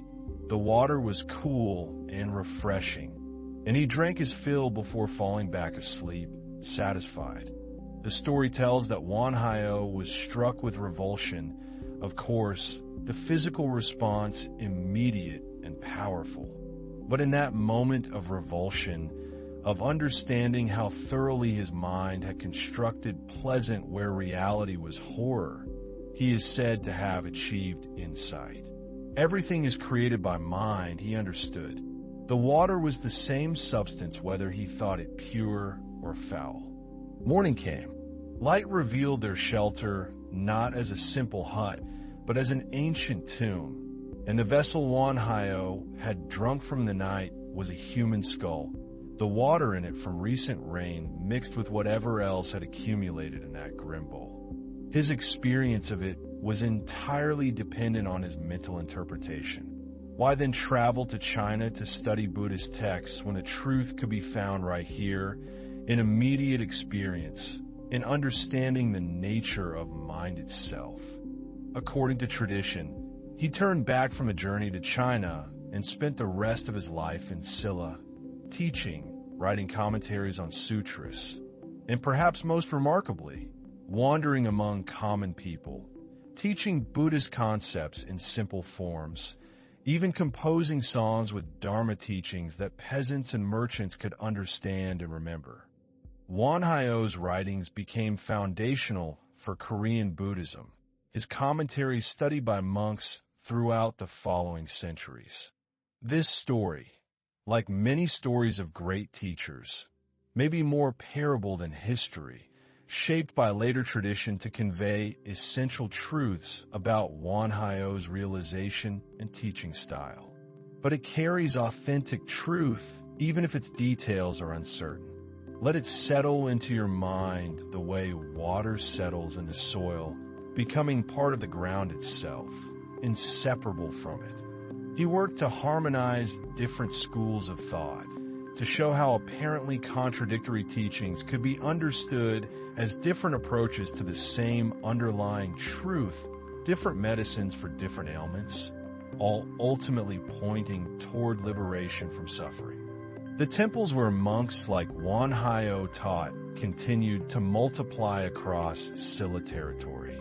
The water was cool and refreshing, and he drank his fill before falling back asleep, satisfied. The story tells that Wonhyo was struck with revulsion. Of course, the physical response immediate and powerful. But in that moment of revulsion, of understanding how thoroughly his mind had constructed pleasant where reality was horror, he is said to have achieved insight. Everything is created by mind, he understood. The water was the same substance whether he thought it pure or foul. Morning came. Light revealed their shelter not as a simple hut, but as an ancient tomb. And the vessel Wanhyo had drunk from the night was a human skull, the water in it from recent rain mixed with whatever else had accumulated in that grim bowl. His experience of it was entirely dependent on his mental interpretation. Why then travel to China to study Buddhist texts when the truth could be found right here, in immediate experience, in understanding the nature of mind itself? According to tradition, he turned back from a journey to China and spent the rest of his life in Silla, teaching, writing commentaries on sutras, and perhaps most remarkably, wandering among common people, teaching Buddhist concepts in simple forms, even composing songs with Dharma teachings that peasants and merchants could understand and remember. Wanhyo's writings became foundational for Korean Buddhism, his commentaries studied by monks throughout the following centuries. This story, like many stories of great teachers, may be more parable than history, shaped by later tradition to convey essential truths about Wanhyo's realization and teaching style. But it carries authentic truth, even if its details are uncertain. Let it settle into your mind the way water settles into soil, becoming part of the ground itself, inseparable from it. He worked to harmonize different schools of thought, to show how apparently contradictory teachings could be understood as different approaches to the same underlying truth, different medicines for different ailments, all ultimately pointing toward liberation from suffering. The temples where monks like Wanhyo taught continued to multiply across Silla territory.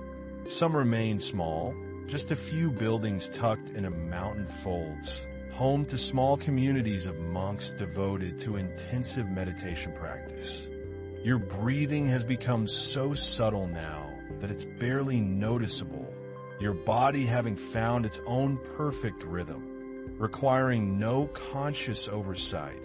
Some remained small, just a few buildings tucked in mountain folds, home to small communities of monks devoted to intensive meditation practice. Your breathing has become so subtle now that it's barely noticeable, your body having found its own perfect rhythm, requiring no conscious oversight,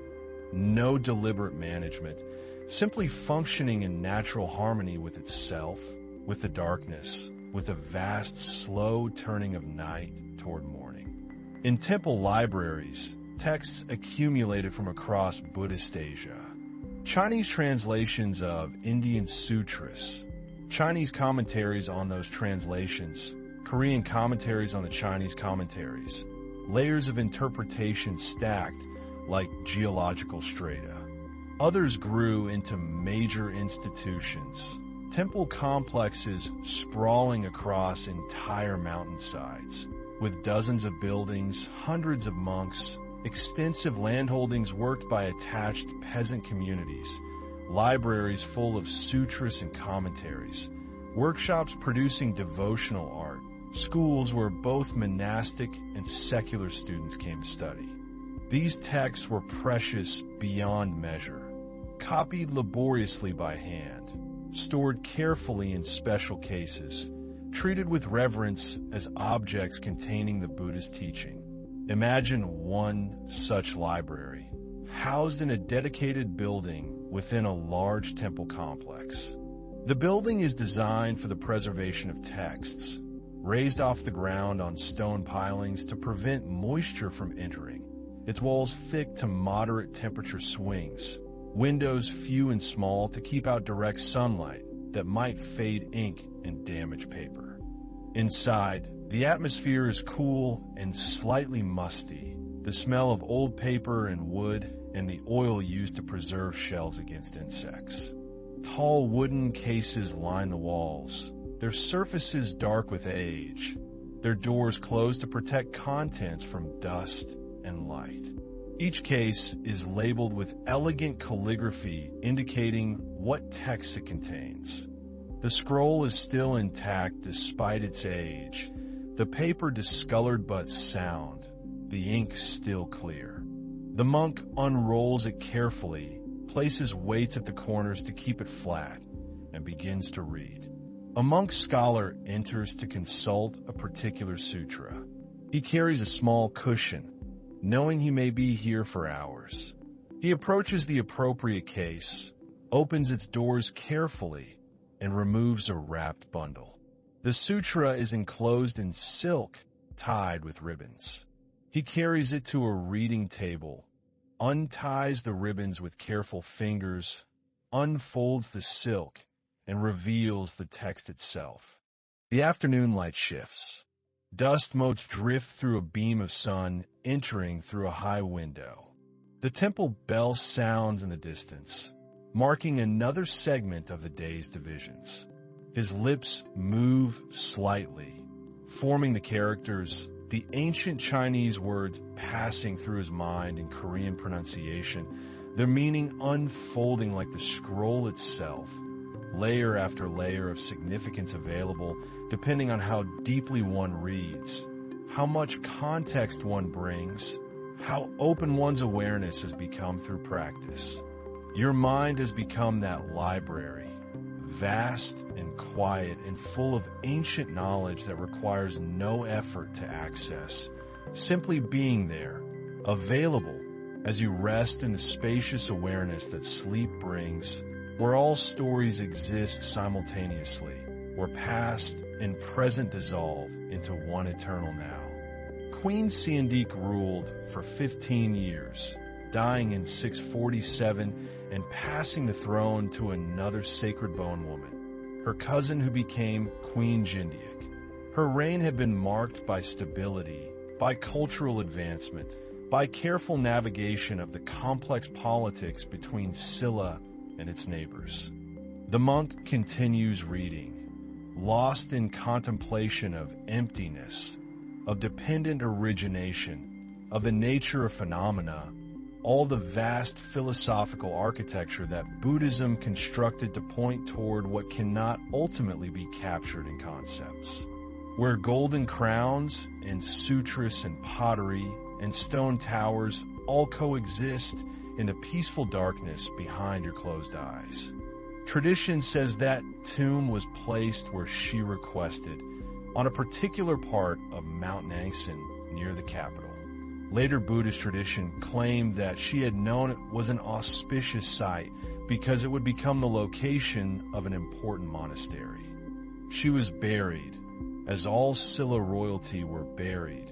no deliberate management, simply functioning in natural harmony with itself, with the darkness, with a vast, slow turning of night toward morning. In temple libraries, texts accumulated from across Buddhist Asia. Chinese translations of Indian sutras, Chinese commentaries on those translations, Korean commentaries on the Chinese commentaries, layers of interpretation stacked like geological strata. Others grew into major institutions, temple complexes sprawling across entire mountainsides, with dozens of buildings, hundreds of monks, extensive landholdings worked by attached peasant communities, libraries full of sutras and commentaries, workshops producing devotional art, schools where both monastic and secular students came to study. These texts were precious beyond measure, copied laboriously by hand, stored carefully in special cases, treated with reverence as objects containing the Buddhist teaching. Imagine one such library, housed in a dedicated building within a large temple complex. The building is designed for the preservation of texts, raised off the ground on stone pilings to prevent moisture from entering, its walls thick to moderate temperature swings, windows few and small to keep out direct sunlight that might fade ink and damage paper. Inside, the atmosphere is cool and slightly musty, the smell of old paper and wood and the oil used to preserve shells against insects. Tall wooden cases line the walls, their surfaces dark with age, their doors closed to protect contents from dust and light. Each case is labeled with elegant calligraphy indicating what text it contains. The scroll is still intact despite its age, the paper discolored but sound, the ink still clear. The monk unrolls it carefully, places weights at the corners to keep it flat, and begins to read. A monk scholar enters to consult a particular sutra. He carries a small cushion, knowing he may be here for hours. He approaches the appropriate case, opens its doors carefully, and removes a wrapped bundle. The sutra is enclosed in silk, tied with ribbons. He carries it to a reading table, unties the ribbons with careful fingers, unfolds the silk, and reveals the text itself. The afternoon light shifts. Dust motes drift through a beam of sun, entering through a high window. The temple bell sounds in the distance, marking another segment of the day's divisions. His lips move slightly, forming the characters, the ancient Chinese words passing through his mind in Korean pronunciation, their meaning unfolding like the scroll itself, layer after layer of significance available depending on how deeply one reads, how much context one brings, how open one's awareness has become through practice. Your mind has become that library, vast and quiet and full of ancient knowledge that requires no effort to access, simply being there, available as you rest in the spacious awareness that sleep brings, where all stories exist simultaneously, where past and present dissolve into one eternal now. Queen Siandik ruled for 15 years, dying in 647 and passing the throne to another sacred bone woman, her cousin who became Queen Jindiak. Her reign had been marked by stability, by cultural advancement, by careful navigation of the complex politics between Silla and its neighbors. The monk continues reading, lost in contemplation of emptiness, of dependent origination, of the nature of phenomena, all the vast philosophical architecture that Buddhism constructed to point toward what cannot ultimately be captured in concepts. Where golden crowns and sutras and pottery and stone towers all coexist in the peaceful darkness behind your closed eyes. Tradition says that tomb was placed where she requested, on a particular part of Mount Nangsan near the capital. Later Buddhist tradition claimed that she had known it was an auspicious site because it would become the location of an important monastery. She was buried, as all Silla royalty were buried,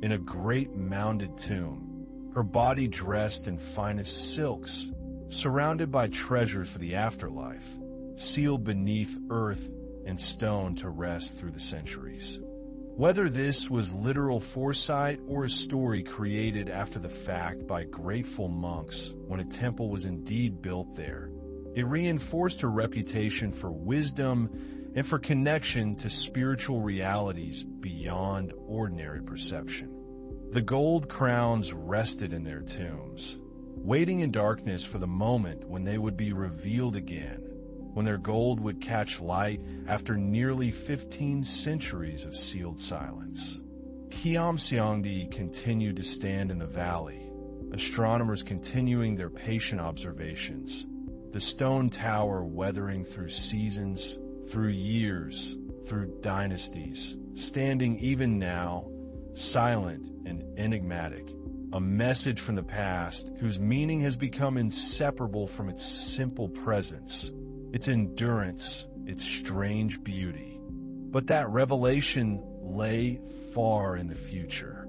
in a great mounded tomb, her body dressed in finest silks, surrounded by treasures for the afterlife, sealed beneath earth and stone to rest through the centuries. Whether this was literal foresight or a story created after the fact by grateful monks when a temple was indeed built there, it reinforced her reputation for wisdom and for connection to spiritual realities beyond ordinary perception. The gold crowns rested in their tombs, waiting in darkness for the moment when they would be revealed again, when their gold would catch light after nearly 15 centuries of sealed silence. Kiamseongdi continued to stand in the valley, astronomers continuing their patient observations, the stone tower weathering through seasons, through years, through dynasties, standing even now, silent and enigmatic, a message from the past whose meaning has become inseparable from its simple presence, its endurance, its strange beauty. But that revelation lay far in the future.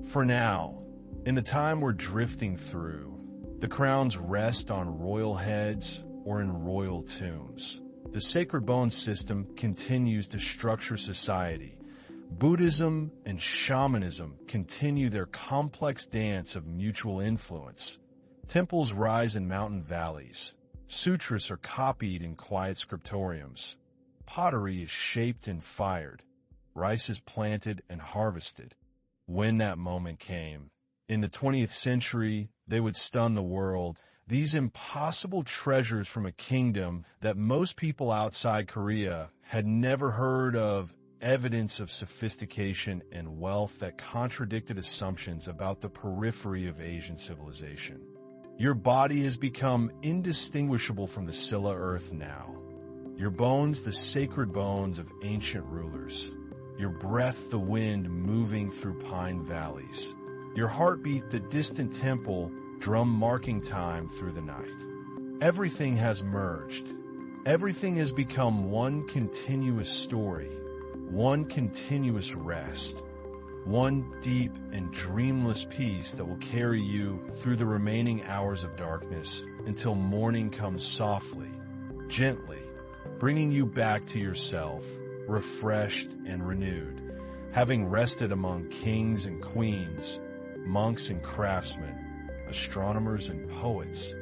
For now, in the time we're drifting through, the crowns rest on royal heads or in royal tombs. The sacred bone system continues to structure society. Buddhism and shamanism continue their complex dance of mutual influence. Temples rise in mountain valleys. Sutras are copied in quiet scriptoriums. Pottery is shaped and fired. Rice is planted and harvested. When that moment came, in the 20th century, they would stun the world. These impossible treasures from a kingdom that most people outside Korea had never heard of, evidence of sophistication and wealth that contradicted assumptions about the periphery of Asian civilization. Your body has become indistinguishable from the Silla earth now. Your bones, the sacred bones of ancient rulers. Your breath, the wind moving through pine valleys. Your heartbeat, the distant temple, drum marking time through the night. Everything has merged. Everything has become one continuous story. one continuous rest, one deep and dreamless peace that will carry you through the remaining hours of darkness until morning comes softly, gently, bringing you back to yourself, refreshed and renewed, having rested among kings and queens, monks and craftsmen, astronomers and poets.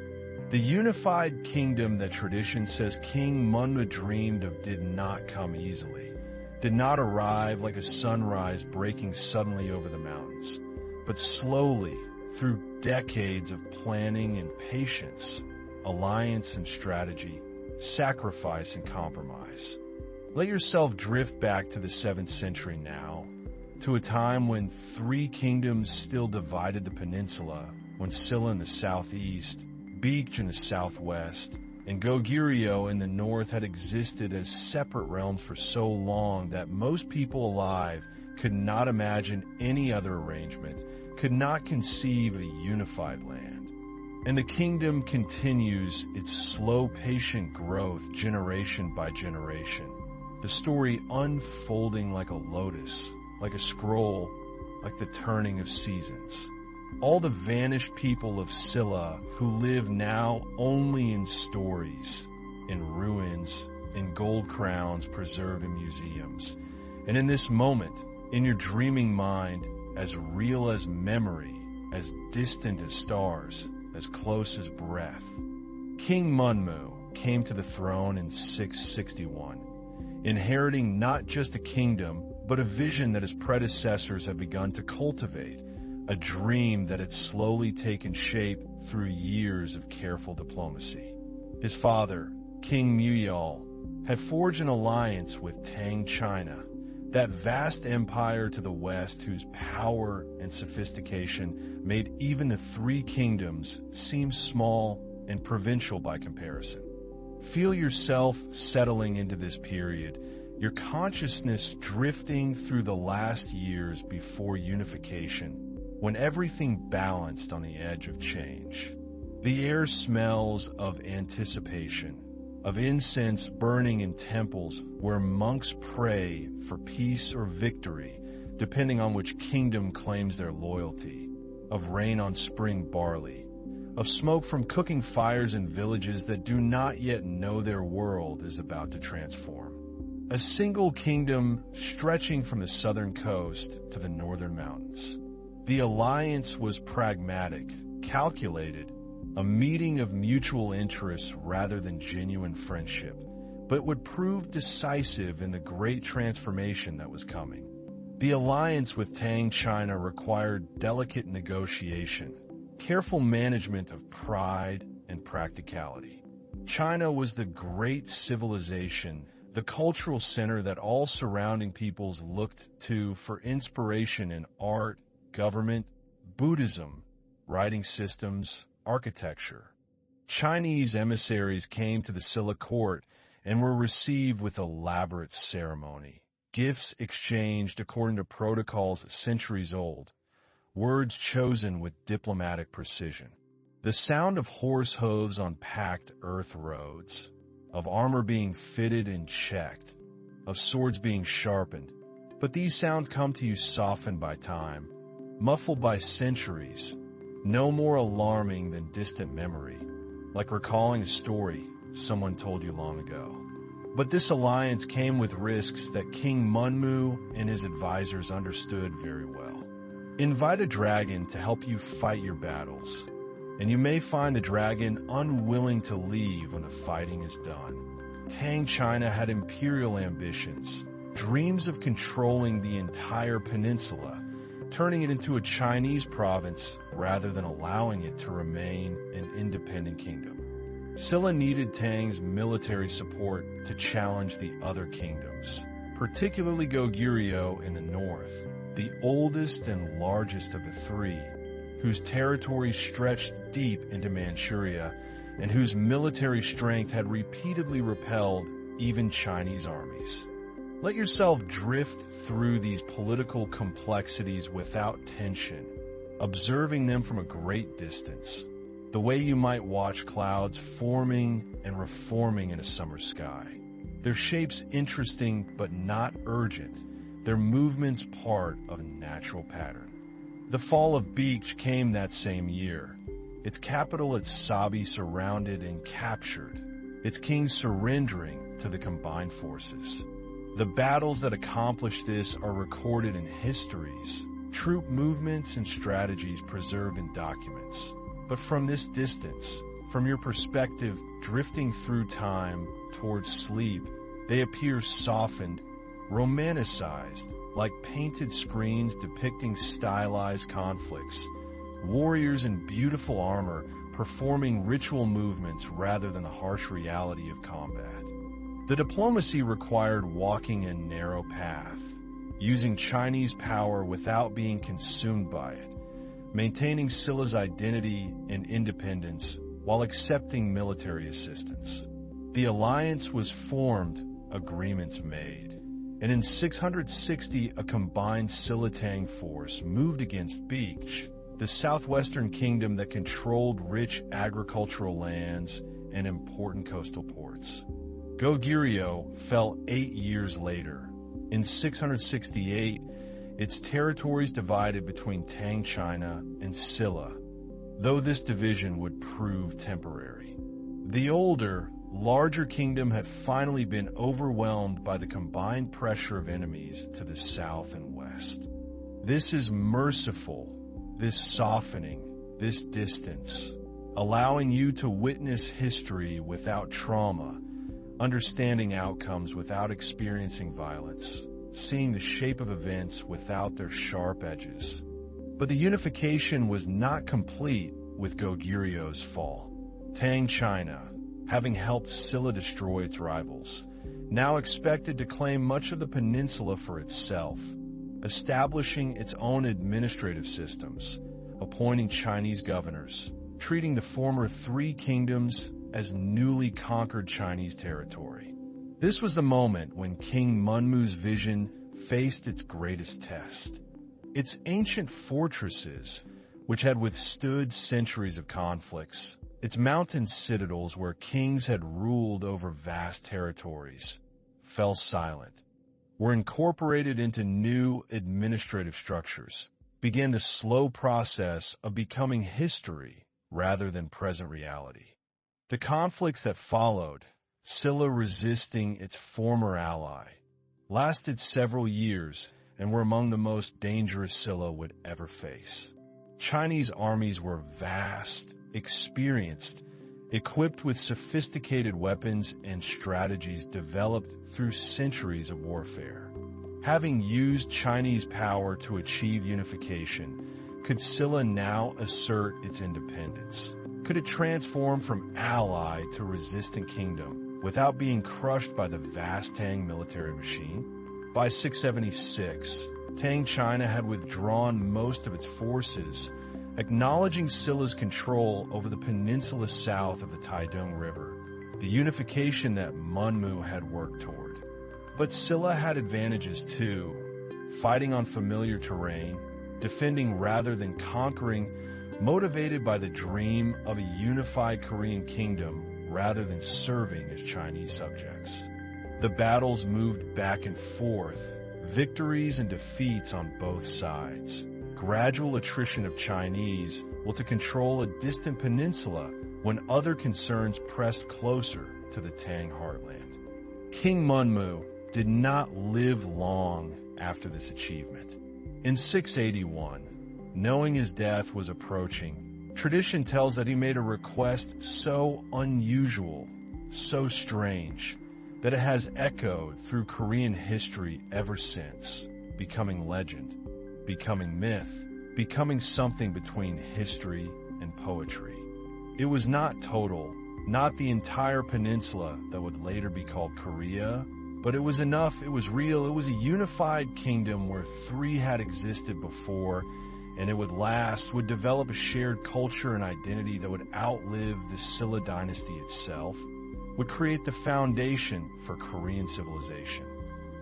The unified kingdom that tradition says King Munmu dreamed of did not come easily, did not arrive like a sunrise breaking suddenly over the mountains, but slowly, through decades of planning and patience, alliance and strategy, sacrifice and compromise. Let yourself drift back to the 7th century now, to a time when 3 kingdoms still divided the peninsula, when Silla in the southeast, Beach in the southwest, and Goryeo in the north had existed as separate realms for so long that most people alive could not imagine any other arrangement, could not conceive a unified land. And the kingdom continues its slow, patient growth generation by generation, the story unfolding like a lotus, like a scroll, like the turning of seasons. All the vanished people of Silla who live now only in stories, in ruins, in gold crowns preserved in museums. And in this moment, in your dreaming mind, as real as memory, as distant as stars, as close as breath, King Munmu came to the throne in 661, inheriting not just a kingdom, but a vision that his predecessors had begun to cultivate, a dream that had slowly taken shape through years of careful diplomacy. His father, King Muyal, had forged an alliance with Tang China, that vast empire to the west whose power and sophistication made even the 3 kingdoms seem small and provincial by comparison. Feel yourself settling into this period, your consciousness drifting through the last years before unification, when everything balanced on the edge of change. The air smells of anticipation, of incense burning in temples where monks pray for peace or victory, depending on which kingdom claims their loyalty, of rain on spring barley, of smoke from cooking fires in villages that do not yet know their world is about to transform. A single kingdom stretching from the southern coast to the northern mountains. The alliance was pragmatic, calculated, a meeting of mutual interests rather than genuine friendship, but would prove decisive in the great transformation that was coming. The alliance with Tang China required delicate negotiation, careful management of pride and practicality. China was the great civilization, the cultural center that all surrounding peoples looked to for inspiration in art, government, Buddhism, writing systems, architecture. Chinese emissaries came to the Silla court and were received with elaborate ceremony, gifts exchanged according to protocols centuries old, words chosen with diplomatic precision. The sound of horse hooves on packed earth roads, of armor being fitted and checked, of swords being sharpened, but these sounds come to you softened by time, muffled by centuries, no more alarming than distant memory, like recalling a story someone told you long ago. But this alliance came with risks that King Munmu and his advisors understood very well. Invite a dragon to help you fight your battles, and you may find the dragon unwilling to leave when the fighting is done. Tang China had imperial ambitions, dreams of controlling the entire peninsula, turning it into a Chinese province rather than allowing it to remain an independent kingdom. Silla needed Tang's military support to challenge the other kingdoms, particularly Goryeo in the north, the oldest and largest of the 3, whose territory stretched deep into Manchuria and whose military strength had repeatedly repelled even Chinese armies. Let yourself drift through these political complexities without tension, observing them from a great distance, the way you might watch clouds forming and reforming in a summer sky. their shapes interesting but not urgent, their movements part of a natural pattern. The fall of Beech came that same year. Its capital at Sabi surrounded and captured, its king surrendering to the combined forces. The battles that accomplished this are recorded in histories, troop movements and strategies preserved in documents. But from this distance, from your perspective drifting through time towards sleep, they appear softened, romanticized, like painted screens depicting stylized conflicts, warriors in beautiful armor performing ritual movements rather than the harsh reality of combat. The diplomacy required walking a narrow path, using Chinese power without being consumed by it, maintaining Silla's identity and independence while accepting military assistance. The alliance was formed, agreements made. And in 660, a combined Silla-Tang force moved against Beech, the southwestern kingdom that controlled rich agricultural lands and important coastal ports. Goryeo fell 8 years later. In 668, its territories divided between Tang China and Silla, though this division would prove temporary. The older, larger kingdom had finally been overwhelmed by the combined pressure of enemies to the south and west. This is merciful, this softening, this distance, allowing you to witness history without trauma, understanding outcomes without experiencing violence, seeing the shape of events without their sharp edges. But the unification was not complete with Goguryeo's fall. Tang China, having helped Silla destroy its rivals, now expected to claim much of the peninsula for itself, establishing its own administrative systems, appointing Chinese governors, treating the former three kingdoms as newly conquered Chinese territory. This was the moment when King Munmu's vision faced its greatest test. Its ancient fortresses, which had withstood centuries of conflicts, its mountain citadels where kings had ruled over vast territories, fell silent, were incorporated into new administrative structures, began the slow process of becoming history rather than present reality. The conflicts that followed, Silla resisting its former ally, lasted several years and were among the most dangerous Silla would ever face. Chinese armies were vast, experienced, equipped with sophisticated weapons and strategies developed through centuries of warfare. Having used Chinese power to achieve unification, could Silla now assert its independence? Could it transform from ally to resistant kingdom without being crushed by the vast Tang military machine? By 676, Tang China had withdrawn most of its forces, acknowledging Silla's control over the peninsula south of the Taidong River, the unification that Munmu had worked toward. But Silla had advantages too, fighting on familiar terrain, defending rather than conquering, motivated by the dream of a unified Korean kingdom rather than serving as Chinese subjects. The battles moved back and forth, victories and defeats on both sides. Gradual attrition of Chinese will to control a distant peninsula when other concerns pressed closer to the Tang heartland. King Munmu did not live long after this achievement. In 681, knowing his death was approaching, tradition tells that he made a request so unusual, so strange, that it has echoed through Korean history ever since, becoming legend, becoming myth, becoming something between history and poetry. It was not total, not the entire peninsula that would later be called Korea, but it was enough, it was real, it was a unified kingdom where three had existed before, and it would last, would develop a shared culture and identity that would outlive the Silla dynasty itself, would create the foundation for Korean civilization.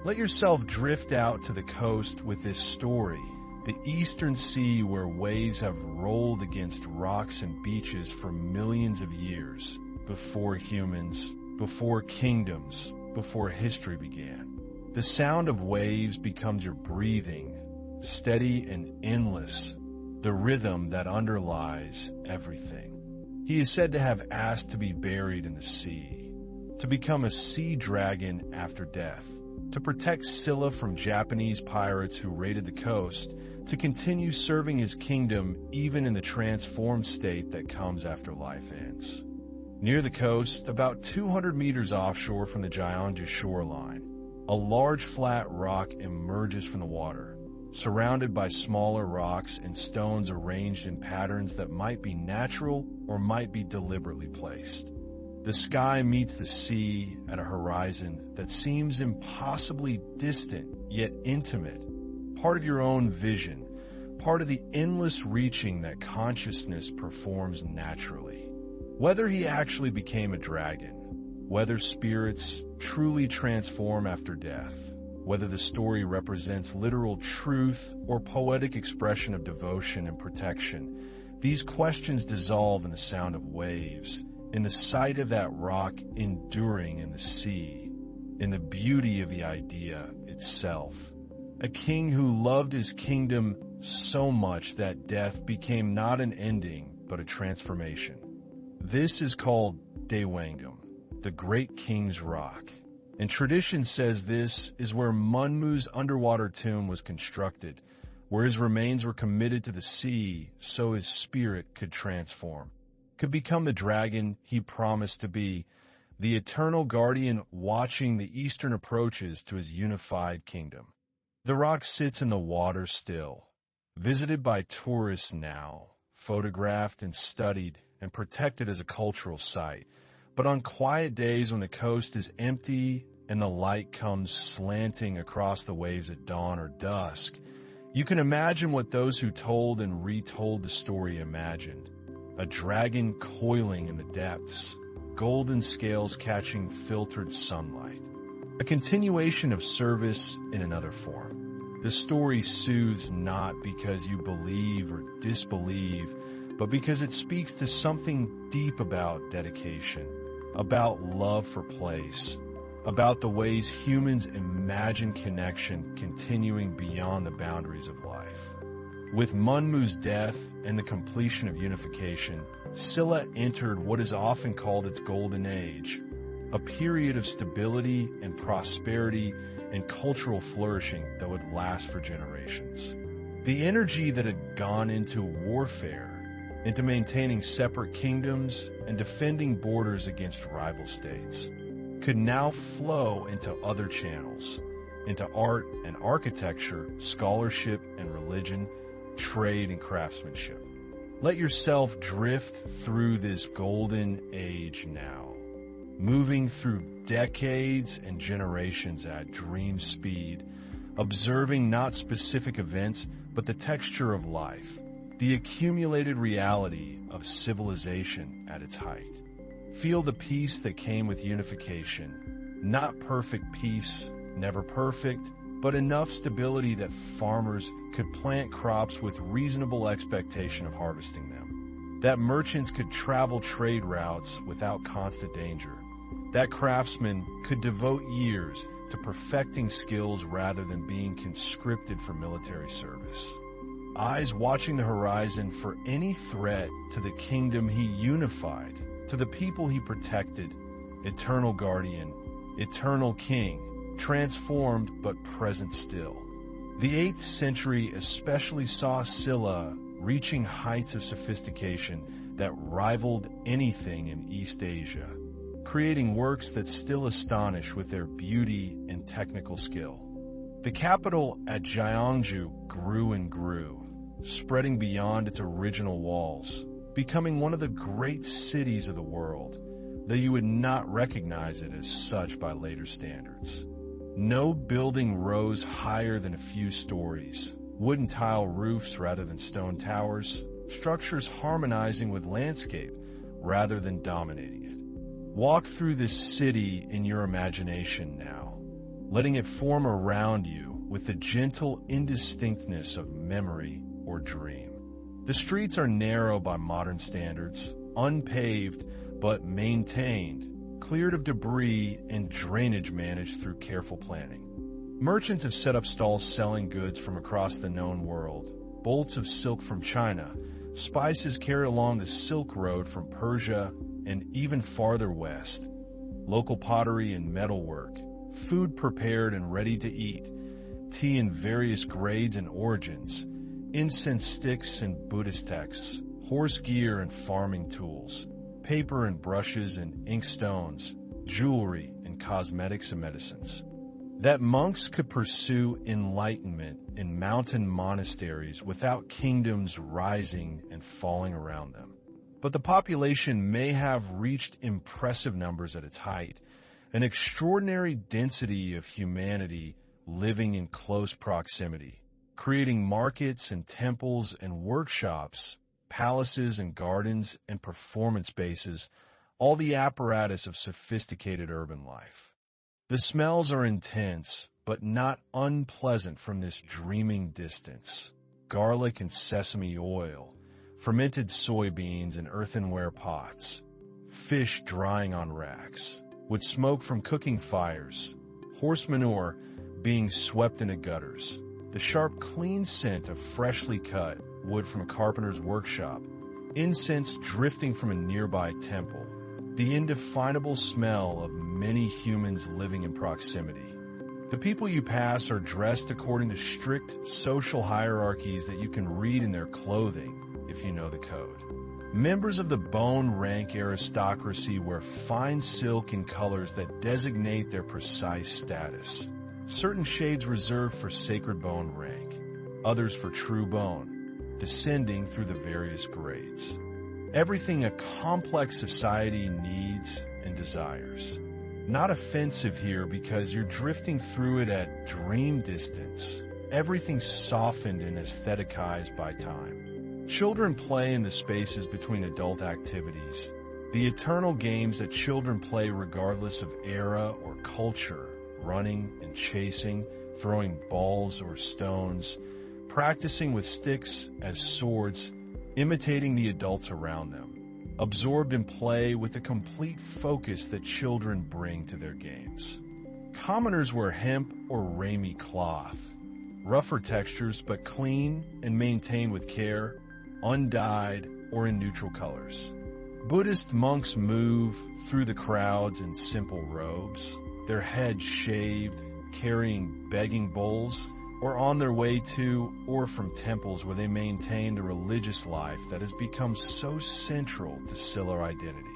Let yourself drift out to the coast with this story, the eastern sea where waves have rolled against rocks and beaches for millions of years, before humans, before kingdoms, before history began. The sound of waves becomes your breathing, steady and endless, the rhythm that underlies everything. He is said to have asked to be buried in the sea, to become a sea dragon after death, to protect Scylla from Japanese pirates who raided the coast, to continue serving his kingdom even in the transformed state that comes after life ends. Near the coast, about 200 meters offshore from the Gyeongju shoreline, a large flat rock emerges from the water, surrounded by smaller rocks and stones arranged in patterns that might be natural or might be deliberately placed. The sky meets the sea at a horizon that seems impossibly distant yet intimate, part of your own vision, part of the endless reaching that consciousness performs naturally. Whether he actually became a dragon, whether spirits truly transform after death, whether the story represents literal truth or poetic expression of devotion and protection, these questions dissolve in the sound of waves, in the sight of that rock enduring in the sea, in the beauty of the idea itself. A king who loved his kingdom so much that death became not an ending, but a transformation. This is called Daewangam, the Great King's Rock. And tradition says this is where Munmu's underwater tomb was constructed, where his remains were committed to the sea so his spirit could transform, could become the dragon he promised to be, the eternal guardian watching the eastern approaches to his unified kingdom. The rock sits in the water still, visited by tourists now, photographed and studied and protected as a cultural site. But on quiet days when the coast is empty and the light comes slanting across the waves at dawn or dusk, you can imagine what those who told and retold the story imagined. A dragon coiling in the depths, golden scales catching filtered sunlight. A continuation of service in another form. The story soothes not because you believe or disbelieve, but because it speaks to something deep about dedication, about love for place, about the ways humans imagine connection continuing beyond the boundaries of life. With Munmu's death and the completion of unification, Scylla entered what is often called its golden age, a period of stability and prosperity and cultural flourishing that would last for generations. The energy that had gone into warfare, into maintaining separate kingdoms and defending borders against rival states, could now flow into other channels, into art and architecture, scholarship and religion, trade and craftsmanship. Let yourself drift through this golden age now, moving through decades and generations at dream speed, observing not specific events, but the texture of life, the accumulated reality of civilization at its height. Feel the peace that came with unification. Not perfect peace, never perfect, but enough stability that farmers could plant crops with reasonable expectation of harvesting them. That merchants could travel trade routes without constant danger. That craftsmen could devote years to perfecting skills rather than being conscripted for military service. Eyes watching the horizon for any threat to the kingdom he unified, to the people he protected, eternal guardian, eternal king, transformed but present still. The 8th century especially saw Scylla reaching heights of sophistication that rivaled anything in East Asia, creating works that still astonish with their beauty and technical skill. The capital at Gyeongju grew and grew, spreading beyond its original walls, becoming one of the great cities of the world, though you would not recognize it as such by later standards. No building rose higher than a few stories, wooden tile roofs rather than stone towers, structures harmonizing with landscape rather than dominating it. Walk through this city in your imagination now, letting it form around you with the gentle indistinctness of memory or dream. The streets are narrow by modern standards, unpaved but maintained, cleared of debris and drainage managed through careful planning. Merchants have set up stalls selling goods from across the known world, bolts of silk from China, spices carried along the Silk Road from Persia and even farther west, local pottery and metalwork, food prepared and ready to eat, tea in various grades and origins, incense sticks and Buddhist texts, horse gear and farming tools, paper and brushes and ink stones, jewelry and cosmetics and medicines. That monks could pursue enlightenment in mountain monasteries without kingdoms rising and falling around them. But the population may have reached impressive numbers at its height, an extraordinary density of humanity living in close proximity, creating markets and temples and workshops, palaces and gardens and performance spaces, all the apparatus of sophisticated urban life. The smells are intense, but not unpleasant from this dreaming distance. Garlic and sesame oil, fermented soybeans in earthenware pots, fish drying on racks, with smoke from cooking fires, horse manure being swept into gutters, the sharp, clean scent of freshly cut wood from a carpenter's workshop, incense drifting from a nearby temple, the indefinable smell of many humans living in proximity. The people you pass are dressed according to strict social hierarchies that you can read in their clothing, if you know the code. Members of the bone rank aristocracy wear fine silk in colors that designate their precise status. Certain shades reserved for sacred bone rank, others for true bone, descending through the various grades. Everything a complex society needs and desires. Not offensive here because you're drifting through it at dream distance. Everything softened and aestheticized by time. Children play in the spaces between adult activities. The eternal games that children play regardless of era or culture, running and chasing, throwing balls or stones, practicing with sticks as swords, imitating the adults around them, absorbed in play with the complete focus that children bring to their games. Commoners wear hemp or ramie cloth, rougher textures but clean and maintained with care, undyed or in neutral colors. Buddhist monks move through the crowds in simple robes, their heads shaved, carrying begging bowls, or on their way to or from temples where they maintain the religious life that has become so central to Silla identity.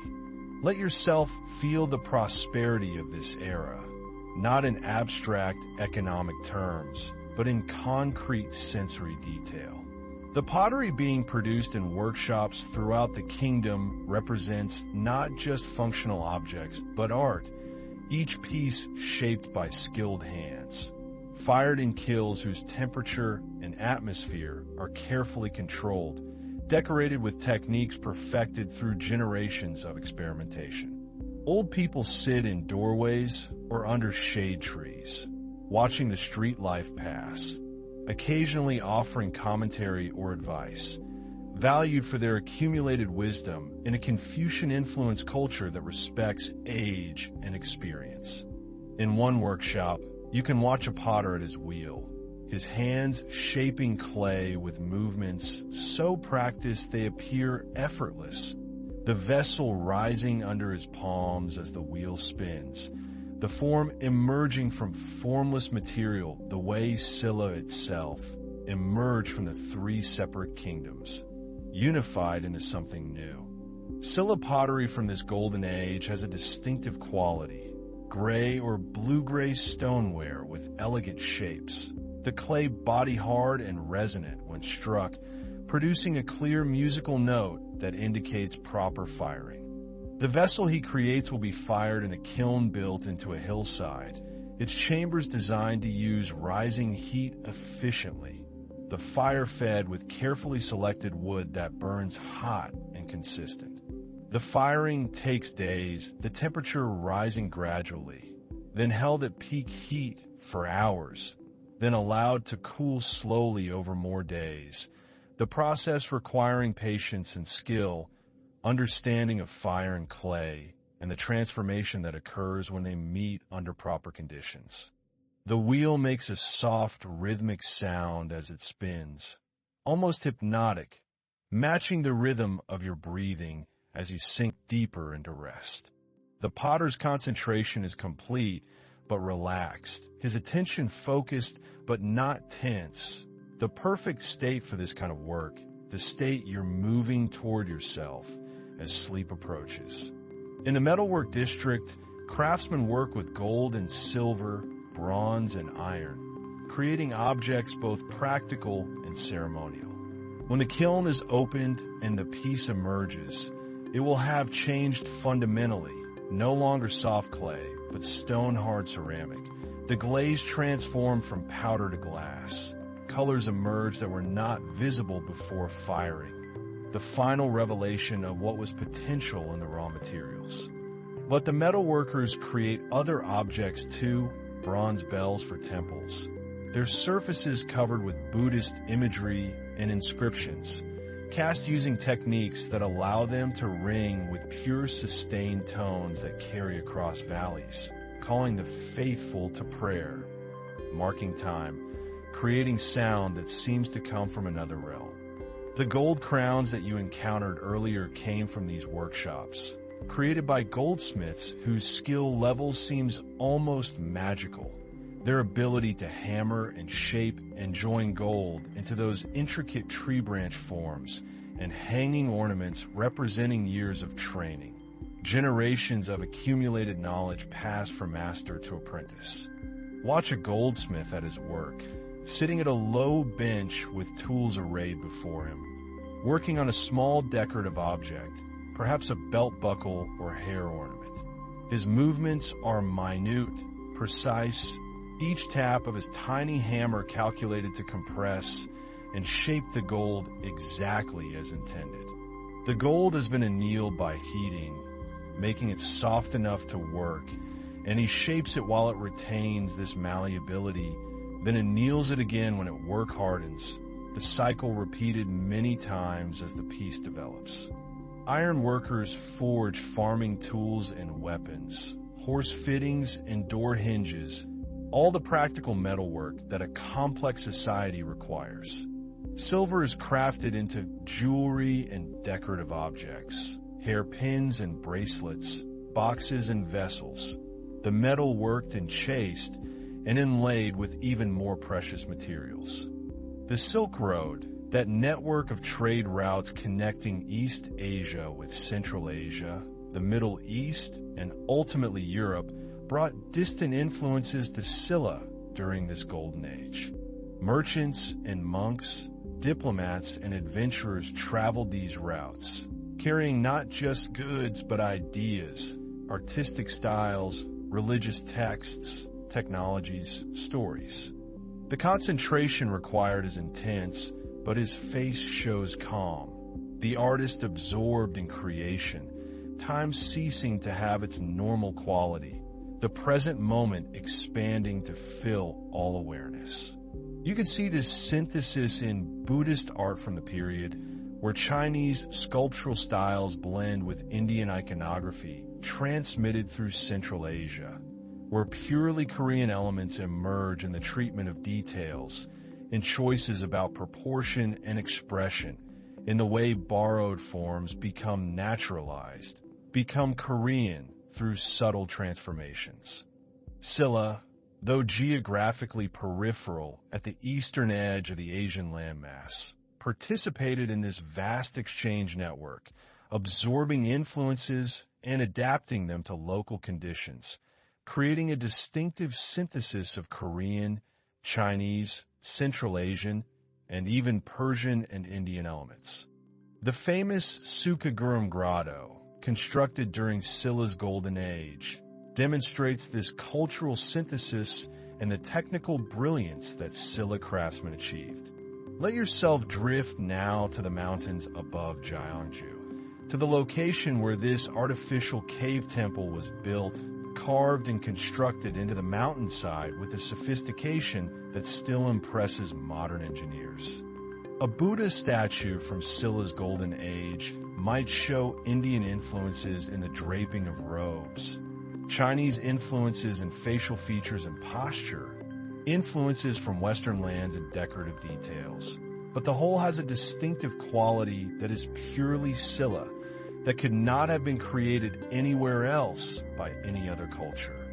Let yourself feel the prosperity of this era, not in abstract economic terms, but in concrete sensory detail. The pottery being produced in workshops throughout the kingdom represents not just functional objects, but art, each piece shaped by skilled hands, fired in kilns whose temperature and atmosphere are carefully controlled, decorated with techniques perfected through generations of experimentation. Old people sit in doorways or under shade trees, watching the street life pass, occasionally offering commentary or advice, valued for their accumulated wisdom in a Confucian-influenced culture that respects age and experience. In one workshop, you can watch a potter at his wheel, his hands shaping clay with movements so practiced they appear effortless, the vessel rising under his palms as the wheel spins, the form emerging from formless material the way Silla itself emerged from the three separate kingdoms, unified into something new. Silla pottery from this golden age has a distinctive quality, gray or blue-gray stoneware with elegant shapes, the clay body hard and resonant when struck, producing a clear musical note that indicates proper firing. The vessel he creates will be fired in a kiln built into a hillside, its chambers designed to use rising heat efficiently, the fire fed with carefully selected wood that burns hot and consistent. The firing takes days, the temperature rising gradually, then held at peak heat for hours, then allowed to cool slowly over more days, the process requiring patience and skill, understanding of fire and clay, and the transformation that occurs when they meet under proper conditions. The wheel makes a soft, rhythmic sound as it spins, almost hypnotic, matching the rhythm of your breathing as you sink deeper into rest. The potter's concentration is complete but relaxed, his attention focused but not tense. The perfect state for this kind of work, the state you're moving toward yourself as sleep approaches. In the metalwork district, craftsmen work with gold and silver, bronze and iron, creating objects both practical and ceremonial. When the kiln is opened and the piece emerges, it will have changed fundamentally, no longer soft clay, but stone-hard ceramic. The glaze transformed from powder to glass. Colors emerge that were not visible before firing, the final revelation of what was potential in the raw materials. But the metalworkers create other objects too, bronze bells for temples. Their surfaces covered with Buddhist imagery and inscriptions, cast using techniques that allow them to ring with pure sustained tones that carry across valleys, calling the faithful to prayer, marking time, creating sound that seems to come from another realm. The gold crowns that you encountered earlier came from these workshops, created by goldsmiths whose skill level seems almost magical. Their ability to hammer and shape and join gold into those intricate tree branch forms and hanging ornaments representing years of training, generations of accumulated knowledge passed from master to apprentice. Watch a goldsmith at his work, sitting at a low bench with tools arrayed before him, working on a small decorative object, perhaps a belt buckle or hair ornament. His movements are minute, precise, each tap of his tiny hammer calculated to compress and shape the gold exactly as intended. The gold has been annealed by heating, making it soft enough to work, and he shapes it while it retains this malleability, then anneals it again when it work hardens, the cycle repeated many times as the piece develops. Iron workers forge farming tools and weapons, horse fittings and door hinges, all the practical metalwork that a complex society requires. Silver is crafted into jewelry and decorative objects, hairpins and bracelets, boxes and vessels. The metal worked and chased and inlaid with even more precious materials. The Silk Road, that network of trade routes connecting East Asia with Central Asia, the Middle East, and ultimately Europe, brought distant influences to Silla during this golden age. Merchants and monks, diplomats and adventurers traveled these routes, carrying not just goods but ideas, artistic styles, religious texts, technologies, stories. The concentration required is intense, but his face shows calm. The artist absorbed in creation, time ceasing to have its normal quality, the present moment expanding to fill all awareness. You can see this synthesis in Buddhist art from the period, where Chinese sculptural styles blend with Indian iconography transmitted through Central Asia, where purely Korean elements emerge in the treatment of details, in choices about proportion and expression, in the way borrowed forms become naturalized, become Korean through subtle transformations. Silla, though geographically peripheral at the eastern edge of the Asian landmass, participated in this vast exchange network, absorbing influences and adapting them to local conditions, creating a distinctive synthesis of Korean, Chinese, Central Asian, and even Persian and Indian elements. The famous Sukagurum Grotto, constructed during Silla's Golden Age, demonstrates this cultural synthesis and the technical brilliance that Silla craftsmen achieved. Let yourself drift now to the mountains above Gyeongju, to the location where this artificial cave temple was built, carved and constructed into the mountainside with a sophistication that still impresses modern engineers. A Buddha statue from Silla's Golden Age, might show Indian influences in the draping of robes, Chinese influences in facial features and posture, influences from Western lands in decorative details. But the whole has a distinctive quality that is purely Silla, that could not have been created anywhere else by any other culture.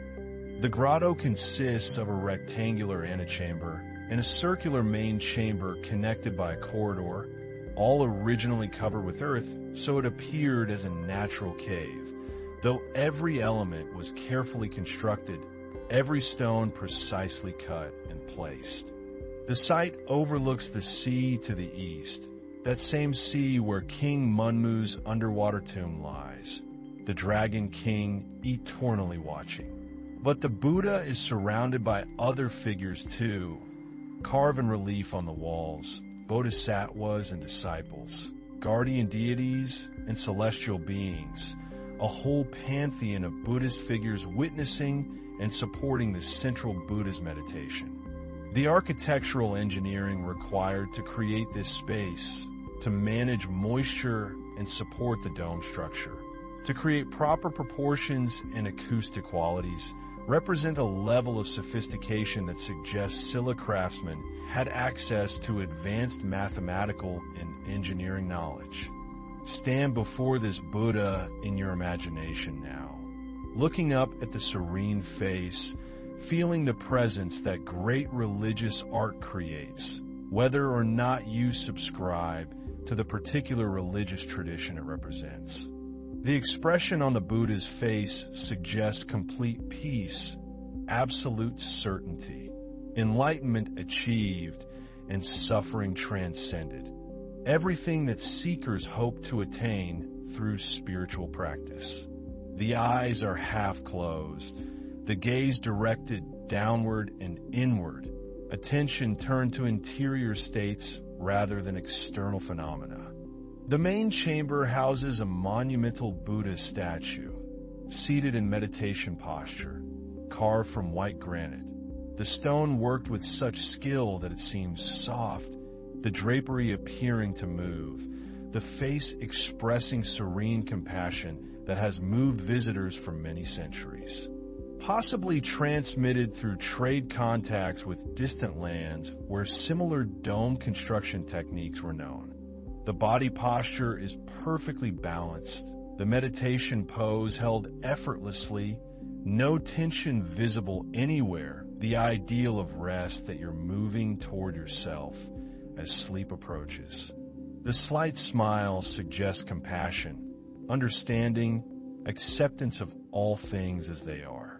The grotto consists of a rectangular antechamber and a circular main chamber connected by a corridor, all originally covered with earth, so it appeared as a natural cave, though every element was carefully constructed, every stone precisely cut and placed. The site overlooks the sea to the east, that same sea where King Munmu's underwater tomb lies, the Dragon King eternally watching. But the Buddha is surrounded by other figures too, carved in relief on the walls, bodhisattvas and disciples, guardian deities and celestial beings, a whole pantheon of Buddhist figures witnessing and supporting the central Buddha's meditation. The architectural engineering required to create this space, to manage moisture and support the dome structure, to create proper proportions and acoustic qualities, represent a level of sophistication that suggests Silla craftsmen had access to advanced mathematical and engineering knowledge. Stand before this Buddha in your imagination now, looking up at the serene face, feeling the presence that great religious art creates, whether or not you subscribe to the particular religious tradition it represents. The expression on the Buddha's face suggests complete peace, absolute certainty, enlightenment achieved, and suffering transcended. Everything that seekers hope to attain through spiritual practice. The eyes are half closed, the gaze directed downward and inward, attention turned to interior states rather than external phenomena. The main chamber houses a monumental Buddha statue, seated in meditation posture, carved from white granite. The stone worked with such skill that it seems soft, the drapery appearing to move, the face expressing serene compassion that has moved visitors for many centuries. Possibly transmitted through trade contacts with distant lands where similar dome construction techniques were known. The body posture is perfectly balanced, the meditation pose held effortlessly, no tension visible anywhere, the ideal of rest that you're moving toward yourself as sleep approaches. The slight smile suggests compassion, understanding, acceptance of all things as they are.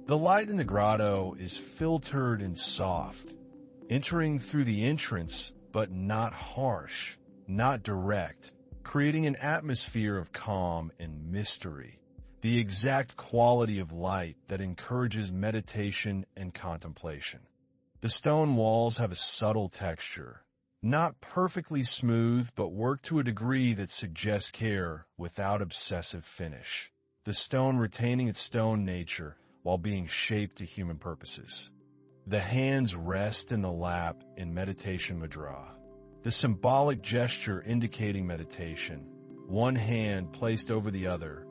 The light in the grotto is filtered and soft, entering through the entrance, but not harsh, not direct, creating an atmosphere of calm and mystery, the exact quality of light that encourages meditation and contemplation. The stone walls have a subtle texture, not perfectly smooth, but work to a degree that suggests care without obsessive finish. The stone retaining its stone nature while being shaped to human purposes. The hands rest in the lap in meditation mudra, the symbolic gesture indicating meditation, one hand placed over the other,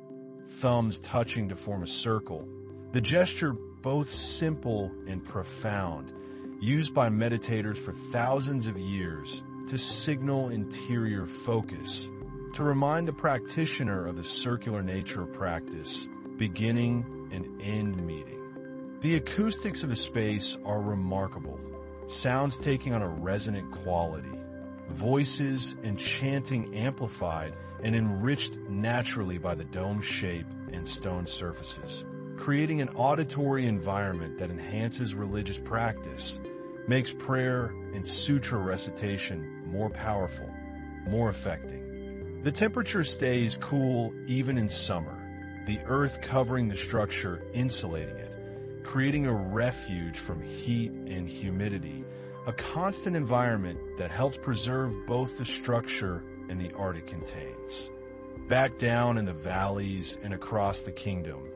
thumbs touching to form a circle. The gesture both simple and profound, used by meditators for thousands of years to signal interior focus, to remind the practitioner of the circular nature of practice, beginning and end meeting. The acoustics of the space are remarkable, sounds taking on a resonant quality, voices and chanting amplified and enriched naturally by the dome shape and stone surfaces, creating an auditory environment that enhances religious practice, makes prayer and sutra recitation more powerful, more affecting. The temperature stays cool even in summer, the earth covering the structure, insulating it, creating a refuge from heat and humidity, a constant environment that helps preserve both the structure and the art it contains. Back down in the valleys and across the kingdom,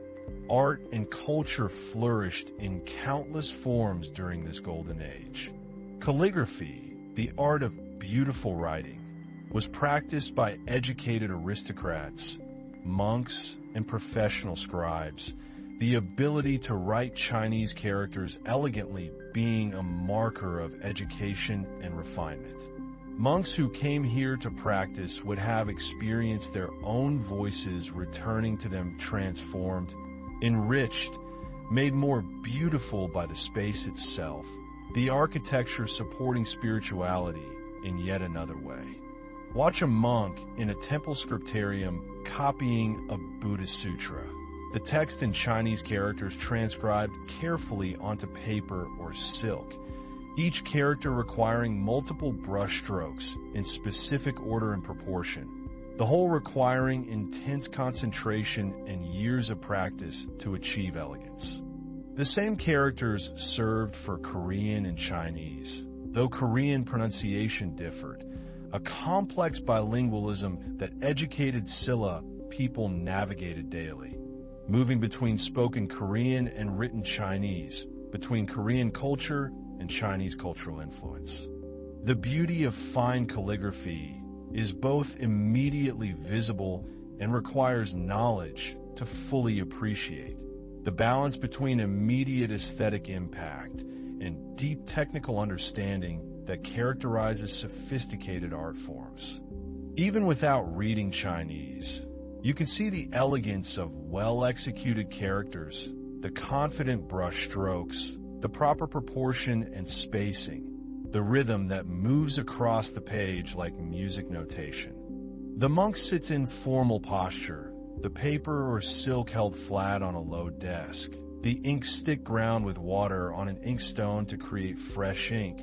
art and culture flourished in countless forms during this golden age. Calligraphy, the art of beautiful writing, was practiced by educated aristocrats, monks, and professional scribes, the ability to write Chinese characters elegantly being a marker of education and refinement. Monks who came here to practice would have experienced their own voices returning to them transformed, enriched, made more beautiful by the space itself, the architecture supporting spirituality in yet another way. Watch a monk in a temple scriptarium copying a Buddhist sutra, the text in Chinese characters transcribed carefully onto paper or silk, each character requiring multiple brushstrokes in specific order and proportion, the whole requiring intense concentration and years of practice to achieve elegance. The same characters served for Korean and Chinese, though Korean pronunciation differed, a complex bilingualism that educated Silla people navigated daily, moving between spoken Korean and written Chinese, between Korean culture and Chinese cultural influence. The beauty of fine calligraphy is both immediately visible and requires knowledge to fully appreciate. The balance between immediate aesthetic impact and deep technical understanding that characterizes sophisticated art forms. Even without reading Chinese, you can see the elegance of well-executed characters, the confident brush strokes, the proper proportion and spacing, the rhythm that moves across the page like music notation. The monk sits in formal posture, the paper or silk held flat on a low desk, the ink stick ground with water on an inkstone to create fresh ink,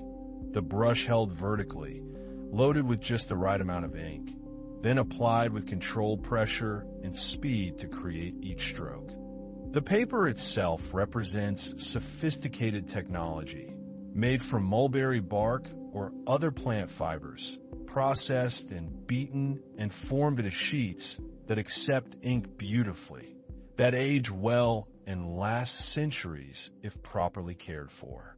the brush held vertically, loaded with just the right amount of ink, then applied with controlled pressure and speed to create each stroke. The paper itself represents sophisticated technology, made from mulberry bark or other plant fibers, processed and beaten and formed into sheets that accept ink beautifully, that age well and last centuries if properly cared for.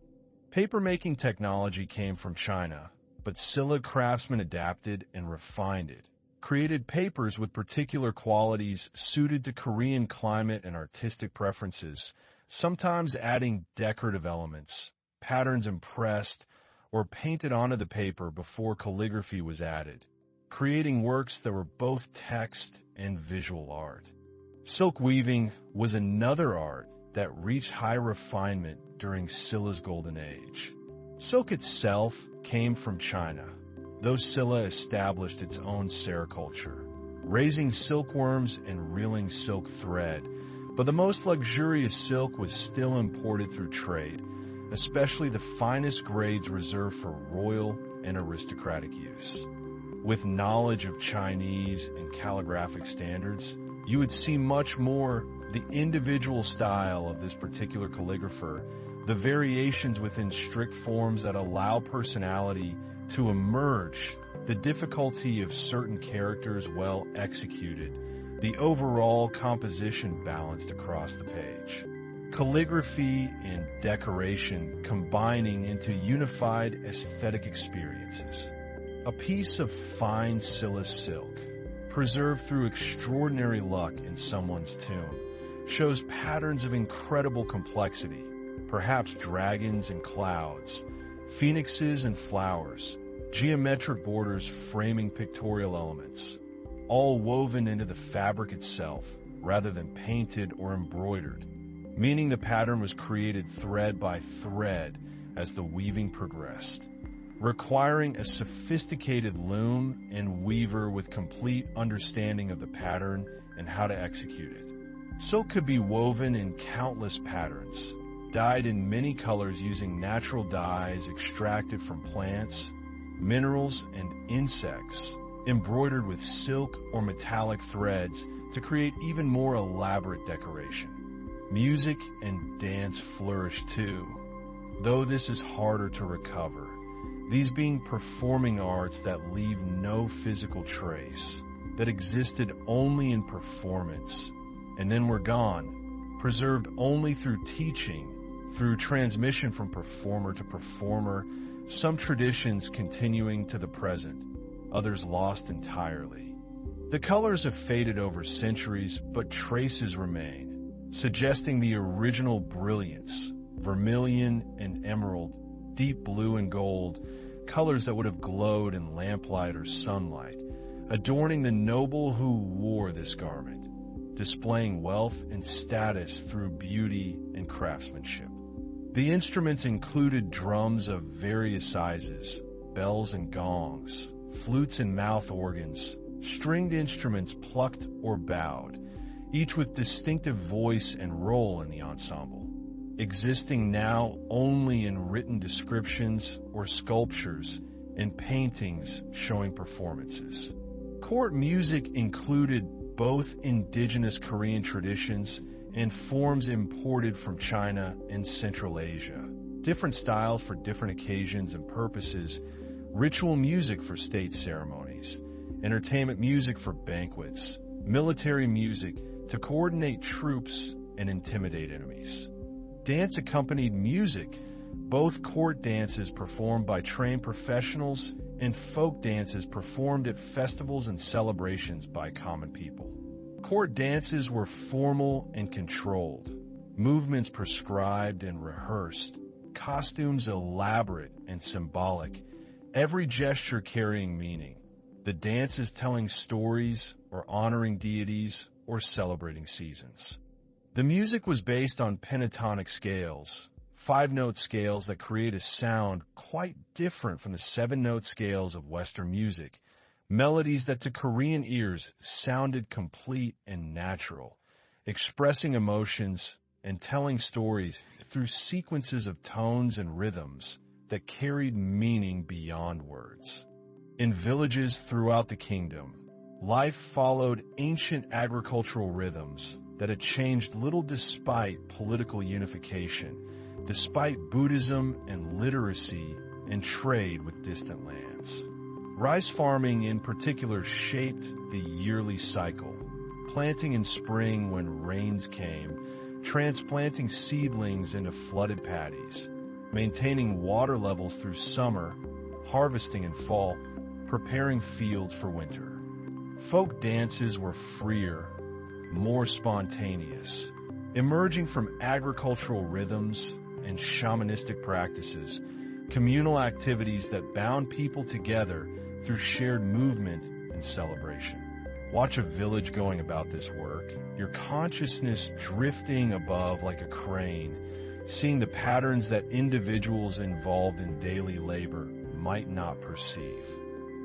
Paper-making technology came from China, but Silla craftsmen adapted and refined it, created papers with particular qualities suited to Korean climate and artistic preferences, sometimes adding decorative elements, patterns impressed or painted onto the paper before calligraphy was added, creating works that were both text and visual art. Silk weaving was another art that reached high refinement during Silla's golden age. Silk itself came from China, though Silla established its own sericulture, raising silkworms and reeling silk thread, but the most luxurious silk was still imported through trade, especially the finest grades reserved for royal and aristocratic use. With knowledge of Chinese and calligraphic standards, you would see much more the individual style of this particular calligrapher, the variations within strict forms that allow personality to emerge, the difficulty of certain characters well executed, the overall composition balanced across the page. Calligraphy and decoration combining into unified aesthetic experiences. A piece of fine Silla silk, preserved through extraordinary luck in someone's tomb, shows patterns of incredible complexity, perhaps dragons and clouds, phoenixes and flowers, geometric borders framing pictorial elements, all woven into the fabric itself rather than painted or embroidered, meaning the pattern was created thread by thread as the weaving progressed, requiring a sophisticated loom and weaver with complete understanding of the pattern and how to execute it. Silk could be woven in countless patterns, dyed in many colors using natural dyes extracted from plants, minerals, and insects, embroidered with silk or metallic threads to create even more elaborate decoration. Music and dance flourish too, though this is harder to recover, these being performing arts that leave no physical trace, that existed only in performance, and then were gone, preserved only through teaching, through transmission from performer to performer, some traditions continuing to the present. others lost entirely. The colors have faded over centuries, but traces remain, suggesting the original brilliance, vermilion and emerald, deep blue and gold, colors that would have glowed in lamplight or sunlight, adorning the noble who wore this garment, displaying wealth and status through beauty and craftsmanship. The instruments included drums of various sizes, bells and gongs, flutes and mouth organs, stringed instruments plucked or bowed, each with distinctive voice and role in the ensemble, existing now only in written descriptions or sculptures and paintings showing performances. Court music included both indigenous Korean traditions and forms imported from China and Central Asia. Different styles for different occasions and purposes, ritual music for state ceremonies, entertainment music for banquets, military music to coordinate troops and intimidate enemies. Dance-accompanied music, both court dances performed by trained professionals and folk dances performed at festivals and celebrations by common people. Court dances were formal and controlled, movements prescribed and rehearsed, costumes elaborate and symbolic, every gesture carrying meaning. The dances telling stories or honoring deities or celebrating seasons. The music was based on pentatonic scales, 5-note scales that create a sound quite different from the 7-note scales of Western music, melodies that to Korean ears sounded complete and natural, expressing emotions and telling stories through sequences of tones and rhythms that carried meaning beyond words. In villages throughout the kingdom, life followed ancient agricultural rhythms that had changed little despite political unification, despite Buddhism and literacy and trade with distant lands. Rice farming in particular shaped the yearly cycle, planting in spring when rains came, transplanting seedlings into flooded paddies, maintaining water levels through summer, harvesting in fall, preparing fields for winter. Folk dances were freer, more spontaneous, emerging from agricultural rhythms and shamanistic practices, communal activities that bound people together through shared movement and celebration. Watch a village going about this work, your consciousness drifting above like a crane, seeing the patterns that individuals involved in daily labor might not perceive.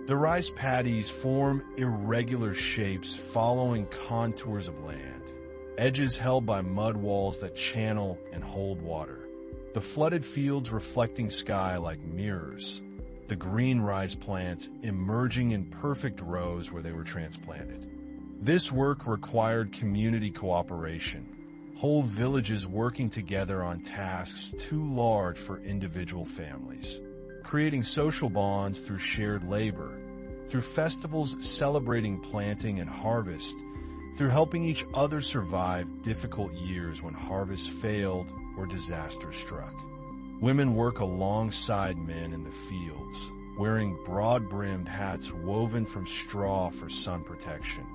The rice paddies form irregular shapes following contours of land, edges held by mud walls that channel and hold water, the flooded fields reflecting sky like mirrors, the green rice plants emerging in perfect rows where they were transplanted. This work required community cooperation, whole villages working together on tasks too large for individual families, creating social bonds through shared labor, through festivals celebrating planting and harvest, through helping each other survive difficult years when harvest failed or disaster struck. Women work alongside men in the fields, wearing broad-brimmed hats woven from straw for sun protection.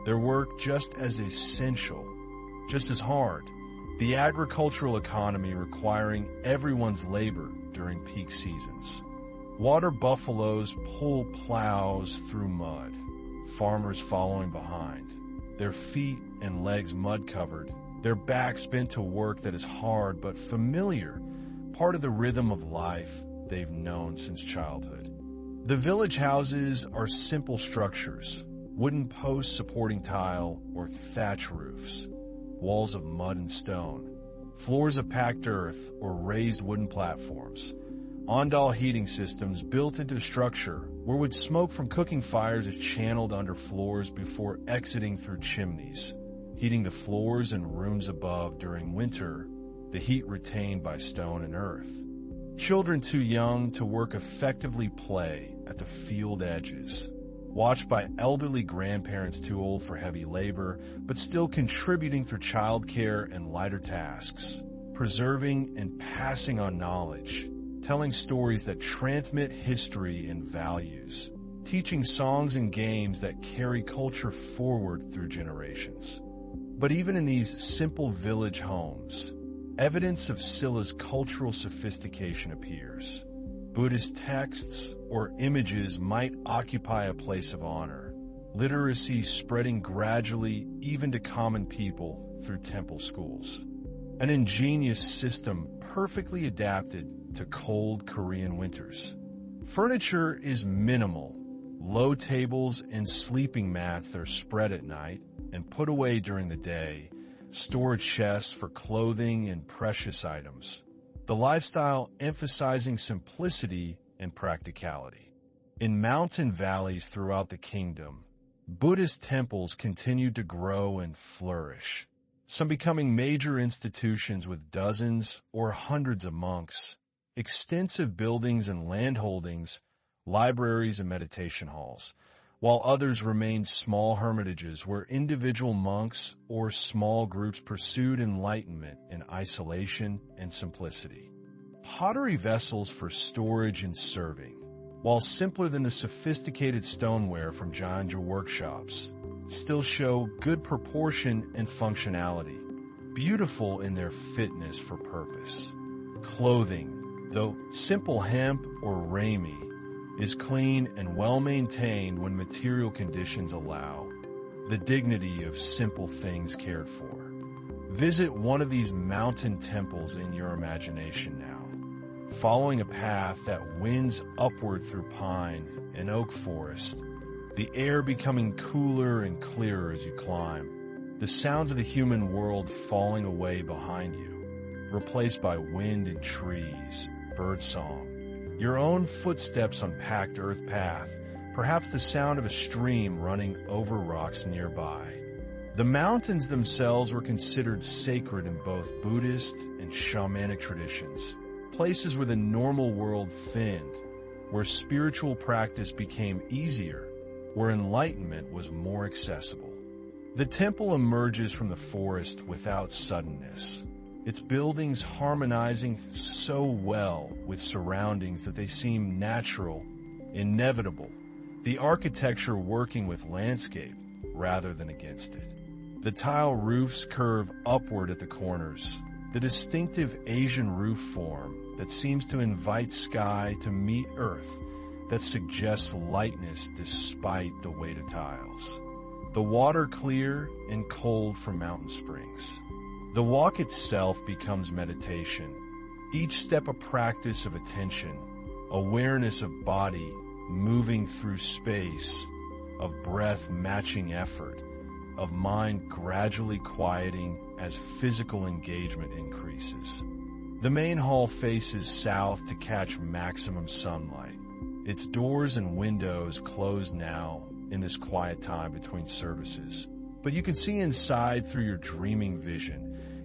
Their work just as essential, just as hard. The agricultural economy requiring everyone's labor during peak seasons. Water buffaloes pull plows through mud, farmers following behind, their feet and legs mud-covered, their backs bent to work that is hard but familiar, part of the rhythm of life they've known since childhood. The village houses are simple structures, wooden posts supporting tile or thatch roofs, walls of mud and stone, floors of packed earth or raised wooden platforms, ondal heating systems built into the structure where would smoke from cooking fires is channeled under floors before exiting through chimneys, heating the floors and rooms above during winter, the heat retained by stone and earth. Children too young to work effectively play at the field edges, watched by elderly grandparents too old for heavy labor, but still contributing through childcare and lighter tasks, preserving and passing on knowledge, telling stories that transmit history and values, teaching songs and games that carry culture forward through generations. But even in these simple village homes, evidence of Scylla's cultural sophistication appears. Buddhist texts or images might occupy a place of honor, literacy spreading gradually even to common people through temple schools. An ingenious system perfectly adapted to cold Korean winters. Furniture is minimal. Low tables and sleeping mats that are spread at night and put away during the day, storage chests for clothing and precious items. The lifestyle emphasizing simplicity and practicality. In mountain valleys throughout the kingdom, Buddhist temples continued to grow and flourish, some becoming major institutions with dozens or hundreds of monks, extensive buildings and landholdings, libraries and meditation halls, while others remained small hermitages where individual monks or small groups pursued enlightenment in isolation and simplicity. Pottery vessels for storage and serving, while simpler than the sophisticated stoneware from Janja workshops, still show good proportion and functionality, beautiful in their fitness for purpose. Clothing, though simple hemp or rami, is clean and well-maintained when material conditions allow, the dignity of simple things cared for. Visit one of these mountain temples in your imagination now, following a path that winds upward through pine and oak forest, the air becoming cooler and clearer as you climb, the sounds of the human world falling away behind you, replaced by wind and trees, birdsong, your own footsteps on packed earth path, perhaps the sound of a stream running over rocks nearby. The mountains themselves were considered sacred in both Buddhist and shamanic traditions, places where the normal world thinned, where spiritual practice became easier, where enlightenment was more accessible. The temple emerges from the forest without suddenness, its buildings harmonizing so well with surroundings that they seem natural, inevitable, the architecture working with landscape rather than against it. The tile roofs curve upward at the corners, the distinctive Asian roof form that seems to invite sky to meet earth, that suggests lightness despite the weight of tiles. The water clear and cold from mountain springs. The walk itself becomes meditation, each step a practice of attention, awareness of body moving through space, of breath matching effort, of mind gradually quieting as physical engagement increases. The main hall faces south to catch maximum sunlight, its doors and windows closed now in this quiet time between services. But you can see inside through your dreaming vision,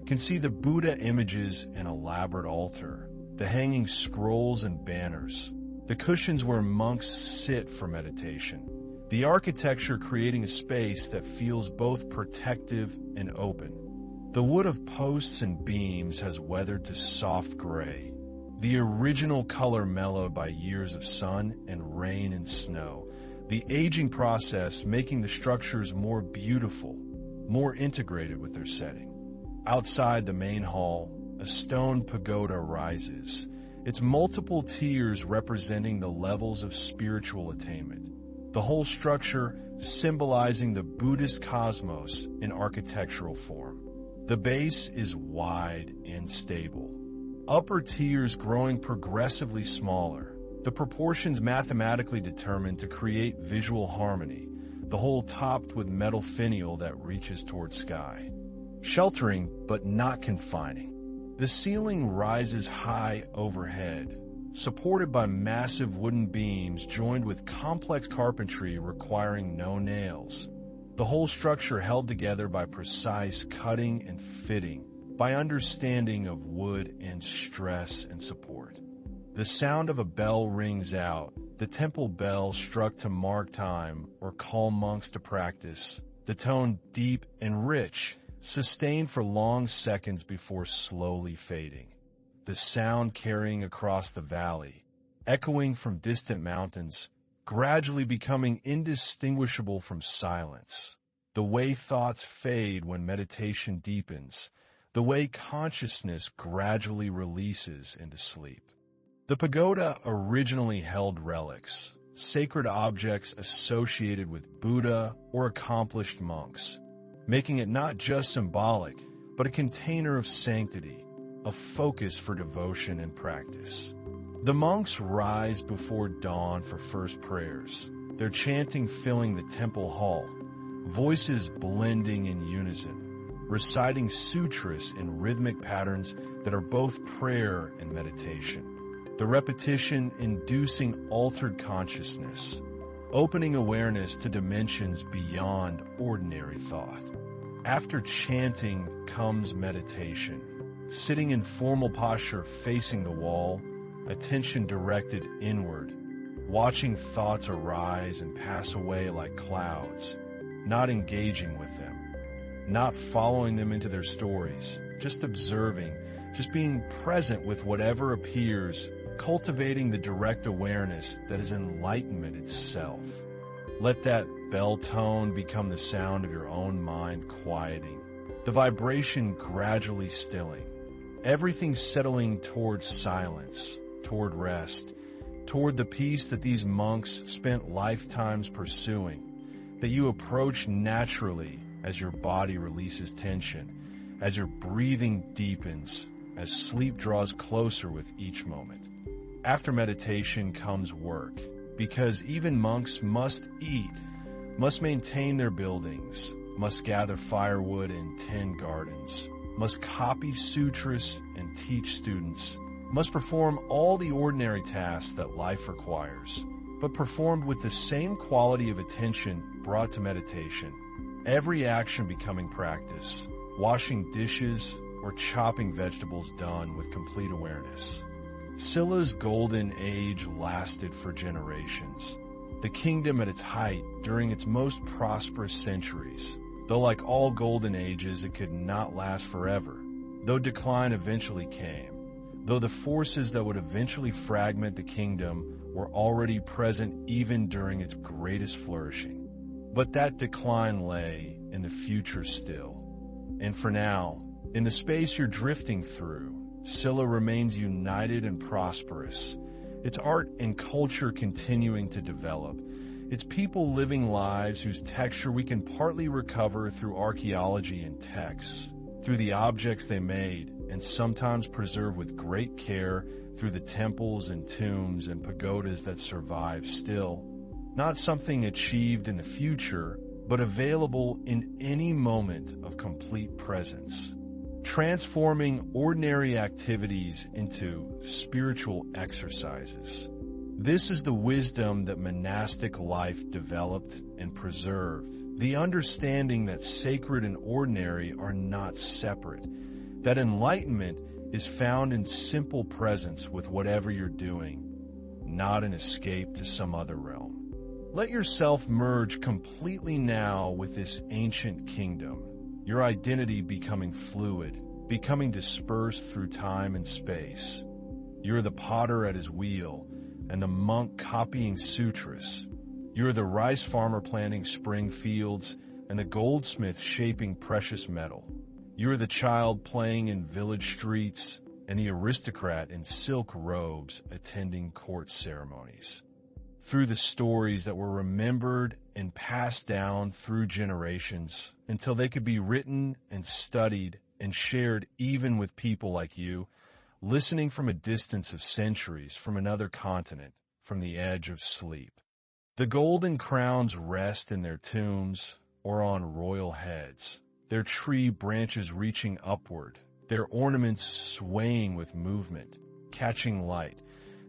can see the Buddha images and elaborate altar, the hanging scrolls and banners, the cushions where monks sit for meditation, the architecture creating a space that feels both protective and open. The wood of posts and beams has weathered to soft gray, the original color mellowed by years of sun and rain and snow, the aging process making the structures more beautiful, more integrated with their setting. Outside the main hall, a stone pagoda rises, its multiple tiers representing the levels of spiritual attainment. The whole structure symbolizing the Buddhist cosmos in architectural form. The base is wide and stable. Upper tiers growing progressively smaller, the proportions mathematically determined to create visual harmony, the whole topped with metal finial that reaches toward sky. Sheltering, but not confining. The ceiling rises high overhead, supported by massive wooden beams joined with complex carpentry requiring no nails. The whole structure held together by precise cutting and fitting, by understanding of wood and stress and support. The sound of a bell rings out, the temple bell struck to mark time or call monks to practice, the tone deep and rich, sustained for long seconds before slowly fading. The sound carrying across the valley, echoing from distant mountains, gradually becoming indistinguishable from silence. The way thoughts fade when meditation deepens, the way consciousness gradually releases into sleep. The pagoda originally held relics, sacred objects associated with Buddha or accomplished monks, making it not just symbolic, but a container of sanctity, a focus for devotion and practice. The monks rise before dawn for first prayers, their chanting filling the temple hall, voices blending in unison, reciting sutras in rhythmic patterns that are both prayer and meditation. The repetition inducing altered consciousness, opening awareness to dimensions beyond ordinary thought. After chanting comes meditation, sitting in formal posture facing the wall, attention directed inward, watching thoughts arise and pass away like clouds, not engaging with them, not following them into their stories, just observing, just being present with whatever appears, cultivating the direct awareness that is enlightenment itself. Let that bell tone become the sound of your own mind quieting, the vibration gradually stilling, everything settling towards silence, toward rest, toward the peace that these monks spent lifetimes pursuing, that you approach naturally as your body releases tension, as your breathing deepens, as sleep draws closer with each moment. After meditation comes work, because even monks must eat, must maintain their buildings, must gather firewood and tend gardens, must copy sutras and teach students, must perform all the ordinary tasks that life requires, but performed with the same quality of attention brought to meditation, every action becoming practice, washing dishes or chopping vegetables done with complete awareness. Scylla's golden age lasted for generations, the kingdom at its height during its most prosperous centuries, though like all golden ages it could not last forever, though decline eventually came, though the forces that would eventually fragment the kingdom were already present even during its greatest flourishing. But that decline lay in the future still. And for now, in the space you're drifting through, Scylla remains united and prosperous, its art and culture continuing to develop, its people living lives whose texture we can partly recover through archaeology and texts, through the objects they made and sometimes preserve with great care through the temples and tombs and pagodas that survive still. Not something achieved in the future, but available in any moment of complete presence. Transforming ordinary activities into spiritual exercises. This is the wisdom that monastic life developed and preserved, the understanding that sacred and ordinary are not separate, that enlightenment is found in simple presence with whatever you're doing, not an escape to some other realm. Let yourself merge completely now with this ancient kingdom, your identity becoming fluid, becoming dispersed through time and space. You're the potter at his wheel, and the monk copying sutras. You're the rice farmer planting spring fields, and the goldsmith shaping precious metal. You're the child playing in village streets, and the aristocrat in silk robes attending court ceremonies. Through the stories that were remembered and passed down through generations until they could be written and studied and shared even with people like you, listening from a distance of centuries from another continent, from the edge of sleep. The golden crowns rest in their tombs or on royal heads, their tree branches reaching upward, their ornaments swaying with movement, catching light,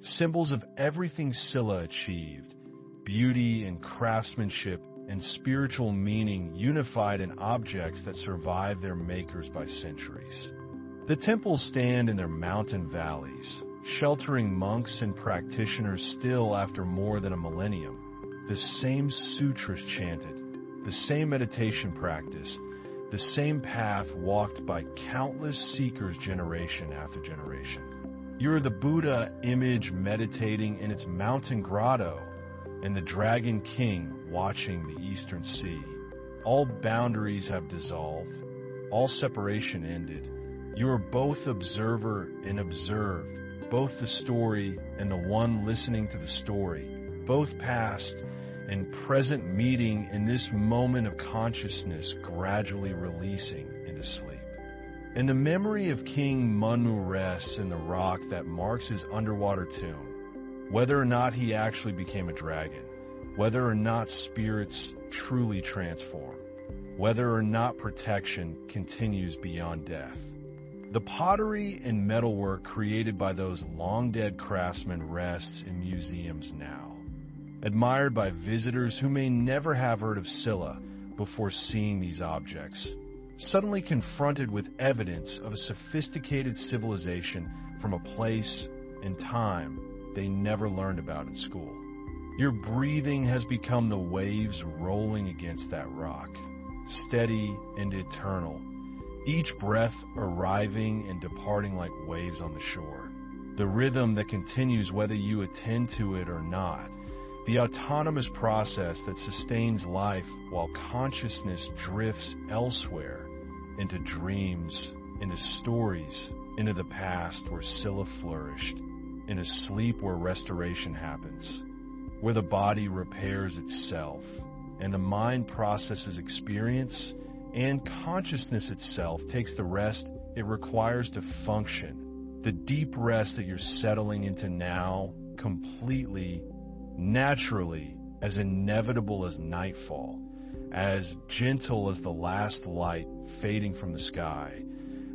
symbols of everything Scylla achieved, beauty and craftsmanship and spiritual meaning unified in objects that survive their makers by centuries. The temples stand in their mountain valleys, sheltering monks and practitioners still after more than a millennium. The same sutras chanted, the same meditation practice, the same path walked by countless seekers generation after generation. You're the Buddha image meditating in its mountain grotto, and the Dragon King watching the Eastern Sea. All boundaries have dissolved, all separation ended. You are both observer and observed, both the story and the one listening to the story, both past and present meeting in this moment of consciousness gradually releasing into sleep. And the memory of King Munmu rests in the rock that marks his underwater tomb. Whether or not he actually became a dragon, whether or not spirits truly transform, whether or not protection continues beyond death. The pottery and metalwork created by those long-dead craftsmen rests in museums now, admired by visitors who may never have heard of Scylla before seeing these objects, suddenly confronted with evidence of a sophisticated civilization from a place and time they never learned about in school. Your breathing has become the waves rolling against that rock, steady and eternal, each breath arriving and departing like waves on the shore. The rhythm that continues whether you attend to it or not, the autonomous process that sustains life while consciousness drifts elsewhere, into dreams, into stories, into the past where Scylla flourished, into sleep where restoration happens, where the body repairs itself, and the mind processes experience, and consciousness itself takes the rest it requires to function. The deep rest that you're settling into now, completely, naturally, as inevitable as nightfall, as gentle as the last light fading from the sky,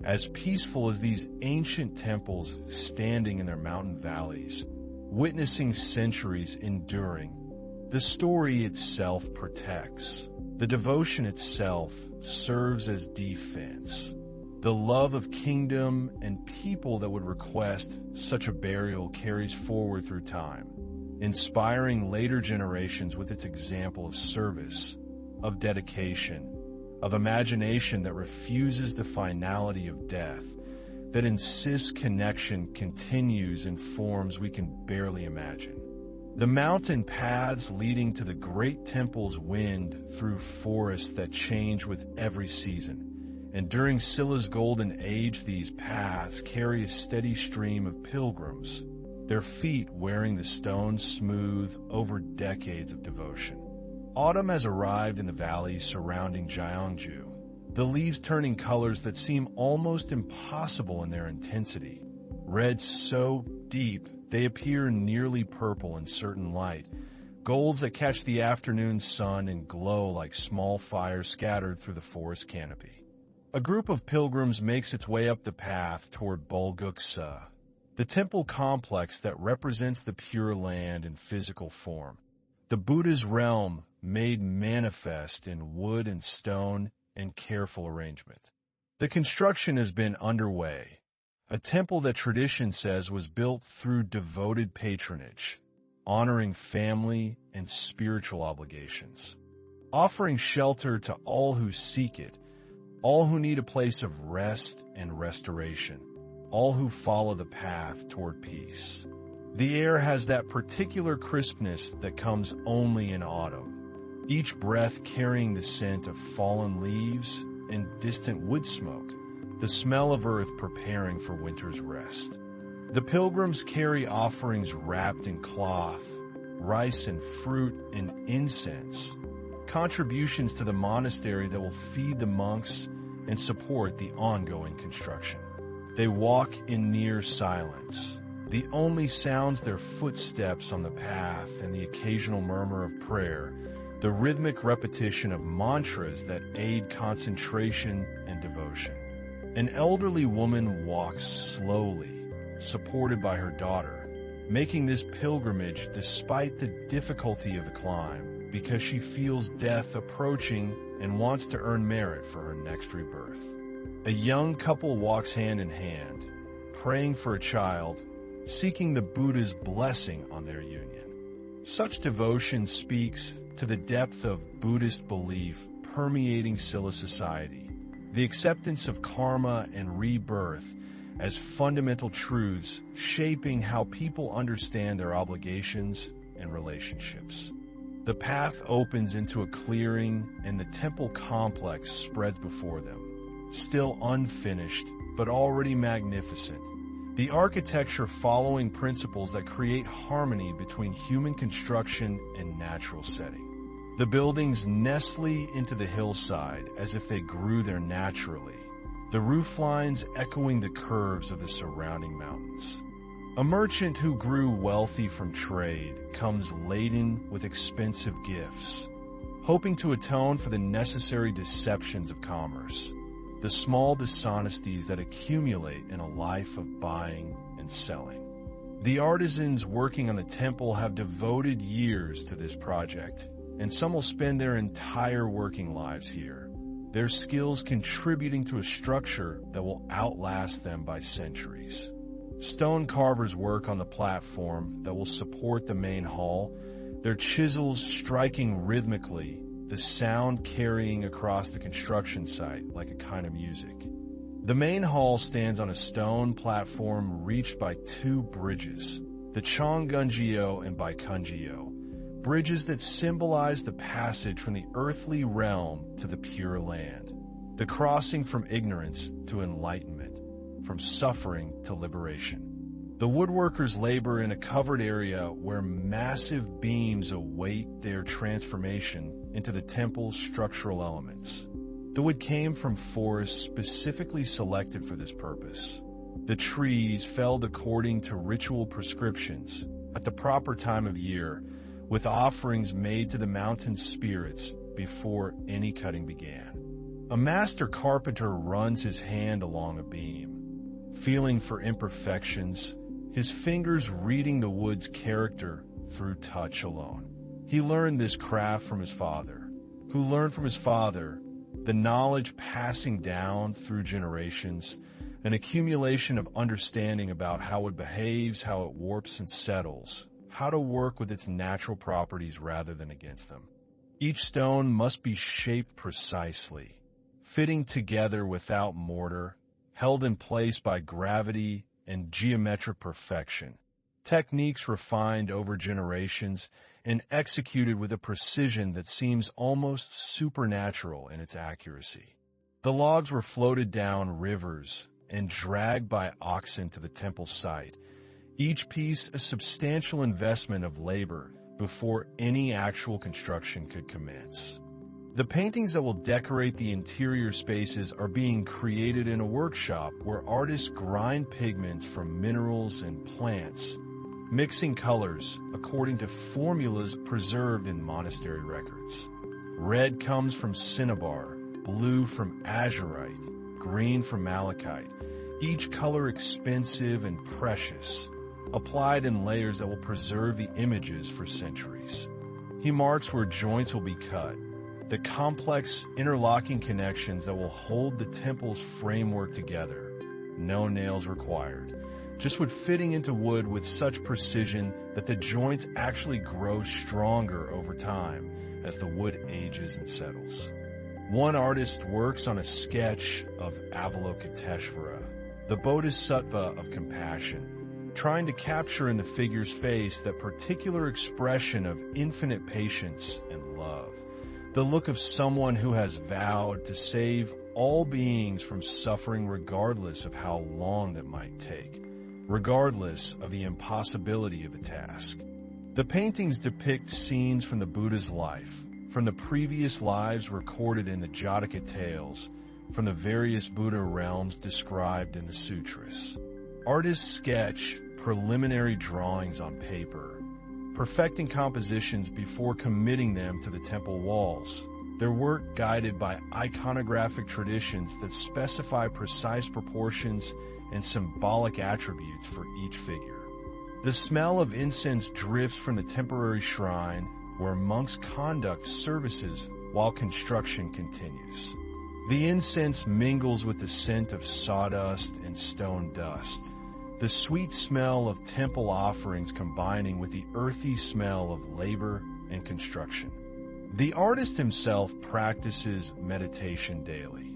as peaceful as these ancient temples standing in their mountain valleys, witnessing centuries enduring. The story itself protects. The devotion itself serves as defense. The love of kingdom and people that would request such a burial carries forward through time, inspiring later generations with its example of service, of dedication, of imagination that refuses the finality of death, that insists connection continues in forms we can barely imagine. The mountain paths leading to the great temples wind through forests that change with every season, and during Scylla's golden age these paths carry a steady stream of pilgrims, their feet wearing the stones smooth over decades of devotion. Autumn has arrived in the valleys surrounding Gyeongju, the leaves turning colors that seem almost impossible in their intensity, red so deep they appear nearly purple in certain light, golds that catch the afternoon sun and glow like small fires scattered through the forest canopy. A group of pilgrims makes its way up the path toward Bulguksa, the temple complex that represents the Pure Land in physical form, the Buddha's realm made manifest in wood and stone and careful arrangement. The construction has been underway, a temple that tradition says was built through devoted patronage, honoring family and spiritual obligations, offering shelter to all who seek it, all who need a place of rest and restoration, all who follow the path toward peace. The air has that particular crispness that comes only in autumn, each breath carrying the scent of fallen leaves and distant wood smoke, the smell of earth preparing for winter's rest. The pilgrims carry offerings wrapped in cloth, rice and fruit and incense, contributions to the monastery that will feed the monks and support the ongoing construction. They walk in near silence. The only sounds their footsteps on the path and the occasional murmur of prayer, the rhythmic repetition of mantras that aid concentration and devotion. An elderly woman walks slowly, supported by her daughter, making this pilgrimage despite the difficulty of the climb, because she feels death approaching and wants to earn merit for her next rebirth. A young couple walks hand in hand, praying for a child, seeking the Buddha's blessing on their union. Such devotion speaks to the depth of Buddhist belief permeating Scylla society, the acceptance of karma and rebirth as fundamental truths shaping how people understand their obligations and relationships. The path opens into a clearing, and the temple complex spreads before them, still unfinished, but already magnificent. The architecture following principles that create harmony between human construction and natural setting. The buildings nestly into the hillside as if they grew there naturally, the roof lines echoing the curves of the surrounding mountains. A merchant who grew wealthy from trade comes laden with expensive gifts, hoping to atone for the necessary deceptions of commerce, the small dishonesties that accumulate in a life of buying and selling. The artisans working on the temple have devoted years to this project, and some will spend their entire working lives here, their skills contributing to a structure that will outlast them by centuries. Stone carvers work on the platform that will support the main hall, their chisels striking rhythmically, the sound carrying across the construction site like a kind of music. The main hall stands on a stone platform reached by two bridges, the Chongunjeo and Baikunjeo, bridges that symbolize the passage from the earthly realm to the pure land, the crossing from ignorance to enlightenment, from suffering to liberation. The woodworkers labor in a covered area where massive beams await their transformation into the temple's structural elements. The wood came from forests specifically selected for this purpose. The trees felled according to ritual prescriptions at the proper time of year, with offerings made to the mountain spirits before any cutting began. A master carpenter runs his hand along a beam, feeling for imperfections, his fingers reading the wood's character through touch alone. He learned this craft from his father, who learned from his father, the knowledge passing down through generations, an accumulation of understanding about how it behaves, how it warps and settles, how to work with its natural properties rather than against them. Each stone must be shaped precisely, fitting together without mortar, held in place by gravity and geometric perfection, techniques refined over generations and executed with a precision that seems almost supernatural in its accuracy. The logs were floated down rivers and dragged by oxen to the temple site, each piece a substantial investment of labor before any actual construction could commence. The paintings that will decorate the interior spaces are being created in a workshop where artists grind pigments from minerals and plants, mixing colors according to formulas preserved in monastery records. Red comes from cinnabar, blue from azurite, green from malachite, each color expensive and precious, applied in layers that will preserve the images for centuries. He marks where joints will be cut, the complex interlocking connections that will hold the temple's framework together. No nails required, just wood fitting into wood with such precision that the joints actually grow stronger over time as the wood ages and settles. One artist works on a sketch of Avalokiteshvara, the Bodhisattva of compassion, trying to capture in the figure's face that particular expression of infinite patience and love, the look of someone who has vowed to save all beings from suffering regardless of how long that might take, regardless of the impossibility of the task. The paintings depict scenes from the Buddha's life, from the previous lives recorded in the Jataka tales, from the various Buddha realms described in the sutras. Artists sketch preliminary drawings on paper, perfecting compositions before committing them to the temple walls, their work guided by iconographic traditions that specify precise proportions and symbolic attributes for each figure. The smell of incense drifts from the temporary shrine where monks conduct services while construction continues. The incense mingles with the scent of sawdust and stone dust, the sweet smell of temple offerings combining with the earthy smell of labor and construction. The artist himself practices meditation daily,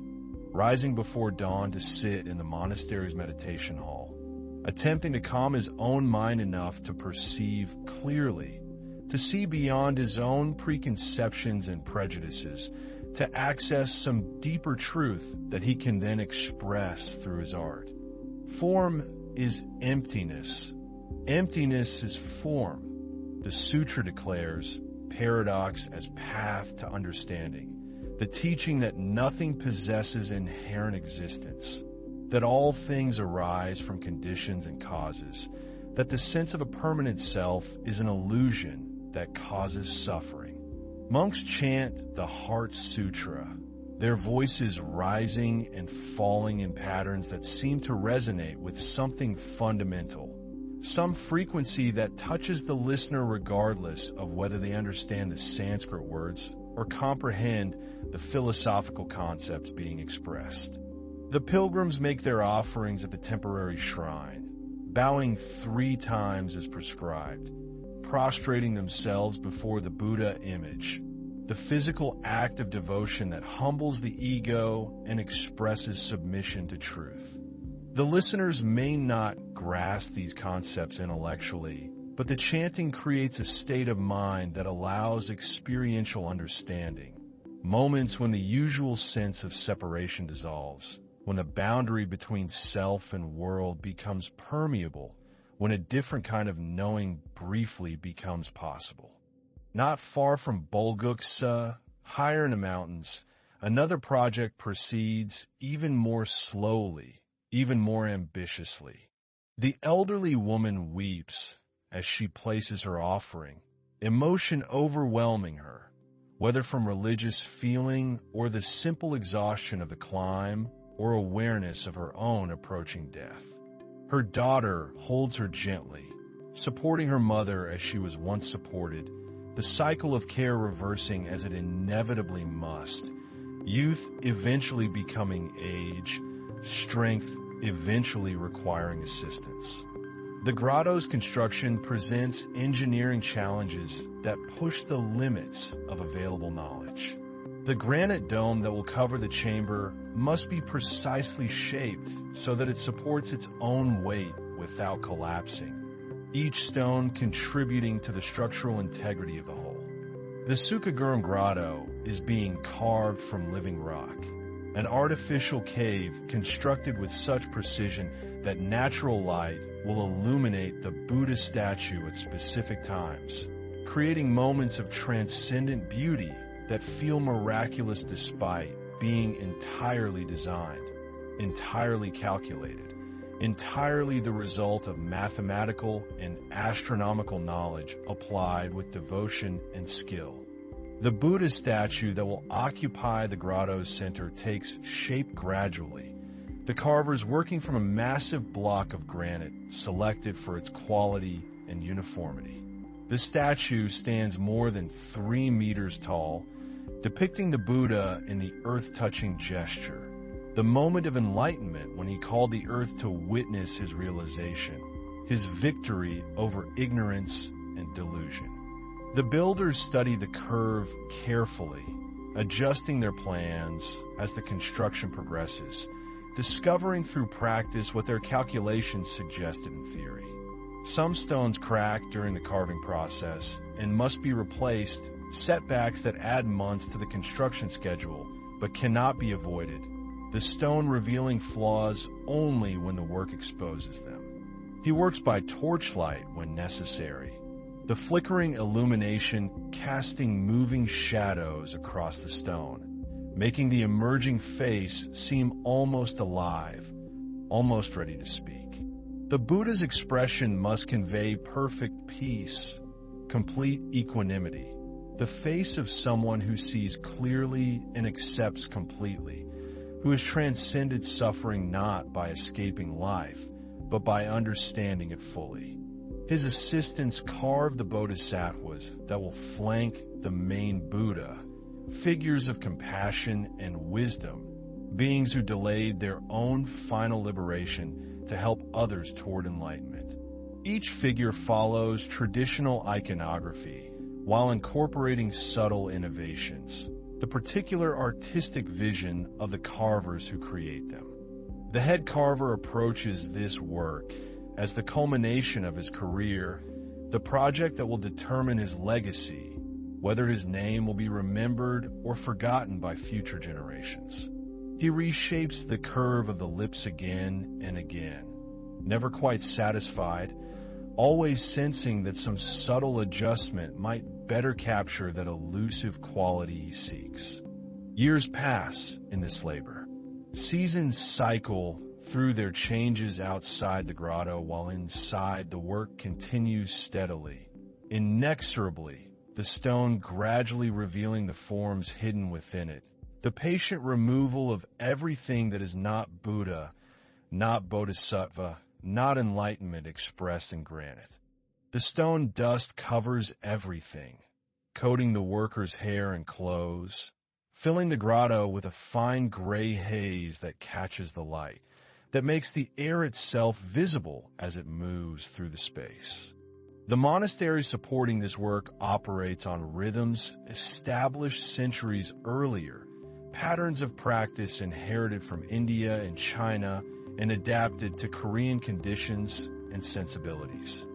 rising before dawn to sit in the monastery's meditation hall, attempting to calm his own mind enough to perceive clearly, to see beyond his own preconceptions and prejudices, to access some deeper truth that he can then express through his art. Form is emptiness. Emptiness is form. The sutra declares paradox as path to understanding, the teaching that nothing possesses inherent existence, that all things arise from conditions and causes, that the sense of a permanent self is an illusion that causes suffering. Monks chant the Heart Sutra, their voices rising and falling in patterns that seem to resonate with something fundamental, some frequency that touches the listener regardless of whether they understand the Sanskrit words or comprehend the philosophical concepts being expressed. The pilgrims make their offerings at the temporary shrine, bowing 3 times as prescribed, prostrating themselves before the Buddha image, the physical act of devotion that humbles the ego and expresses submission to truth. The listeners may not grasp these concepts intellectually, but the chanting creates a state of mind that allows experiential understanding, moments when the usual sense of separation dissolves, when the boundary between self and world becomes permeable, when a different kind of knowing briefly becomes possible. Not far from Bulguksa, higher in the mountains, another project proceeds even more slowly, even more ambitiously. The elderly woman weeps as she places her offering, emotion overwhelming her, whether from religious feeling or the simple exhaustion of the climb or awareness of her own approaching death. Her daughter holds her gently, supporting her mother as she was once supported, the cycle of care reversing as it inevitably must, youth eventually becoming age, strength eventually requiring assistance. The grotto's construction presents engineering challenges that push the limits of available knowledge. The granite dome that will cover the chamber must be precisely shaped so that it supports its own weight without collapsing, each stone contributing to the structural integrity of the whole. The Sukaguram Grotto is being carved from living rock, an artificial cave constructed with such precision that natural light will illuminate the Buddha statue at specific times, creating moments of transcendent beauty that feel miraculous despite being entirely designed, entirely calculated, entirely the result of mathematical and astronomical knowledge applied with devotion and skill. The Buddha statue that will occupy the grotto's center takes shape gradually, the carvers working from a massive block of granite selected for its quality and uniformity. The statue stands more than 3 meters tall, depicting the Buddha in the earth-touching gesture, the moment of enlightenment when he called the earth to witness his realization, his victory over ignorance and delusion. The builders study the curve carefully, adjusting their plans as the construction progresses, discovering through practice what their calculations suggested in theory. Some stones crack during the carving process and must be replaced, setbacks that add months to the construction schedule but cannot be avoided, the stone revealing flaws only when the work exposes them. He works by torchlight when necessary, the flickering illumination casting moving shadows across the stone, making the emerging face seem almost alive, almost ready to speak. The Buddha's expression must convey perfect peace, complete equanimity, the face of someone who sees clearly and accepts completely, who has transcended suffering not by escaping life, but by understanding it fully. His assistants carve the bodhisattvas that will flank the main Buddha, figures of compassion and wisdom, beings who delayed their own final liberation to help others toward enlightenment. Each figure follows traditional iconography while incorporating subtle innovations, the particular artistic vision of the carvers who create them. The head carver approaches this work as the culmination of his career, the project that will determine his legacy, whether his name will be remembered or forgotten by future generations. He reshapes the curve of the lips again and again, never quite satisfied, always sensing that some subtle adjustment might better capture that elusive quality he seeks. Years pass in this labor. Seasons cycle through their changes outside the grotto, while inside the work continues steadily, inexorably, the stone gradually revealing the forms hidden within it, the patient removal of everything that is not Buddha, not Bodhisattva, not enlightenment expressed in granite. The stone dust covers everything, coating the worker's hair and clothes, filling the grotto with a fine gray haze that catches the light, that makes the air itself visible as it moves through the space. The monastery supporting this work operates on rhythms established centuries earlier, patterns of practice inherited from India and China and adapted to Korean conditions and sensibilities.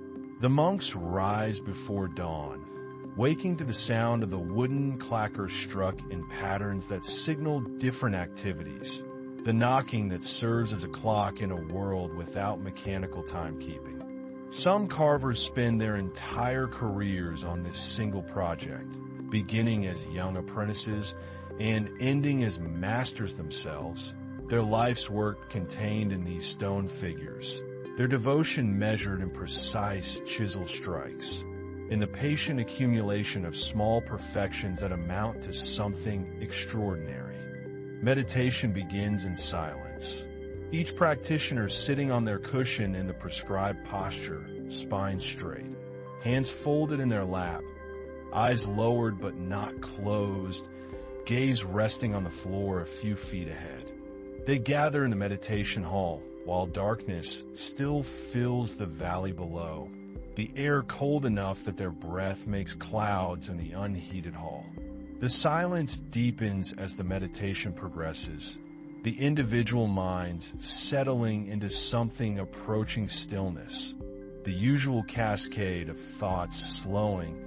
The monks rise before dawn, waking to the sound of the wooden clacker struck in patterns that signal different activities, the knocking that serves as a clock in a world without mechanical timekeeping. Some carvers spend their entire careers on this single project, beginning as young apprentices and ending as masters themselves, their life's work contained in these stone figures, their devotion measured in precise chisel strikes, in the patient accumulation of small perfections that amount to something extraordinary. Meditation begins in silence. Each practitioner sitting on their cushion in the prescribed posture, spine straight, hands folded in their lap, eyes lowered but not closed, gaze resting on the floor a few feet ahead. They gather in the meditation hall while darkness still fills the valley below, the air cold enough that their breath makes clouds in the unheated hall. The silence deepens as the meditation progresses, the individual minds settling into something approaching stillness, the usual cascade of thoughts slowing,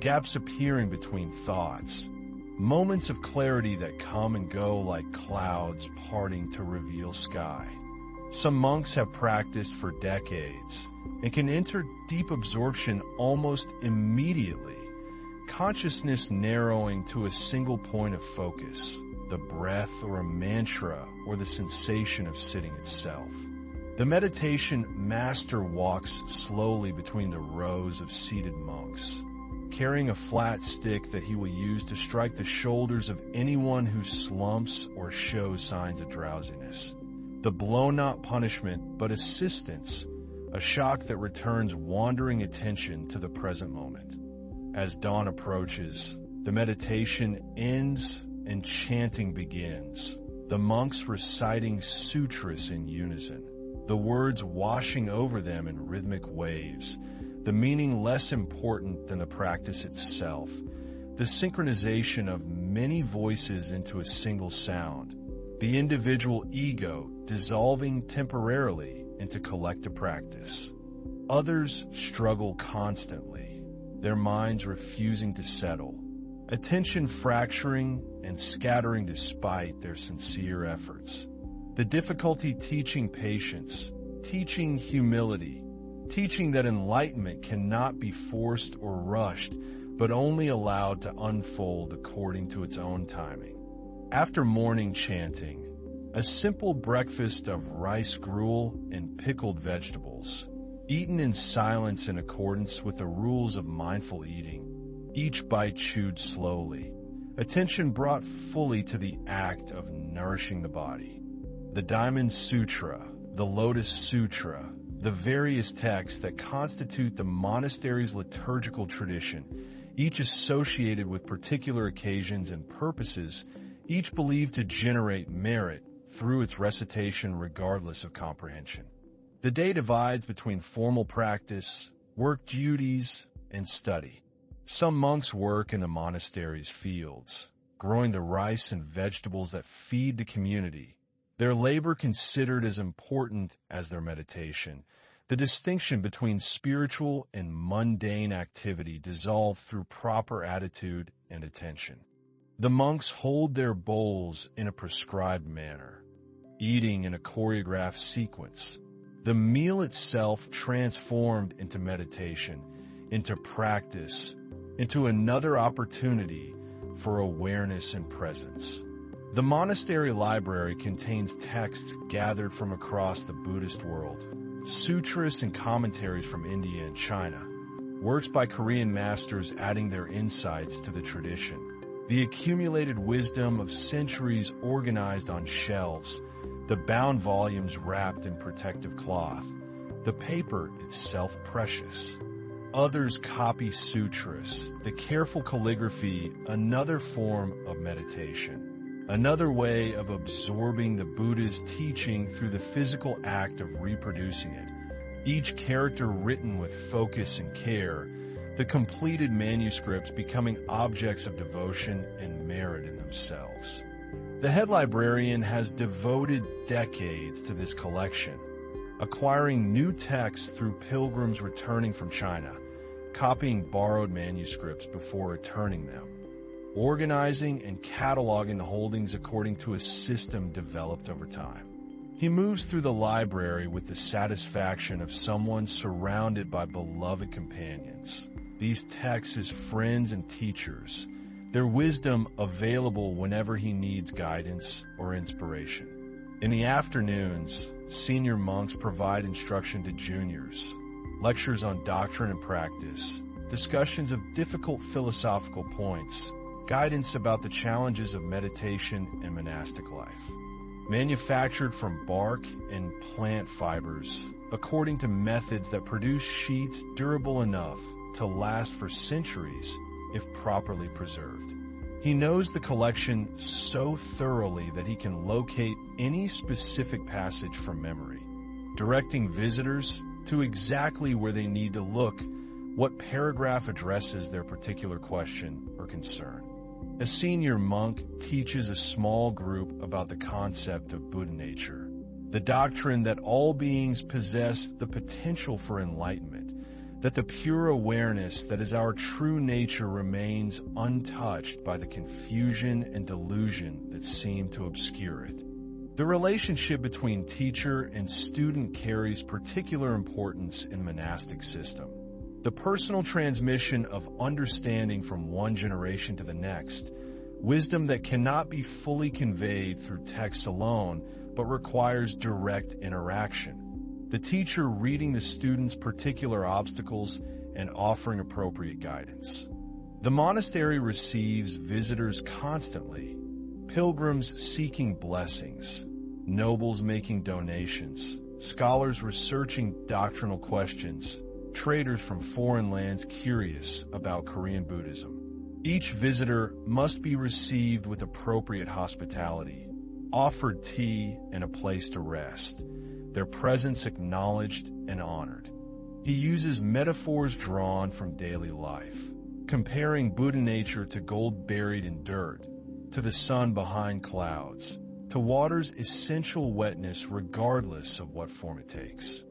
gaps appearing between thoughts, moments of clarity that come and go like clouds parting to reveal sky. Some monks have practiced for decades and can enter deep absorption almost immediately, consciousness narrowing to a single point of focus, the breath or a mantra or the sensation of sitting itself. The meditation master walks slowly between the rows of seated monks, carrying a flat stick that he will use to strike the shoulders of anyone who slumps or shows signs of drowsiness. The blow not punishment, but assistance, a shock that returns wandering attention to the present moment. As dawn approaches, the meditation ends and chanting begins, the monks reciting sutras in unison, the words washing over them in rhythmic waves, the meaning less important than the practice itself, the synchronization of many voices into a single sound, the individual ego dissolving temporarily into collective practice. Others struggle constantly, their minds refusing to settle, attention fracturing and scattering despite their sincere efforts. The difficulty teaching patience, teaching humility, teaching that enlightenment cannot be forced or rushed, but only allowed to unfold according to its own timing. After morning chanting, a simple breakfast of rice gruel and pickled vegetables, eaten in silence in accordance with the rules of mindful eating, each bite chewed slowly, attention brought fully to the act of nourishing the body. The Diamond Sutra, the Lotus Sutra, the various texts that constitute the monastery's liturgical tradition, each associated with particular occasions and purposes, each believed to generate merit through its recitation regardless of comprehension. The day divides between formal practice, work duties, and study. Some monks work in the monastery's fields, growing the rice and vegetables that feed the community, their labor considered as important as their meditation, The distinction between spiritual and mundane activity dissolve through proper attitude and attention. The monks hold their bowls in a prescribed manner, eating in a choreographed sequence. The meal itself transformed into meditation, into practice, into another opportunity for awareness and presence. The monastery library contains texts gathered from across the Buddhist world, sutras and commentaries from India and China, works by Korean masters adding their insights to the tradition, the accumulated wisdom of centuries organized on shelves, the bound volumes wrapped in protective cloth, the paper itself precious. Others copy sutras, the careful calligraphy, another form of meditation, another way of absorbing the Buddha's teaching through the physical act of reproducing it, each character written with focus and care, the completed manuscripts becoming objects of devotion and merit in themselves. The head librarian has devoted decades to this collection, acquiring new texts through pilgrims returning from China, copying borrowed manuscripts before returning them, organizing and cataloging the holdings according to a system developed over time. He moves through the library with the satisfaction of someone surrounded by beloved companions, these texts as friends and teachers, their wisdom available whenever he needs guidance or inspiration. In the afternoons, senior monks provide instruction to juniors, lectures on doctrine and practice, discussions of difficult philosophical points, guidance about the challenges of meditation and monastic life. Manufactured from bark and plant fibers, according to methods that produce sheets durable enough to last for centuries if properly preserved. He knows the collection so thoroughly that he can locate any specific passage from memory, directing visitors to exactly where they need to look, what paragraph addresses their particular question or concern. A senior monk teaches a small group about the concept of Buddha nature, the doctrine that all beings possess the potential for enlightenment, that the pure awareness that is our true nature remains untouched by the confusion and delusion that seem to obscure it. The relationship between teacher and student carries particular importance in monastic system. The personal transmission of understanding from one generation to the next, wisdom that cannot be fully conveyed through text alone, but requires direct interaction. The teacher reading the students' particular obstacles and offering appropriate guidance. The monastery receives visitors constantly, pilgrims seeking blessings, nobles making donations, scholars researching doctrinal questions, traders from foreign lands curious about Korean Buddhism. Each visitor must be received with appropriate hospitality, offered tea and a place to rest, their presence acknowledged and honored. He uses metaphors drawn from daily life, comparing Buddha nature to gold buried in dirt, to the sun behind clouds, to water's essential wetness regardless of what form it takes.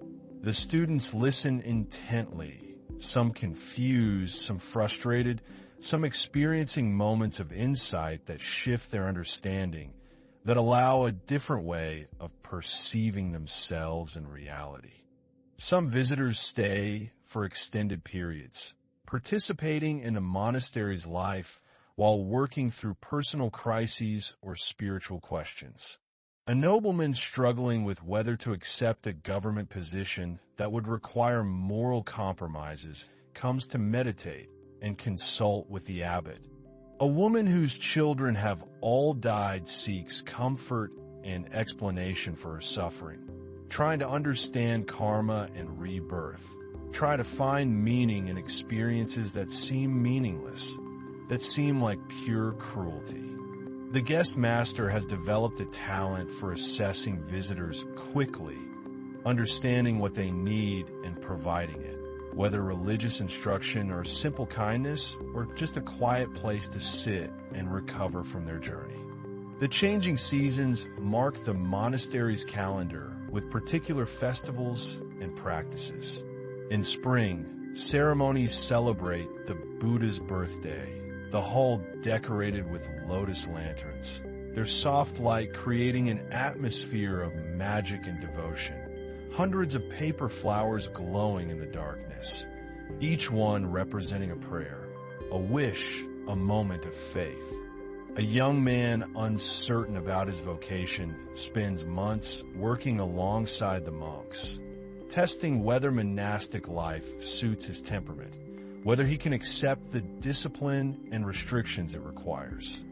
The students listen intently, some confused, some frustrated, some experiencing moments of insight that shift their understanding, that allow a different way of perceiving themselves and reality. Some visitors stay for extended periods, participating in a monastery's life while working through personal crises or spiritual questions. A nobleman struggling with whether to accept a government position that would require moral compromises comes to meditate and consult with the abbot. A woman whose children have all died seeks comfort and explanation for her suffering, trying to understand karma and rebirth, try to find meaning in experiences that seem meaningless, that seem like pure cruelty. The guest master has developed a talent for assessing visitors quickly, understanding what they need and providing it, whether religious instruction or simple kindness or just a quiet place to sit and recover from their journey. The changing seasons mark the monastery's calendar with particular festivals, and practices. In spring, ceremonies celebrate the Buddha's birthday, the hall decorated with lotus lanterns, their soft light creating an atmosphere of magic and devotion. Hundreds of paper flowers glowing in the darkness, each one representing a prayer, a wish, a moment of faith. A young man uncertain about his vocation spends months working alongside the monks, testing whether monastic life suits his temperament, whether he can accept the discipline and restrictions it requires.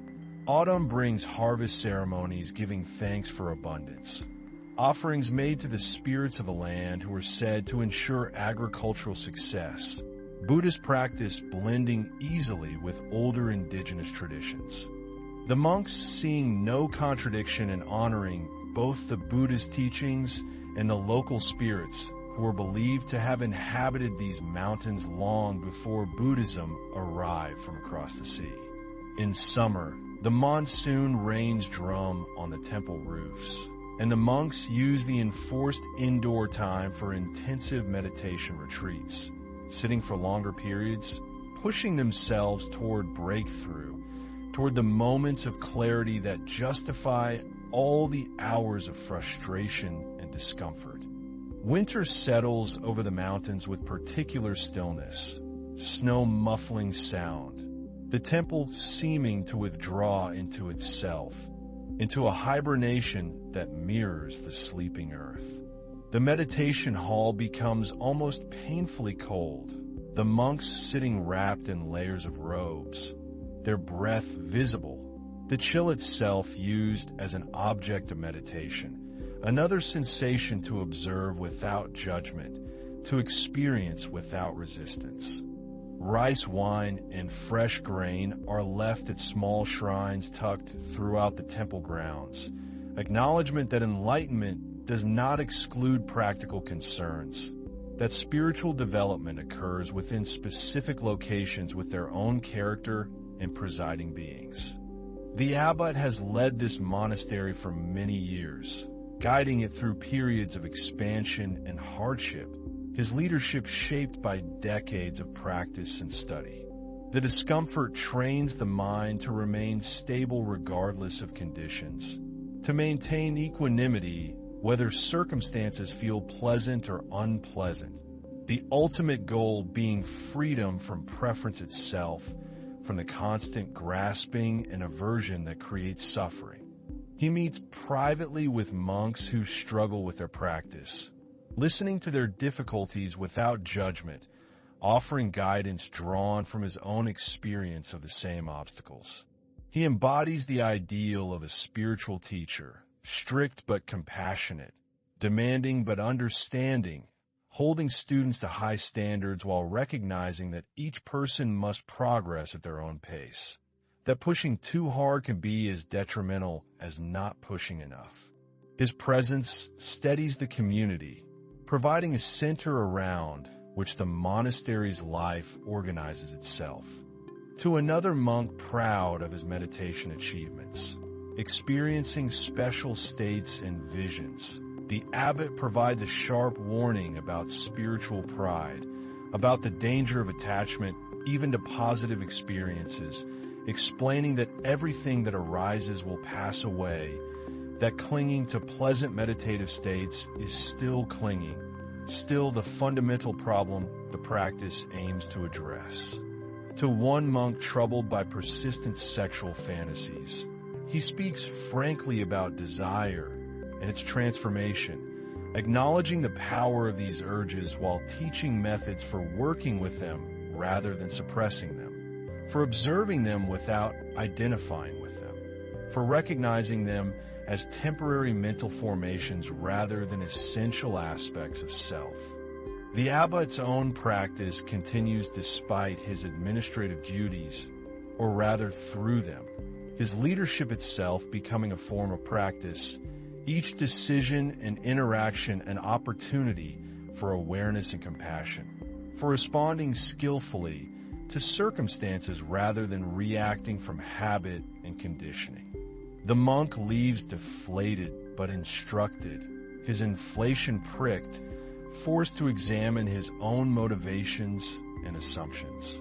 Autumn brings harvest ceremonies giving thanks for abundance, offerings made to the spirits of a land who are said to ensure agricultural success. Buddhist practice blending easily with older indigenous traditions. The monks, seeing no contradiction in honoring both the Buddha's teachings and the local spirits who were believed to have inhabited these mountains long before Buddhism arrived from across the sea. In summer, the monsoon rains drum on the temple roofs, and the monks use the enforced indoor time for intensive meditation retreats, sitting for longer periods, pushing themselves toward breakthrough, toward the moments of clarity that justify all the hours of frustration and discomfort. Winter settles over the mountains with particular stillness, snow muffling sound, the temple seeming to withdraw into itself, into a hibernation that mirrors the sleeping earth. The meditation hall becomes almost painfully cold, the monks sitting wrapped in layers of robes, their breath visible, the chill itself used as an object of meditation, another sensation to observe without judgment, to experience without resistance. Rice wine and fresh grain are left at small shrines tucked throughout the temple grounds, acknowledgement that enlightenment does not exclude practical concerns, that spiritual development occurs within specific locations with their own character and presiding beings. The abbot has led this monastery for many years, guiding it through periods of expansion and hardship, his leadership shaped by decades of practice and study. The discomfort trains the mind to remain stable regardless of conditions, to maintain equanimity whether circumstances feel pleasant or unpleasant, the ultimate goal being freedom from preference itself, from the constant grasping and aversion that creates suffering. He meets privately with monks who struggle with their practice, listening to their difficulties without judgment, offering guidance drawn from his own experience of the same obstacles. He embodies the ideal of a spiritual teacher, strict but compassionate, demanding but understanding, holding students to high standards while recognizing that each person must progress at their own pace, that pushing too hard can be as detrimental as not pushing enough. His presence steadies the community, providing a center around which the monastery's life organizes itself. To another monk proud of his meditation achievements, experiencing special states and visions, the abbot provides a sharp warning about spiritual pride, about the danger of attachment even to positive experiences, explaining that everything that arises will pass away, that clinging to pleasant meditative states is still clinging, still the fundamental problem the practice aims to address. To one monk troubled by persistent sexual fantasies, he speaks frankly about desire and its transformation, acknowledging the power of these urges while teaching methods for working with them rather than suppressing them, for observing them without identifying with them, for recognizing them as temporary mental formations rather than essential aspects of self. The abbot's own practice continues despite his administrative duties, or rather through them, his leadership itself becoming a form of practice, each decision and interaction an opportunity for awareness and compassion, for responding skillfully to circumstances rather than reacting from habit and conditioning. The monk leaves deflated but instructed, his inflation pricked, forced to examine his own motivations and assumptions.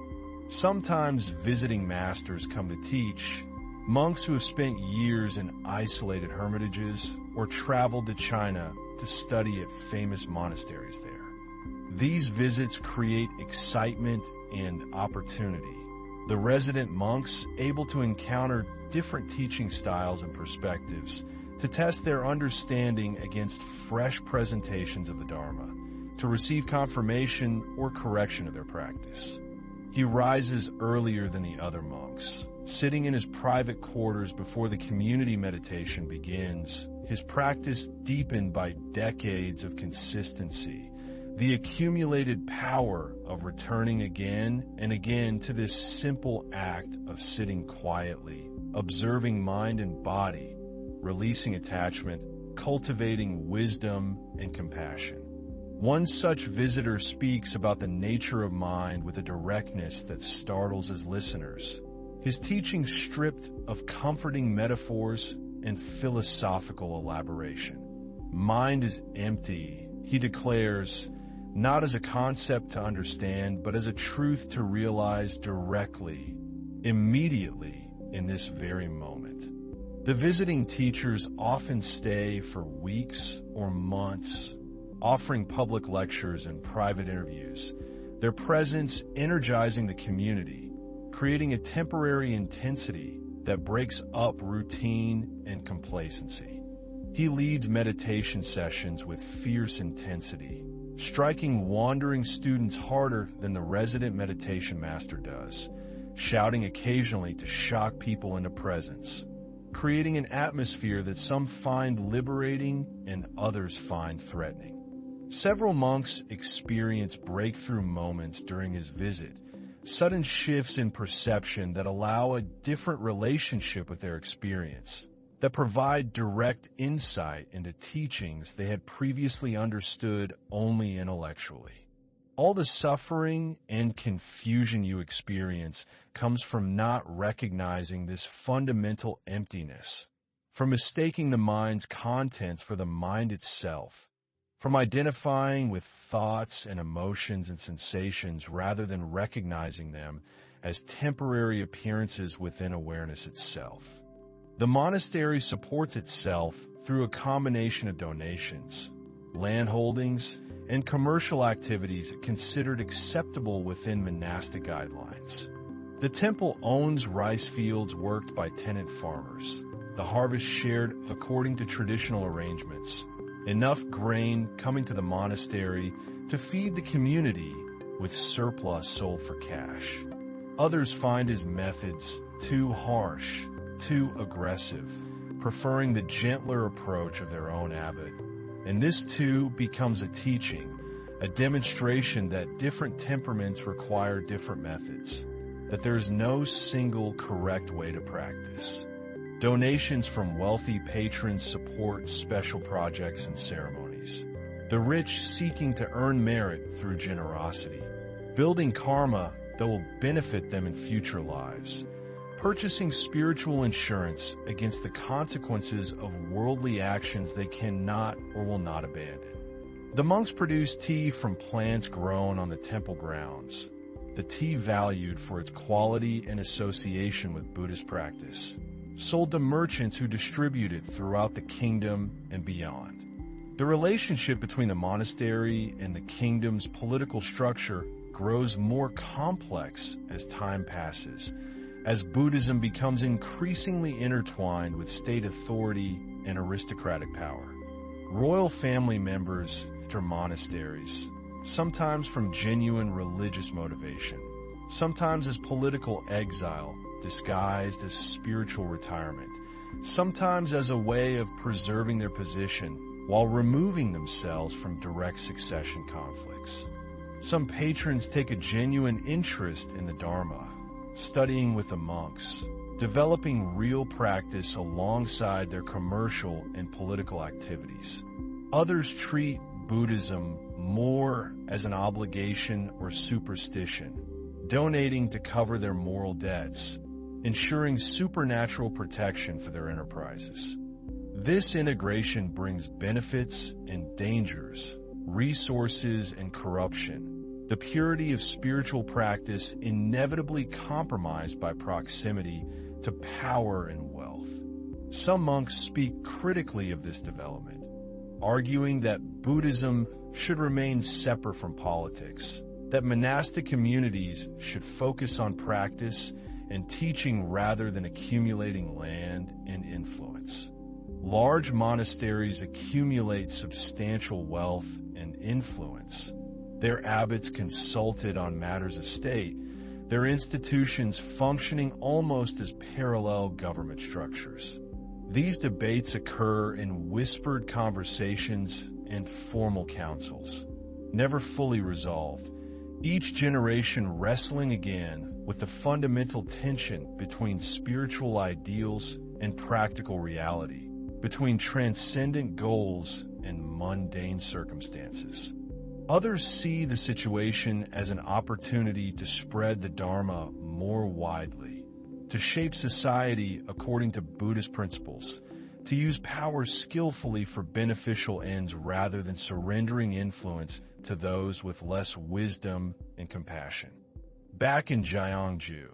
Sometimes visiting masters come to teach, monks who have spent years in isolated hermitages or traveled to China to study at famous monasteries there. These visits create excitement and opportunity. The resident monks able to encounter different teaching styles and perspectives to test their understanding against fresh presentations of the Dharma, to receive confirmation or correction of their practice. He rises earlier than the other monks. Sitting in his private quarters before the community meditation begins, his practice deepened by decades of consistency, the accumulated power of returning again and again to this simple act of sitting quietly, observing mind and body, releasing attachment, cultivating wisdom and compassion. One such visitor speaks about the nature of mind with a directness that startles his listeners. His teaching stripped of comforting metaphors and philosophical elaboration. Mind is empty, he declares, not as a concept to understand, but as a truth to realize directly, immediately, in this very moment. The visiting teachers often stay for weeks or months, offering public lectures and private interviews, their presence energizing the community, creating a temporary intensity that breaks up routine and complacency. He leads meditation sessions with fierce intensity, striking wandering students harder than the resident meditation master does, shouting occasionally to shock people into presence, creating an atmosphere that some find liberating and others find threatening. Several monks experience breakthrough moments during his visit, sudden shifts in perception that allow a different relationship with their experience, that provide direct insight into teachings they had previously understood only intellectually. All the suffering and confusion you experience comes from not recognizing this fundamental emptiness, from mistaking the mind's contents for the mind itself, from identifying with thoughts and emotions and sensations rather than recognizing them as temporary appearances within awareness itself. The monastery supports itself through a combination of donations, land holdings, and commercial activities considered acceptable within monastic guidelines. The temple owns rice fields worked by tenant farmers, the harvest shared according to traditional arrangements, enough grain coming to the monastery to feed the community with surplus sold for cash. Others find his methods too harsh, too aggressive, preferring the gentler approach of their own abbot. And this too becomes a teaching, a demonstration that different temperaments require different methods, that there is no single correct way to practice. Donations from wealthy patrons support special projects and ceremonies. The rich seeking to earn merit through generosity, building karma that will benefit them in future lives, purchasing spiritual insurance against the consequences of worldly actions they cannot or will not abandon. The monks produce tea from plants grown on the temple grounds, the tea valued for its quality and association with Buddhist practice, sold to merchants who distribute it throughout the kingdom and beyond. The relationship between the monastery and the kingdom's political structure grows more complex as time passes, as Buddhism becomes increasingly intertwined with state authority and aristocratic power. Royal family members enter monasteries, sometimes from genuine religious motivation, sometimes as political exile, disguised as spiritual retirement, sometimes as a way of preserving their position while removing themselves from direct succession conflicts. Some patrons take a genuine interest in the Dharma, studying with the monks, developing real practice alongside their commercial and political activities. Others treat Buddhism more as an obligation or superstition, donating to cover their moral debts, ensuring supernatural protection for their enterprises. This integration brings benefits and dangers, resources, and corruption, the purity of spiritual practice inevitably compromised by proximity to power and wealth. Some monks speak critically of this development, arguing that Buddhism should remain separate from politics, that monastic communities should focus on practice and teaching rather than accumulating land and influence. Large monasteries accumulate substantial wealth and influence. Their abbots consulted on matters of state, their institutions functioning almost as parallel government structures. These debates occur in whispered conversations and formal councils, never fully resolved, each generation wrestling again with the fundamental tension between spiritual ideals and practical reality, between transcendent goals and mundane circumstances. Others see the situation as an opportunity to spread the Dharma more widely, to shape society according to Buddhist principles, to use power skillfully for beneficial ends rather than surrendering influence to those with less wisdom and compassion. Back in Gyeongju,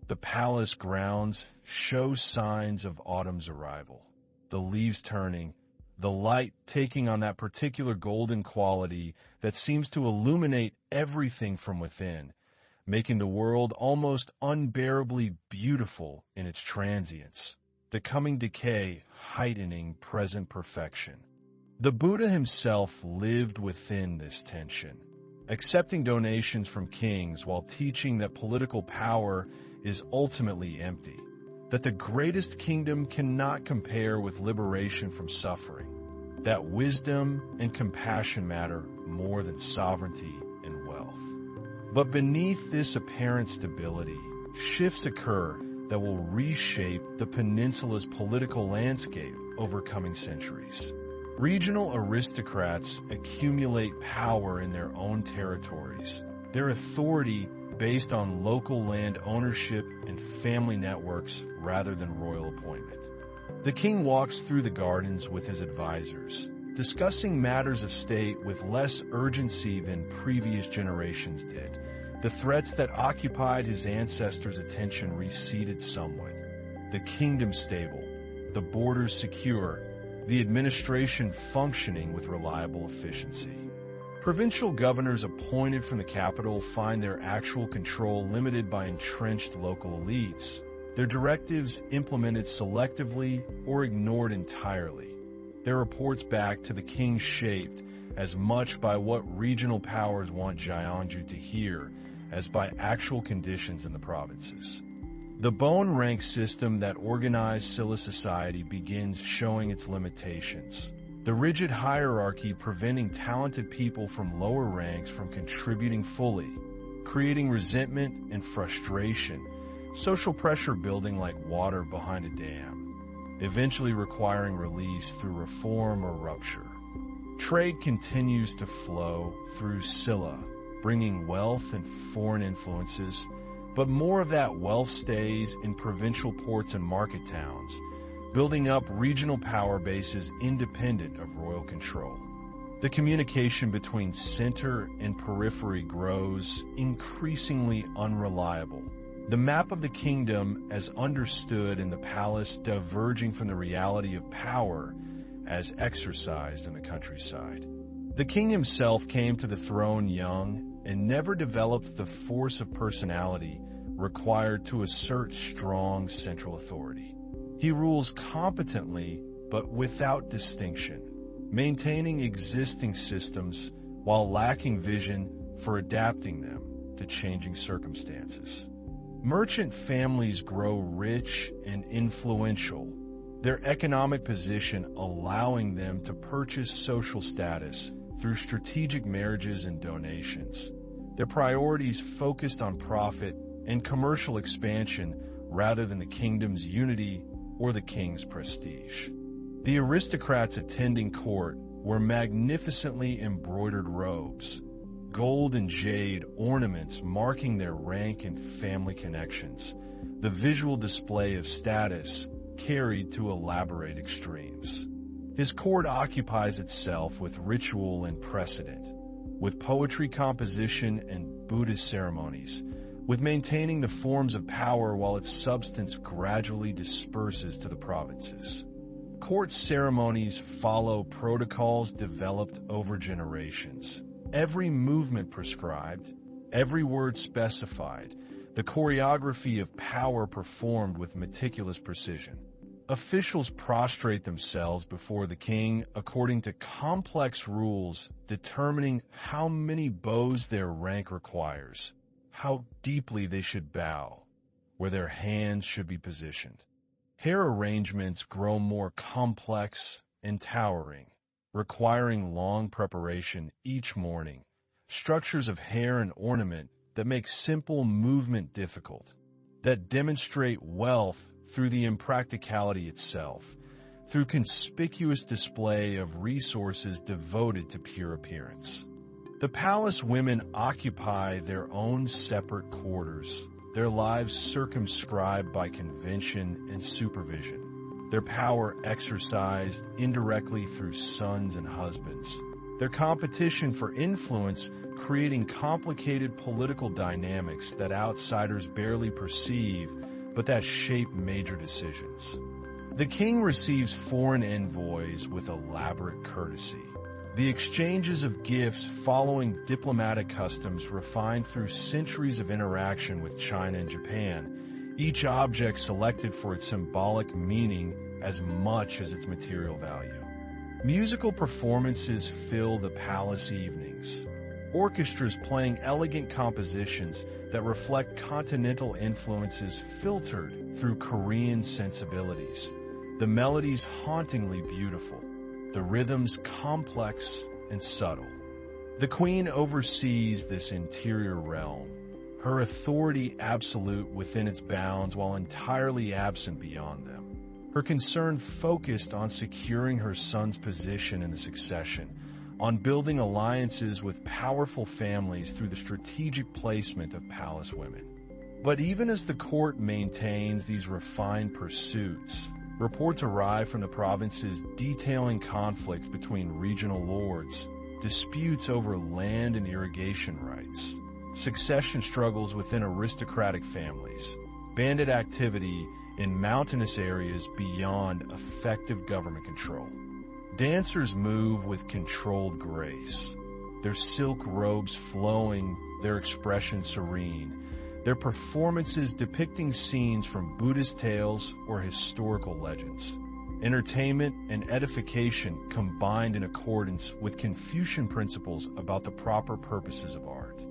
the palace grounds show signs of autumn's arrival. The leaves turning, the light taking on that particular golden quality that seems to illuminate everything from within, making the world almost unbearably beautiful in its transience, the coming decay heightening present perfection. The Buddha himself lived within this tension, accepting donations from kings while teaching that political power is ultimately empty, that the greatest kingdom cannot compare with liberation from suffering, that wisdom and compassion matter more than sovereignty and wealth. But beneath this apparent stability, shifts occur that will reshape the peninsula's political landscape over coming centuries. Regional aristocrats accumulate power in their own territories, their authority based on local land ownership and family networks rather than royal appointment. The king walks through the gardens with his advisors, discussing matters of state with less urgency than previous generations did. The threats that occupied his ancestors' attention receded somewhat. The kingdom stable, the borders secure, the administration functioning with reliable efficiency. Provincial governors appointed from the capital find their actual control limited by entrenched local elites, their directives implemented selectively or ignored entirely, their reports back to the king shaped as much by what regional powers want Gyeongju to hear as by actual conditions in the provinces. The bone rank system that organized Silla society begins showing its limitations. The rigid hierarchy preventing talented people from lower ranks from contributing fully, creating resentment and frustration, social pressure building like water behind a dam, eventually requiring release through reform or rupture. Trade continues to flow through Silla, bringing wealth and foreign influences, but more of that wealth stays in provincial ports and market towns, building up regional power bases independent of royal control. The communication between center and periphery grows increasingly unreliable. The map of the kingdom as understood in the palace diverging from the reality of power as exercised in the countryside. The king himself came to the throne young and never developed the force of personality required to assert strong central authority. He rules competently but without distinction, maintaining existing systems while lacking vision for adapting them to changing circumstances. Merchant families grow rich and influential, their economic position allowing them to purchase social status through strategic marriages and donations. Their priorities focused on profit and commercial expansion rather than the kingdom's unity or the king's prestige. The aristocrats attending court wore magnificently embroidered robes, gold and jade ornaments marking their rank and family connections, the visual display of status carried to elaborate extremes. His court occupies itself with ritual and precedent, with poetry composition and Buddhist ceremonies, with maintaining the forms of power while its substance gradually disperses to the provinces. Court ceremonies follow protocols developed over generations. Every movement prescribed, every word specified, the choreography of power performed with meticulous precision. Officials prostrate themselves before the king according to complex rules determining how many bows their rank requires, how deeply they should bow, where their hands should be positioned. Hair arrangements grow more complex and towering, requiring long preparation each morning. Structures of hair and ornament that make simple movement difficult, that demonstrate wealth through the impracticality itself, through conspicuous display of resources devoted to pure appearance. The palace women occupy their own separate quarters, their lives circumscribed by convention and supervision, their power exercised indirectly through sons and husbands, their competition for influence creating complicated political dynamics that outsiders barely perceive, but that shape major decisions. The king receives foreign envoys with elaborate courtesy. The exchanges of gifts following diplomatic customs refined through centuries of interaction with China and Japan, each object selected for its symbolic meaning as much as its material value. Musical performances fill the palace evenings. Orchestras playing elegant compositions that reflect continental influences filtered through Korean sensibilities. The melodies hauntingly beautiful, the rhythms complex and subtle. The queen oversees this interior realm, her authority absolute within its bounds while entirely absent beyond them. Her concern focused on securing her son's position in the succession, on building alliances with powerful families through the strategic placement of palace women. But even as the court maintains these refined pursuits, reports arrive from the provinces detailing conflicts between regional lords, disputes over land and irrigation rights, succession struggles within aristocratic families, bandit activity in mountainous areas beyond effective government control. Dancers move with controlled grace, their silk robes flowing, their expression serene, their performances depicting scenes from Buddhist tales or historical legends. Entertainment and edification combined in accordance with Confucian principles about the proper purposes of art.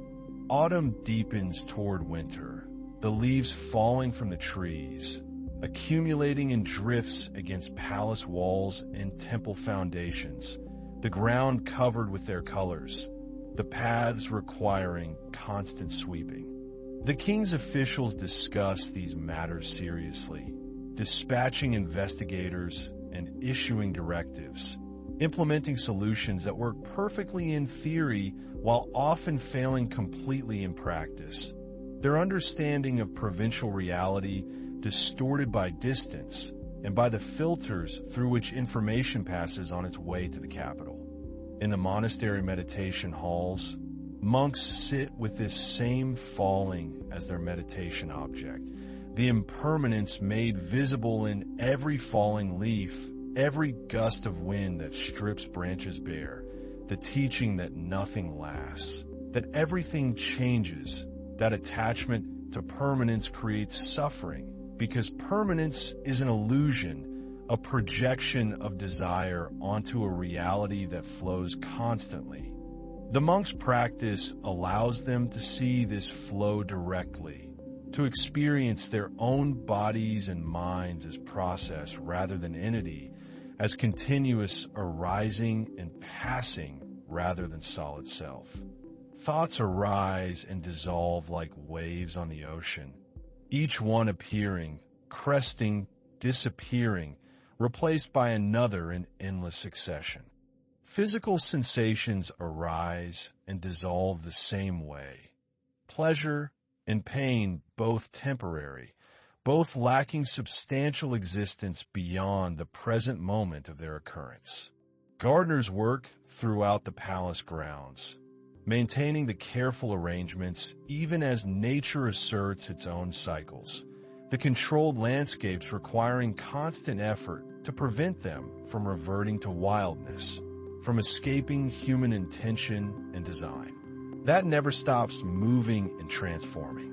Autumn deepens toward winter, the leaves falling from the trees, accumulating in drifts against palace walls and temple foundations, the ground covered with their colors, the paths requiring constant sweeping. The king's officials discuss these matters seriously, dispatching investigators and issuing directives, implementing solutions that work perfectly in theory while often failing completely in practice. Their understanding of provincial reality distorted by distance and by the filters through which information passes on its way to the capital. In the monastery meditation halls, monks sit with this same falling as their meditation object, the impermanence made visible in every falling leaf, every gust of wind that strips branches bare, the teaching that nothing lasts, that everything changes, that attachment to permanence creates suffering, because permanence is an illusion, a projection of desire onto a reality that flows constantly. The monks' practice allows them to see this flow directly, to experience their own bodies and minds as process rather than entity, as continuous arising and passing rather than solid self. Thoughts arise and dissolve like waves on the ocean, each one appearing, cresting, disappearing, replaced by another in endless succession. Physical sensations arise and dissolve the same way. Pleasure and pain both temporary, both lacking substantial existence beyond the present moment of their occurrence. Gardeners work throughout the palace grounds, maintaining the careful arrangements even as nature asserts its own cycles, the controlled landscapes requiring constant effort to prevent them from reverting to wildness, from escaping human intention and design. That never stops moving and transforming.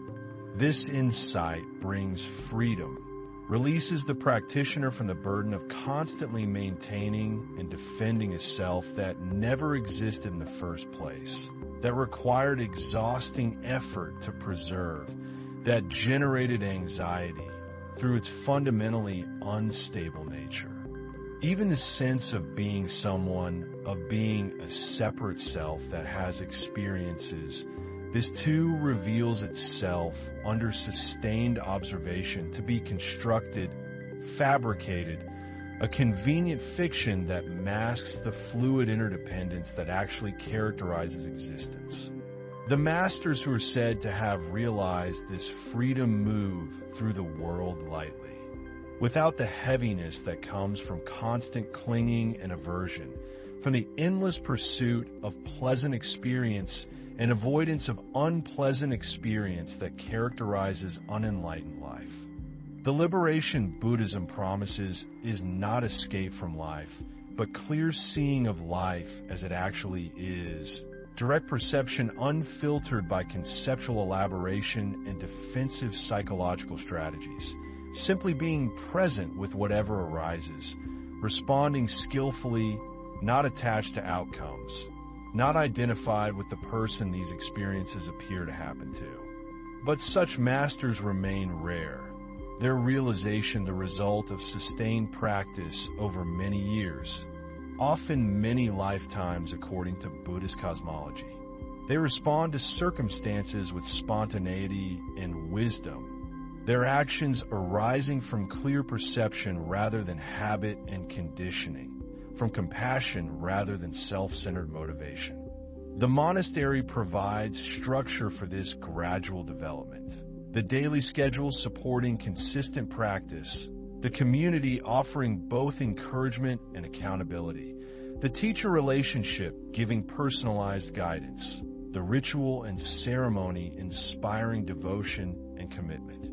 This insight brings freedom, releases the practitioner from the burden of constantly maintaining and defending a self that never existed in the first place, that required exhausting effort to preserve, that generated anxiety through its fundamentally unstable nature. Even the sense of being someone, of being a separate self that has experiences, this too reveals itself under sustained observation to be constructed, fabricated, a convenient fiction that masks the fluid interdependence that actually characterizes existence. The masters who are said to have realized this freedom move through the world lightly, without the heaviness that comes from constant clinging and aversion, from the endless pursuit of pleasant experience and avoidance of unpleasant experience that characterizes unenlightened life. The liberation Buddhism promises is not escape from life, but clear seeing of life as it actually is, direct perception unfiltered by conceptual elaboration and defensive psychological strategies, simply being present with whatever arises, responding skillfully, not attached to outcomes, not identified with the person these experiences appear to happen to. But such masters remain rare, their realization the result of sustained practice over many years, often many lifetimes according to Buddhist cosmology. They respond to circumstances with spontaneity and wisdom, their actions arising from clear perception rather than habit and conditioning, from compassion rather than self-centered motivation. The monastery provides structure for this gradual development, the daily schedule supporting consistent practice, the community offering both encouragement and accountability, the teacher relationship giving personalized guidance, the ritual and ceremony inspiring devotion and commitment.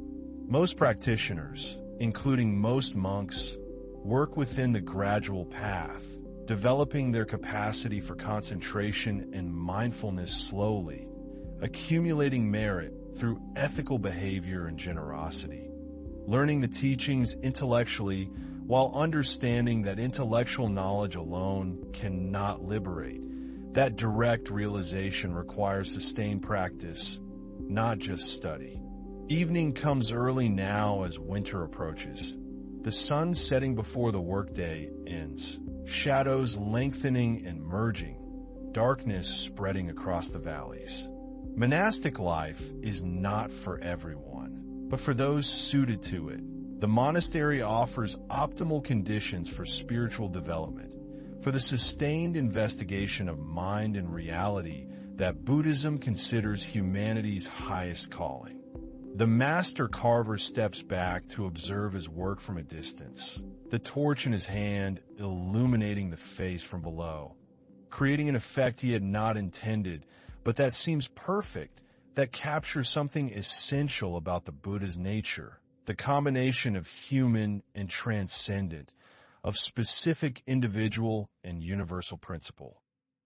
Most practitioners, including most monks, work within the gradual path, developing their capacity for concentration and mindfulness slowly, accumulating merit through ethical behavior and generosity, learning the teachings intellectually while understanding that intellectual knowledge alone cannot liberate. That direct realization requires sustained practice, not just study. Evening comes early now as winter approaches. The sun setting before the workday ends, shadows lengthening and merging, darkness spreading across the valleys. Monastic life is not for everyone, but for those suited to it. The monastery offers optimal conditions for spiritual development, for the sustained investigation of mind and reality that Buddhism considers humanity's highest calling. The master carver steps back to observe his work from a distance, the torch in his hand illuminating the face from below, creating an effect he had not intended, but that seems perfect, that captures something essential about the Buddha's nature, the combination of human and transcendent, of specific individual and universal principle.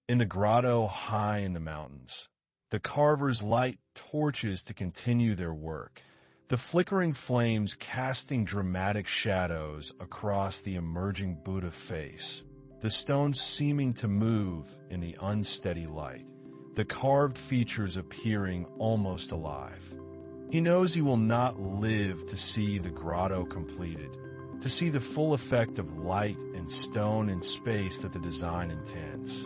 In the grotto high in the mountains, the carvers light torches to continue their work, the flickering flames casting dramatic shadows across the emerging Buddha face, the stones seeming to move in the unsteady light, the carved features appearing almost alive. He knows he will not live to see the grotto completed, to see the full effect of light and stone and space that the design intends.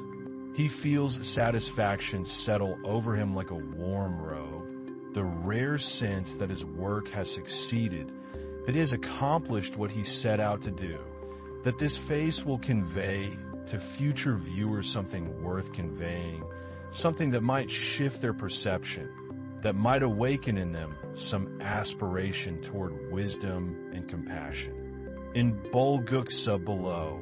He feels satisfaction settle over him like a warm robe, the rare sense that his work has succeeded, that he has accomplished what he set out to do, that this face will convey to future viewers something worth conveying, something that might shift their perception, that might awaken in them some aspiration toward wisdom and compassion. In Bulguksa below,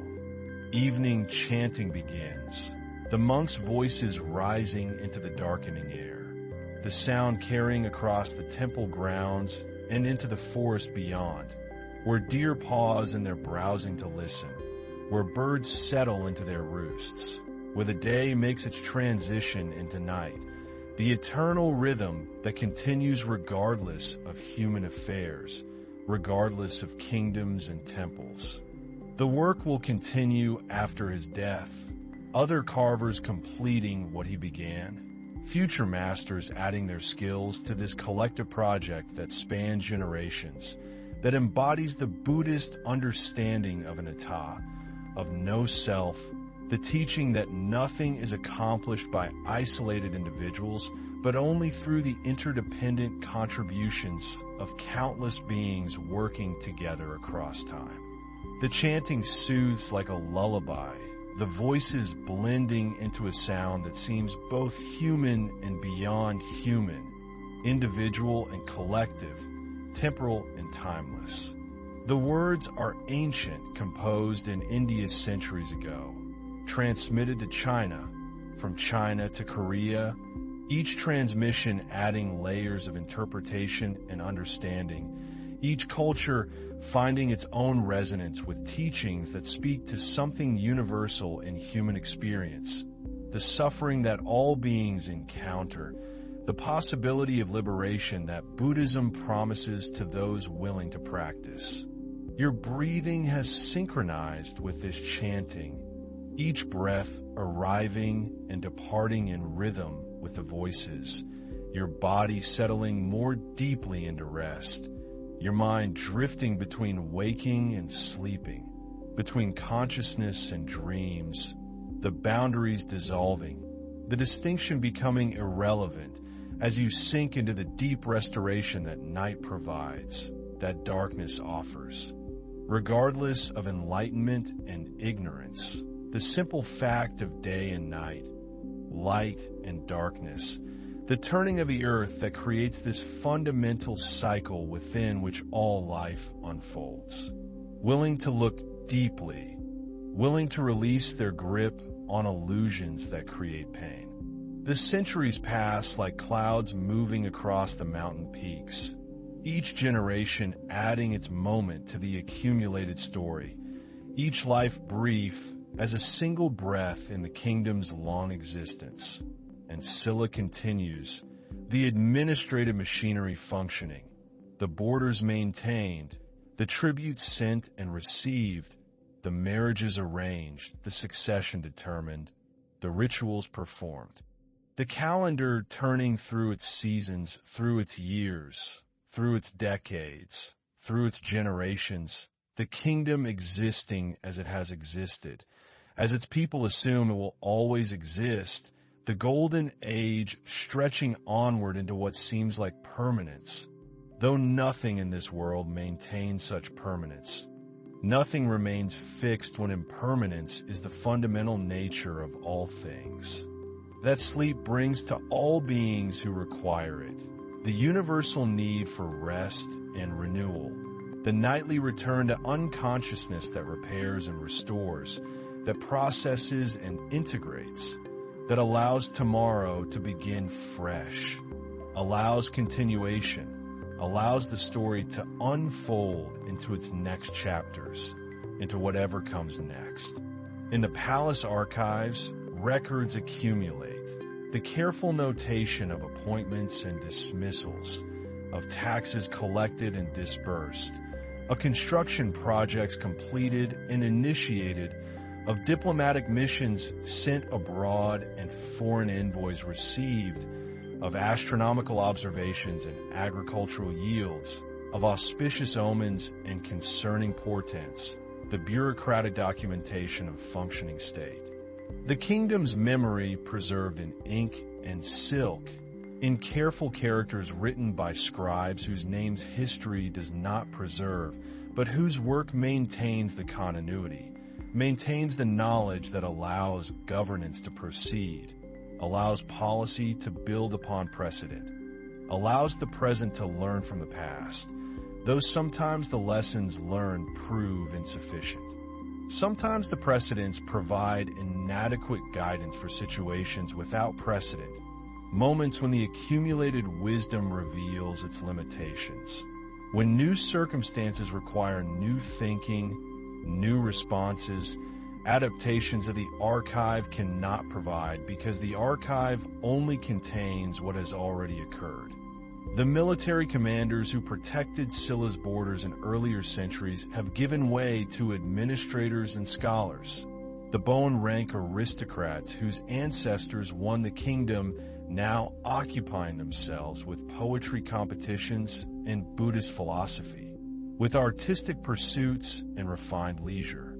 evening chanting begins, the monks' voices rising into the darkening air, the sound carrying across the temple grounds and into the forest beyond, where deer pause in their browsing to listen, where birds settle into their roosts, where the day makes its transition into night, the eternal rhythm that continues regardless of human affairs, regardless of kingdoms and temples. The work will continue after his death, other carvers completing what he began, future masters adding their skills to this collective project that spans generations, that embodies the Buddhist understanding of anatta, of no self, the teaching that nothing is accomplished by isolated individuals, but only through the interdependent contributions of countless beings working together across time. The chanting soothes like a lullaby, the voices blending into a sound that seems both human and beyond human, individual and collective, temporal and timeless. The words are ancient, composed in India centuries ago, transmitted to China, from China to Korea, each transmission adding layers of interpretation and understanding, each culture finding its own resonance with teachings that speak to something universal in human experience, the suffering that all beings encounter, the possibility of liberation that Buddhism promises to those willing to practice. Your breathing has synchronized with this chanting, each breath arriving and departing in rhythm with the voices, your body settling more deeply into rest, your mind drifting between waking and sleeping, between consciousness and dreams, the boundaries dissolving, the distinction becoming irrelevant as you sink into the deep restoration that night provides, that darkness offers. Regardless of enlightenment and ignorance, the simple fact of day and night, light and darkness, the turning of the earth that creates this fundamental cycle within which all life unfolds. Willing to look deeply, willing to release their grip on illusions that create pain. The centuries pass like clouds moving across the mountain peaks, each generation adding its moment to the accumulated story, each life brief as a single breath in the kingdom's long existence. And Scylla continues, the administrative machinery functioning, the borders maintained, the tributes sent and received, the marriages arranged, the succession determined, the rituals performed. The calendar turning through its seasons, through its years, through its decades, through its generations, the kingdom existing as it has existed, as its people assume it will always exist, the golden age stretching onward into what seems like permanence, though nothing in this world maintains such permanence. Nothing remains fixed when impermanence is the fundamental nature of all things. That sleep brings to all beings who require it the universal need for rest and renewal, the nightly return to unconsciousness that repairs and restores, that processes and integrates, that allows tomorrow to begin fresh, allows continuation, allows the story to unfold into its next chapters, into whatever comes next. In the palace archives, records accumulate, the careful notation of appointments and dismissals, of taxes collected and disbursed, of construction projects completed and initiated, of diplomatic missions sent abroad and foreign envoys received, of astronomical observations and agricultural yields, of auspicious omens and concerning portents, the bureaucratic documentation of functioning state. The kingdom's memory preserved in ink and silk, in careful characters written by scribes whose names history does not preserve, but whose work maintains the continuity, maintains the knowledge that allows governance to proceed, allows policy to build upon precedent. allows the present to learn from the past, though sometimes the lessons learned prove insufficient. Sometimes the precedents provide inadequate guidance for situations without precedent, moments when the accumulated wisdom reveals its limitations. When new circumstances require new thinking, new responses, adaptations of the archive cannot provide because the archive only contains what has already occurred. The military commanders who protected Scylla's borders in earlier centuries have given way to administrators and scholars. The bone-rank aristocrats whose ancestors won the kingdom now occupying themselves with poetry competitions and Buddhist philosophy, with artistic pursuits and refined leisure.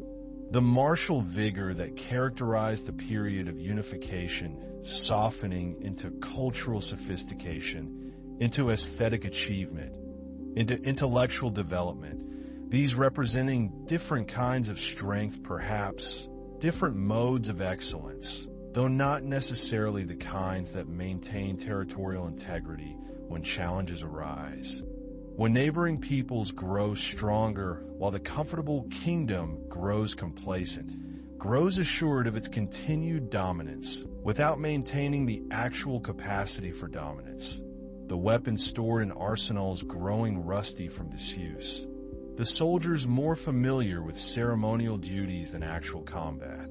The martial vigor that characterized the period of unification softening into cultural sophistication, into aesthetic achievement, into intellectual development, these representing different kinds of strength perhaps, different modes of excellence, though not necessarily the kinds that maintain territorial integrity when challenges arise. When neighboring peoples grow stronger while the comfortable kingdom grows complacent, grows assured of its continued dominance without maintaining the actual capacity for dominance, the weapons stored in arsenals growing rusty from disuse, the soldiers more familiar with ceremonial duties than actual combat,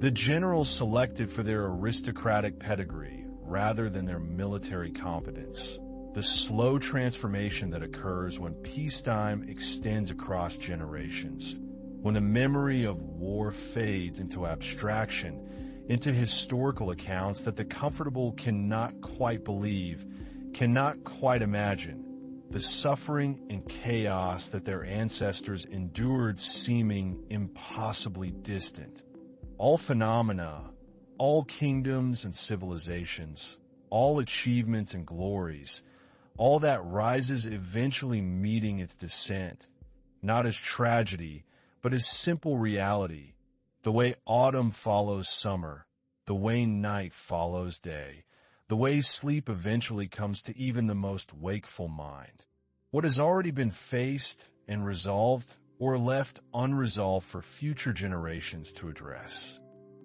the generals selected for their aristocratic pedigree rather than their military competence, the slow transformation that occurs when peacetime extends across generations, when the memory of war fades into abstraction, into historical accounts that the comfortable cannot quite believe, cannot quite imagine, the suffering and chaos that their ancestors endured seeming impossibly distant. All phenomena, all kingdoms and civilizations, all achievements and glories, all that rises eventually meeting its descent, not as tragedy, but as simple reality, the way autumn follows summer, the way night follows day, the way sleep eventually comes to even the most wakeful mind. What has already been faced and resolved or left unresolved for future generations to address.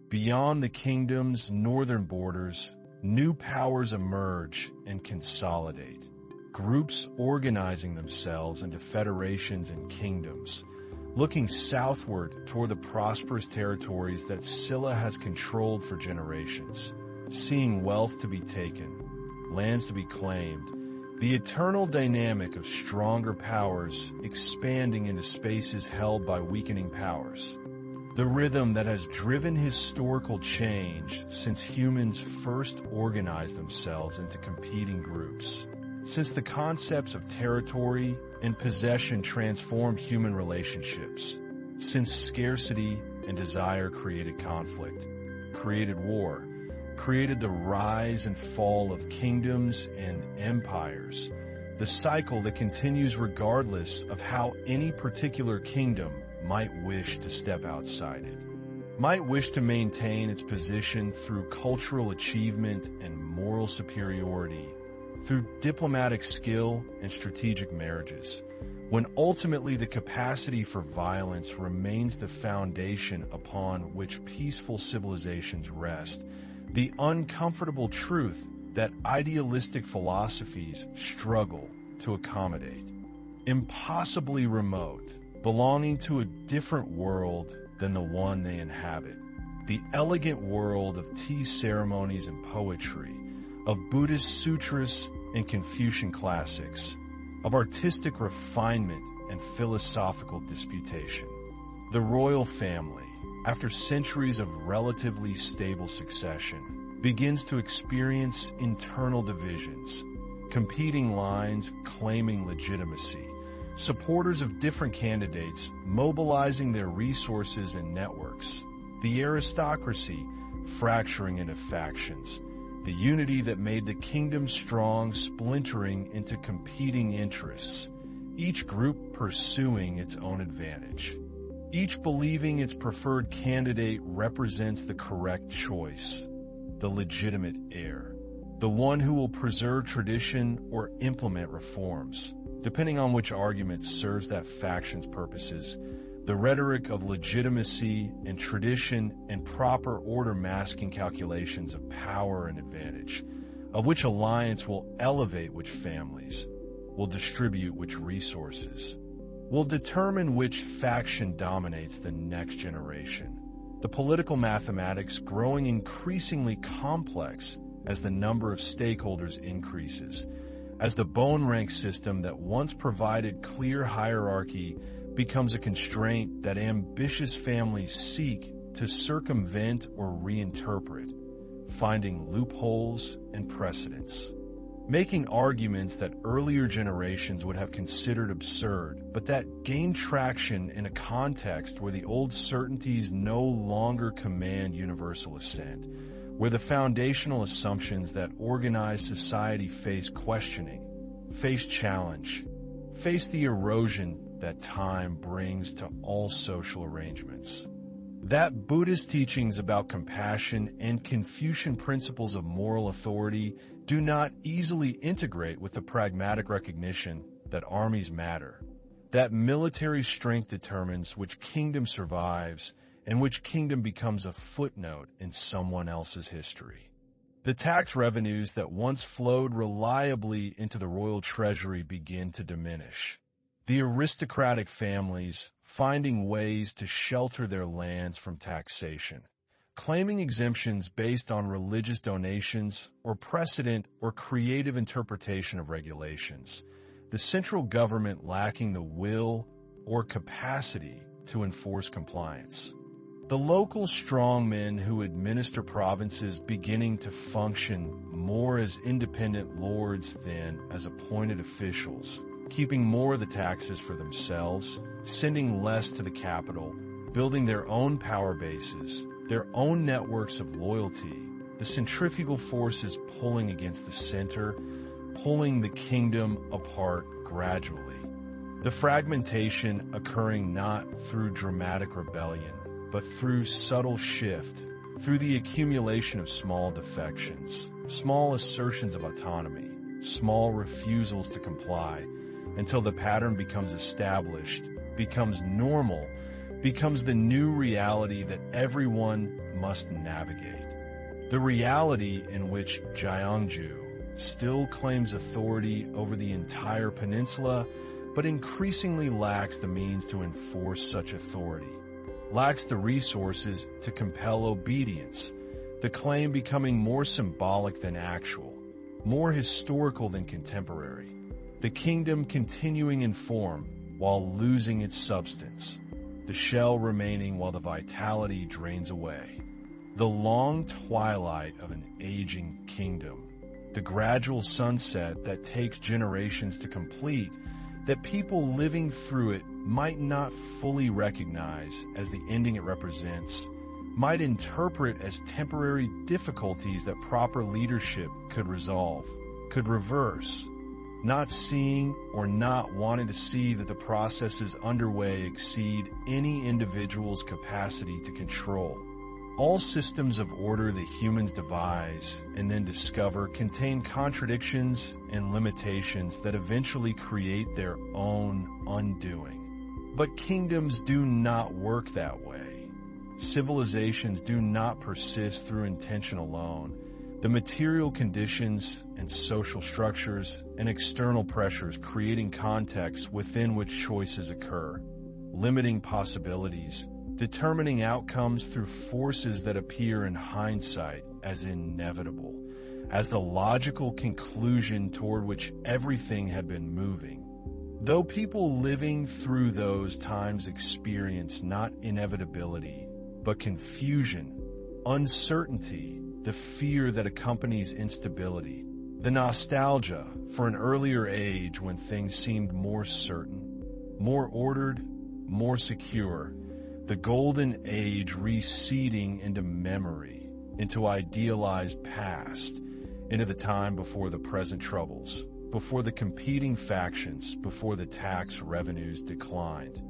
Beyond the kingdom's northern borders, new powers emerge and consolidate. Groups organizing themselves into federations and kingdoms, looking southward toward the prosperous territories that Scylla has controlled for generations, seeing wealth to be taken, lands to be claimed, the eternal dynamic of stronger powers expanding into spaces held by weakening powers. The rhythm that has driven historical change since humans first organized themselves into competing groups, since the concepts of territory and possession transformed human relationships, since scarcity and desire created conflict, created war, created the rise and fall of kingdoms and empires, the cycle that continues regardless of how any particular kingdom might wish to step outside it, might wish to maintain its position through cultural achievement and moral superiority, through diplomatic skill and strategic marriages, when ultimately the capacity for violence remains the foundation upon which peaceful civilizations rest, the uncomfortable truth that idealistic philosophies struggle to accommodate. Impossibly remote, belonging to a different world than the one they inhabit. The elegant world of tea ceremonies and poetry, of Buddhist sutras and Confucian classics, of artistic refinement and philosophical disputation. The royal family, after centuries of relatively stable succession, begins to experience internal divisions, competing lines claiming legitimacy, supporters of different candidates mobilizing their resources and networks, the aristocracy fracturing into factions, the unity that made the kingdom strong splintering into competing interests, each group pursuing its own advantage, each believing its preferred candidate represents the correct choice, the legitimate heir. the one who will preserve tradition or implement reforms. Depending on which argument serves that faction's purposes, the rhetoric of legitimacy and tradition and proper order masking calculations of power and advantage, of which alliance will elevate which families, will distribute which resources, will determine which faction dominates the next generation. The political mathematics growing increasingly complex as the number of stakeholders increases, as the bone rank system that once provided clear hierarchy becomes a constraint that ambitious families seek to circumvent or reinterpret, finding loopholes and precedents, making arguments that earlier generations would have considered absurd, but that gain traction in a context where the old certainties no longer command universal assent, where the foundational assumptions that organized society face questioning, face challenge, face the erosion that time brings to all social arrangements. That Buddhist teachings about compassion and Confucian principles of moral authority do not easily integrate with the pragmatic recognition that armies matter, that military strength determines which kingdom survives and which kingdom becomes a footnote in someone else's history. The tax revenues that once flowed reliably into the royal treasury begin to diminish. The aristocratic families finding ways to shelter their lands from taxation, claiming exemptions based on religious donations or precedent or creative interpretation of regulations, the central government lacking the will or capacity to enforce compliance. The local strongmen who administer provinces beginning to function more as independent lords than as appointed officials, keeping more of the taxes for themselves, sending less to the capital, building their own power bases, their own networks of loyalty, the centrifugal forces pulling against the center, pulling the kingdom apart gradually. The fragmentation occurring not through dramatic rebellion, but through subtle shift, through the accumulation of small defections, small assertions of autonomy, small refusals to comply, until the pattern becomes established, becomes normal, becomes the new reality that everyone must navigate. The reality in which Gyeongju still claims authority over the entire peninsula, but increasingly lacks the means to enforce such authority, lacks the resources to compel obedience, the claim becoming more symbolic than actual, more historical than contemporary, the kingdom continuing in form while losing its substance, the shell remaining while the vitality drains away. The long twilight of an aging kingdom, the gradual sunset that takes generations to complete, that people living through it might not fully recognize as the ending it represents, might interpret as temporary difficulties that proper leadership could resolve, could reverse, not seeing or not wanting to see that the processes underway exceed any individual's capacity to control. All systems of order that humans devise and then discover contain contradictions and limitations that eventually create their own undoing. But kingdoms do not work that way. Civilizations do not persist through intention alone. The material conditions and social structures and external pressures creating contexts within which choices occur, limiting possibilities, determining outcomes through forces that appear in hindsight as inevitable, as the logical conclusion toward which everything had been moving. Though people living through those times experience not inevitability, but confusion, uncertainty, the fear that accompanies instability, the nostalgia for an earlier age when things seemed more certain, more ordered, more secure, the golden age receding into memory, into idealized past, into the time before the present troubles, before the competing factions, before the tax revenues declined,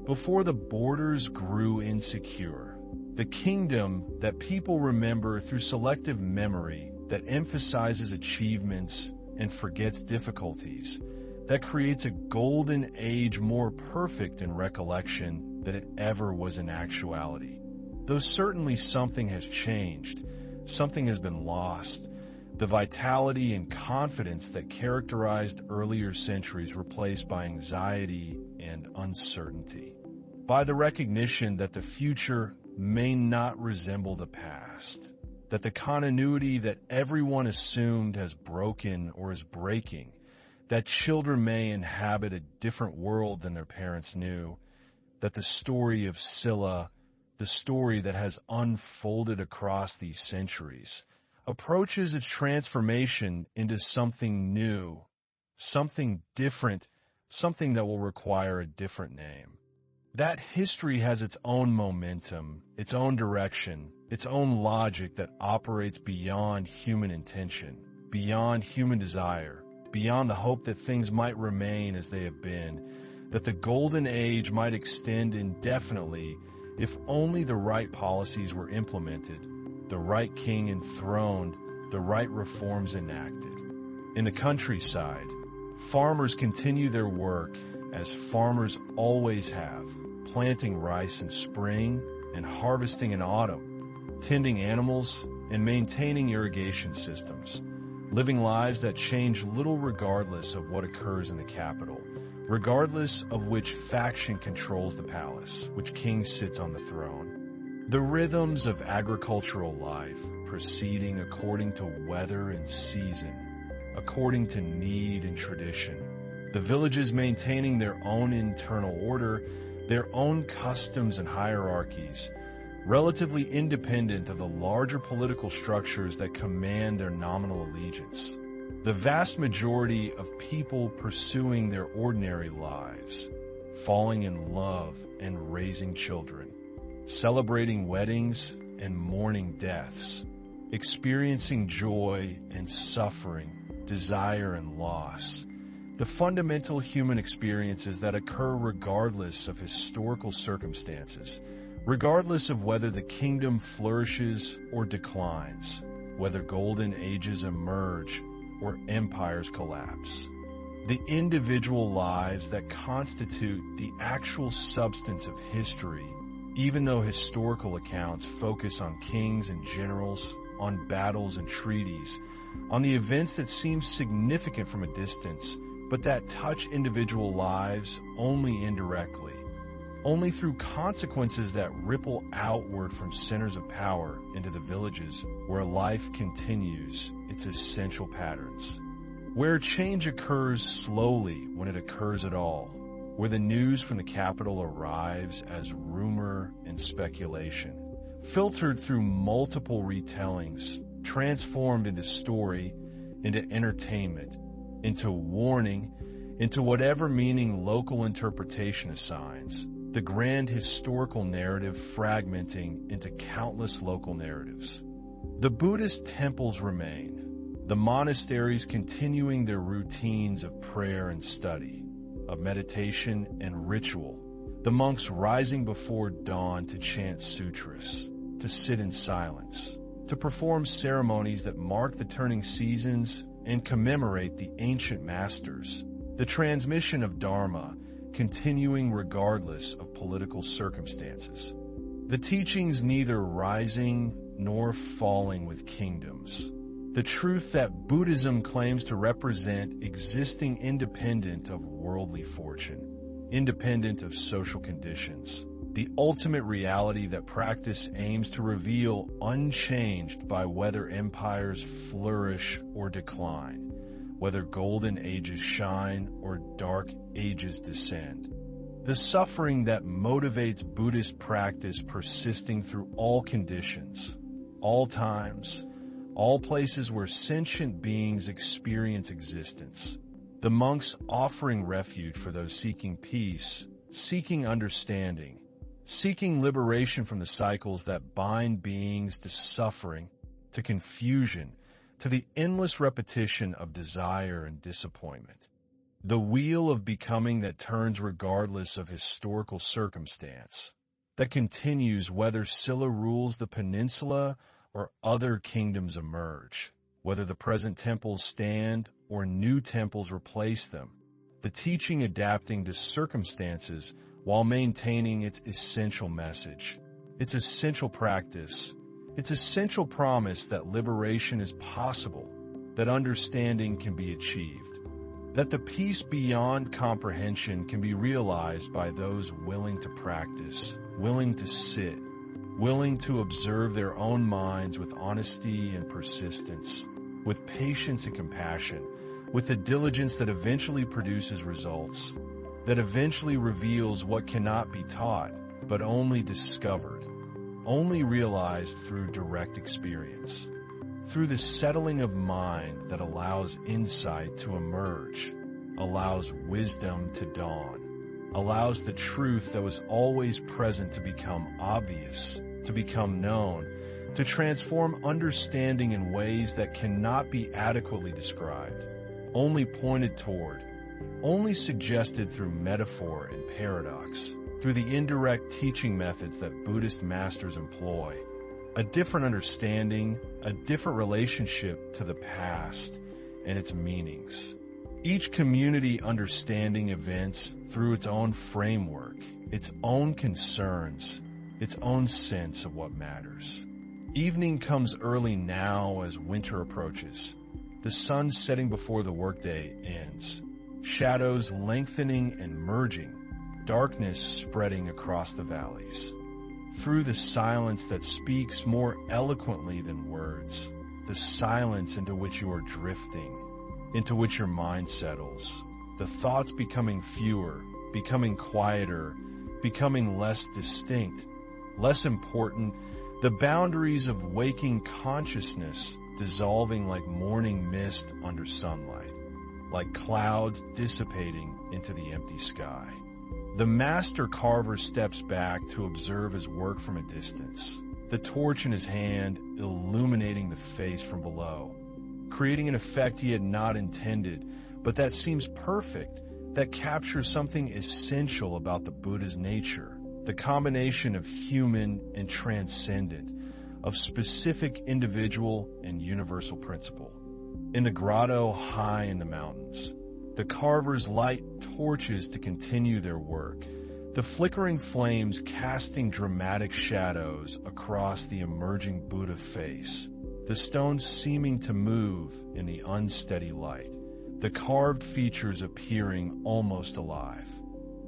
before the borders grew insecure. The kingdom that people remember through selective memory that emphasizes achievements and forgets difficulties, that creates a golden age more perfect in recollection than it ever was in actuality. Though certainly something has changed, something has been lost, the vitality and confidence that characterized earlier centuries replaced by anxiety and uncertainty, by the recognition that the future may not resemble the past, that the continuity that everyone assumed has broken or is breaking, that children may inhabit a different world than their parents knew, that the story of Scylla, the story that has unfolded across these centuries, approaches its transformation into something new, something different, something that will require a different name. That history has its own momentum, its own direction, its own logic that operates beyond human intention, beyond human desire, beyond the hope that things might remain as they have been, that the golden age might extend indefinitely if only the right policies were implemented, the right king enthroned, the right reforms enacted. In the countryside, farmers continue their work as farmers always have, planting rice in spring and harvesting in autumn, tending animals and maintaining irrigation systems, living lives that change little regardless of what occurs in the capital, regardless of which faction controls the palace, which king sits on the throne. The rhythms of agricultural life proceeding according to weather and season, according to need and tradition. The villages maintaining their own internal order, their own customs and hierarchies, relatively independent of the larger political structures that command their nominal allegiance. The vast majority of people pursuing their ordinary lives, falling in love and raising children, celebrating weddings and mourning deaths, experiencing joy and suffering, desire and loss, the fundamental human experiences that occur regardless of historical circumstances, regardless of whether the kingdom flourishes or declines, whether golden ages emerge or empires collapse. The individual lives that constitute the actual substance of history, even though historical accounts focus on kings and generals, on battles and treaties, on the events that seem significant from a distance, but that touch individual lives only indirectly, only through consequences that ripple outward from centers of power into the villages where life continues its essential patterns, where change occurs slowly when it occurs at all, where the news from the capital arrives as rumor and speculation, filtered through multiple retellings, transformed into story, into entertainment, into warning, into whatever meaning local interpretation assigns, the grand historical narrative fragmenting into countless local narratives. The Buddhist temples remain, the monasteries continuing their routines of prayer and study, of meditation and ritual, the monks rising before dawn to chant sutras, to sit in silence, to perform ceremonies that mark the turning seasons and commemorate the ancient masters, the transmission of Dharma continuing regardless of political circumstances. The teachings neither rising nor falling with kingdoms. The truth that Buddhism claims to represent existing independent of worldly fortune, independent of social conditions. The ultimate reality that practice aims to reveal unchanged by whether empires flourish or decline, whether golden ages shine or dark ages descend. The suffering that motivates Buddhist practice persisting through all conditions, all times, all places where sentient beings experience existence. The monks offering refuge for those seeking peace, seeking understanding, seeking liberation from the cycles that bind beings to suffering, to confusion, to the endless repetition of desire and disappointment. The wheel of becoming that turns regardless of historical circumstance, that continues whether Scylla rules the peninsula or other kingdoms emerge, whether the present temples stand or new temples replace them, the teaching adapting to circumstances while maintaining its essential message, its essential practice, its essential promise that liberation is possible, that understanding can be achieved, that the peace beyond comprehension can be realized by those willing to practice, willing to sit, willing to observe their own minds with honesty and persistence, with patience and compassion, with a diligence that eventually produces results, that eventually reveals what cannot be taught, but only discovered, only realized through direct experience, through the settling of mind that allows insight to emerge, allows wisdom to dawn, allows the truth that was always present to become obvious, to become known, to transform understanding in ways that cannot be adequately described, only pointed toward, only suggested through metaphor and paradox, through the indirect teaching methods that Buddhist masters employ, a different understanding, a different relationship to the past and its meanings. Each community understanding events through its own framework, its own concerns, its own sense of what matters. Evening comes early now as winter approaches. The sun setting before the workday ends. Shadows lengthening and merging. Darkness spreading across the valleys. Through the silence that speaks more eloquently than words. The silence into which you are drifting, into which your mind settles. The thoughts becoming fewer, becoming quieter, becoming less distinct, less important. The boundaries of waking consciousness dissolving like morning mist under sunlight, like clouds dissipating into the empty sky. The master carver steps back to observe his work from a distance, the torch in his hand illuminating the face from below, creating an effect he had not intended, but that seems perfect, that captures something essential about the Buddha's nature. The combination of human and transcendent, of specific individual and universal principle. In the grotto high in the mountains, the carvers light torches to continue their work, the flickering flames casting dramatic shadows across the emerging Buddha face, the stones seeming to move in the unsteady light, the carved features appearing almost alive.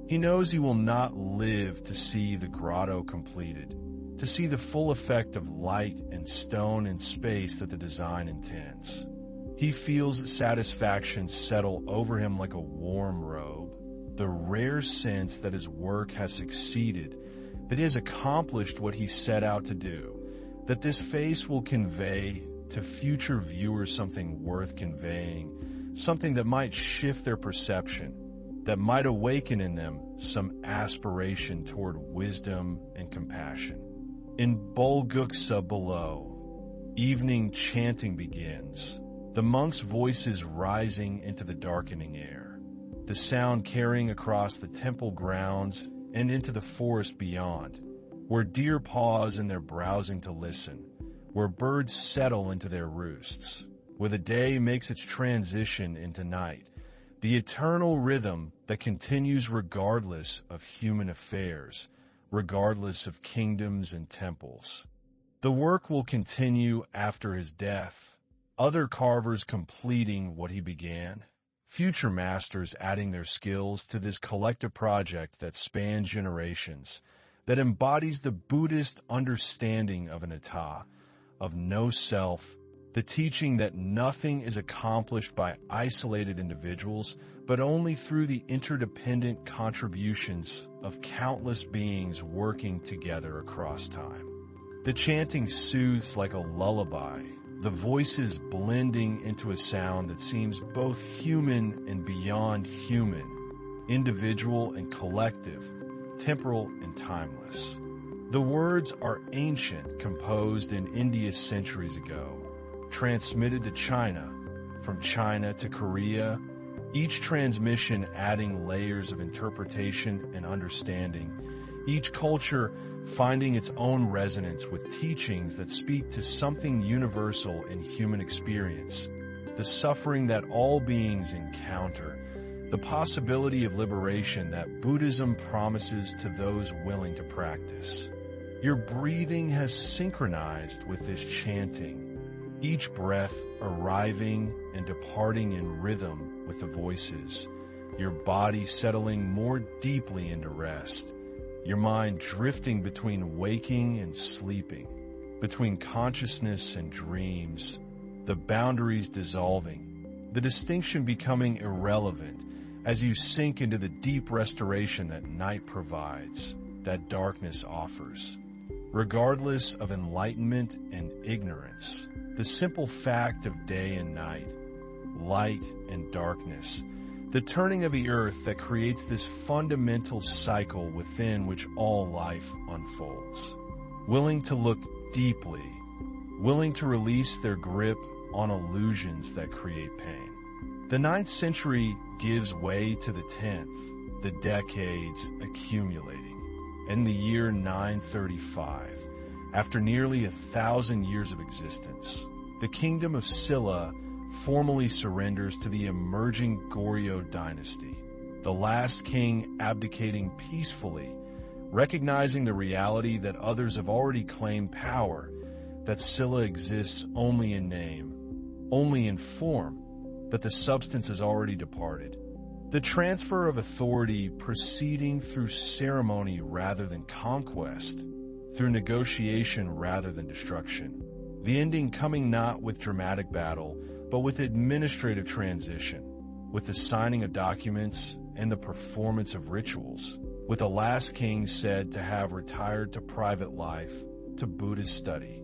He knows he will not live to see the grotto completed, to see the full effect of light and stone and space that the design intends. He feels satisfaction settle over him like a warm robe, the rare sense that his work has succeeded, that he has accomplished what he set out to do, that this face will convey to future viewers something worth conveying, something that might shift their perception, that might awaken in them some aspiration toward wisdom and compassion. In Bulguksa below, evening chanting begins, the monks' voices rising into the darkening air, the sound carrying across the temple grounds and into the forest beyond, where deer pause in their browsing to listen, where birds settle into their roosts, where the day makes its transition into night, the eternal rhythm that continues regardless of human affairs, regardless of kingdoms and temples. The work will continue after his death, other carvers completing what he began, future masters adding their skills to this collective project that spans generations, that embodies the Buddhist understanding of anatta, of no self, the teaching that nothing is accomplished by isolated individuals, but only through the interdependent contributions of countless beings working together across time. The chanting soothes like a lullaby, the voices blending into a sound that seems both human and beyond human, individual and collective, temporal and timeless. The words are ancient, composed in India centuries ago, transmitted to China, from China to Korea, each transmission adding layers of interpretation and understanding, each culture finding its own resonance with teachings that speak to something universal in human experience, the suffering that all beings encounter, the possibility of liberation that Buddhism promises to those willing to practice. Your breathing has synchronized with this chanting, each breath arriving and departing in rhythm with the voices, your body settling more deeply into rest, your mind drifting between waking and sleeping, between consciousness and dreams, the boundaries dissolving, the distinction becoming irrelevant as you sink into the deep restoration that night provides, that darkness offers. Regardless of enlightenment and ignorance, the simple fact of day and night, light and darkness, the turning of the earth that creates this fundamental cycle within which all life unfolds. Willing to look deeply, willing to release their grip on illusions that create pain. The 9th century gives way to the 10th, the decades accumulating. In the year 935, after nearly 1,000 years of existence, the kingdom of Silla formally surrenders to the emerging Goryeo Dynasty, the last king abdicating peacefully, recognizing the reality that others have already claimed power, that Silla exists only in name, only in form, that the substance has already departed. The transfer of authority proceeding through ceremony rather than conquest, through negotiation rather than destruction. The ending coming not with dramatic battle, but with administrative transition, with the signing of documents and the performance of rituals, with the last king said to have retired to private life, to Buddhist study,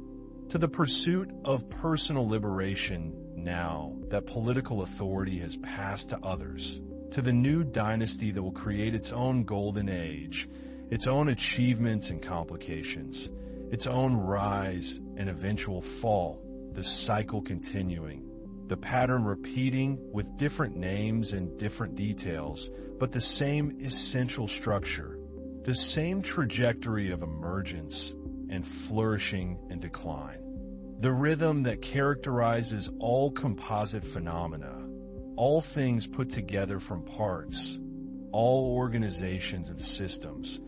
to the pursuit of personal liberation now that political authority has passed to others, to the new dynasty that will create its own golden age, its own achievements and complications, its own rise and eventual fall, the cycle continuing, the pattern repeating with different names and different details, but the same essential structure, the same trajectory of emergence and flourishing and decline. The rhythm that characterizes all composite phenomena, all things put together from parts, all organizations and systems,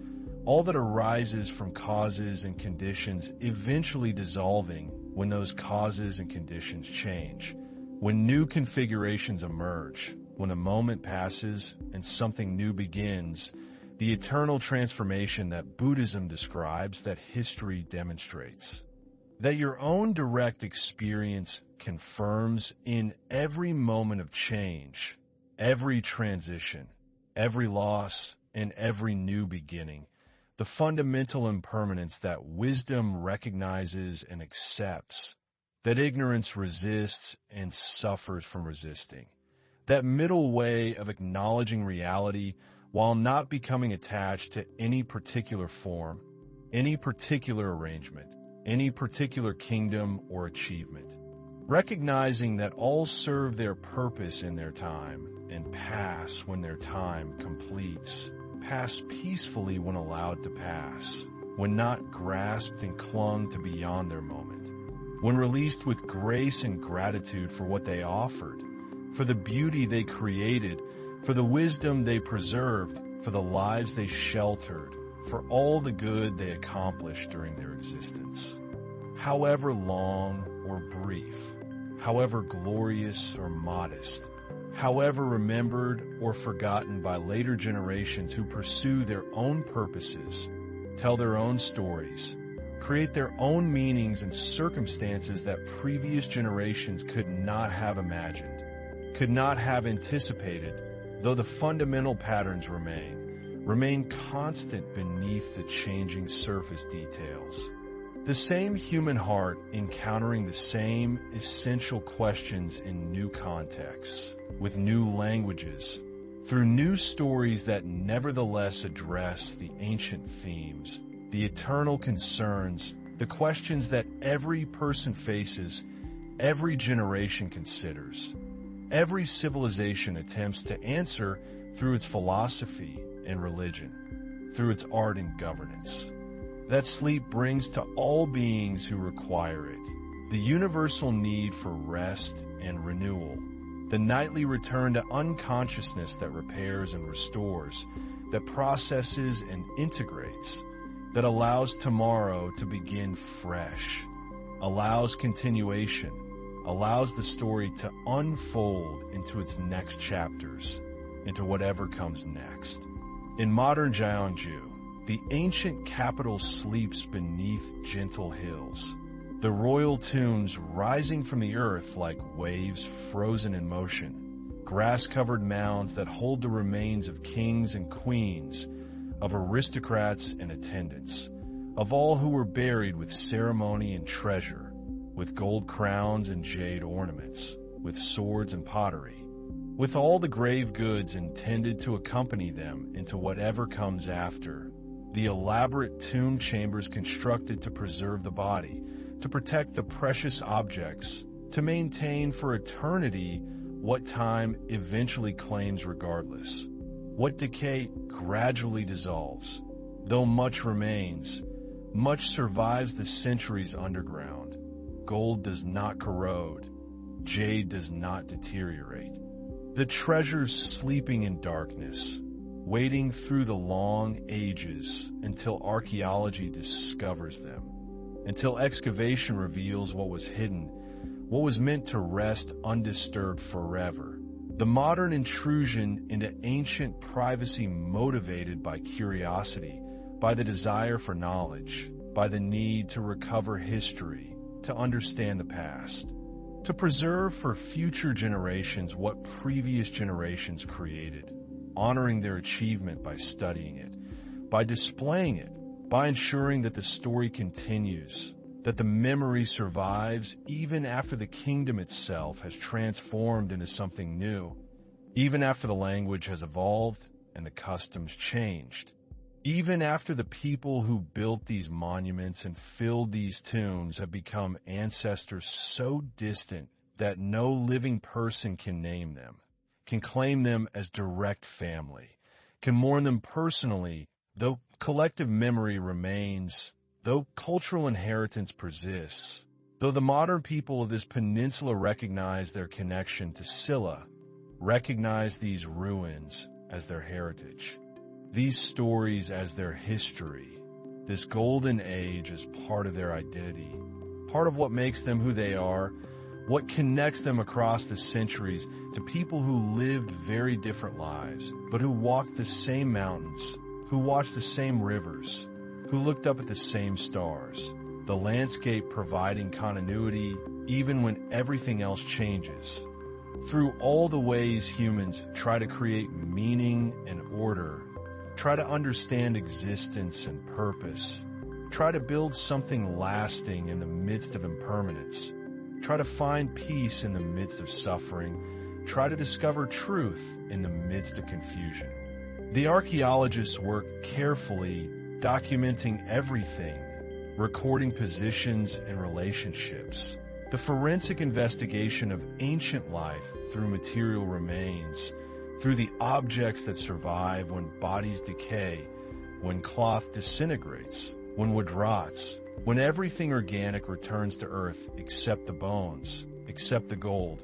all that arises from causes and conditions eventually dissolving when those causes and conditions change, when new configurations emerge, when a moment passes and something new begins, the eternal transformation that Buddhism describes, that history demonstrates. That your own direct experience confirms in every moment of change, every transition, every loss, and every new beginning, the fundamental impermanence that wisdom recognizes and accepts, that ignorance resists and suffers from resisting, that middle way of acknowledging reality while not becoming attached to any particular form, any particular arrangement, any particular kingdom or achievement, recognizing that all serve their purpose in their time and pass when their time completes, pass peacefully when allowed to pass, when not grasped and clung to beyond their moment, when released with grace and gratitude for what they offered, for the beauty they created, for the wisdom they preserved, for the lives they sheltered, for all the good they accomplished during their existence. However long or brief, however glorious or modest, however remembered or forgotten by later generations who pursue their own purposes, tell their own stories, create their own meanings and circumstances that previous generations could not have imagined, could not have anticipated, though the fundamental patterns remain constant beneath the changing surface details. The same human heart encountering the same essential questions in new contexts, with new languages, through new stories that nevertheless address the ancient themes, the eternal concerns, the questions that every person faces, every generation considers, every civilization attempts to answer through its philosophy and religion, through its art and governance. that sleep brings to all beings who require it. The universal need for rest and renewal. The nightly return to unconsciousness that repairs and restores, that processes and integrates, that allows tomorrow to begin fresh, allows continuation, allows the story to unfold into its next chapters, into whatever comes next. In modern Jeonju, the ancient capital sleeps beneath gentle hills, the royal tombs rising from the earth like waves frozen in motion, grass-covered mounds that hold the remains of kings and queens, of aristocrats and attendants, of all who were buried with ceremony and treasure, with gold crowns and jade ornaments, with swords and pottery, with all the grave goods intended to accompany them into whatever comes after, the elaborate tomb chambers constructed to preserve the body, to protect the precious objects, to maintain for eternity what time eventually claims regardless. What decay gradually dissolves. Though much remains, much survives the centuries underground. Gold does not corrode. Jade does not deteriorate. The treasures sleeping in darkness, waiting through the long ages until archaeology discovers them, until excavation reveals what was hidden, what was meant to rest undisturbed forever. The modern intrusion into ancient privacy motivated by curiosity, by the desire for knowledge, by the need to recover history, to understand the past, to preserve for future generations what previous generations created, honoring their achievement by studying it, by displaying it, by ensuring that the story continues, that the memory survives even after the kingdom itself has transformed into something new, even after the language has evolved and the customs changed, even after the people who built these monuments and filled these tombs have become ancestors so distant that no living person can name them, can claim them as direct family, can mourn them personally, though collective memory remains, though cultural inheritance persists, though the modern people of this peninsula recognize their connection to Silla, recognize these ruins as their heritage, these stories as their history, this golden age as part of their identity, part of what makes them who they are, what connects them across the centuries to people who lived very different lives, but who walked the same mountains, who watched the same rivers, who looked up at the same stars, the landscape providing continuity even when everything else changes. Through all the ways humans try to create meaning and order, try to understand existence and purpose, try to build something lasting in the midst of impermanence, try to find peace in the midst of suffering, try to discover truth in the midst of confusion. The archaeologists work carefully documenting everything, recording positions and relationships. The forensic investigation of ancient life through material remains, through the objects that survive when bodies decay, when cloth disintegrates, when wood rots, when everything organic returns to earth except the bones, except the gold,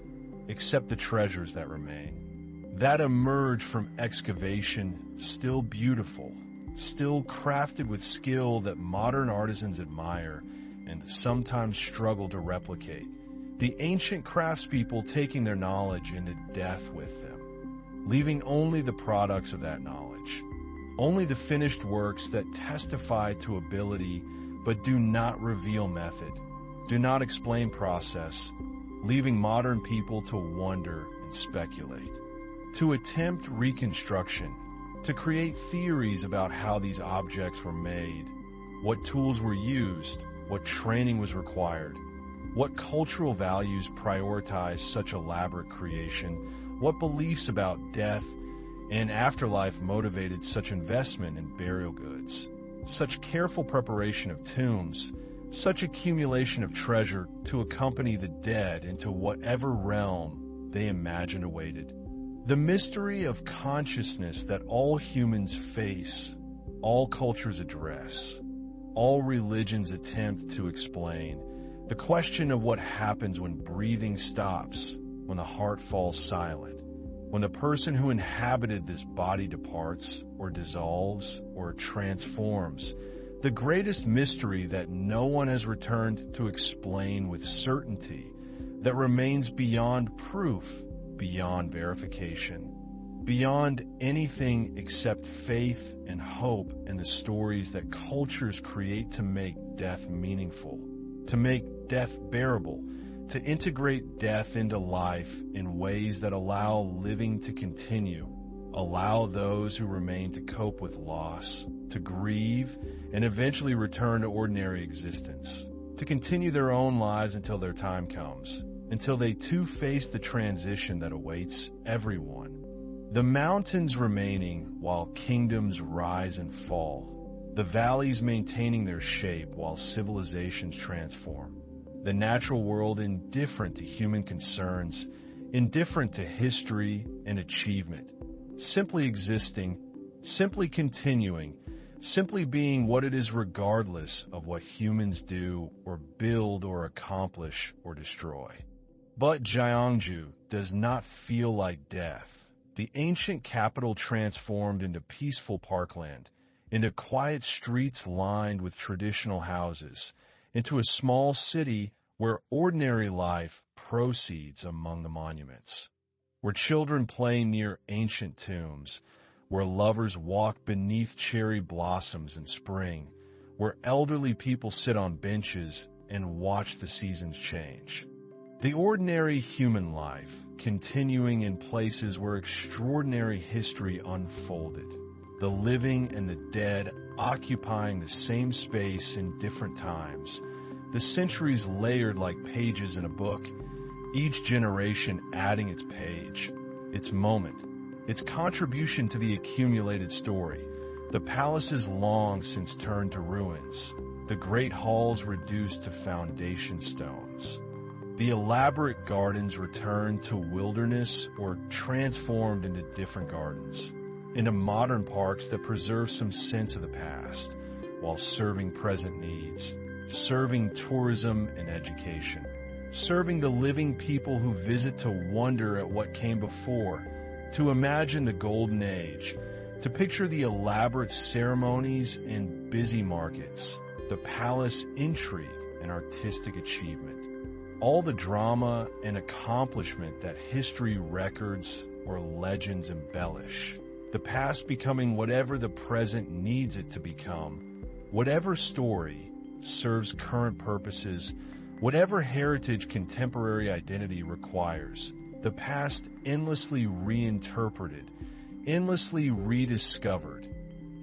except the treasures that remain, that emerge from excavation still beautiful, still crafted with skill that modern artisans admire and sometimes struggle to replicate, the ancient craftspeople taking their knowledge into death with them, leaving only the products of that knowledge, only the finished works that testify to ability but do not reveal method, do not explain process, leaving modern people to wonder and speculate, to attempt reconstruction, to create theories about how these objects were made, what tools were used, what training was required, what cultural values prioritized such elaborate creation, what beliefs about death and afterlife motivated such investment in burial goods, such careful preparation of tombs, such accumulation of treasure to accompany the dead into whatever realm they imagined awaited. The mystery of consciousness that all humans face, all cultures address, all religions attempt to explain, the question of what happens when breathing stops, when the heart falls silent, when the person who inhabited this body departs or dissolves or transforms, the greatest mystery that no one has returned to explain with certainty, that remains beyond proof, beyond verification, beyond anything except faith and hope in the stories that cultures create to make death meaningful, to make death bearable, to integrate death into life in ways that allow living to continue, allow those who remain to cope with loss, to grieve, and eventually return to ordinary existence, to continue their own lives until their time comes, until they too face the transition that awaits everyone. The mountains remaining while kingdoms rise and fall, the valleys maintaining their shape while civilizations transform, the natural world indifferent to human concerns, indifferent to history and achievement, simply existing, simply continuing, simply being what it is regardless of what humans do or build or accomplish or destroy. But Gyeongju does not feel like death. The ancient capital transformed into peaceful parkland, into quiet streets lined with traditional houses, into a small city where ordinary life proceeds among the monuments, where children play near ancient tombs, where lovers walk beneath cherry blossoms in spring, where elderly people sit on benches and watch the seasons change. The ordinary human life continuing in places where extraordinary history unfolded, the living and the dead occupying the same space in different times, the centuries layered like pages in a book, each generation adding its page, its moment, its contribution to the accumulated story, the palaces long since turned to ruins, the great halls reduced to foundation stones. The elaborate gardens returned to wilderness or transformed into different gardens, into modern parks that preserve some sense of the past, while serving present needs, serving tourism and education, serving the living people who visit to wonder at what came before, to imagine the golden age, to picture the elaborate ceremonies and busy markets, the palace intrigue and artistic achievement. All the drama and accomplishment that history records or legends embellish, the past becoming whatever the present needs it to become, whatever story serves current purposes, whatever heritage contemporary identity requires, the past endlessly reinterpreted, endlessly rediscovered,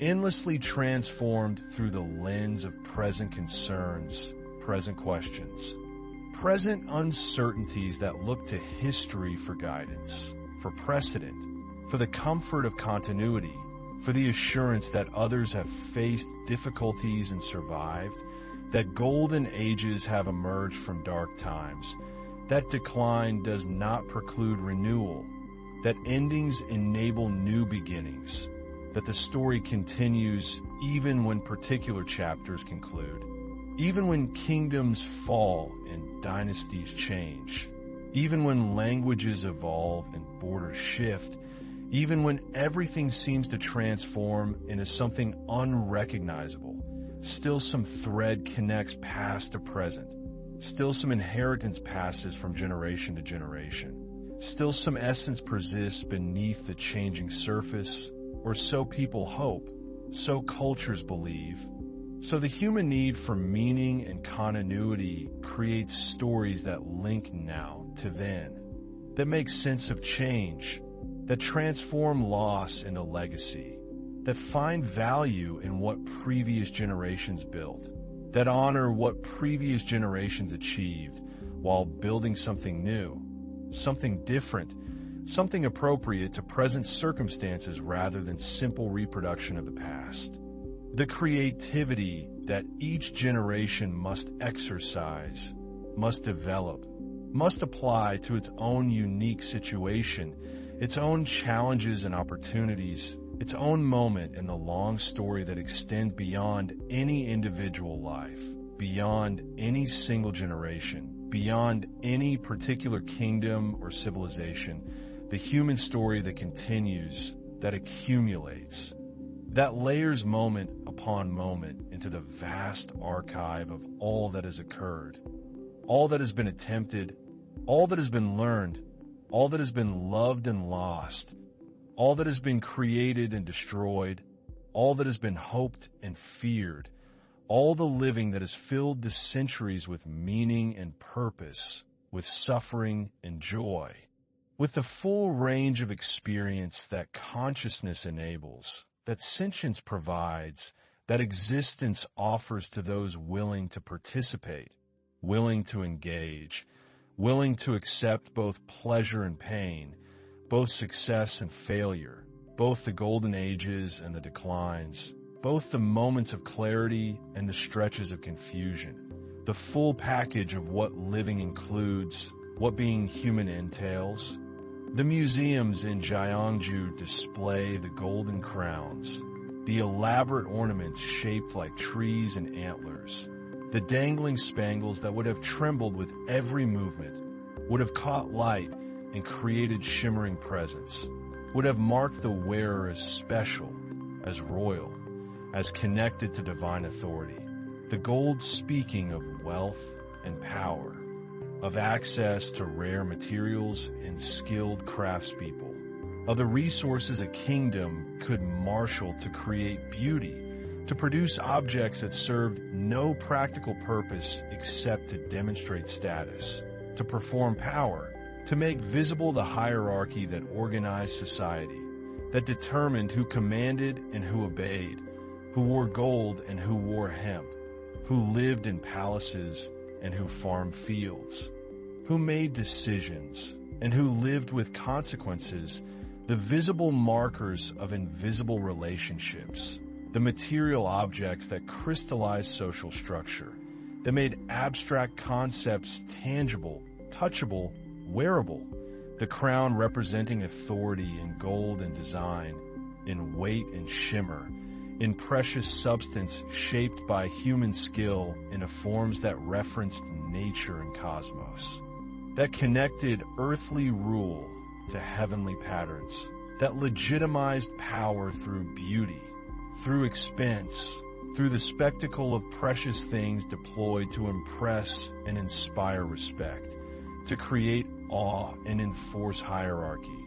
endlessly transformed through the lens of present concerns, present questions. Present uncertainties that look to history for guidance, for precedent, for the comfort of continuity, for the assurance that others have faced difficulties and survived, that golden ages have emerged from dark times, that decline does not preclude renewal, that endings enable new beginnings, that the story continues even when particular chapters conclude. Even when kingdoms fall and dynasties change, even when languages evolve and borders shift, even when everything seems to transform into something unrecognizable, still some thread connects past to present, still some inheritance passes from generation to generation, still some essence persists beneath the changing surface, or so people hope, so cultures believe. So the human need for meaning and continuity creates stories that link now to then, that make sense of change, that transform loss into legacy, that find value in what previous generations built, that honor what previous generations achieved while building something new, something different, something appropriate to present circumstances rather than simple reproduction of the past. The creativity that each generation must exercise, must develop, must apply to its own unique situation, its own challenges and opportunities, its own moment in the long story that extends beyond any individual life, beyond any single generation, beyond any particular kingdom or civilization, the human story that continues, that accumulates, that layers moment upon moment into the vast archive of all that has occurred, all that has been attempted, all that has been learned, all that has been loved and lost, all that has been created and destroyed, all that has been hoped and feared, all the living that has filled the centuries with meaning and purpose, with suffering and joy, with the full range of experience that consciousness enables, that sentience provides, that existence offers to those willing to participate, willing to engage, willing to accept both pleasure and pain, both success and failure, both the golden ages and the declines, both the moments of clarity and the stretches of confusion, the full package of what living includes, what being human entails. The museums in Gyeongju display the golden crowns, the elaborate ornaments shaped like trees and antlers, the dangling spangles that would have trembled with every movement, would have caught light and created shimmering presence, would have marked the wearer as special, as royal, as connected to divine authority. The gold speaking of wealth and power, of access to rare materials and skilled craftspeople, of the resources a kingdom could marshal to create beauty, to produce objects that served no practical purpose except to demonstrate status, to perform power, to make visible the hierarchy that organized society, that determined who commanded and who obeyed, who wore gold and who wore hemp, who lived in palaces and who farmed fields, who made decisions and who lived with consequences, the visible markers of invisible relationships, the material objects that crystallized social structure, that made abstract concepts tangible, touchable, wearable, the crown representing authority in gold and design, in weight and shimmer, in precious substance shaped by human skill into forms that referenced nature and cosmos, that connected earthly rule to heavenly patterns, that legitimized power through beauty, through expense, through the spectacle of precious things deployed to impress and inspire respect, to create awe and enforce hierarchy.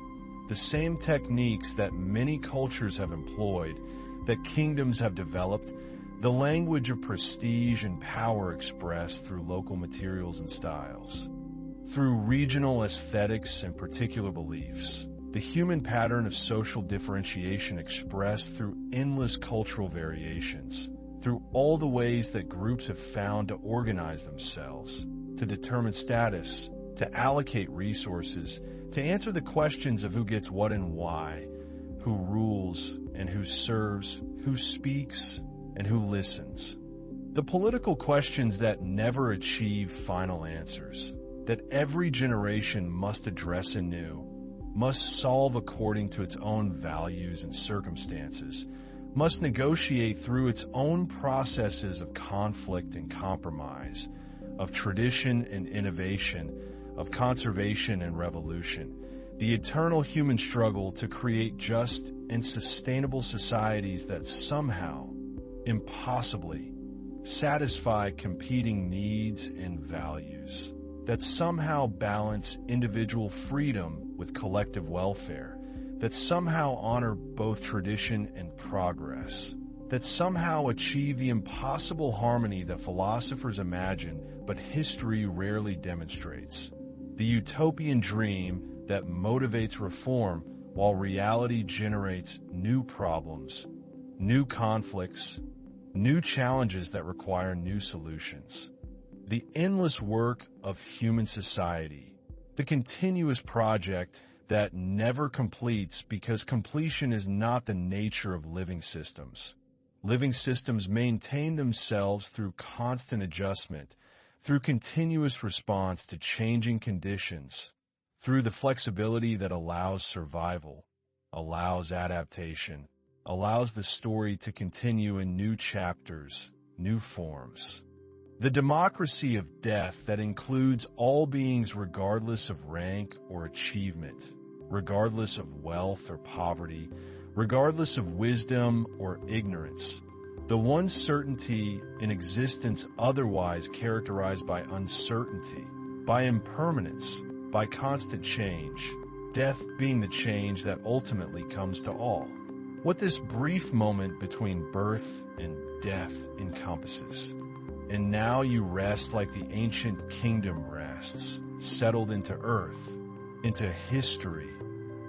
The same techniques that many cultures have employed, that kingdoms have developed, the language of prestige and power expressed through local materials and styles, through regional aesthetics and particular beliefs, the human pattern of social differentiation expressed through endless cultural variations, through all the ways that groups have found to organize themselves, to determine status, to allocate resources, to answer the questions of who gets what and why, who rules and who serves, who speaks and who listens. The political questions that never achieve final answers, that every generation must address anew, must solve according to its own values and circumstances, must negotiate through its own processes of conflict and compromise, of tradition and innovation, of conservation and revolution, the eternal human struggle to create just and sustainable societies that somehow, impossibly, satisfy competing needs and values, that somehow balance individual freedom with collective welfare, that somehow honor both tradition and progress, that somehow achieve the impossible harmony that philosophers imagine but history rarely demonstrates, the utopian dream that motivates reform while reality generates new problems, new conflicts, new challenges that require new solutions. The endless work of human society, the continuous project that never completes because completion is not the nature of living systems. Living systems maintain themselves through constant adjustment, through continuous response to changing conditions, through the flexibility that allows survival, allows adaptation, allows the story to continue in new chapters, new forms. The democracy of death that includes all beings regardless of rank or achievement, regardless of wealth or poverty, regardless of wisdom or ignorance. The one certainty in existence otherwise characterized by uncertainty, by impermanence, by constant change, death being the change that ultimately comes to all. What this brief moment between birth and death encompasses. And now you rest like the ancient kingdom rests, settled into earth, into history,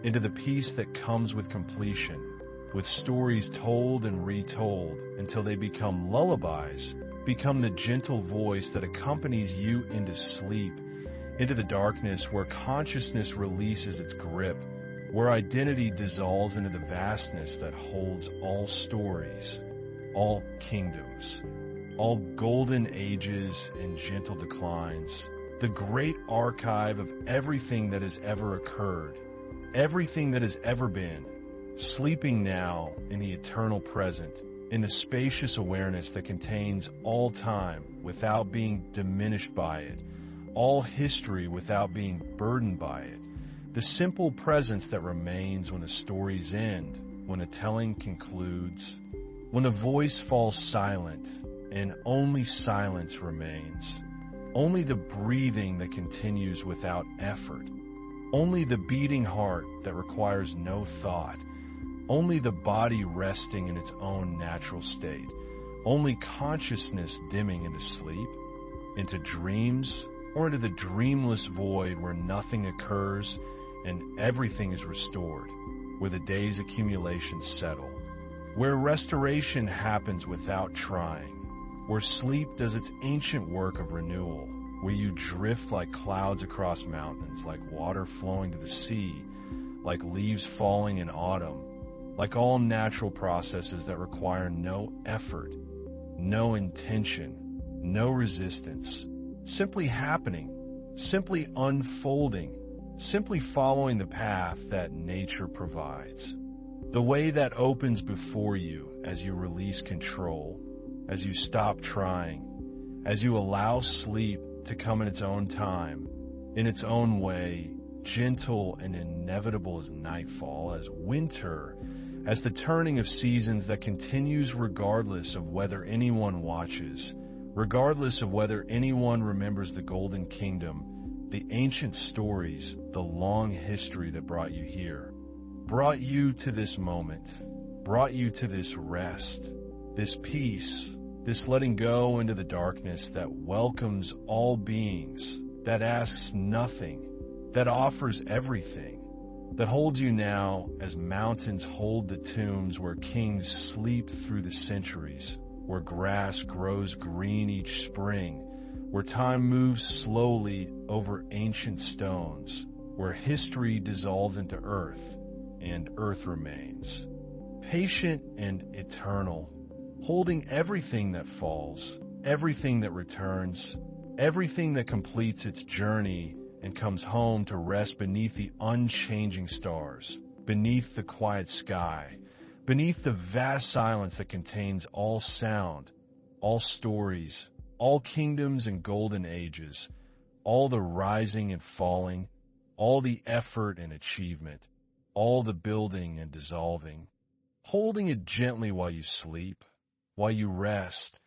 into the peace that comes with completion, with stories told and retold until they become lullabies, become the gentle voice that accompanies you into sleep, into the darkness where consciousness releases its grip, where identity dissolves into the vastness that holds all stories, all kingdoms, all golden ages and gentle declines, the great archive of everything that has ever occurred, everything that has ever been, sleeping now in the eternal present, in the spacious awareness that contains all time without being diminished by it, all history without being burdened by it, the simple presence that remains when the stories end, when the telling concludes, when the voice falls silent and only silence remains, only the breathing that continues without effort, only the beating heart that requires no thought, only the body resting in its own natural state, only consciousness dimming into sleep, into dreams, or into the dreamless void where nothing occurs and everything is restored, where the day's accumulations settle, where restoration happens without trying, where sleep does its ancient work of renewal, where you drift like clouds across mountains, like water flowing to the sea, like leaves falling in autumn, like all natural processes that require no effort, no intention, no resistance, simply happening, simply unfolding, simply following the path that nature provides. The way that opens before you as you release control, as you stop trying, as you allow sleep to come in its own time, in its own way, gentle and inevitable as nightfall, as winter, as the turning of seasons that continues regardless of whether anyone watches, regardless of whether anyone remembers the Golden Kingdom, the ancient stories, the long history that brought you here, brought you to this moment, brought you to this rest, this peace, this letting go into the darkness that welcomes all beings, that asks nothing, that offers everything, that holds you now as mountains hold the tombs where kings sleep through the centuries, where grass grows green each spring, where time moves slowly over ancient stones, where history dissolves into earth and earth remains. Patient and eternal, holding everything that falls, everything that returns, everything that completes its journey and comes home to rest beneath the unchanging stars, beneath the quiet sky, beneath the vast silence that contains all sound, all stories, all kingdoms and golden ages, all the rising and falling, all the effort and achievement, all the building and dissolving, holding it gently while you sleep, while you rest,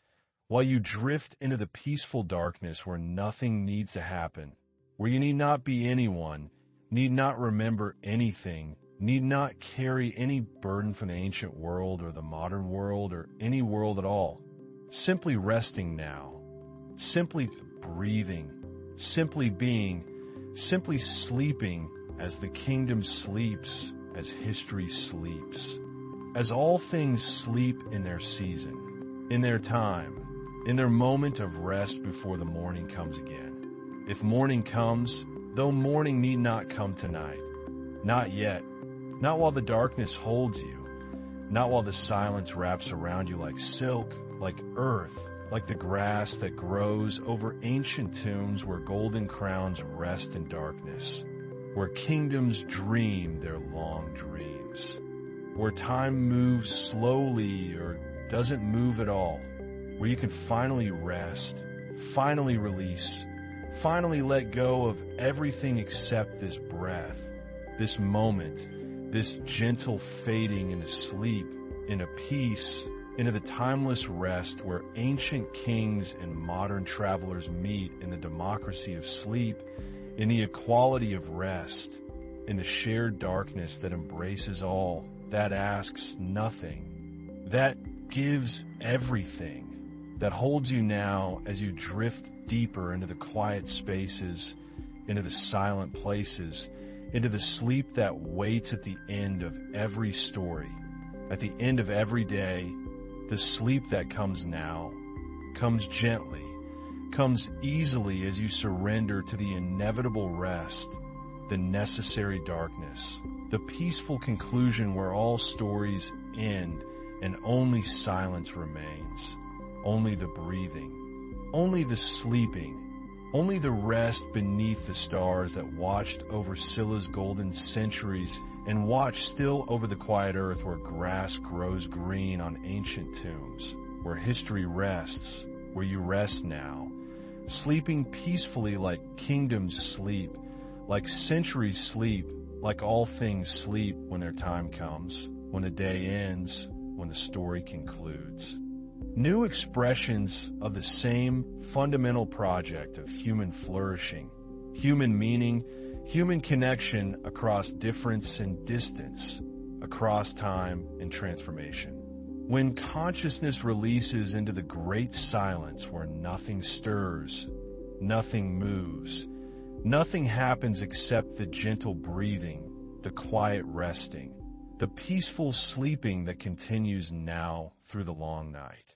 while you drift into the peaceful darkness where nothing needs to happen, where you need not be anyone, need not remember anything, need not carry any burden from the ancient world or the modern world or any world at all. Simply resting now, simply breathing, simply being, simply sleeping as the kingdom sleeps, as history sleeps, as all things sleep in their season, in their time, in their moment of rest before the morning comes again. If morning comes, though morning need not come tonight, not yet, not while the darkness holds you, not while the silence wraps around you like silk, like earth, like the grass that grows over ancient tombs where golden crowns rest in darkness, where kingdoms dream their long dreams. where time moves slowly or doesn't move at all, where you can finally rest, finally release, finally let go of everything except this breath, this moment, this gentle fading into sleep, into peace, into the timeless rest where ancient kings and modern travelers meet in the democracy of sleep, in the equality of rest, in the shared darkness that embraces all, that asks nothing, that gives everything, that holds you now as you drift deeper into the quiet spaces, into the silent places, into the sleep that waits at the end of every story, at the end of every day. The sleep that comes now, comes gently, comes easily as you surrender to the inevitable rest, the necessary darkness, the peaceful conclusion where all stories end and only silence remains, only the breathing, only the sleeping, only the rest beneath the stars that watched over Scylla's golden centuries and watch still over the quiet earth where grass grows green on ancient tombs, where history rests, where you rest now, sleeping peacefully like kingdoms sleep, like centuries sleep, like all things sleep when their time comes, when the day ends, when the story concludes. New expressions of the same fundamental project of human flourishing, human meaning, human connection across difference and distance, across time and transformation. When consciousness releases into the great silence where nothing stirs, nothing moves, nothing happens except the gentle breathing, the quiet resting, the peaceful sleeping that continues now through the long night.